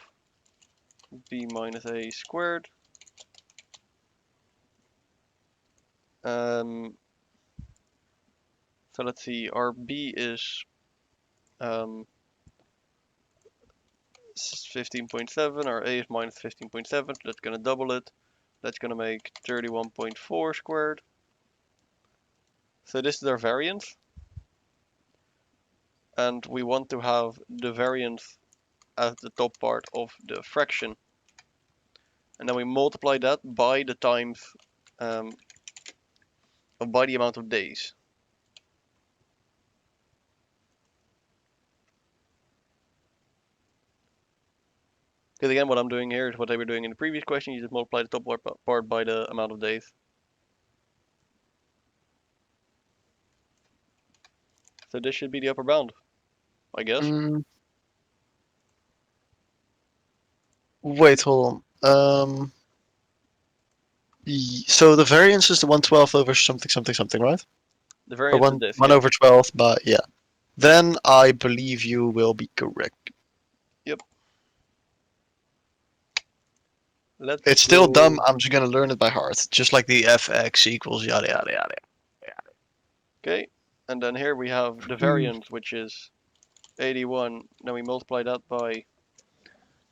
b minus a squared. So let's see. Our b is 15.7. Our a is minus 15.7. So that's going to double it. That's going to make 31.4 squared. So this is our variance. And we want to have the variance as the top part of the fraction. And then we multiply that by the times, by the amount of days. Because again, what I'm doing here is what they were doing in the previous question. You just multiply the top part by the amount of days. So this should be the upper bound, I guess. Wait, hold on. So the variance is the 112 over something, something, something, right? The Or variance is this. 1 Yeah. over 12, but yeah. Then I believe you will be correct. Yep. Let's It's still go. dumb. I'm just gonna learn it by heart, just like the fx equals yada yada yada. Okay. And then here we have the variance, which is 81. Then we multiply that by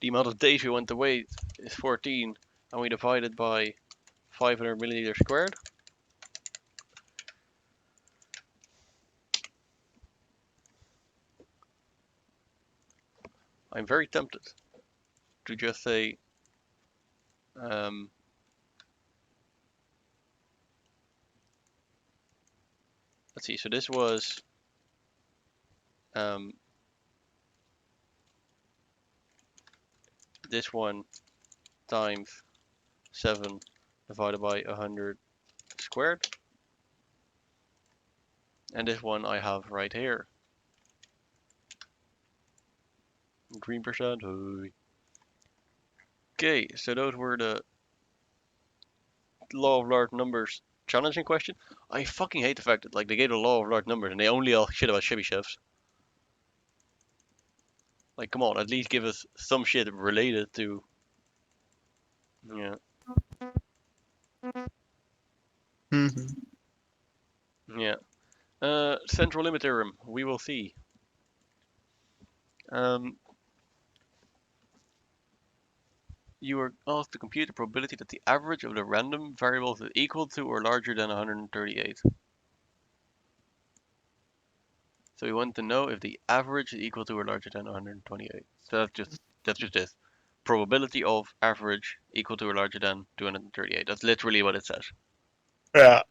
the amount of days we want to wait is 14, and we divide it by 500 milliliters squared. I'm very tempted to just say, let's see, so this was, this one times 7 divided by 100 squared. And this one I have right here. Green percent. Okay, so those were the law of large numbers challenging question. I fucking hate the fact that like they gave the law of large numbers and they only all shit about Chebyshevs. Like, come on, at least give us some shit related to. Yeah. Yeah. Central limit theorem. We will see. You are asked to compute the probability that the average of the random variables is equal to or larger than 138. So we want to know if the average is equal to or larger than 128. So that's just this. Probability of average equal to or larger than 238. That's literally what it says. Yeah.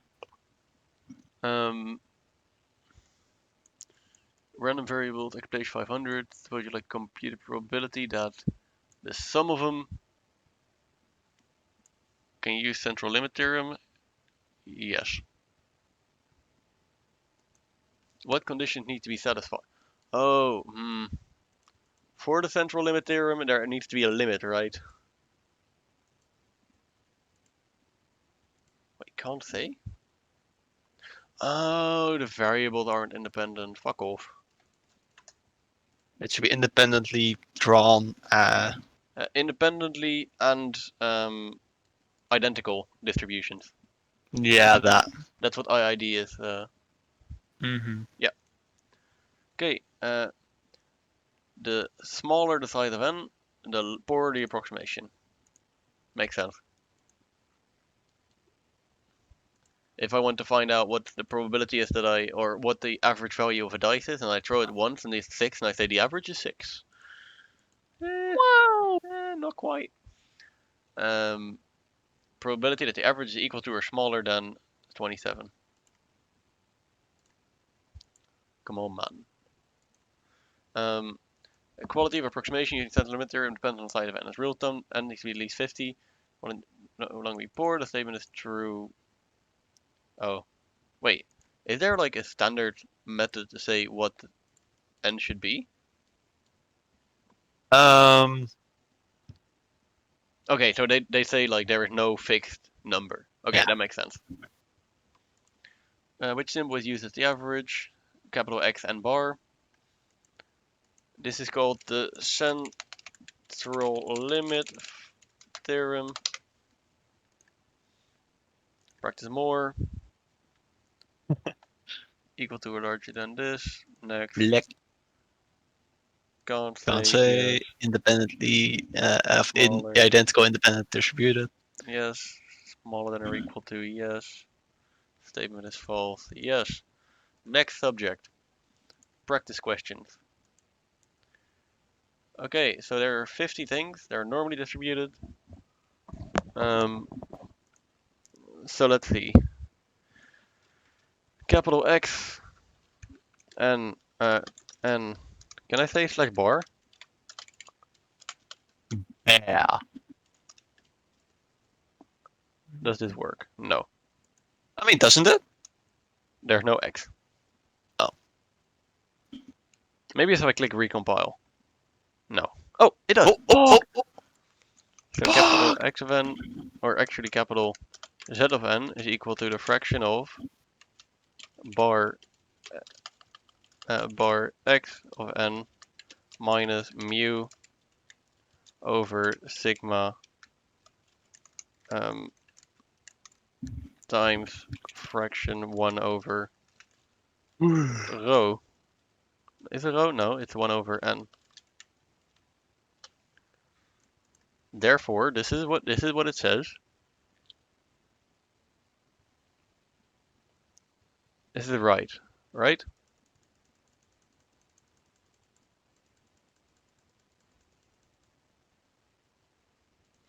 Random variables, explanation 500. Suppose you like compute the probability that the sum of them. Can you use central limit theorem? Yes. What conditions need to be satisfied? Oh, For the central limit theorem, there needs to be a limit, right? Wait, can't say? Oh, the variables aren't independent. Fuck off. It should be independently drawn. Independently and identical distributions. Yeah, that. That's what IID is. Yeah. Okay. The smaller the size of n, the poorer the approximation. Makes sense. If I want to find out what the probability is that or what the average value of a dice is, and I throw it once and it's 6, and I say the average is 6. Wow! Not quite. Probability that the average is equal to or smaller than 27. Come on, man. Quality of approximation using central limit theorem depends on the size of n. As rule of thumb, n needs to be at least 50. When no longer be poor, the statement is true. Oh, wait. Is there like a standard method to say what n should be? Okay, so they say like there is no fixed number. Okay, Yeah. that makes sense. Which symbol is used as the average? Capital X and bar. This is called the central limit theorem. Practice more. Equal to or larger than this. Next. Black. Can't Can't say. say Yes. independently Smaller. identical independent distributed. Yes. Smaller than or equal to. Yes. Statement is false. Yes. Next subject. Practice questions. Okay, so there are 50 things. They're normally distributed. So let's see. Capital X and can I say slash bar? Yeah. Does this work? No. I mean, doesn't it? There's no X. Oh. Maybe if I click recompile. No. Oh, it does. So capital X of n, or actually capital Z of n is equal to the fraction of bar x of n minus mu over sigma times fraction 1 over rho. Is it rho? No, it's 1 over n. Therefore, this is what it says. This is right?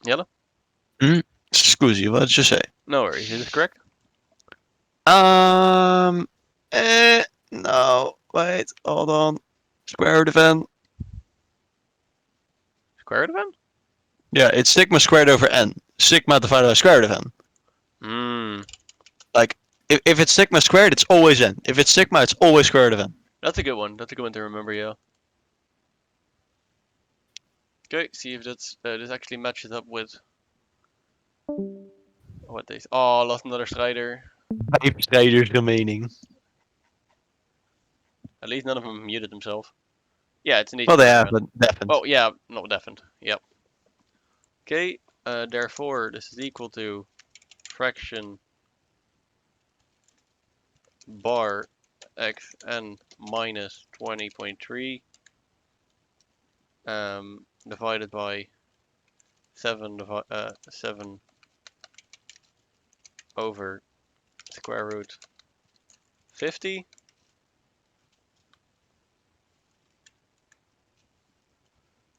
Jelle? Scusi, what did you say? No worries. Is this correct? No. Wait, hold on. Square root of n. Square root of n? Yeah, it's sigma squared over n. Sigma divided by square root of n. Hmm. Like, if it's sigma squared, it's always n. If it's sigma, it's always square root of n. That's a good one. That's a good one to remember, yeah. Okay, see if this actually matches up with what they. Oh, lost another strider. 5 strijders remaining. At least none of them muted themselves. Yeah, it's indeed. Well, they square have, root of n. but deafened. Oh yeah, not deafened. Yep. Okay. Therefore, this is equal to fraction bar xn minus 20.3 divided by 7 over square root 50.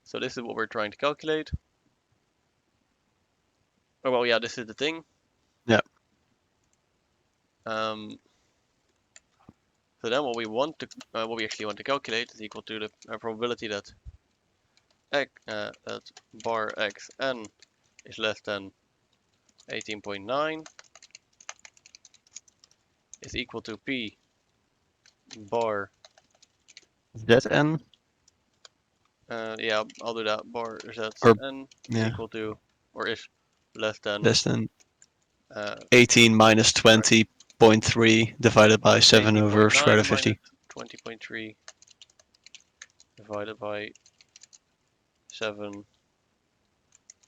So this is what we're trying to calculate. Oh well, yeah, this is the thing. Yeah. So then what we actually want to calculate is equal to the probability that that bar xn is less than 18.9 is equal to p bar. That n? Yeah, I'll do that. Bar zn Or- is yeah. equal to or is less than Less than 18.9 18 minus 20.3 divided by 7 over square root of 50. 20.3 divided by 7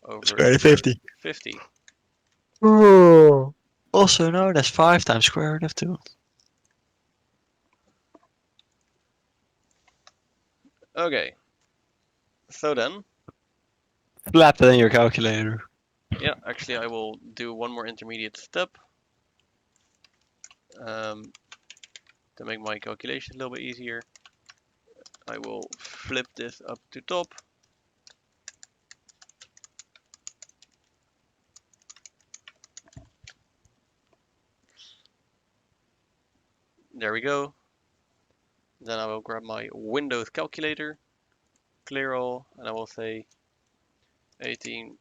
over Square root of 50. 50. Oh. Also known as 5 times square root of 2. Okay. So then, Slap that in your calculator. yeah, actually I will do one more intermediate step to make my calculation a little bit easier. I will flip this up to top. There we go. Then I will grab my Windows calculator, clear all, and I will say 18.9,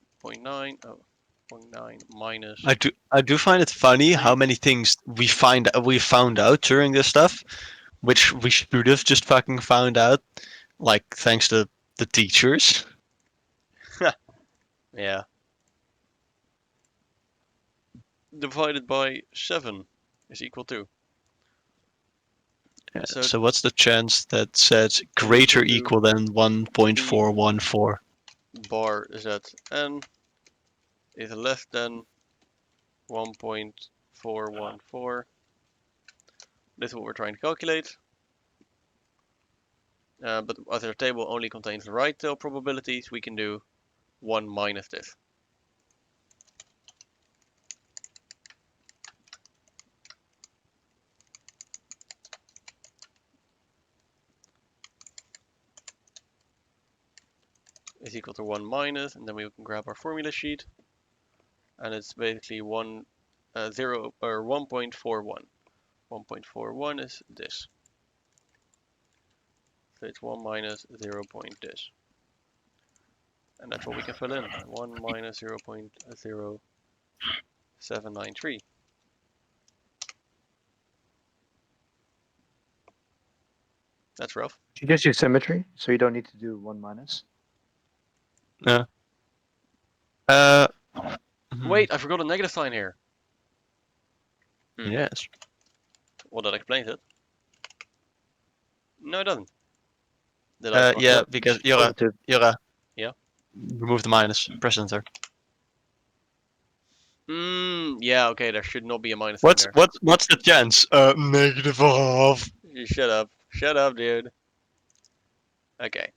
0.9 minus. I do find it funny how many things we found out during this stuff, which we should have just fucking found out, like thanks to the teachers. Yeah. Divided by 7 is equal to. Yeah, So- so what's the chance that says greater to equal than 1.414? Bar zn is less than 1.414. This is what we're trying to calculate. But as our table only contains right tail probabilities, we can do 1 minus this. Is equal to 1 minus, and then we can grab our formula sheet. And it's basically 0 or 1.41. 1.41 is this. So it's 1 minus 0 point this. And that's what we can fill in. 1 minus 0.0793. That's rough. It gives you symmetry, so you don't need to do 1 minus. Wait, I forgot a negative sign here. Yes. Well, that explains it. No, it doesn't. Did I fuck Yeah, up? because Jura, Yeah? remove the minus, press enter. Yeah, okay, there should not be a minus sign there. What's the chance? Negative half. You shut up. Shut up, dude. Okay.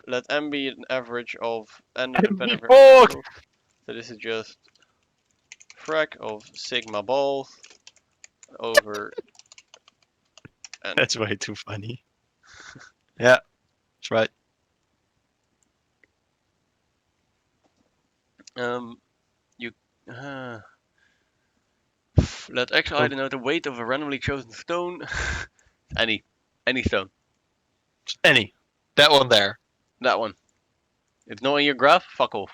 Let n be an average of n independent Fuck! variables. So this is just frac of sigma balls over n. That's way too funny. Yeah, that's right. Let xi denote the weight of a randomly chosen stone. any stone. Just any. That one there. That one. It's not in your graph. Fuck off.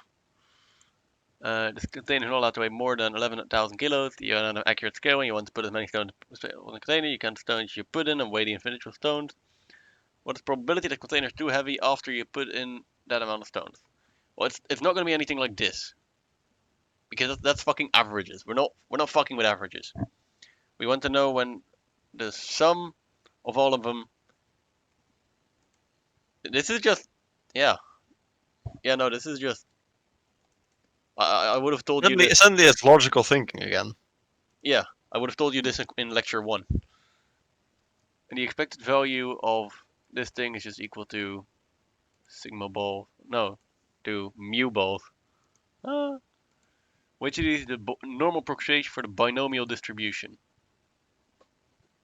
This container is not allowed to weigh more than 11,000 kilos. You have an accurate scale when you want to put as many stones on the container. You count the stones you put in and weigh the individual stones. What is the probability that the container is too heavy after you put in that amount of stones? Well, it's not going to be anything like this, because that's fucking averages. We're not fucking with averages. We want to know when the sum of all of them. This is just, yeah, no, this is just. I would have told you this. Suddenly it's logical thinking again. Yeah, I would have told you this in lecture 1. And the expected value of this thing is just equal to sigma ball. No, to mu balls. Which is the normal approximation for the binomial distribution.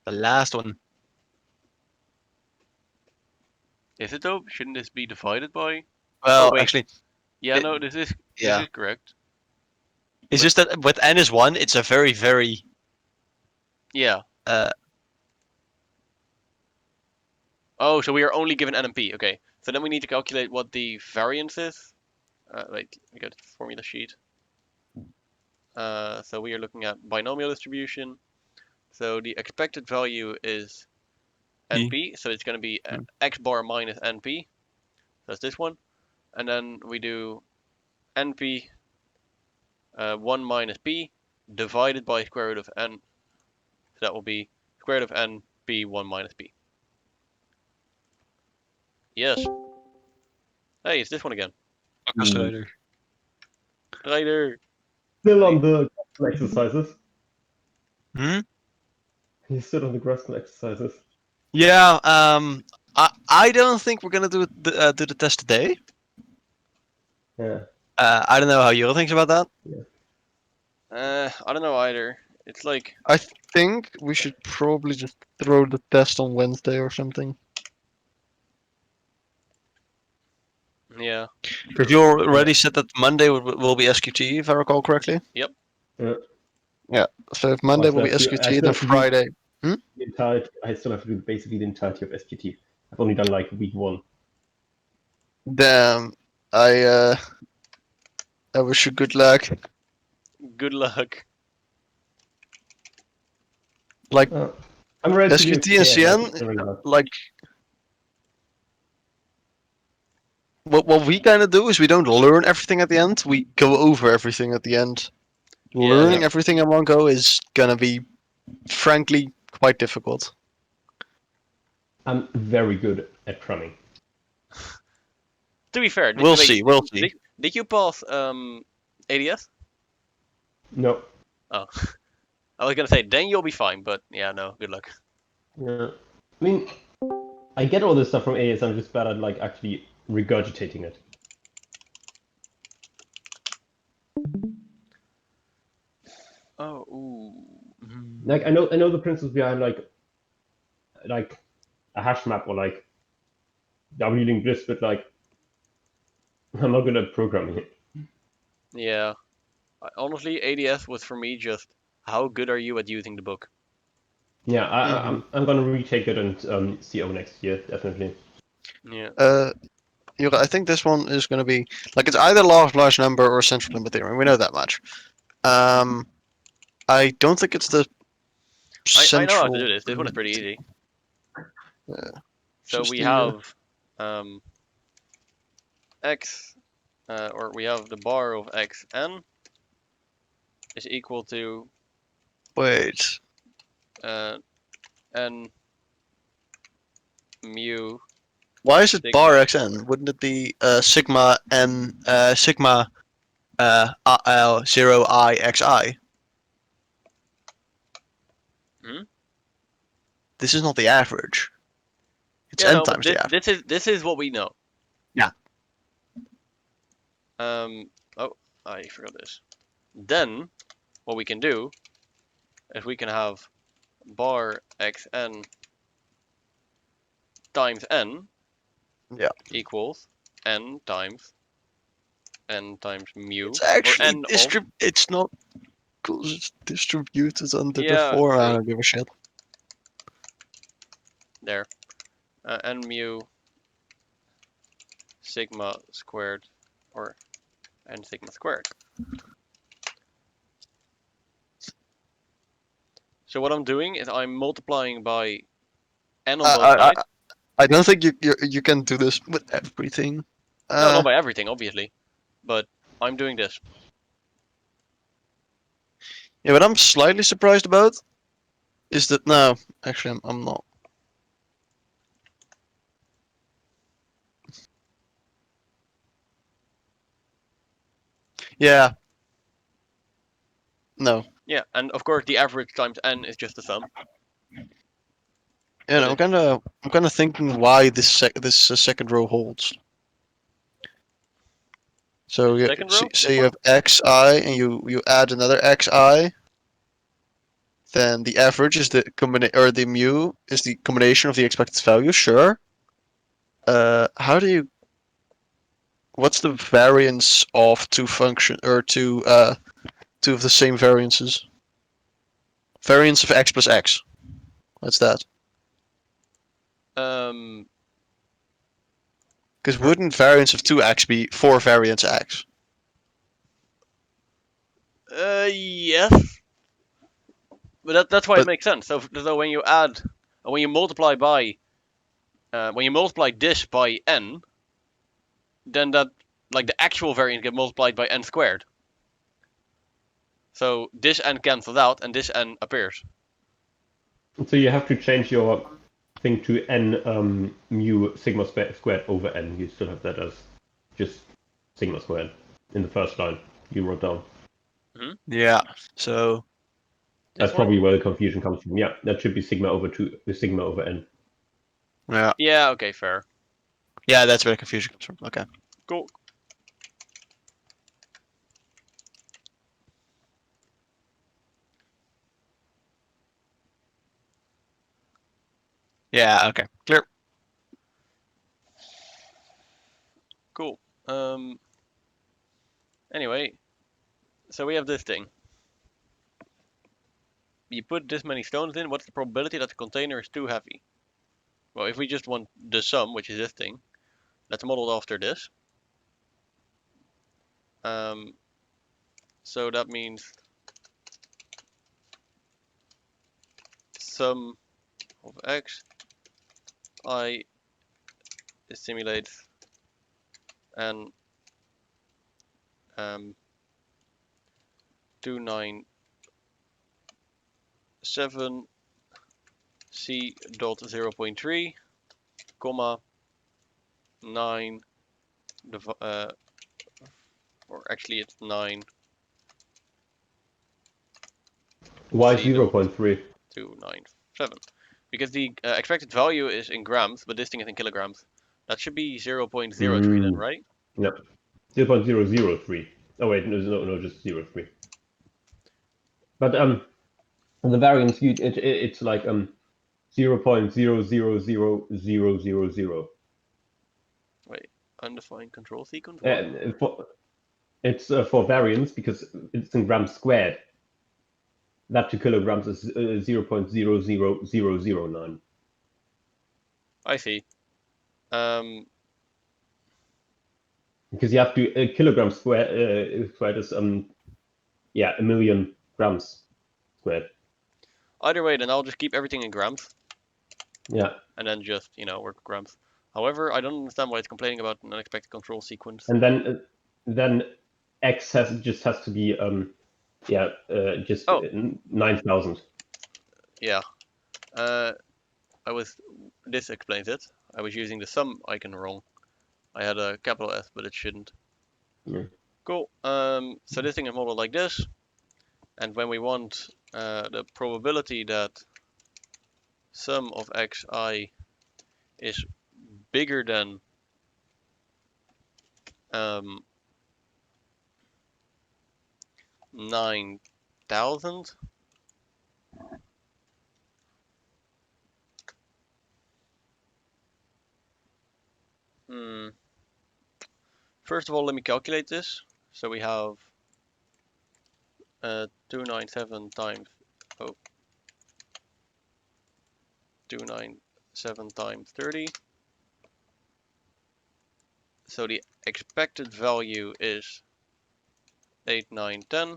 The last one. Is it though? Shouldn't this be divided by? Well, wait. actually, Yeah, it- no, this is correct. it's just that with n is 1, it's a very, very... Yeah. Oh, so we are only given n and p. Okay. So then we need to calculate what the variance is. Wait, I got the formula sheet. So we are looking at binomial distribution. So the expected value is np. So it's going to be x bar minus np. That's this one. And then we do np 1 minus p divided by square root of n. So that will be square root of np 1 minus p. Yes. Hey, it's this one again. Rider. Still on the exercises. Hmm? He's still on the Grascal exercises. Yeah, I don't think we're gonna do the test today. Yeah. I don't know how Jure thinks about that. I don't know either. It's like, I think we should probably just throw the test on Wednesday or something. yeah. Because you already said that Monday will be SQT, if I recall correctly. Yep. Yeah. So if Monday will be I still SQT, then have to do Friday. I still have to do basically the entirety of SQT. I've only done like week 1. Damn, I wish you good luck. Good luck. Like I'm ready to do SQT and CN, like what we kind of do is we don't learn everything at the end. We go over everything at the end. Learning everything in one go is gonna be, frankly, quite difficult. I'm very good at cramming. To be fair, We'll see. Did you pass ADS? No. Oh. I was gonna say, then you'll be fine, but yeah, no, good luck. Yeah. I mean, I get all this stuff from AS, I'm just bad at like actually regurgitating it. Oh, ooh. Like I know the principles behind like a hash map or like W-link bliss, but like I'm not good at programming it. Yeah. Honestly, ADS was for me just how good are you at using the book? Yeah, I'm gonna retake it and CO next year, definitely. Yeah. Jure, I think this one is gonna be like it's either law of large number or central limit theorem. We know that much. I don't think it's the central. I know how to do this. This one is pretty easy. Yeah. So Just we the, have x, or we have the bar of xn is equal to wait. n mu. Why is it sigma. bar xn? Wouldn't it be sigma n sigma 0 I xi? This is not the average. It's n times the average. This is what we know. Yeah. Oh, I forgot this. Then what we can do is we can have bar xn times n equals n times mu. It's actually or n it's not distributed under the Yeah, form. I true. don't give a shit. there. N mu sigma squared or n sigma squared. So what I'm doing is I'm multiplying by n on I, both I, sides. I don't think you can do this with everything. No, not by everything, obviously, but I'm doing this. Yeah, what I'm slightly surprised about is that no, actually I'm not. Yeah. No. Yeah, and of course the average times n is just the sum. Yeah, But no, I'm kind of thinking why this second row holds. So The you second row? say This you one? have xi and you add another xi, then the average is the the mu is the combination of the expected value. Sure. How do you? What's the variance of two function or two of the same variances? Variance of x plus x. What's that? Um, Because wouldn't variance of 2x be 4 variance x? yes, but that's why it But makes sense. So when you add, when you multiply by, when you multiply this by n, then that, like the actual variance get multiplied by n squared. So this n cancels out and this n appears. So you have to change your thing to n mu sigma squared over n. You still have that as just sigma squared in the first line you wrote down. yeah, so That's This one? probably where the confusion comes from. Yeah, that should be sigma over sigma over n. yeah, Yeah, okay, fair. yeah, that's where the confusion comes from. Okay. Cool. Yeah, okay, clear. Cool. Anyway, so we have this thing. You put this many stones in, what's the probability that the container is too heavy? Well, if we just want the sum, which is this thing, that's modeled after this. So that means sum of x I simulates and 297 c dot 0.3 comma 9 or actually it's 9 Why c dot 0.3? 297 because the expected value is in grams, but this thing is in kilograms. That should be 0.03 then, right? Yep. 0.003. Oh wait, no, just 0.3. But the variance it's like 0.000000. Wait, undefined control sequence? What? And it's for variance because it's in grams squared. That to kilograms is 0.00009. I see. Because you have to kilogram squared is yeah, 1,000,000 grams squared. Either way, then I'll just keep everything in grams. Yeah. And then just, work with grams. However, I don't understand why it's complaining about an unexpected control sequence. And then x has to be just Oh. 9,000. Yeah. This explains it. I was using the sum icon wrong. I had a capital S, but it shouldn't. Yeah. Cool. So this thing is modeled like this. And when we want the probability that sum of xi is bigger than 9,000, first of all, let me calculate this. So we have 297 times 297 times 30. So the expected value is 8, 9, 10,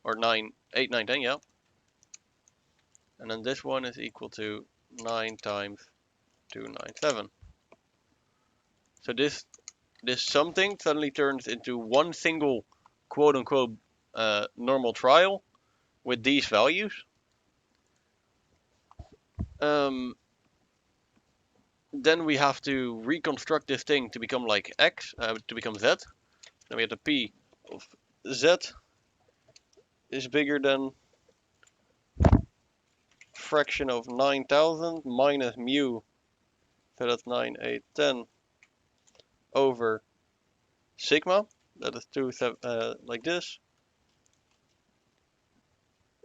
or 9, 8, 9, 10, yeah. And then this one is equal to 9 times 2, 9, 7. So this something suddenly turns into one single quote-unquote normal trial with these values. Then we have to reconstruct this thing to become like x, to become z. Then we have the p of z is bigger than fraction of 9,000 minus mu, so that's 9, 8, 10 over sigma, that is 2, 7, like this,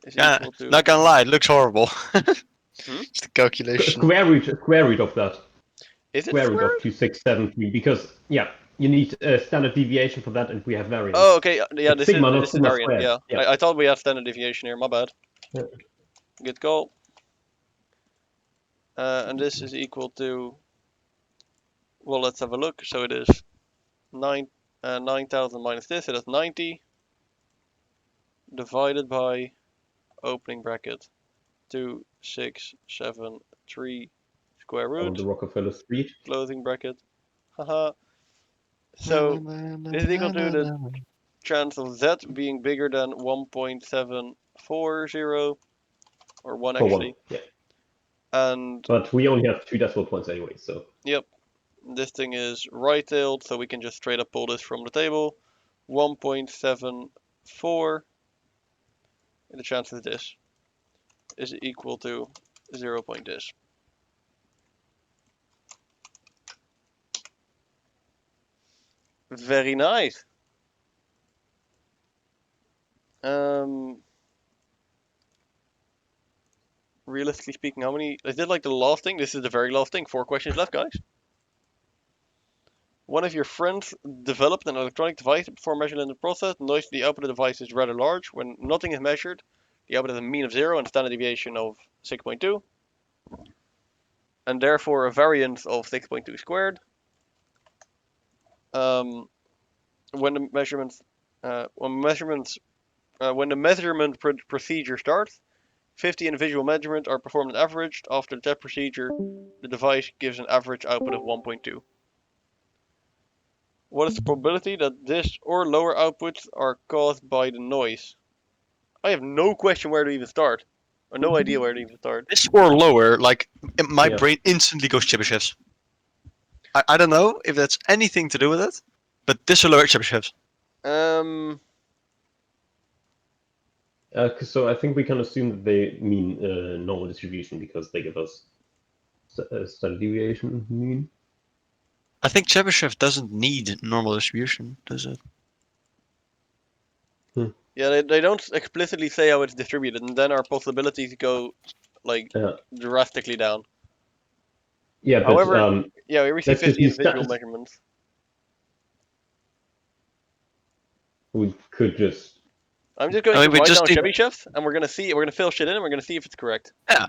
is Yeah, equal to, not gonna lie, it looks horrible. Hmm? It's the calculation. Square root of that. is it Square root square of root? 2673 because yeah, you need a standard deviation for that, and we have variance. Oh, okay, yeah, It's sigma, not this is sigma variant, squared. yeah. Yeah. I thought we had standard deviation here, my bad. Yeah. Good call. And this is equal to, well, let's have a look. So it is 9,000 minus this, so that's 90, divided by, opening bracket, 2, 6, 7, 3, square On root, the Rockefeller Street. closing bracket. Haha. So this is equal to the chance of z being bigger than 1.740, or 1 For actually. one, yeah. And But we only have 2 decimal points anyway, so. yep, this thing is right-tailed, so we can just straight up pull this from the table. 1.74, and the chance of this is equal to 0. This. Very nice. Realistically speaking, how many? Is it like the last thing? This is the very last thing. 4 questions left, guys. One of your friends developed an electronic device before measuring the process. The noise of the output of the device is rather large. When nothing is measured, the output has a mean of 0 and a standard deviation of 6.2. And therefore a variance of 6.2 squared. When the measurement procedure starts, 50 individual measurements are performed and averaged. After that procedure, the device gives an average output of 1.2. What is the probability that this or lower outputs are caused by the noise? I have no question where to even start, or no idea where to even start. This or lower, like my Yeah. brain instantly goes Chebyshevs. I don't know if that's anything to do with it, but this or lower Chebyshevs. So I think we can assume that they mean normal distribution because they give us standard deviation mean. I think Chebyshev doesn't need normal distribution, does it? Yeah, they don't explicitly say how it's distributed, and then our possibilities go like drastically down. Yeah, but However, yeah, we receive let's just 50 use individual measurements. we could just. I'm just going I mean, to we write just down need- Chebyshevs, and we're gonna see. We're gonna fill shit in, and we're gonna see if it's correct. Yeah,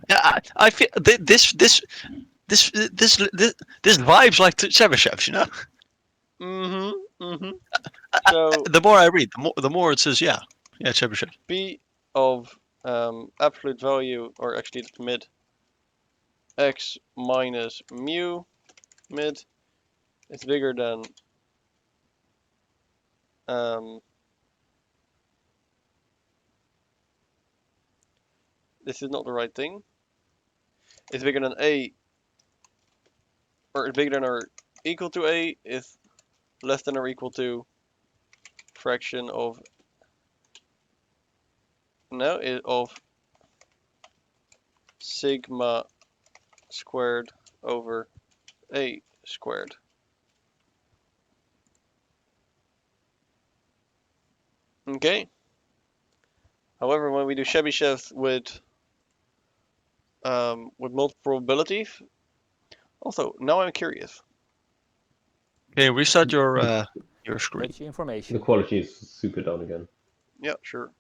I feel this vibes like Chebyshevs, you know. So The more I read, the more it says yeah, Chebyshev. P of absolute value, or actually it's mid, x minus mu mid is bigger than this is not the right thing. It's bigger than a, or bigger than or equal to a is less than or equal to fraction of of sigma squared over a squared. Okay. However, when we do Chebyshevs with multiple probabilities, also now I'm curious. Okay, restart your screen. Much information. The quality is super down again. Yeah, sure.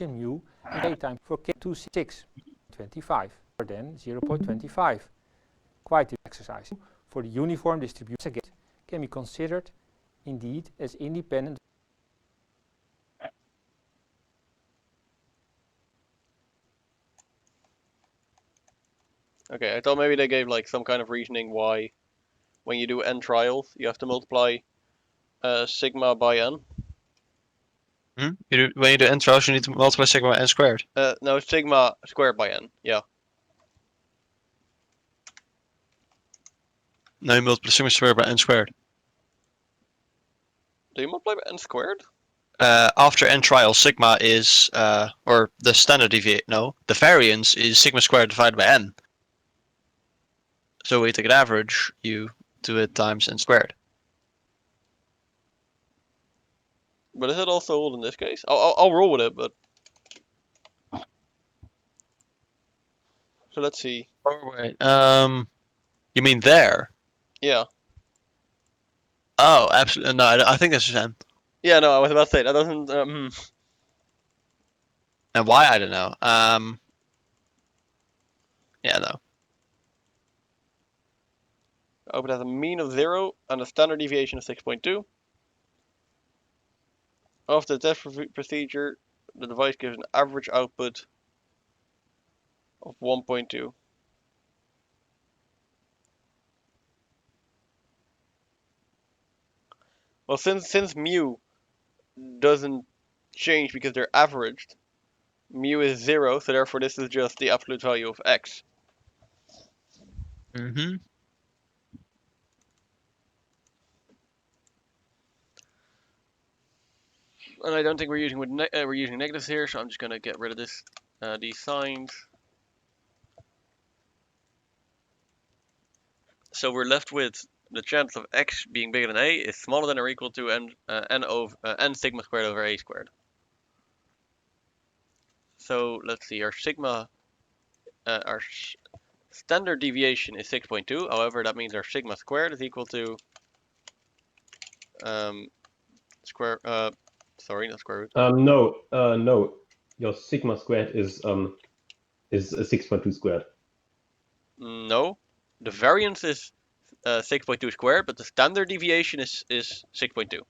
Mu and k time for k2625 or then 0.25. Quite the exercise. For the uniform distribution again, can be considered indeed as independent. Okay, I thought maybe they gave like some kind of reasoning why, when you do n trials, you have to multiply sigma by n. Hmm? When you do n trials, you need to multiply sigma by n squared. No, sigma squared by n. Yeah. No, you multiply sigma squared by n squared. Do you multiply by n squared? After n trials, sigma is or the standard deviation. No, the variance is sigma squared divided by n. So when you take an average, you do it times n squared. But is it also old in this case? I'll roll with it, but. So let's see. Oh wait. You mean there? Yeah. Oh, absolutely. No, I think this is n. Yeah, no, I was about to say that doesn't. And why I don't know. Yeah, no. Output has a mean of 0 and a standard deviation of 6.2. After the test procedure, the device gives an average output of 1.2. Well, since mu doesn't change because they're averaged, mu is 0, so therefore this is just the absolute value of x. Mm-hmm. And I don't think we're using we're using negatives here, so I'm just gonna get rid of this these signs. So we're left with the chance of x being bigger than a is smaller than or equal to n sigma squared over a squared. So let's see, our sigma, our standard deviation is 6.2. However, that means our sigma squared is equal to square. Sorry, not square root. No. Your sigma squared is a 6.2 squared. No, the variance is 6.2 squared, but the standard deviation is 6.2.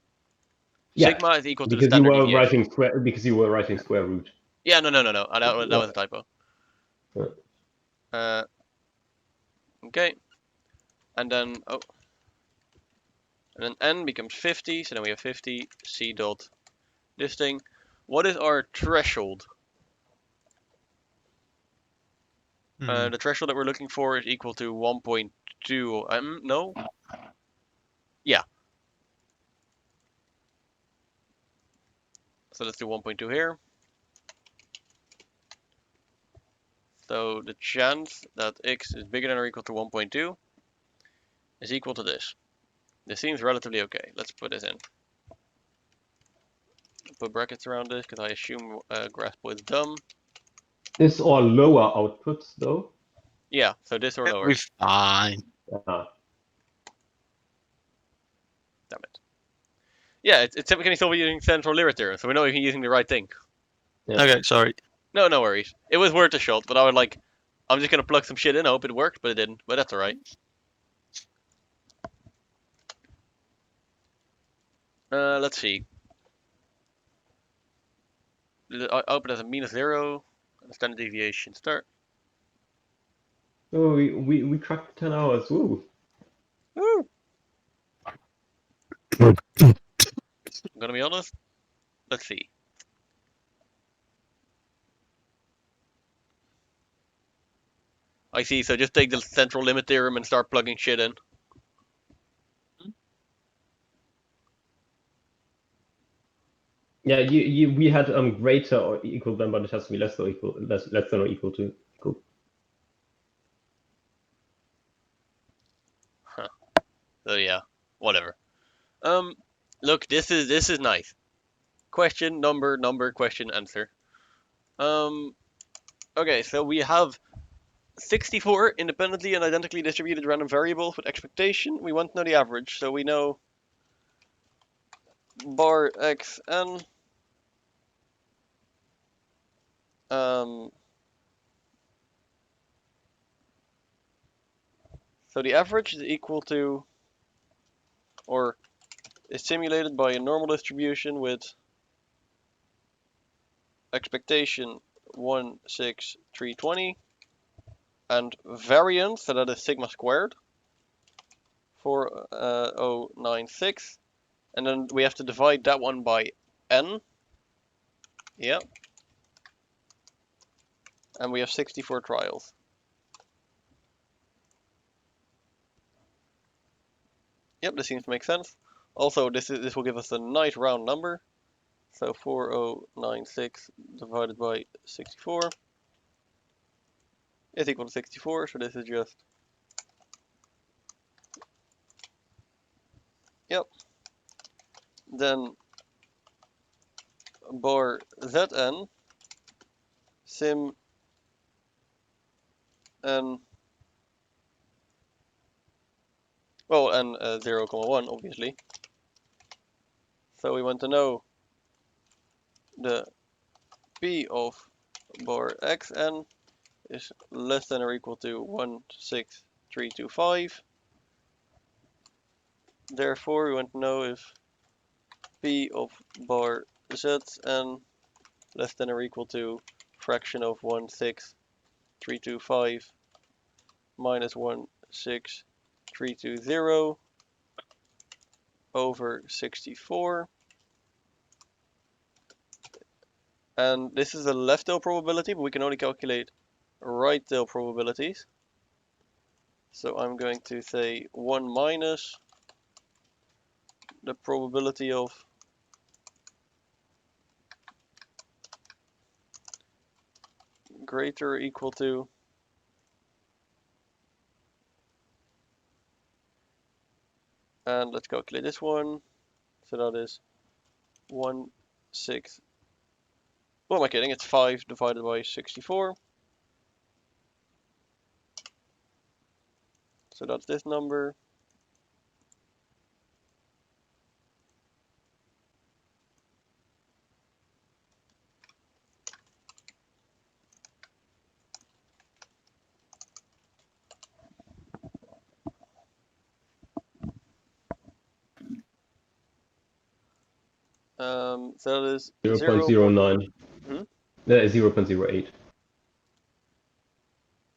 Yeah, Sigma is equal to the because you standard were deviation. writing square square root. Yeah, no. That was a typo. Yeah. Okay. And then and then n becomes 50. So then we have 50 c dot this thing. What is our threshold? The threshold that we're looking for is equal to 1.2. No. Yeah. So let's do 1.2 here. So the chance that x is bigger than or equal to 1.2 is equal to this. This seems relatively okay. Let's put this in. Put brackets around this because I assume Graspo is dumb. This or lower outputs though. Yeah, so this or lower. We're fine. Uh, Damn it. Yeah, it's typically still using central Lyra theorem, so we know we're using the right thing. Yeah. Okay, sorry. No worries. It was worth a shot, but I would like, I'm just gonna plug some shit in, hope it worked, but it didn't. But that's alright. Let's see. The output has a mean of 0, and standard deviation start. Oh, we cracked 10 hours. Woo. Woo! I'm gonna be honest. Let's see. I see, so just take the central limit theorem and start plugging shit in. Yeah, we had greater or equal than, but it has to be less than or equal to. Cool. So yeah, whatever. Look, this is nice. Question, number, question, answer. Okay, so we have 64 independently and identically distributed random variables with expectation. We want to know the average, so we know bar xn. So the average is equal to or is simulated by a normal distribution with expectation 1, 6, 320 and variance, so that is sigma squared, 4096, and then we have to divide that one by n. Yep. And we have 64 trials. Yep, this seems to make sense. Also, this will give us a nice round number. So 4096 divided by 64 is equal to 64. So this is just, yep. Then bar Zn sim n, well, and 0, 1 obviously. So we want to know the p of bar xn is less than or equal to 16325. Therefore, we want to know if p of bar zn less than or equal to fraction of 16325 minus 16320 over 64. And this is a left tail probability, but we can only calculate right tail probabilities. So I'm going to say 1 minus the probability of greater or equal to and let's calculate this one. So that is 1, 6. What am I kidding? It's 5 divided by 64. So that's this number. So that is 0.09. Hmm? 0.08.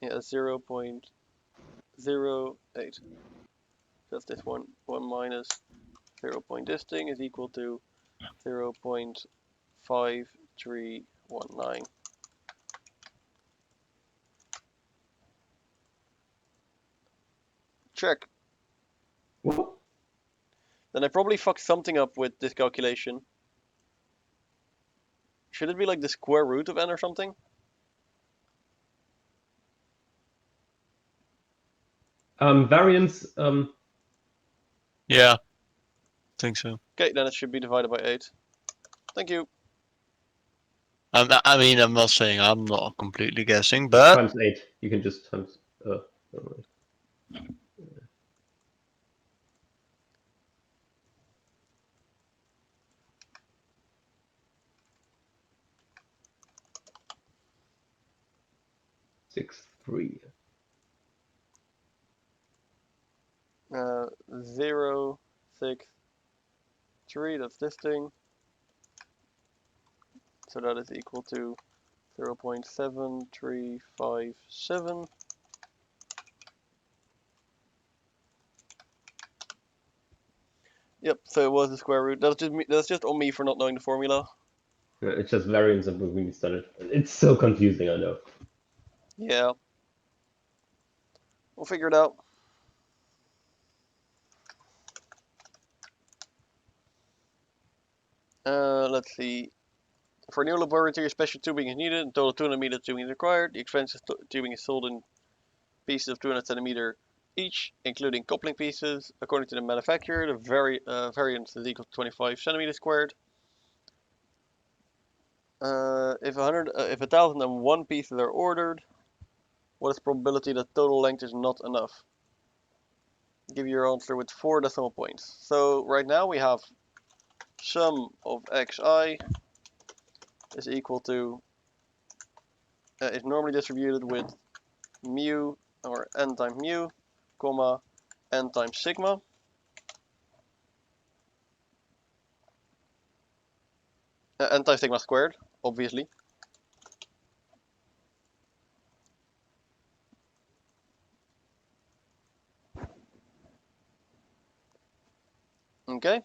Yeah, 0.08. That's this one. 1 minus 0 point this thing is equal to 0.5319. Check. What? Then I probably fucked something up with this calculation. Should it be like the square root of n or something? Variance. Yeah, think so. Okay, then it should be divided by 8. Thank you. I mean, I'm not saying I'm not completely guessing, but Times 8. You can just times. Never mind. 6, 3. 0, 6, 3, that's this thing. So that is equal to 0.7357. Yep, so it was the square root. That's just on me for not knowing the formula. It's just variance of moving standard. It's so confusing, I know. Yeah. We'll figure it out. Let's see. For new laboratory, special tubing is needed. In total 200 meter tubing is required. The expensive tubing is sold in pieces of 200 centimeter each, including coupling pieces. According to the manufacturer, the variance is equal to 25 centimeters squared. If 1,001 pieces are ordered, what is the probability that total length is not enough? Give your answer with 4 decimal points. So right now we have sum of xi is equal to, is normally distributed with mu or n times mu, comma, n times sigma. N times sigma squared, obviously. Okay.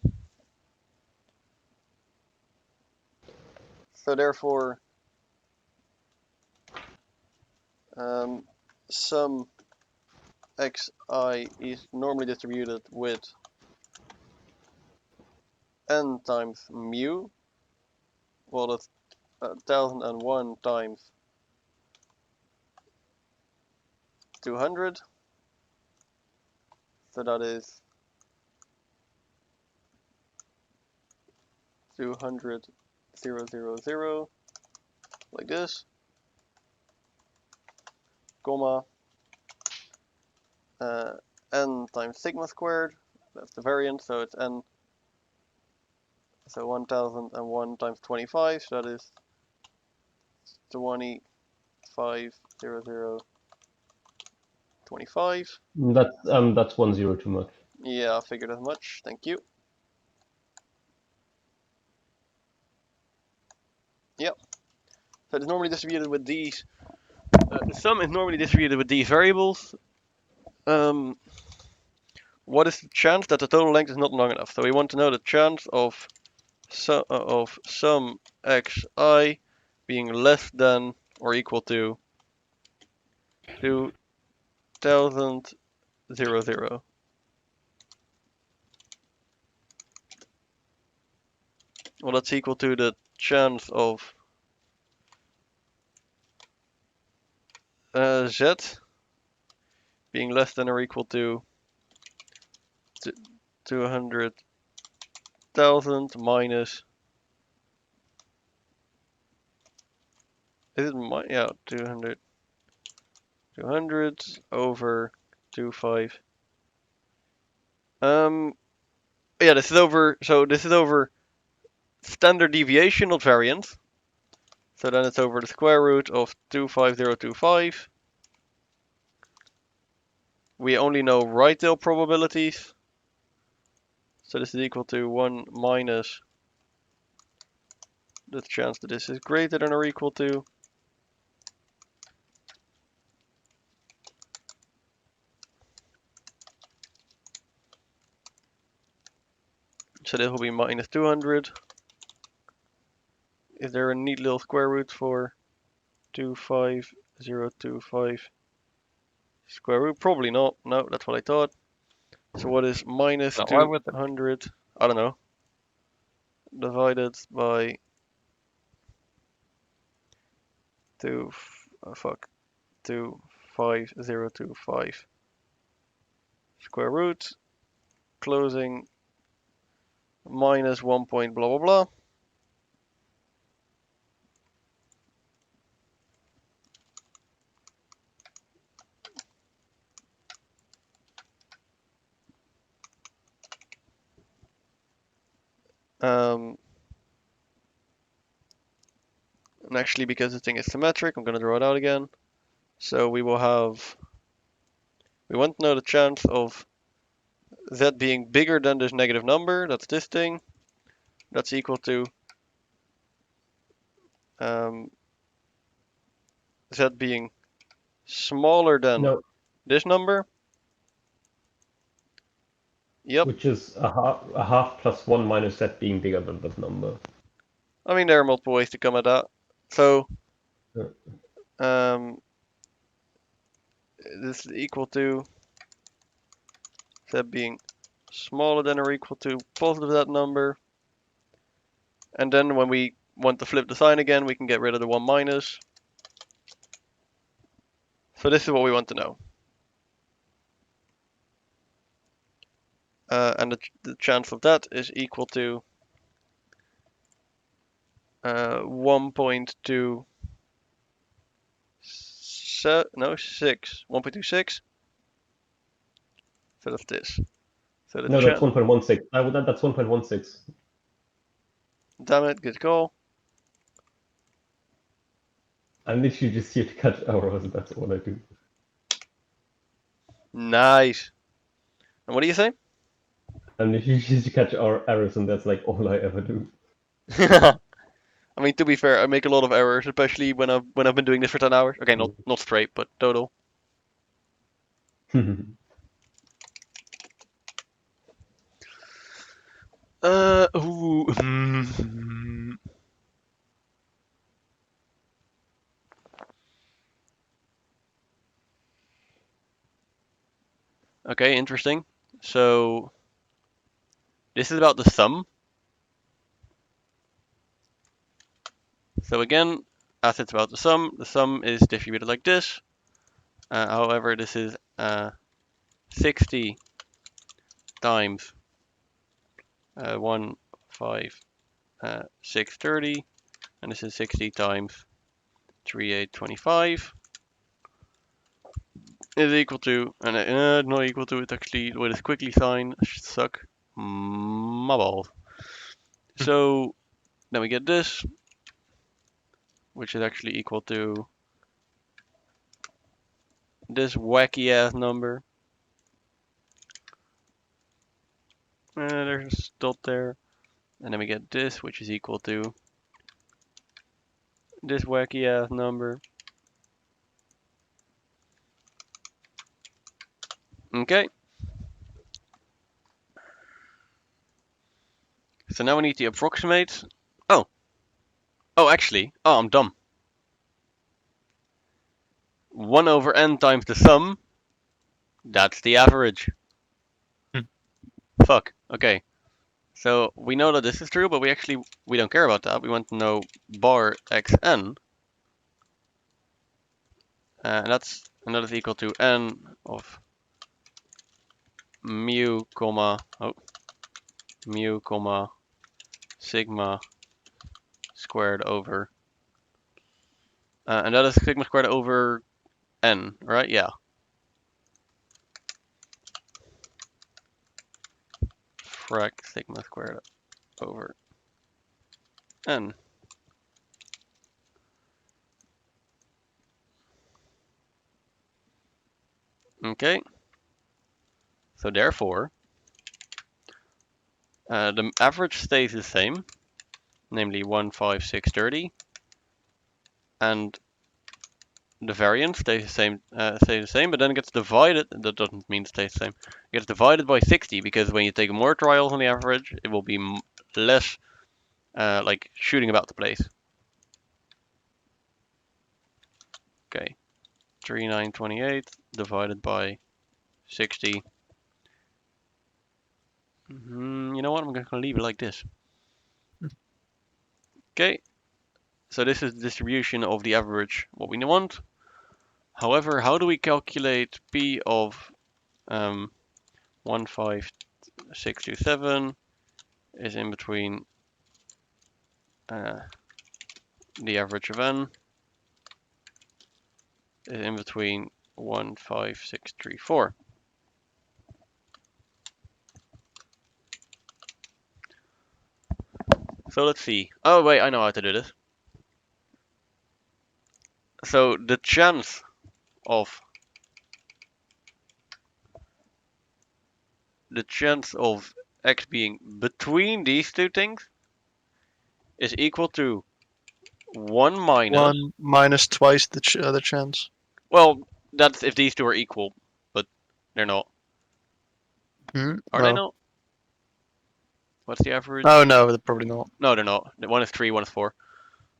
So therefore, some xi is normally distributed with n times mu. Well, that's 1001 times 200. So that is 200, 000, like this, comma, n times sigma squared, that's the variance, so it's n, so 1001 times 25, so that is 2500, 25. That's 1 0 too much. Yeah, I figured as much, thank you. Yep. So it's normally distributed with these. The sum is normally distributed with these variables. What is the chance that the total length is not long enough? So we want to know the chance of some xi being less than or equal to 2000, 0. Well, that's equal to the chance of z being less than or equal to 200,000 minus, is it yeah, 200 over 25. Yeah, this is over, so this is over standard deviation, not variance. So then it's over the square root of 25025. We only know right tail probabilities. So this is equal to 1 minus the chance that this is greater than or equal to. So this will be minus 200. Is there a neat little square root for 25025 square root? Probably not. No, that's what I thought. So what is minus 200? I don't know. Divided by 25025 square root, closing minus 1 point blah blah blah. And actually, because the thing is symmetric, I'm going to draw it out again. So we will have, we want to know the chance of z being bigger than this negative number, that's this thing. That's equal to z being smaller than this number. Yep. Which is a half plus 1 minus that being bigger than that number. I mean, there are multiple ways to come at that. So, this is equal to z being smaller than or equal to positive that number. And then when we want to flip the sign again, we can get rid of the 1 minus. So this is what we want to know. And the chance of that is equal to 1.26. 1.26. So that's this. So no, that's 1.16. That's 1.16. Damn it, good call. I'm literally just here to catch arrows, and that's all I do. Nice. And what do you say? I'm literally just to catch arrows, and that's like all I ever do. I mean, to be fair, I make a lot of errors, especially when I've been doing this for 10 hours. Okay, not straight, but total. Ooh. Okay, interesting. So this is about the sum. So again, as it's about the sum is distributed like this. However, this is 60 times 1, 5, 630, and this is 60 times 3, 8, 25 is equal to, and not equal to, it's actually with a squiggly sign, should suck my balls. So then we get this, which is actually equal to this wacky ass number. There's a dot there. And then we get this, which is equal to this wacky ass number. Okay. So now we need to approximate. Oh, actually. Oh, I'm dumb. 1 over n times the sum. That's the average. Fuck. Okay. So we know that this is true, but we don't care about that. We want to know bar xn. And that is equal to n of mu comma sigma squared over, and that is sigma squared over n, right? Yeah. Frac sigma squared over n. Okay. So therefore, the average stays the same, namely 15630, and the variance stays the same. But then it gets divided. That doesn't mean it stays the same. It gets divided by 60 because when you take more trials on the average, it will be less like shooting about the place. Okay, 3928 divided by 60. You know what? I'm gonna leave it like this. Okay, so this is the distribution of the average, what we want. However, how do we calculate P of 15627 is in between the average of n is in between 15634. So let's see. Oh wait, I know how to do this. So the chance of x being between these two things is equal to 1 minus 1 minus twice the other chance. Well, that's if these two are equal, but they're not. Are they not? What's the average? Oh no, they're probably not. No, they're not. One is 3, one is 4.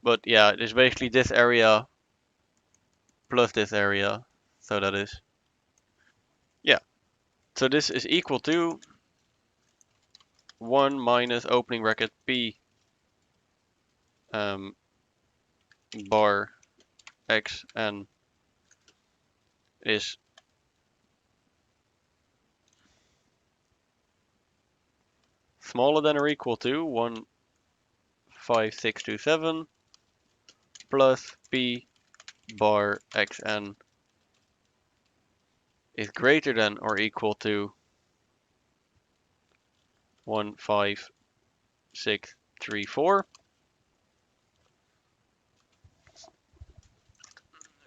But yeah, it's basically this area plus this area. So that is, yeah. So this is equal to 1 minus opening bracket P bar x n is smaller than or equal to 15627 plus P bar xn is greater than or equal to 15634.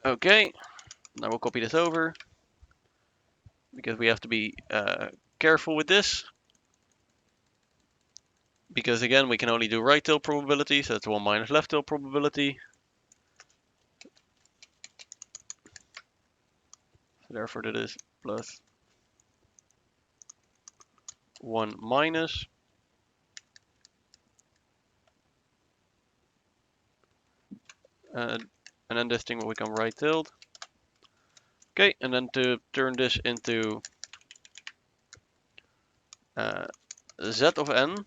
Okay, now we'll copy this over because we have to be careful with this. because again, we can only do right tilt probability, so it's 1 minus left tilt probability. So therefore, that is plus 1 minus. And then this thing will become right tilt. Okay, and then to turn this into z of n,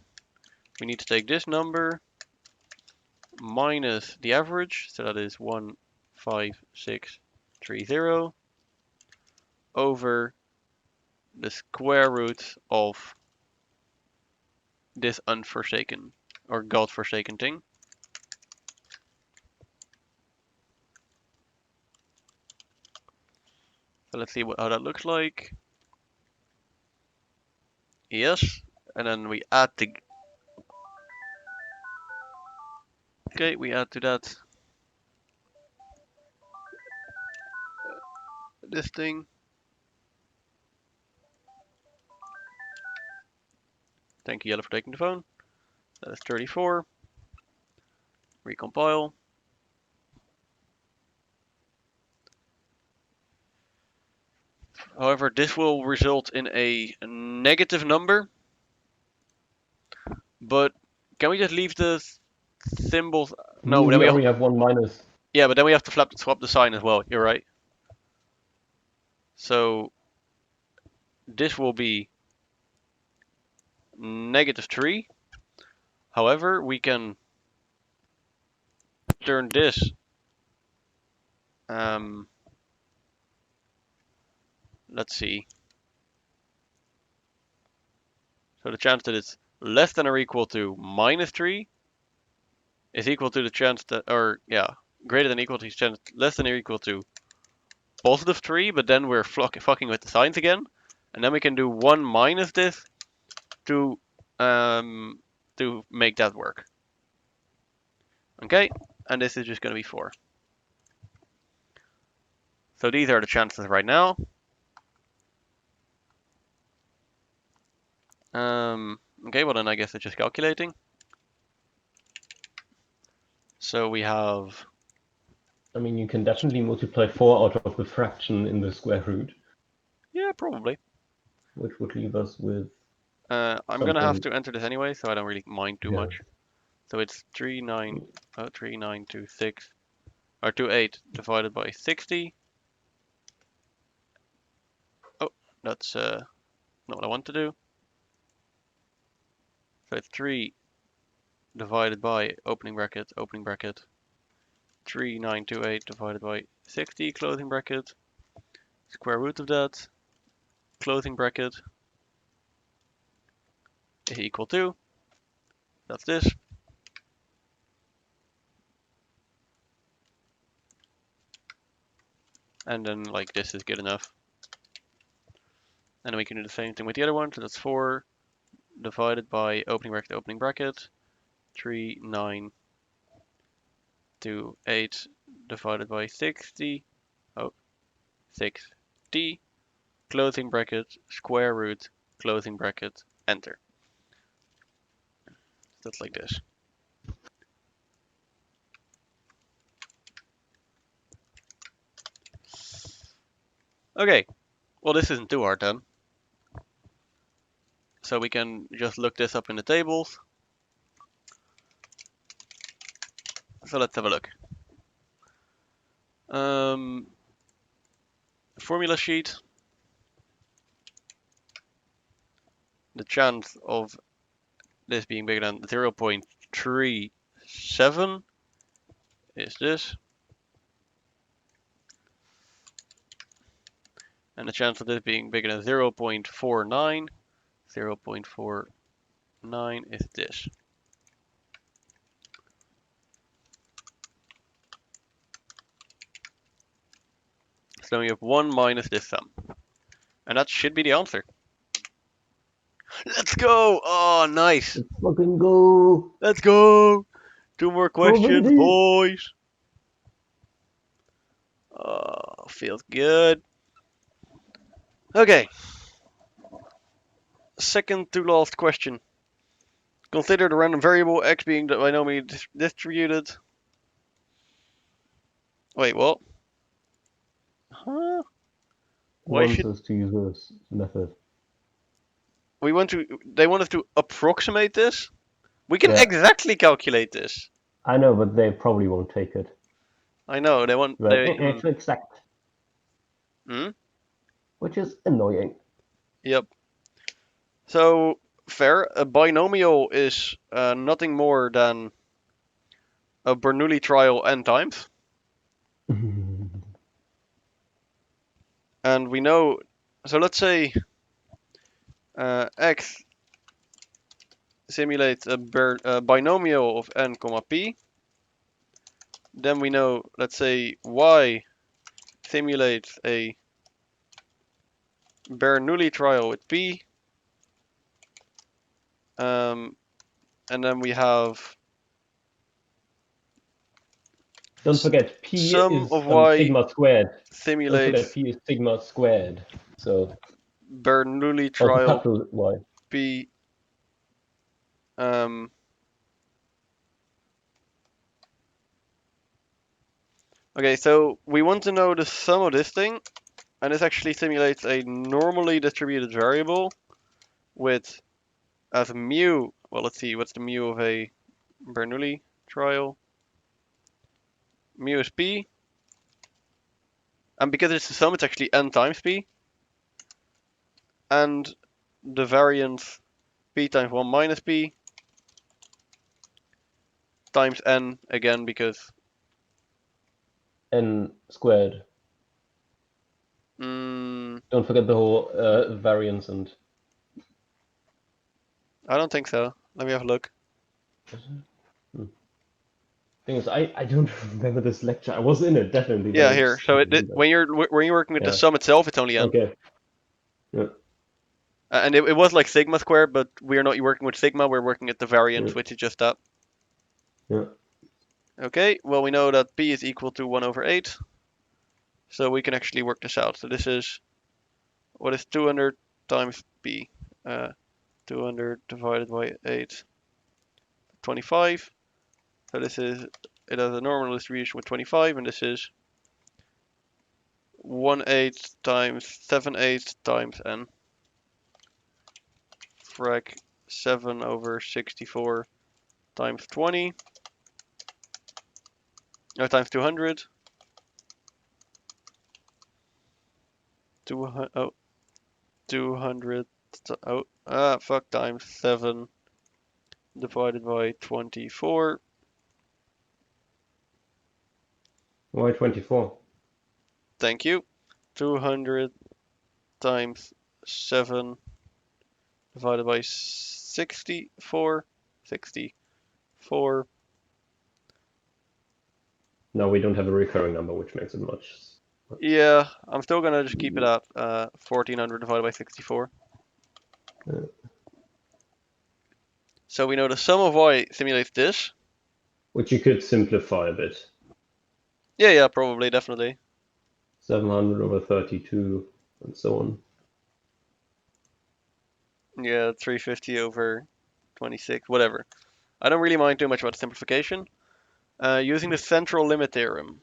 we need to take this number minus the average, so that is 15630 over the square root of this unforsaken or godforsaken thing. So let's see how that looks like. Yes, and then we add the. Okay, we add to that this thing. Thank you, Yellow, for taking the phone. That is 34. Recompile. However, this will result in a negative number. But can we just leave the symbols? No, then we we only have 1 minus. yeah, but then we have to swap the sign as well. You're right. So this will be -3. However, we can turn this let's see. So the chance that it's less than or equal to -3 is equal to the chance that, or yeah, greater than or equal to the chance less than or equal to +3, but then we're fucking with the signs again. And then we can do 1 minus this to make that work. Okay, and this is just going to be 4. So these are the chances right now. Okay, well then I guess it's just calculating. So we have. I mean, you can definitely multiply 4 out of the fraction in the square root. Yeah, probably. Which would leave us with. I'm gonna have to enter this anyway, so I don't really mind too much. So it's 3926 or 28 divided by 60. Oh, that's not what I want to do. So it's 3 divided by opening bracket 3928 divided by 60 closing bracket, square root of that, closing bracket, is equal to, that's this. And then like this is good enough. And then we can do the same thing with the other one. So that's 4 divided by opening bracket, 3928 divided by 60, 6d, closing bracket, square root, closing bracket, enter. That's like this. Okay, well this isn't too hard then. So we can just look this up in the tables. So let's have a look. Formula sheet. The chance of this being bigger than 0.37 is this. And the chance of this being bigger than 0.49 is this. So we have 1 minus this sum. And that should be the answer. Let's go! Oh, nice! Let's fucking go! Let's go! 2 more questions, Already? boys! Oh, feels good. Okay. Second to last question. Consider the random variable x being binomially distributed. Wait, what? Huh? Why Wants should us to use this method. we want to? They want us to approximate this. We can Yeah. exactly calculate this. I know, but they probably won't take it. I know they want. Right? It's exact, Hmm? which is annoying. Yep. So fair. A binomial is nothing more than a Bernoulli trial n times, and we know. So let's say x simulates a binomial of n comma p. Then we know, let's say y simulates a Bernoulli trial with p. And then we have Don't forget, P sum is of y sigma squared. Don't forget, simulates P is sigma squared. So Bernoulli also trial capital Y. p. Okay, so we want to know the sum of this thing, and this actually simulates a normally distributed variable with as mu. Well, let's see, what's the mu of a Bernoulli trial? Mu is p, and because it's the sum, it's actually n times p, and the variance p times 1 minus p times n again because N squared. mm, Don't forget the whole variance and. I don't think so. Let me have a look. Thing is, I don't remember this lecture. I was in it definitely. But Yeah, I here. just So don't remember. when you're working with the Yeah. sum itself, it's only n. Okay. Yeah. And it was like sigma squared, but we're not working with sigma. We're working at the variance, Yeah. which is just that. Yeah. Okay. Well, we know that p is equal to 1 over 8, so we can actually work this out. So this is what is 200 times p. 200 divided by 8, 25. So this is, it has a normal distribution with 25, and this is 1/8 times 7/8 times n. Frac 7 over 64 times 20. No, times 200. 200. Fuck, times 7 divided by 24. Why 24? Thank you. 200 times 7 divided by 64. 64. No, we don't have a recurring number, which makes it much. Yeah, I'm still gonna just keep it at 1400 divided by 64. Yeah. So we know the sum of y simulates this. Which you could simplify a bit. Yeah, probably, definitely. 700 over 32, and so on. Yeah, 350 over 26, whatever. I don't really mind too much about the simplification. Using the central limit theorem.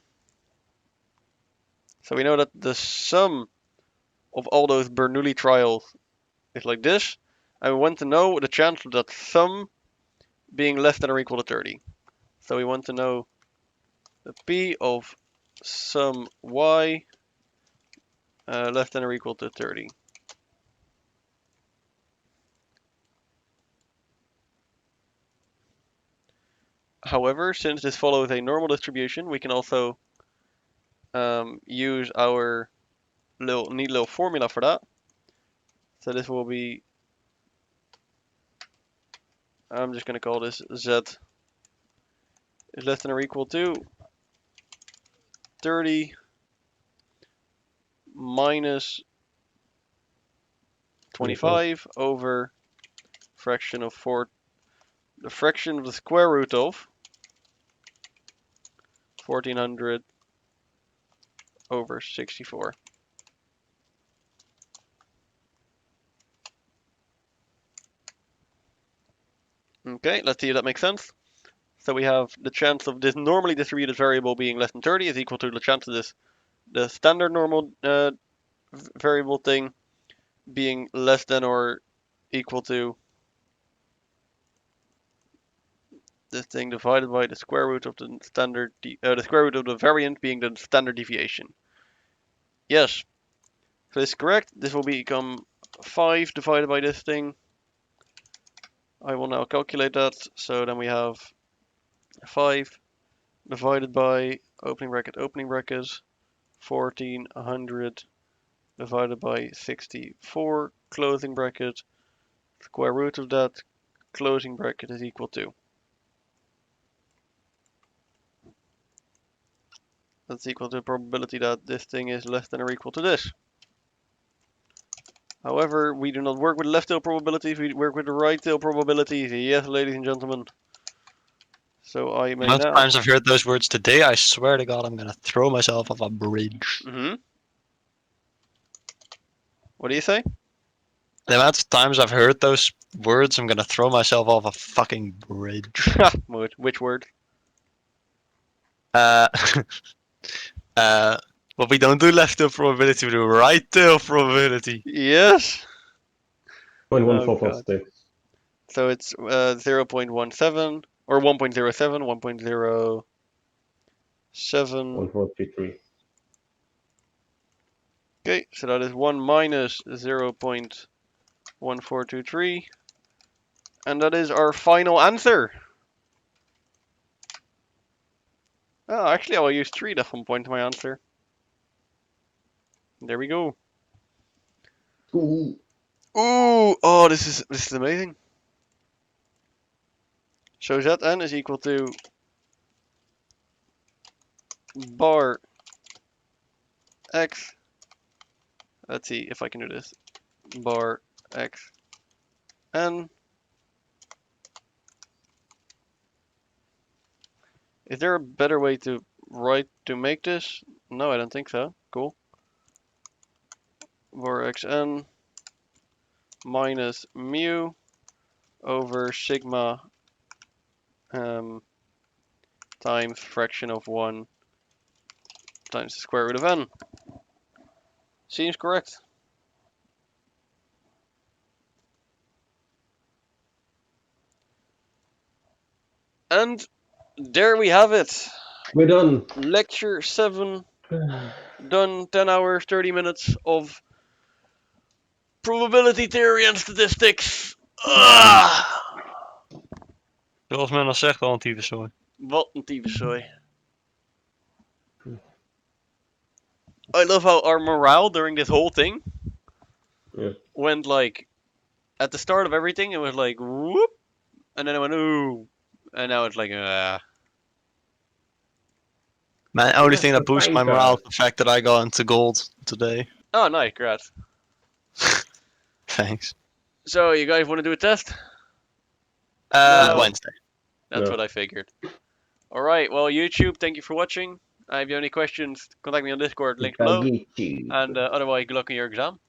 So we know that the sum of all those Bernoulli trials is like this. And we want to know the chance of that sum being less than or equal to 30. So we want to know the p of sum y less than or equal to 30. However, since this follows a normal distribution, we can also use our neat little formula for that. So this will be, I'm just going to call this z is less than or equal to 30 minus 25 over fraction of 4, the fraction of the square root of 1400 over 64. Okay, let's see if that makes sense. So we have the chance of this normally distributed variable being less than 30 is equal to the chance of the standard normal variable thing being less than or equal to this thing divided by the square root of the standard, the square root of the variant being the standard deviation. Yes, so this is correct. This will become 5 divided by this thing. I will now calculate that. So then we have 5 divided by opening bracket, 1400 divided by 64, closing bracket, square root of that, closing bracket is equal to. That's equal to the probability that this thing is less than or equal to this. However, we do not work with left tail probabilities, we work with the right tail probabilities. Yes, ladies and gentlemen. So I may Most now. times I've heard those words today, I swear to God, I'm gonna throw myself off a bridge. What do you say? The amount of times I've heard those words, I'm gonna throw myself off a fucking bridge. Which word? Well, we don't do left tail probability, we do right tail probability. Yes. 0.1446. So it's 0.17 or 1.07, 1.07. 1433. Okay, so that is 1 minus 0.1423. And that is our final answer. Oh, actually, I will use 3 decimal point to my answer. There we go. Ooh. Ooh, oh, this is amazing. So Zn is equal to bar x. Let's see if I can do this. Bar x n. Is there a better way to make this? No, I don't think so. Cool. Bar xn minus mu over sigma times fraction of 1 times the square root of n. Seems correct. And there we have it. We're done. Lecture 7 done. 10 hours, 30 minutes of probability theory and statistics. Zoals men al zegt, al een tyfuszooi. Wat een tyfuszooi. I love how our morale during this whole thing went like, at the start of everything, it was like, whoop, and then it went, ooh, and now it's like, My only thing that boosts my morale is the fact that I got into gold today. Oh, nice, congrats. Thanks. So, you guys want to do a test? Wednesday. That's what I figured. Alright, well, YouTube, thank you for watching. If you have any questions, contact me on Discord, link below. And otherwise, good luck on your exam.